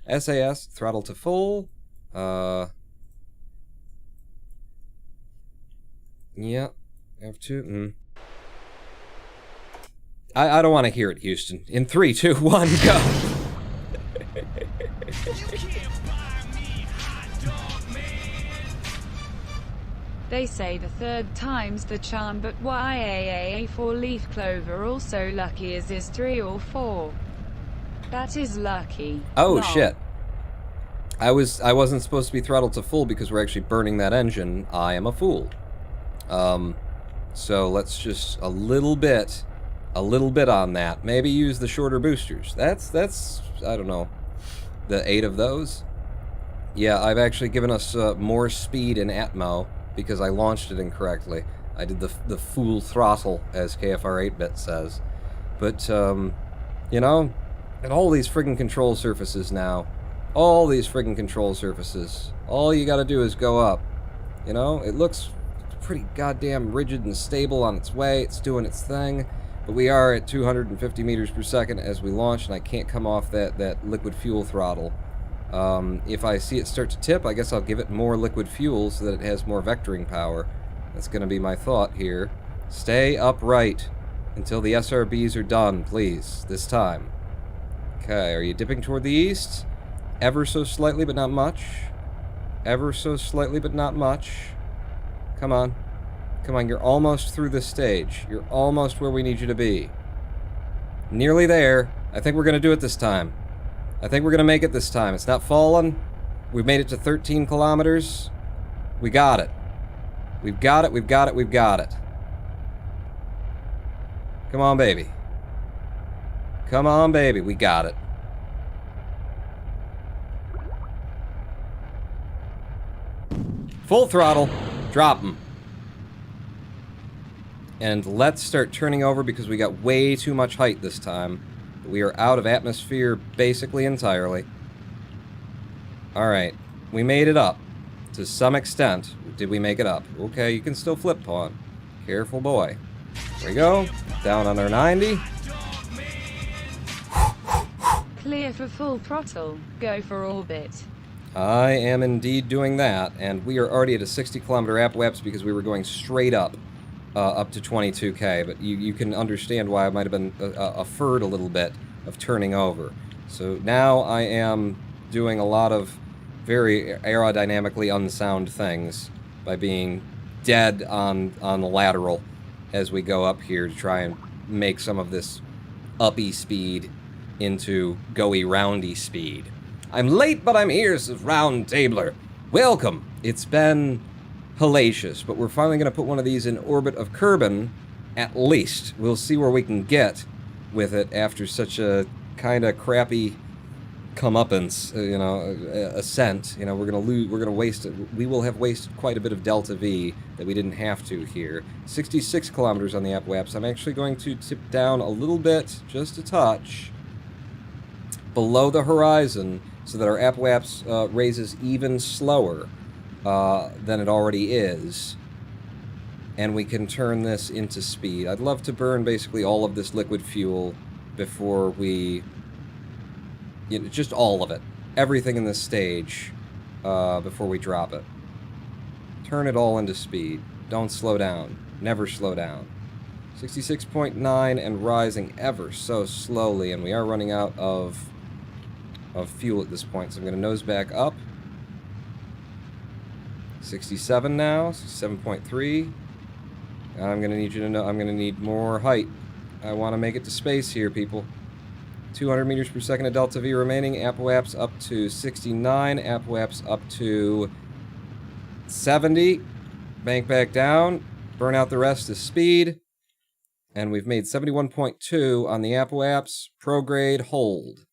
[SPEAKER 1] SAS, throttle to full. Yeah, F2. I don't want to hear it, Houston. In 3, 2, 1, go.
[SPEAKER 3] They say the third time's the charm, but why a 4-leaf clover also lucky as is 3 or 4? That is lucky.
[SPEAKER 1] Oh,
[SPEAKER 3] Lol.
[SPEAKER 1] shit. I wasn't supposed to be throttled to full because we're actually burning that engine. I am a fool. So let's just a little bit on that. Maybe use the shorter boosters. That's I don't know, the 8 of those. Yeah, I've actually given us more speed in Atmo because I launched it incorrectly. I did the full throttle, as KFR 8-bit says. But you know, and all these friggin' control surfaces now. All these friggin' control surfaces. All you gotta do is go up. You know, it looks pretty goddamn rigid and stable on its way. It's doing its thing. But we are at 250 meters per second as we launch, and I can't come off that liquid fuel throttle. If I see it start to tip, I guess I'll give it more liquid fuel so that it has more vectoring power. That's gonna be my thought here. Stay upright until the SRBs are done, please, this time. Okay, are you dipping toward the east? Ever so slightly, but not much. Ever so slightly, but not much. Come on. Come on, you're almost through this stage. You're almost where we need you to be. Nearly there. I think we're going to do it this time. I think we're going to make it this time. It's not falling. We've made it to 13 kilometers. We got it. We've got it, we've got it, we've got it. Come on, baby. Come on, baby. We got it. Full throttle. Drop them. And let's start turning over because we got way too much height this time. We are out of atmosphere basically entirely. Alright. We made it up. To some extent. Did we make it up? Okay, you can still flip pawn. Careful boy. There we go. Down under 90.
[SPEAKER 3] Clear for full throttle. Go for orbit.
[SPEAKER 1] I am indeed doing that, and we are already at a 60-kilometer apoapsis because we were going straight up to 22K, but you can understand why I might have been afraid a little bit of turning over. So now I am doing a lot of very aerodynamically unsound things by being dead on the lateral as we go up here to try and make some of this uppy speed into goey roundy speed. I'm late, but I'm here, says Round Tabler. Welcome. It's been hellacious, but we're finally going to put one of these in orbit of Kerbin, at least. We'll see where we can get with it after such a kind of crappy comeuppance, ascent. You know, we're gonna waste it. We will have wasted quite a bit of Delta V that we didn't have to here. 66 kilometers on the apoapsis. I'm actually going to tip down a little bit, just a touch, below the horizon, so that our apoapsis raises even slower than it already is, and we can turn this into speed. I'd love to burn basically all of this liquid fuel before we, just all of it, everything in this stage, before we drop it. Turn it all into speed. Don't slow down. Never slow down. 66.9 and rising ever so slowly, and we are running out of fuel at this point, so I'm going to nose back up. 67 now, 67.3. I'm going to need you to know I'm going to need more height. I want to make it to space here, people. 200 meters per second of Delta V remaining. Apoapsis up to 69. Apoapsis up to 70. Bank back down. Burn out the rest of speed. And we've made 71.2 on the apoapsis. Prograde hold.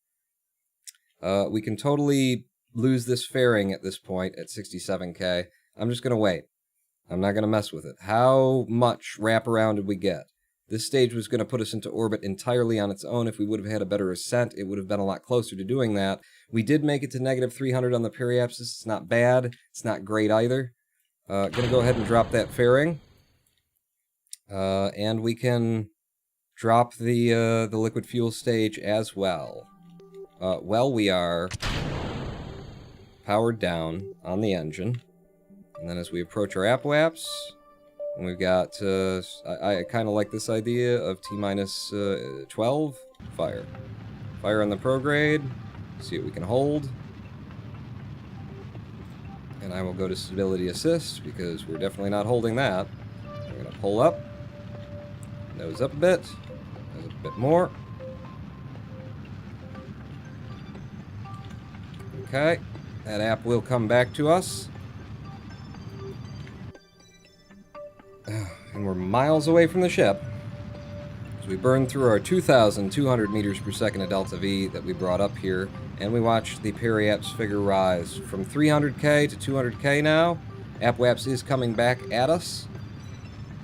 [SPEAKER 1] We can totally lose this fairing at this point at 67K. I'm just going to wait. I'm not going to mess with it. How much wraparound did we get? This stage was going to put us into orbit entirely on its own. If we would have had a better ascent, it would have been a lot closer to doing that. We did make it to negative 300 on the periapsis. It's not bad. It's not great either. Going to go ahead and drop that fairing. And we can drop the liquid fuel stage as well. We are powered down on the engine. And then as we approach our apoaps, and we've got, I kind of like this idea of T-minus 12, fire. Fire on the prograde, see what we can hold. And I will go to stability assist, because we're definitely not holding that. We're going to pull up, nose up a bit, nose up a bit more. Okay, that app will come back to us. And we're miles away from the ship. As we burn through our 2,200 meters per second of delta V that we brought up here, and we watch the periaps figure rise from 300K to 200K now. Apoaps is coming back at us.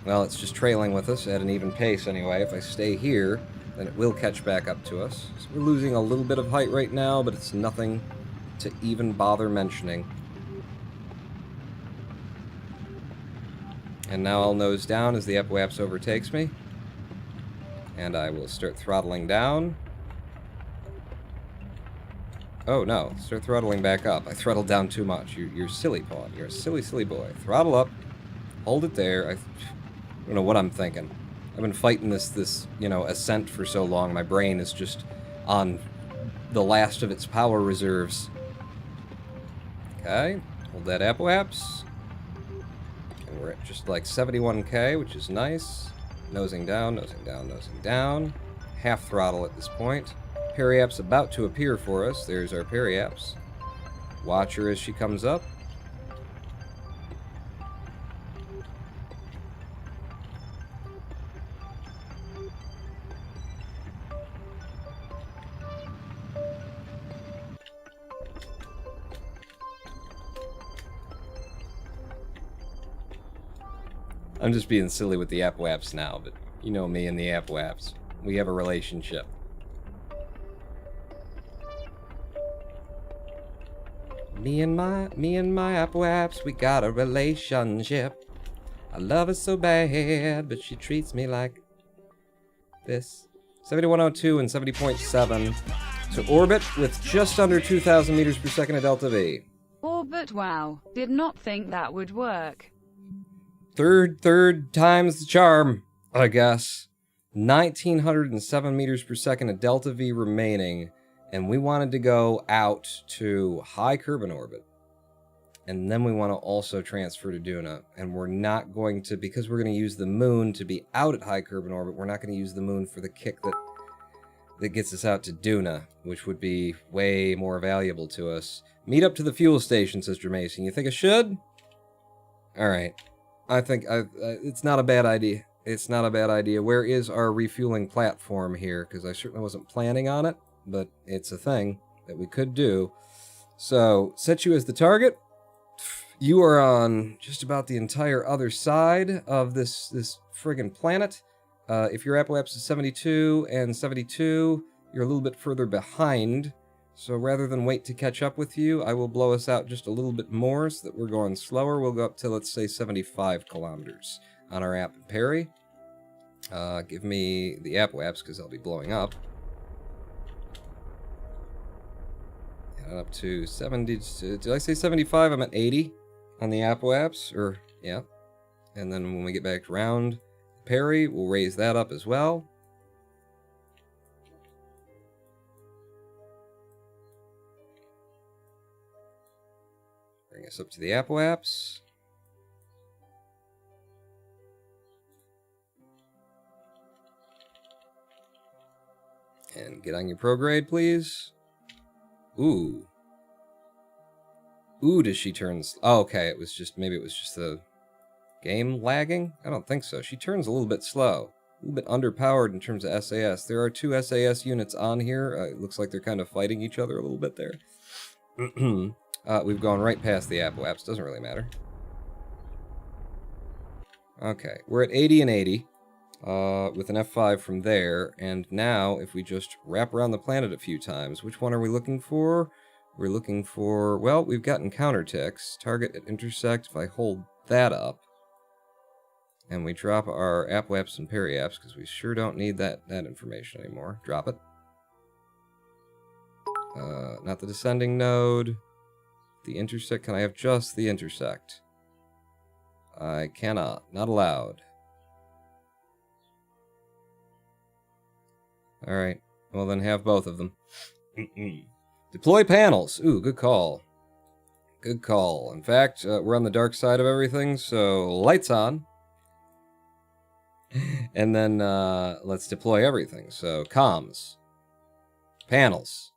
[SPEAKER 1] Well, it's just trailing with us at an even pace anyway. If I stay here, then it will catch back up to us. So we're losing a little bit of height right now, but it's nothing to even bother mentioning. And now I'll nose down as the apoaps overtakes me. And I will start throttling down. Oh no, start throttling back up. I throttled down too much. You're silly, Pawn. You're a silly, silly boy. Throttle up. Hold it there. I don't know what I'm thinking. I've been fighting this, ascent for so long. My brain is just on the last of its power reserves. Okay, hold that apoaps. And we're at just like 71K, which is nice. Nosing down, nosing down, nosing down. Half throttle at this point. Periaps about to appear for us. There's our periaps. Watch her as she comes up. I'm just being silly with the apoaps now, but you know me and the apoaps. We have a relationship. Me and my apoaps, we got a relationship. I love her so bad, but she treats me like this. 7102 and 70.7 to orbit with just under 2,000 meters per second of delta V.
[SPEAKER 3] Orbit, wow. Did not think that would work.
[SPEAKER 1] Third time's the charm, I guess. 1,907 meters per second of delta V remaining, and we wanted to go out to high Kerbin orbit. And then we want to also transfer to Duna, and we're not going to, because we're going to use the moon to be out at high Kerbin orbit, we're not going to use the moon for the kick that gets us out to Duna, which would be way more valuable to us. Meet up to the fuel station, says Jermason. You think I should? Alright. I think it's not a bad idea. It's not a bad idea. Where is our refueling platform here? Because I certainly wasn't planning on it, but it's a thing that we could do. So, set you as the target. You are on just about the entire other side of this friggin' planet. If your apoaps is 72 and 72, you're a little bit further behind. So rather than wait to catch up with you, I will blow us out just a little bit more so that we're going slower. We'll go up to, let's say, 75 kilometers on our app and Perry. Give me the apoaps because I'll be blowing up. And up to 70. Did I say 75? I'm at 80 on the apoaps. Or, yeah. And then when we get back around Perry, we'll raise that up as well. Bring us up to the apoaps. And get on your prograde, please. Ooh. Ooh, does she turn... Oh, okay, maybe it was just the game lagging? I don't think so. She turns a little bit slow. A little bit underpowered in terms of SAS. There are two SAS units on here. It looks like they're kind of fighting each other a little bit there. We've gone right past the apoaps. Doesn't really matter. Okay, we're at 80 and 80. With an F5 from there, and now if we just wrap around the planet a few times, which one are we looking for? We're looking for, well, we've got encounter ticks, target at intersect. If I hold that up, and we drop our apoaps and periaps, because we sure don't need that information anymore. Drop it. Not the descending node. The intersect, can I have just the intersect? I cannot, not allowed. Alright, well then have both of them. Deploy panels. Ooh, good call. Good call. In fact, we're on the dark side of everything, so lights on. And then let's deploy everything. So comms. Panels.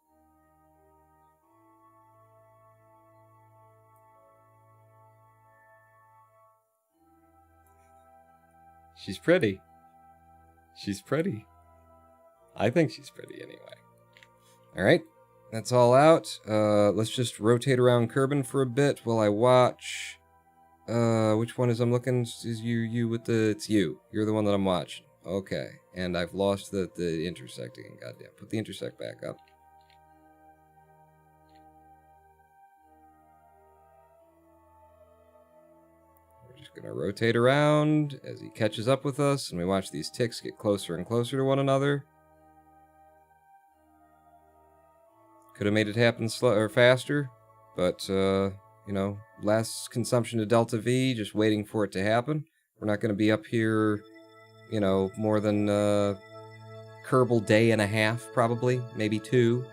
[SPEAKER 1] She's pretty. She's pretty. I think she's pretty anyway. Alright, that's all out. Let's just rotate around Kerbin for a bit while I watch. Which one is I'm looking? Is you with the... It's you. You're the one that I'm watching. Okay, and I've lost the intersect again. Goddamn. Put the intersect back up. We're just gonna rotate around as he catches up with us, and we watch these ticks get closer and closer to one another. Could have made it happen faster, but, you know, less consumption to Delta V, just waiting for it to happen. We're not going to be up here, you know, more than Kerbal day and a half, probably. Maybe 2.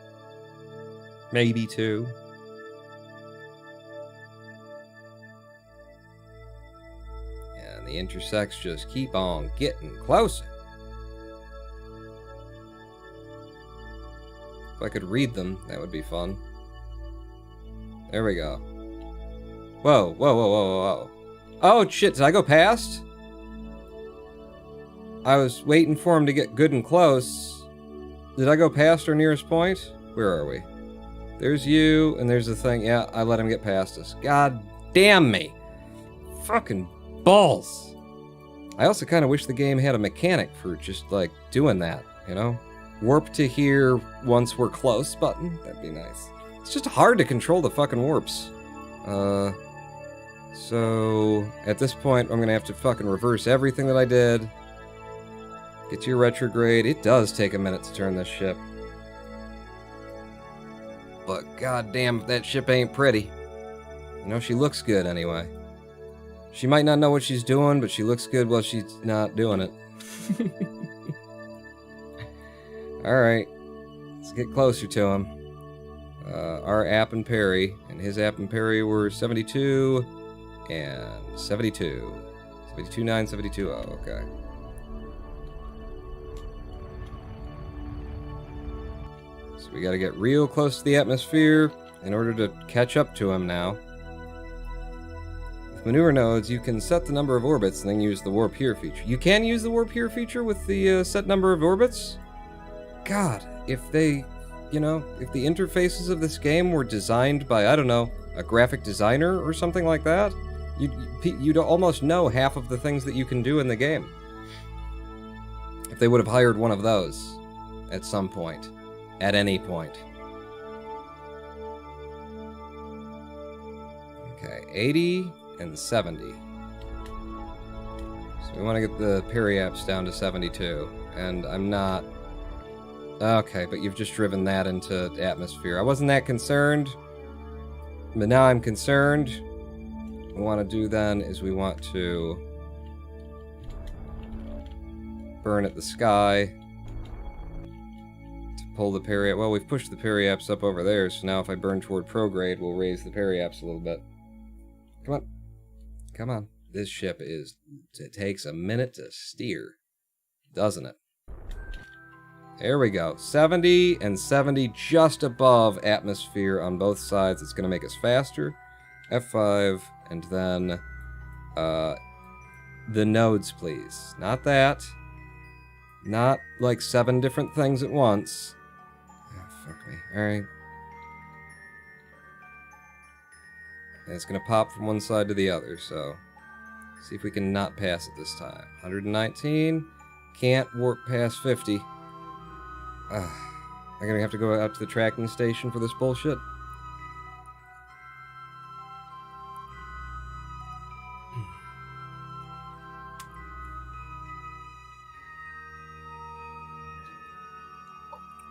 [SPEAKER 1] Maybe 2. And the intersects just keep on getting closer. If I could read them, that would be fun. There we go. Whoa, whoa, whoa, whoa, whoa. Oh, shit, did I go past? I was waiting for him to get good and close. Did I go past our nearest point? Where are we? There's you, and there's the thing. Yeah, I let him get past us. God damn me. Fucking balls. I also kind of wish the game had a mechanic for just, like, doing that, you know? Warp to here once we're close button. That'd be nice. It's just hard to control the fucking warps. So at this point, I'm gonna have to fucking reverse everything that I did. Get to your retrograde. It does take a minute to turn this ship. But goddamn, if that ship ain't pretty. You know, she looks good anyway. She might not know what she's doing, but she looks good while she's not doing it. Alright, let's get closer to him. Our app and parry, and his app and parry were 72 and 72. 72.9, 72. Oh, okay. So we gotta get real close to the atmosphere in order to catch up to him now. With maneuver nodes, you can set the number of orbits and then use the warp here feature. You can use the warp here feature with the set number of orbits? God, if they, you know, if the interfaces of this game were designed by, I don't know, a graphic designer or something like that, you'd almost know half of the things that you can do in the game. If they would have hired one of those at some point, at any point. Okay, 80 and 70. So we want to get the periaps down to 72, and I'm not... Okay, but you've just driven that into atmosphere. I wasn't that concerned, but now I'm concerned. What we want to do then is we want to burn at the sky to pull the periap. Well, we've pushed the periaps up over there, so now if I burn toward prograde, we'll raise the periaps a little bit. Come on. Come on. This ship is... It takes a minute to steer, doesn't it? There we go. 70 and 70 just above atmosphere on both sides. It's going to make us faster. F5, and then the nodes, please. Not that. Not like 7 different things at once. Oh, fuck me. Alright. And it's going to pop from one side to the other, so... See if we can not pass it this time. 119. Can't warp past 50. I'm gonna have to go out to the tracking station for this bullshit.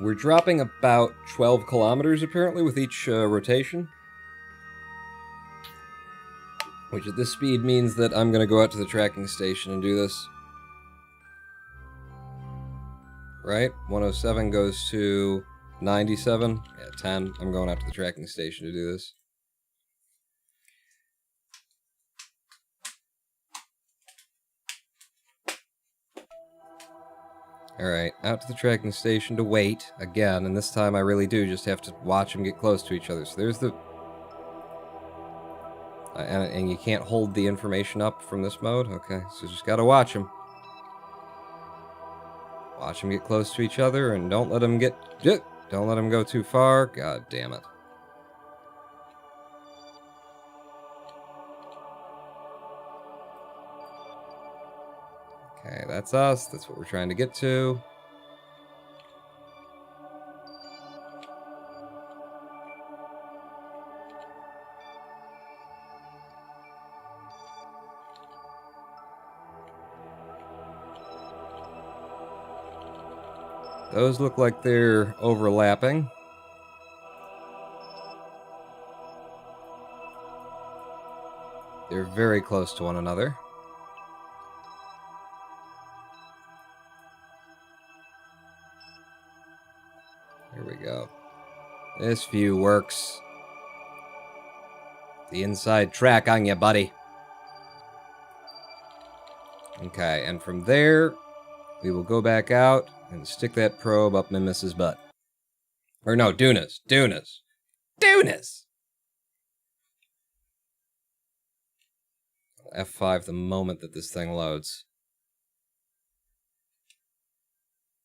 [SPEAKER 1] We're dropping about 12 kilometers, apparently, with each rotation. Which at this speed means that I'm going to go out to the tracking station and do this. Right? 107 goes to 97. Yeah, 10. I'm going out to the tracking station to do this. Alright, out to the tracking station to wait again, and this time I really do just have to watch them get close to each other. So there's the... and you can't hold the information up from this mode? Okay, so just gotta watch them. Watch them get close to each other, and don't let them get... Don't let them go too far. God damn it. Okay, that's us. That's what we're trying to get to. Those look like they're overlapping. They're very close to one another. Here we go. This view works. The inside track on you, buddy. Okay, and from there, we will go back out and stick that probe up Mimis's butt. Or no, Duna's. Duna's! F5 the moment that this thing loads.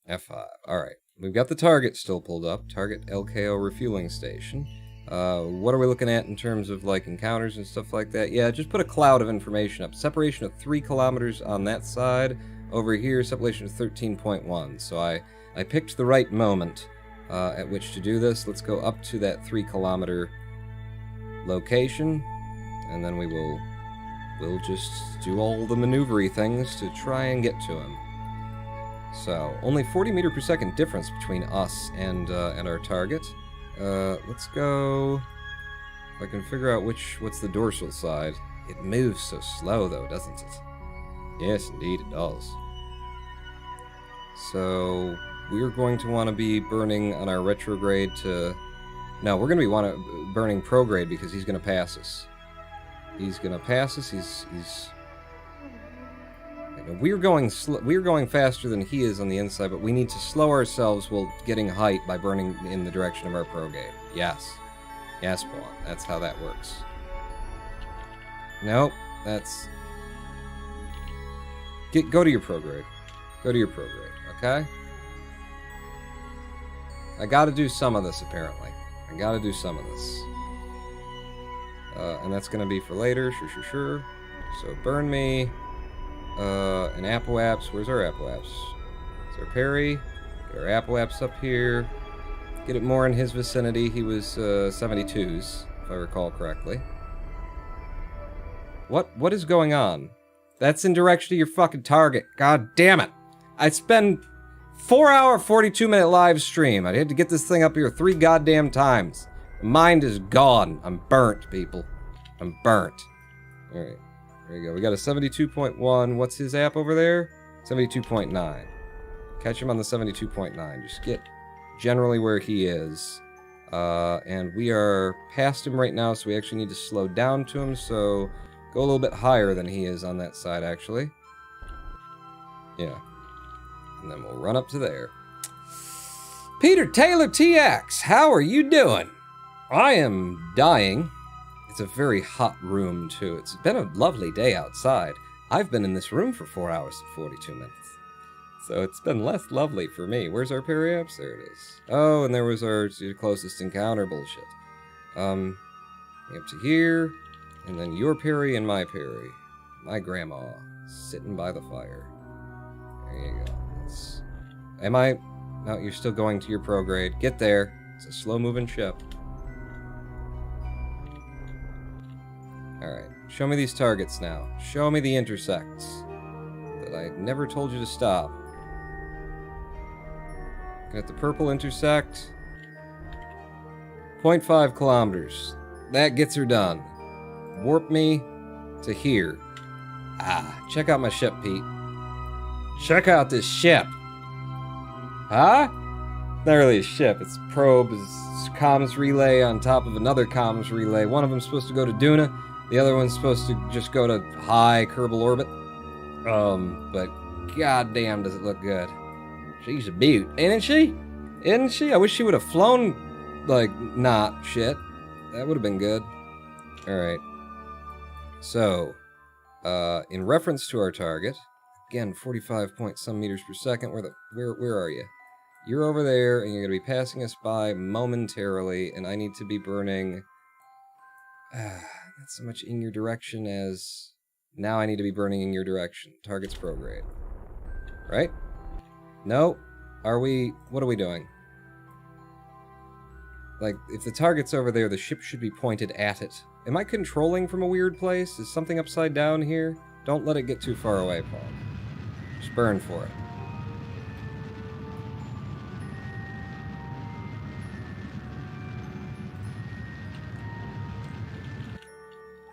[SPEAKER 1] F5. Alright. We've got the target still pulled up. Target LKO refueling station. What are we looking at in terms of, like, encounters and stuff like that? Yeah, just put a cloud of information up. Separation of 3 kilometers on that side. Over here, separation of 13.1. So I picked the right moment at which to do this. Let's go up to that 3 kilometer location. And then we'll just do all the maneuvery things to try and get to him. So, only 40 meter per second difference between us and our target. Let's go... If I can figure out what's the dorsal side. It moves so slow, though, doesn't it? Yes, indeed, it does. So, we're going to want to be burning on our retrograde to... No, we're going to be burning prograde because he's going to pass us. He's going to pass us, he's... We're going faster than he is on the inside, but we need to slow ourselves while getting height by burning in the direction of our prograde. Yes. Yes, Paul. That's how that works. Nope. That's... Go to your prograde. Go to your prograde, okay? I gotta do some of this, apparently. I gotta do some of this. And that's gonna be for later, sure. So, burn me... and Apoaps. Where's our Apoaps? Is our parry? Get our Apoaps up here. Get it more in his vicinity. He was 72s, if I recall correctly. What is going on? That's in direction to your fucking target. God damn it. I spend 4-hour, 42-minute live stream. I had to get this thing up here 3 goddamn times. My mind is gone. I'm burnt, people. I'm burnt. Alright. There you go. We got a 72.1. What's his app over there? 72.9. Catch him on the 72.9. Just get generally where he is. And we are past him right now, so we actually need to slow down to him, so go a little bit higher than he is on that side, actually. Yeah. And then we'll run up to there. Peter Taylor TX, how are you doing? I am dying. It's a very hot room, too. It's been a lovely day outside. I've been in this room for 4 hours and 42 minutes. So it's been less lovely for me. Where's our periapse? There it is. Oh, and there was our closest encounter bullshit. Up to here. And then your Perry and my Perry. My grandma, sitting by the fire. There you go. Am I... No, you're still going to your prograde. Get there. It's a slow-moving ship. Alright. Show me these targets now. Show me the intersects. That I never told you to stop. Got the purple intersect. 0.5 kilometers. That gets her done. Warp me to here. Ah, check out my ship, Pete. Check out this ship. Huh? Not really a ship. It's a probe. It's a comms relay on top of another comms relay. One of them's supposed to go to Duna. The other one's supposed to just go to high Kerbal orbit. But goddamn does it look good. She's a beaut. Isn't she? Isn't she? I wish she would have flown, like, not shit. That would have been good. Alright. So, in reference to our target, again, 45 point some meters per second. Where are you? You're over there, and you're going to be passing us by momentarily, and I need to be burning... not so much in your direction as... Now I need to be burning in your direction. Target's prograde. Right? No? Are we... What are we doing? Like, if the target's over there, the ship should be pointed at it. Am I controlling from a weird place? Is something upside down here? Don't let it get too far away, Paul. Just burn for it.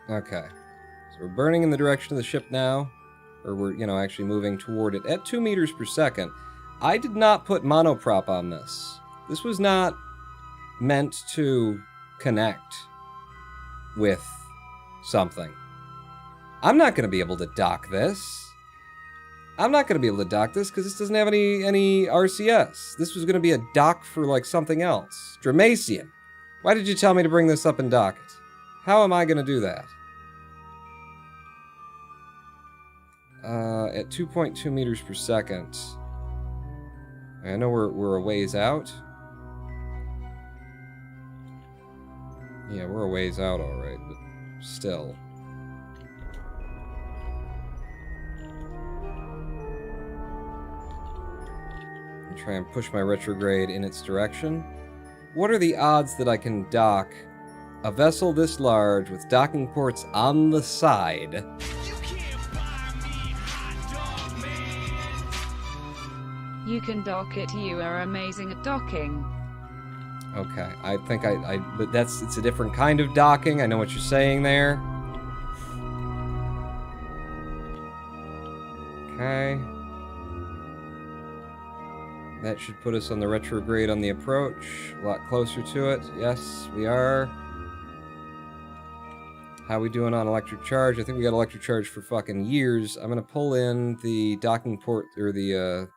[SPEAKER 1] Okay. So we're burning in the direction of the ship now. Or we're, actually moving toward it at 2 meters per second. I did not put monoprop on this. This was not meant to connect with something. I'm not going to be able to dock this. I'm not going to be able to dock this because this doesn't have any RCS. This was going to be a dock for, like, something else. Dramacian. Why did you tell me to bring this up and dock it? How am I going to do that? At 2.2 meters per second. I know we're a ways out. Yeah, we're a ways out, alright, but still. I'll try and push my retrograde in its direction. What are the odds that I can dock a vessel this large with docking ports on the side?
[SPEAKER 4] You can't buy me, hot dog man.
[SPEAKER 3] You can dock it. You are amazing at docking.
[SPEAKER 1] Okay, I think but it's a different kind of docking. I know what you're saying there. Okay. That should put us on the retrograde on the approach. A lot closer to it. Yes, we are. How we doing on electric charge? I think we got electric charge for fucking years. I'm gonna pull in the docking port, or the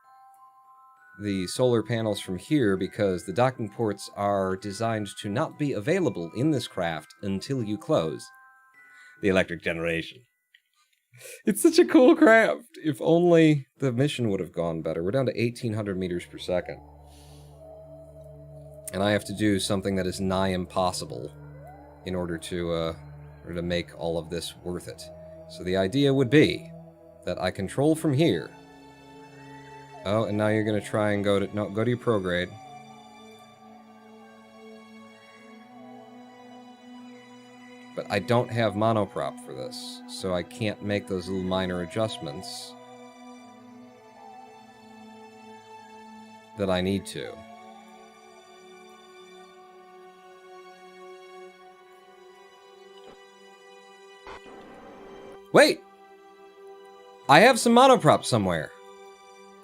[SPEAKER 1] solar panels from here, because the docking ports are designed to not be available in this craft until you close the electric generation. It's such a cool craft. If only the mission would have gone better. We're down to 1,800 meters per second. And I have to do something that is nigh impossible in order to make all of this worth it. So the idea would be that I control from here. Oh, and now you're going to try and go to your prograde. But I don't have monoprop for this, so I can't make those little minor adjustments that I need to. Wait! I have some monoprop somewhere.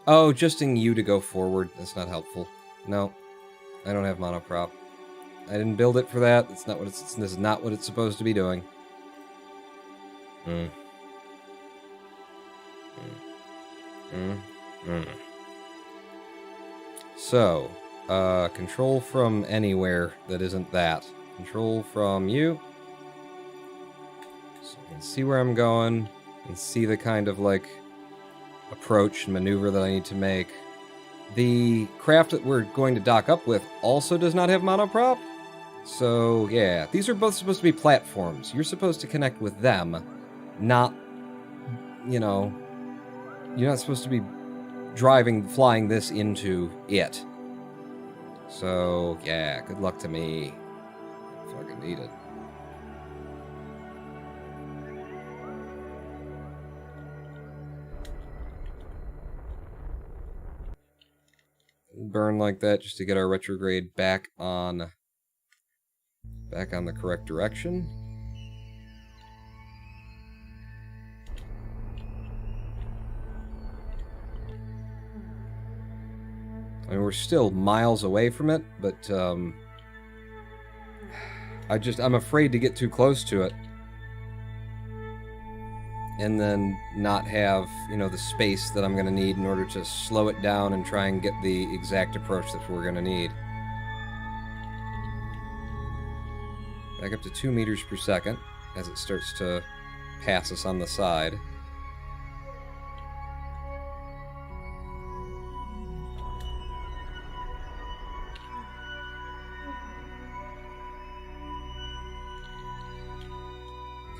[SPEAKER 1] Oh, just in you to go forward. That's not helpful. No, I don't have monoprop. I didn't build it for that. That's not what this is not what it's supposed to be doing. So, control from anywhere that isn't that. Control from you. So I can see where I'm going and see the kind of, like, approach and maneuver that I need to make. The craft that we're going to dock up with also does not have monoprop? So, yeah, these are both supposed to be platforms. You're supposed to connect with them, not, you know, you're not supposed to be flying this into it. So, yeah, good luck to me. Fucking need it. Burn like that just to get our retrograde back on the correct direction. I mean, we're still miles away from it, but I'm afraid to get too close to it and then not have, you know, the space that I'm going to need in order to slow it down and try and get the exact approach that we're going to need. Back up to 2 meters per second as it starts to pass us on the side.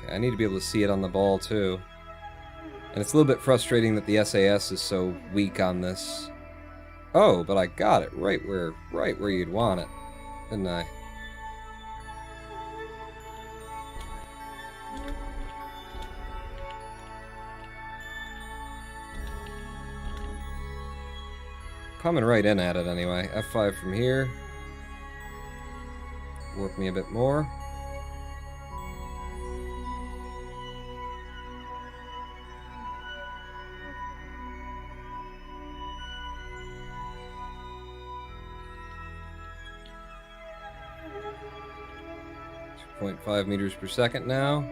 [SPEAKER 1] Okay, I need to be able to see it on the ball too. And it's a little bit frustrating that the SAS is so weak on this. Oh, but I got it right where you'd want it, didn't I? Coming right in at it anyway. F5 from here. Warp me a bit more. .5 meters per second now.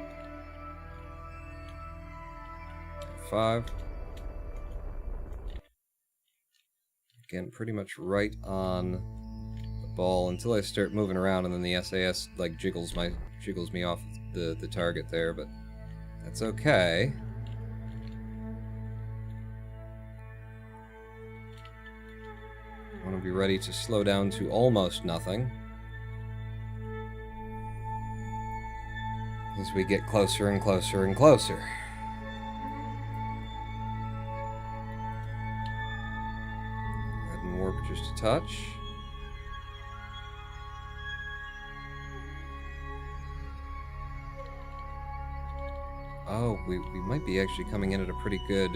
[SPEAKER 1] 5. Again, pretty much right on the ball until I start moving around, and then the SAS like jiggles me off the target there, but that's okay. I want to be ready to slow down to almost nothing as we get closer and closer and closer. Go ahead and warp just a touch. Oh, we might be actually coming in at a pretty good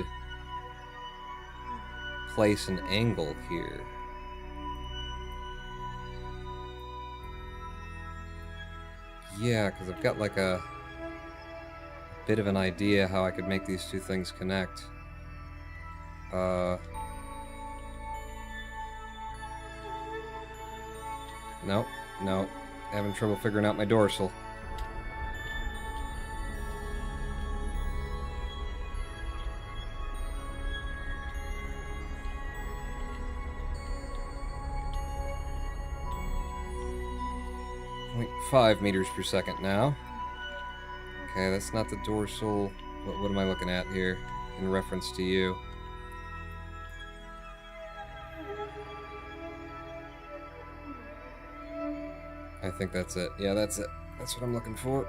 [SPEAKER 1] place and angle here. Yeah, because I've got like a bit of an idea how I could make these two things connect. Nope, having trouble figuring out my dorsal. .5 meters per second now. Okay, that's not the dorsal. What am I looking at here in reference to you? I think that's it. Yeah, that's it. That's what I'm looking for.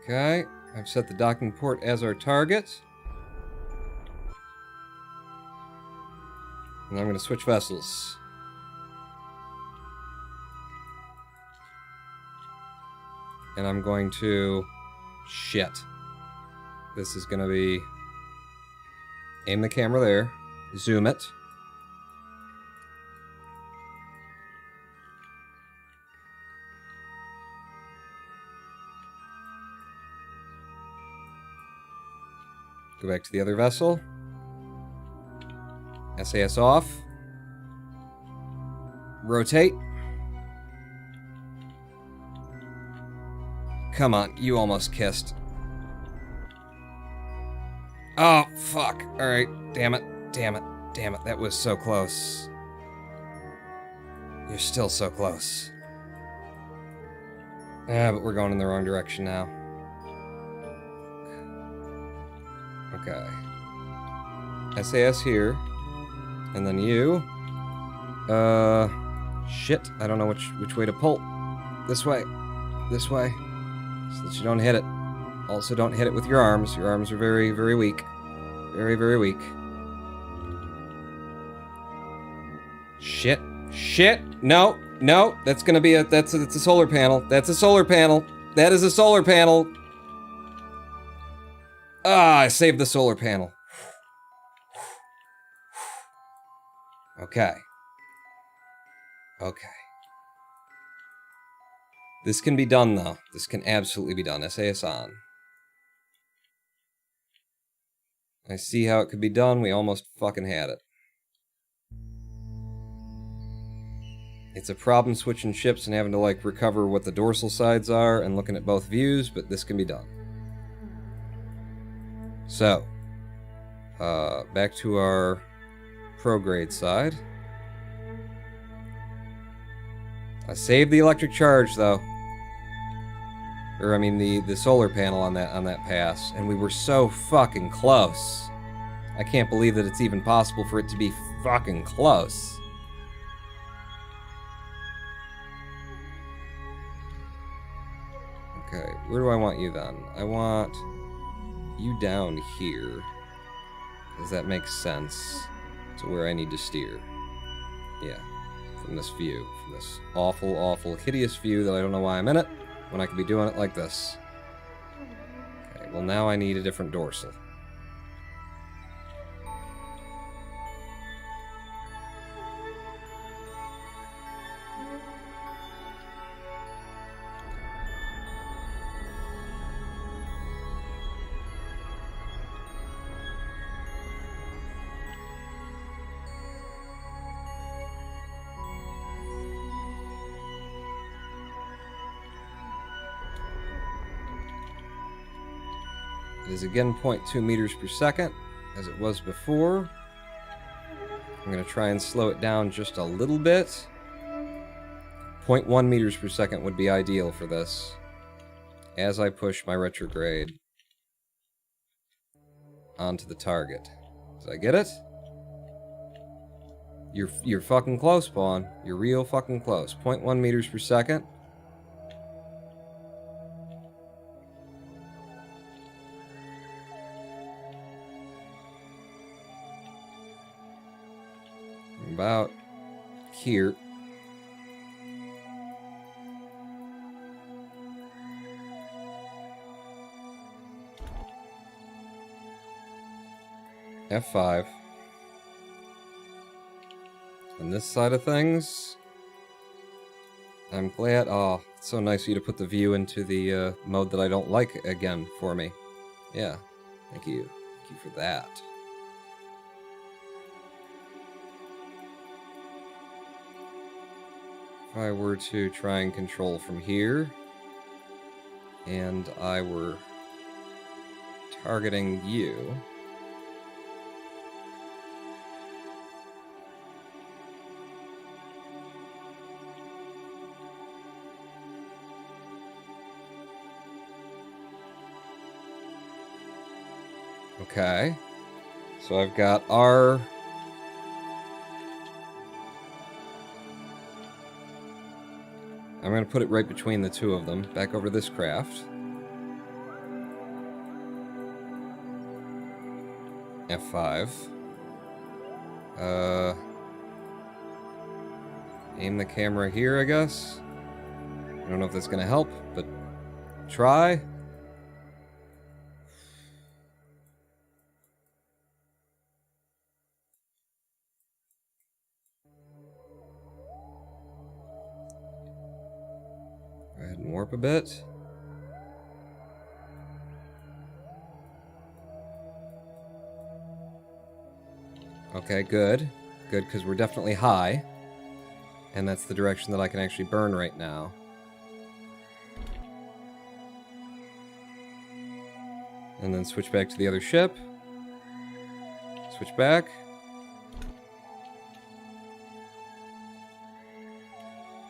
[SPEAKER 1] Okay, I've set the docking port as our target. And I'm going to switch vessels. And I'm going to... Shit. This is going to be... Aim the camera there. Zoom it. Go back to the other vessel. SAS off. Rotate. Come on, you almost kissed. Oh, fuck. Alright, damn it, damn it, damn it. That was so close. You're still so close. Ah, but we're going in the wrong direction now. Okay. SAS here. And then you. Shit. I don't know which way to pull. This way. This way. So that you don't hit it. Also, don't hit it with your arms. Your arms are very, very weak. Very, very weak. Shit. Shit! No! No! That's gonna be that's a solar panel. That's a solar panel. That is a solar panel! Ah, I saved the solar panel. Okay. Okay. This can be done, though. This can absolutely be done. SAS on. I see how it could be done. We almost fucking had it. It's a problem switching ships and having to, like, recover what the dorsal sides are and looking at both views, but this can be done. So, back to our prograde side. I saved the electric charge, though. Or, I mean, the solar panel on that pass, and we were so fucking close. I can't believe that it's even possible for it to be fucking close. Okay, where do I want you then? I want you down here, because that makes sense to where I need to steer. Yeah, from this view, from this awful, awful, hideous view that I don't know why I'm in it, when I could be doing it like this. Okay, well now I need a different dorsal. It is again 0.2 meters per second, as it was before. I'm going to try and slow it down just a little bit. 0.1 meters per second would be ideal for this, as I push my retrograde onto the target. Did I get it? You're fucking close, Spawn. You're real fucking close. 0.1 meters per second. About here. F5. On this side of things, I'm glad. Oh, it's so nice of you to put the view into the mode that I don't like again for me. Yeah, thank you. Thank you for that. If I were to try and control from here, and I were targeting you. Okay. So I've got our... I'm going to put it right between the two of them, back over this craft. F5. Aim the camera here, I guess. I don't know if that's going to help, but try. Go ahead and warp a bit. Okay, good. Good, because we're definitely high. And that's the direction that I can actually burn right now. And then switch back to the other ship. Switch back.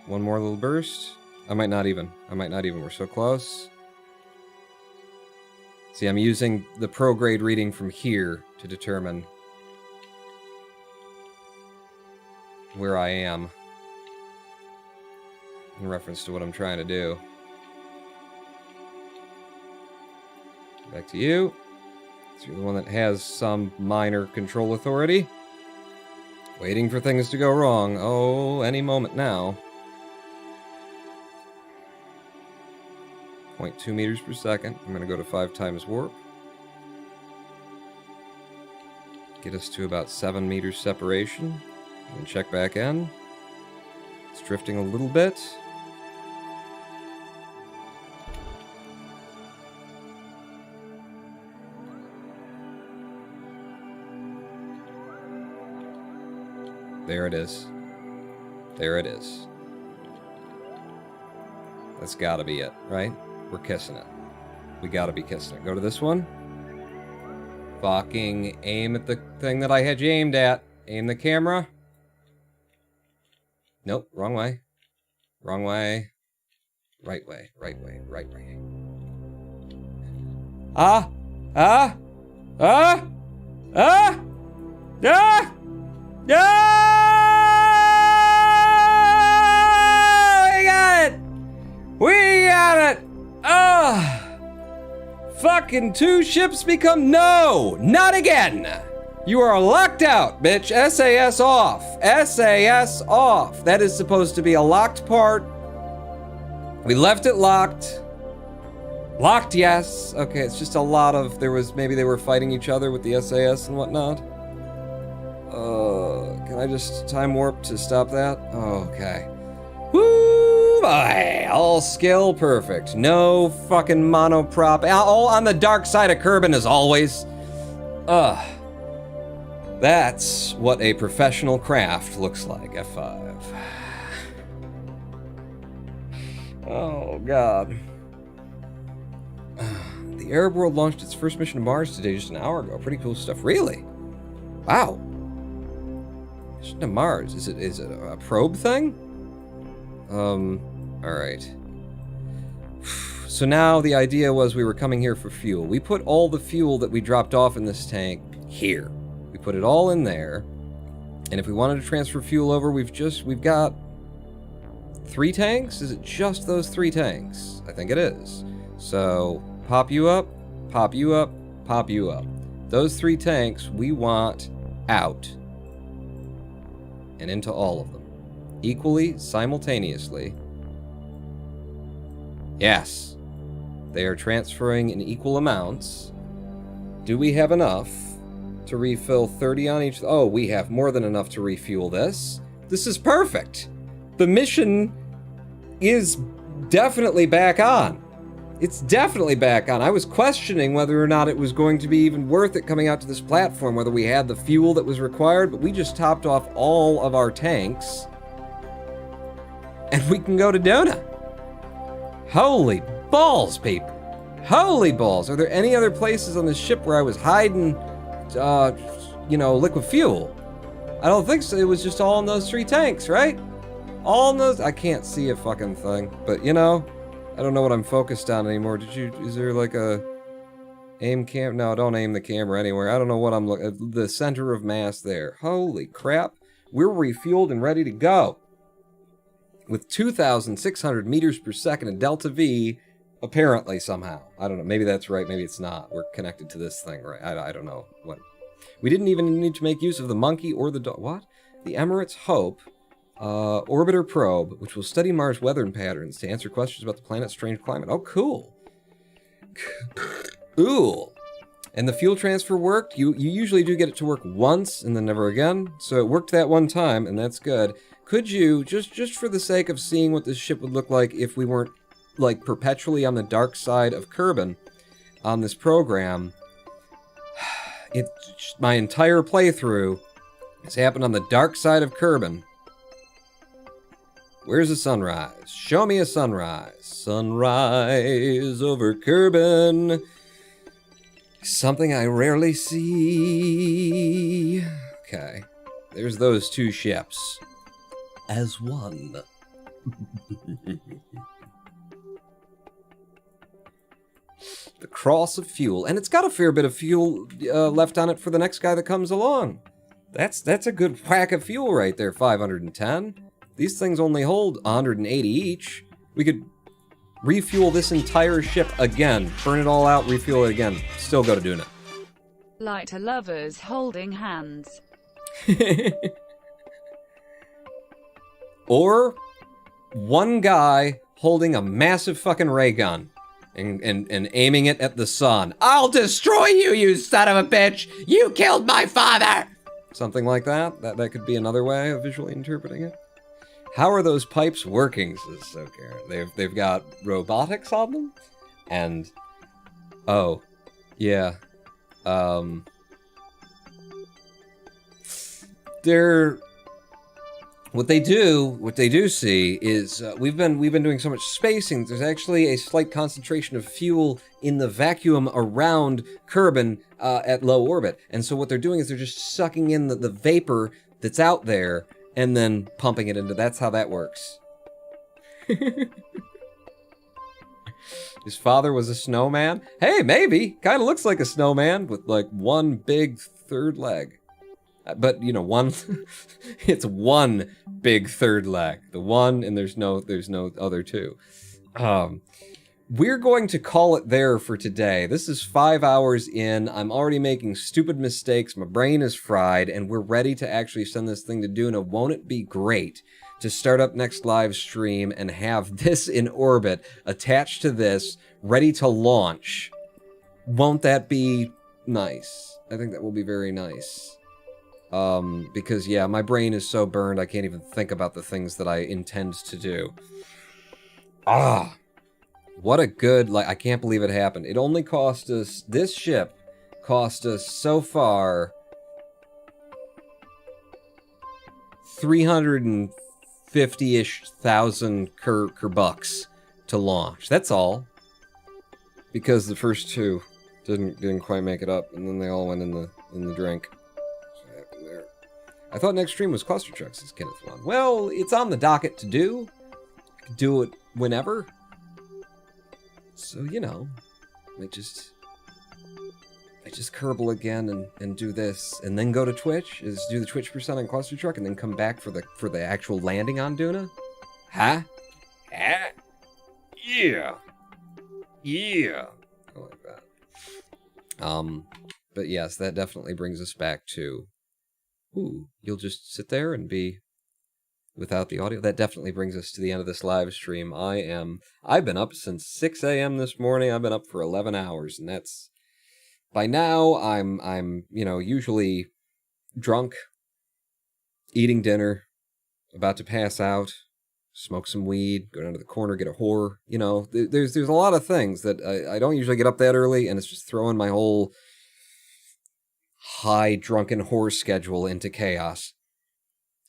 [SPEAKER 1] One more little burst. I might not even. We're so close. See, I'm using the prograde reading from here to determine where I am in reference to what I'm trying to do. Back to you. So you're the one that has some minor control authority. Waiting for things to go wrong. Oh, any moment now. 0.2 meters per second. I'm going to go to 5 times warp. Get us to about 7 meters separation. And check back in. It's drifting a little bit. There it is. There it is. That's gotta be it, right? We're kissing it. We gotta be kissing it. Go to this one. Fucking aim at the thing that I had you aimed at. Aim the camera. Nope, wrong way. Wrong way. Right way, right way, right way. Ah! Ah! Ah! Ah! Ah! Ah! We got it! We got it! Ah! Fucking 2 ships become no! Not again! You are locked out, bitch. SAS off. SAS off. That is supposed to be a locked part. We left it locked. Locked, yes. Okay, it's just a lot of, maybe they were fighting each other with the SAS and whatnot. Can I just time warp to stop that? Okay. Woo, boy. All skill perfect. No fucking monoprop. All on the dark side of Kerbin as always. That's what a professional craft looks like, F5. Oh, God. The Arab world launched its first mission to Mars today, just an hour ago. Pretty cool stuff. Really? Wow. Mission to Mars. Is it a probe thing? Alright. So now the idea was we were coming here for fuel. We put all the fuel that we dropped off in this tank here. We put it all in there. And if we wanted to transfer fuel over, we've got 3 tanks? Is it just those 3 tanks? I think it is. So, pop you up, pop you up, pop you up. Those 3 tanks we want out. And into all of them. Equally, simultaneously. Yes. They are transferring in equal amounts. Do we have enough to refill 30 on each? Oh, we have more than enough to refuel this. This is perfect. The mission is definitely back on. It's definitely back on. I was questioning whether or not it was going to be even worth it coming out to this platform, whether we had the fuel that was required, but we just topped off all of our tanks. And we can go to Duna. Holy balls, people. Holy balls. Are there any other places on this ship where I was hiding, liquid fuel? I don't think so. It was just all in those 3 tanks, right? All in those. I can't see a fucking thing. But, I don't know what I'm focused on anymore. Is there like a aim cam? No, don't aim the camera anywhere. I don't know what I'm looking at. The center of mass there. Holy crap. We're refueled and ready to go. With 2,600 meters per second in Delta V, apparently somehow. I don't know. Maybe that's right. Maybe it's not. We're connected to this thing, right? I don't know. What? We didn't even need to make use of the monkey or the dog. What? The Emirates Hope orbiter probe, which will study Mars weather patterns to answer questions about the planet's strange climate. Oh, cool. Cool. And the fuel transfer worked. You usually do get it to work once and then never again. So it worked that one time, and that's good. Could you, just for the sake of seeing what this ship would look like if we weren't, like, perpetually on the dark side of Kerbin on this program, my entire playthrough has happened on the dark side of Kerbin. Where's a sunrise? Show me a sunrise. Sunrise over Kerbin. Something I rarely see. Okay. There's those two ships. As one. The Cross of Fuel. And it's got a fair bit of fuel left on it for the next guy that comes along. That's a good whack of fuel right there, 510. These things only hold 180 each. We could refuel this entire ship again, burn it all out, refuel it again, still go to Duna.
[SPEAKER 3] Lighter lovers holding hands.
[SPEAKER 1] Or one guy holding a massive fucking ray gun and aiming it at the sun. I'll destroy you, you son of a bitch! You killed my father! Something like that. That could be another way of visually interpreting it. How are those pipes working, says SoCare? They've got robotics on them? And... oh. Yeah. They're... What they do see is we've been doing so much spacing. There's actually a slight concentration of fuel in the vacuum around Kerbin at low orbit, and so what they're doing is they're just sucking in the vapor that's out there and then pumping it into. That's how that works. His father was a snowman. Hey, maybe kind of looks like a snowman with like one big third leg. But, you know, it's one big third leg. The one, and there's no other two. We're going to call it there for today. This is 5 hours in. I'm already making stupid mistakes. My brain is fried, and we're ready to actually send this thing to Duna. Won't it be great to start up next live stream and have this in orbit attached to this, ready to launch? Won't that be nice? I think that will be very nice. Because, yeah, my brain is so burned I can't even think about the things that I intend to do. Ah! What a good, like, I can't believe it happened. It only cost us, this ship cost us so far 350-ish thousand bucks to launch. That's all. Because the first two didn't quite make it up, and then they all went in the drink. I thought next stream was cluster trucks, says Kenneth One. Well, it's on the docket to do. Do it whenever. So, you know, I just Kerbal again and do this, and then go to Twitch. Do the Twitch percent on cluster truck, and then come back for the actual landing on Duna. Huh? Huh? Yeah. Yeah. I like that. But yes, that definitely brings us back to. Ooh, you'll just sit there and be without the audio. That definitely brings us to the end of this live stream. I've been up since 6 a.m. this morning. I've been up for 11 hours, and that's, by now, I'm, you know, usually drunk, eating dinner, about to pass out, smoke some weed, go down to the corner, get a whore. You know, there's a lot of things that I don't usually get up that early, and it's just throwing my whole high drunken whore schedule into chaos.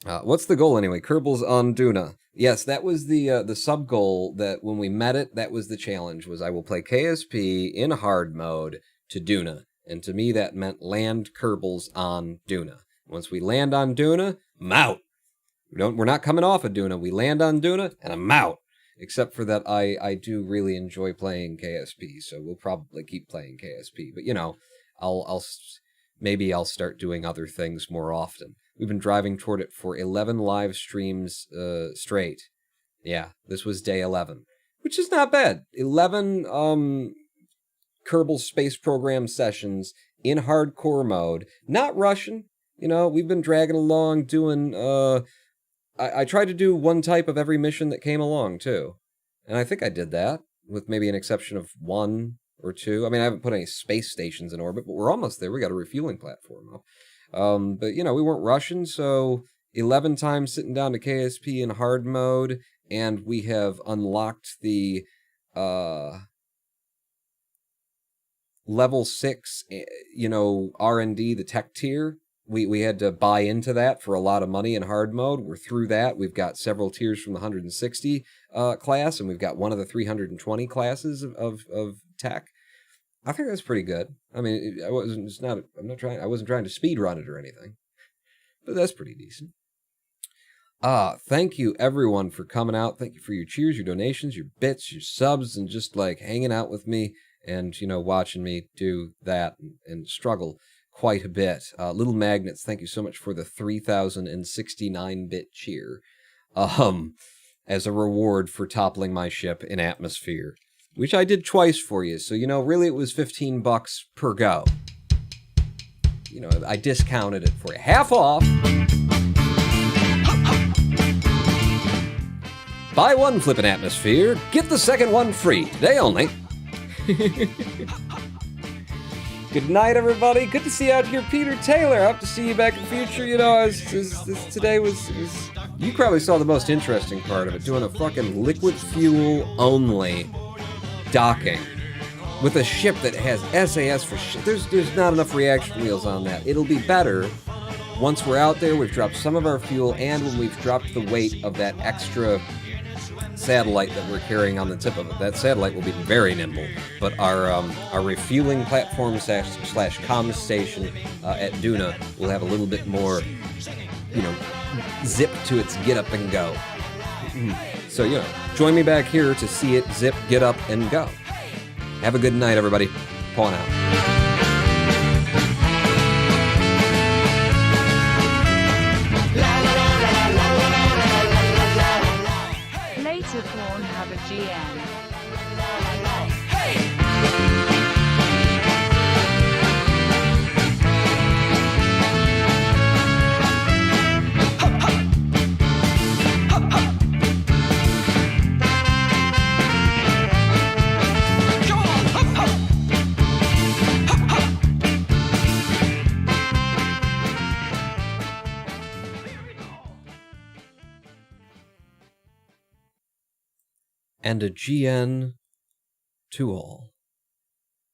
[SPEAKER 1] What's the goal anyway? Kerbal's on Duna. Yes, that was the sub goal. That when we met it, that was the challenge. Was I will play KSP in hard mode to Duna, and to me that meant land Kerbal's on Duna. Once we land on Duna, I'm out. We're not coming off of Duna. We land on Duna, and I'm out. Except for that, I do really enjoy playing KSP, so we'll probably keep playing KSP. But you know, maybe I'll start doing other things more often. We've been driving toward it for 11 live streams straight. Yeah, this was day 11, which is not bad. 11 Kerbal Space Program sessions in hardcore mode. Not rushing. You know, we've been dragging along doing... I tried to do one type of every mission that came along, too. And I think I did that, with maybe an exception of one or two. I mean, I haven't put any space stations in orbit, but we're almost there. We got a refueling platform up. But, you know, we weren't rushing, so 11 times sitting down to KSP in hard mode, and we have unlocked the level 6, you know, R&D, the tech tier. We had to buy into that for a lot of money in hard mode. We're through that. We've got several tiers from the 160 class, and we've got one of the 320 classes of tech. I think that's pretty good. I mean, I wasn't. It's not. I'm not trying. I wasn't trying to speed run it or anything, but that's pretty decent. Thank you everyone for coming out. Thank you for your cheers, your donations, your bits, your subs, and just like hanging out with me and, watching me do that and struggle quite a bit. Little Magnets, thank you so much for the 3,069-bit cheer, as a reward for toppling my ship in atmosphere, which I did twice for you. So, really it was $15 per go. I discounted it for you. Half off. Buy one flippin' atmosphere, get the second one free. Today only. Good night, everybody. Good to see you out here, Peter Taylor. I hope to see you back in the future. Today was you probably saw the most interesting part of it, doing a fucking liquid fuel only docking with a ship that has SAS for shit. There's not enough reaction wheels on that. It'll be better once we're out there, we've dropped some of our fuel, and when we've dropped the weight of that extra satellite that we're carrying on the tip of it. That satellite will be very nimble, but our refueling platform slash comms station at Duna will have a little bit more, zip to its get up and go. So, join me back here to see it zip, get up, and go. Have a good night, everybody. Pawn out.
[SPEAKER 3] Later Pawn have a GM.
[SPEAKER 1] And a GN to all.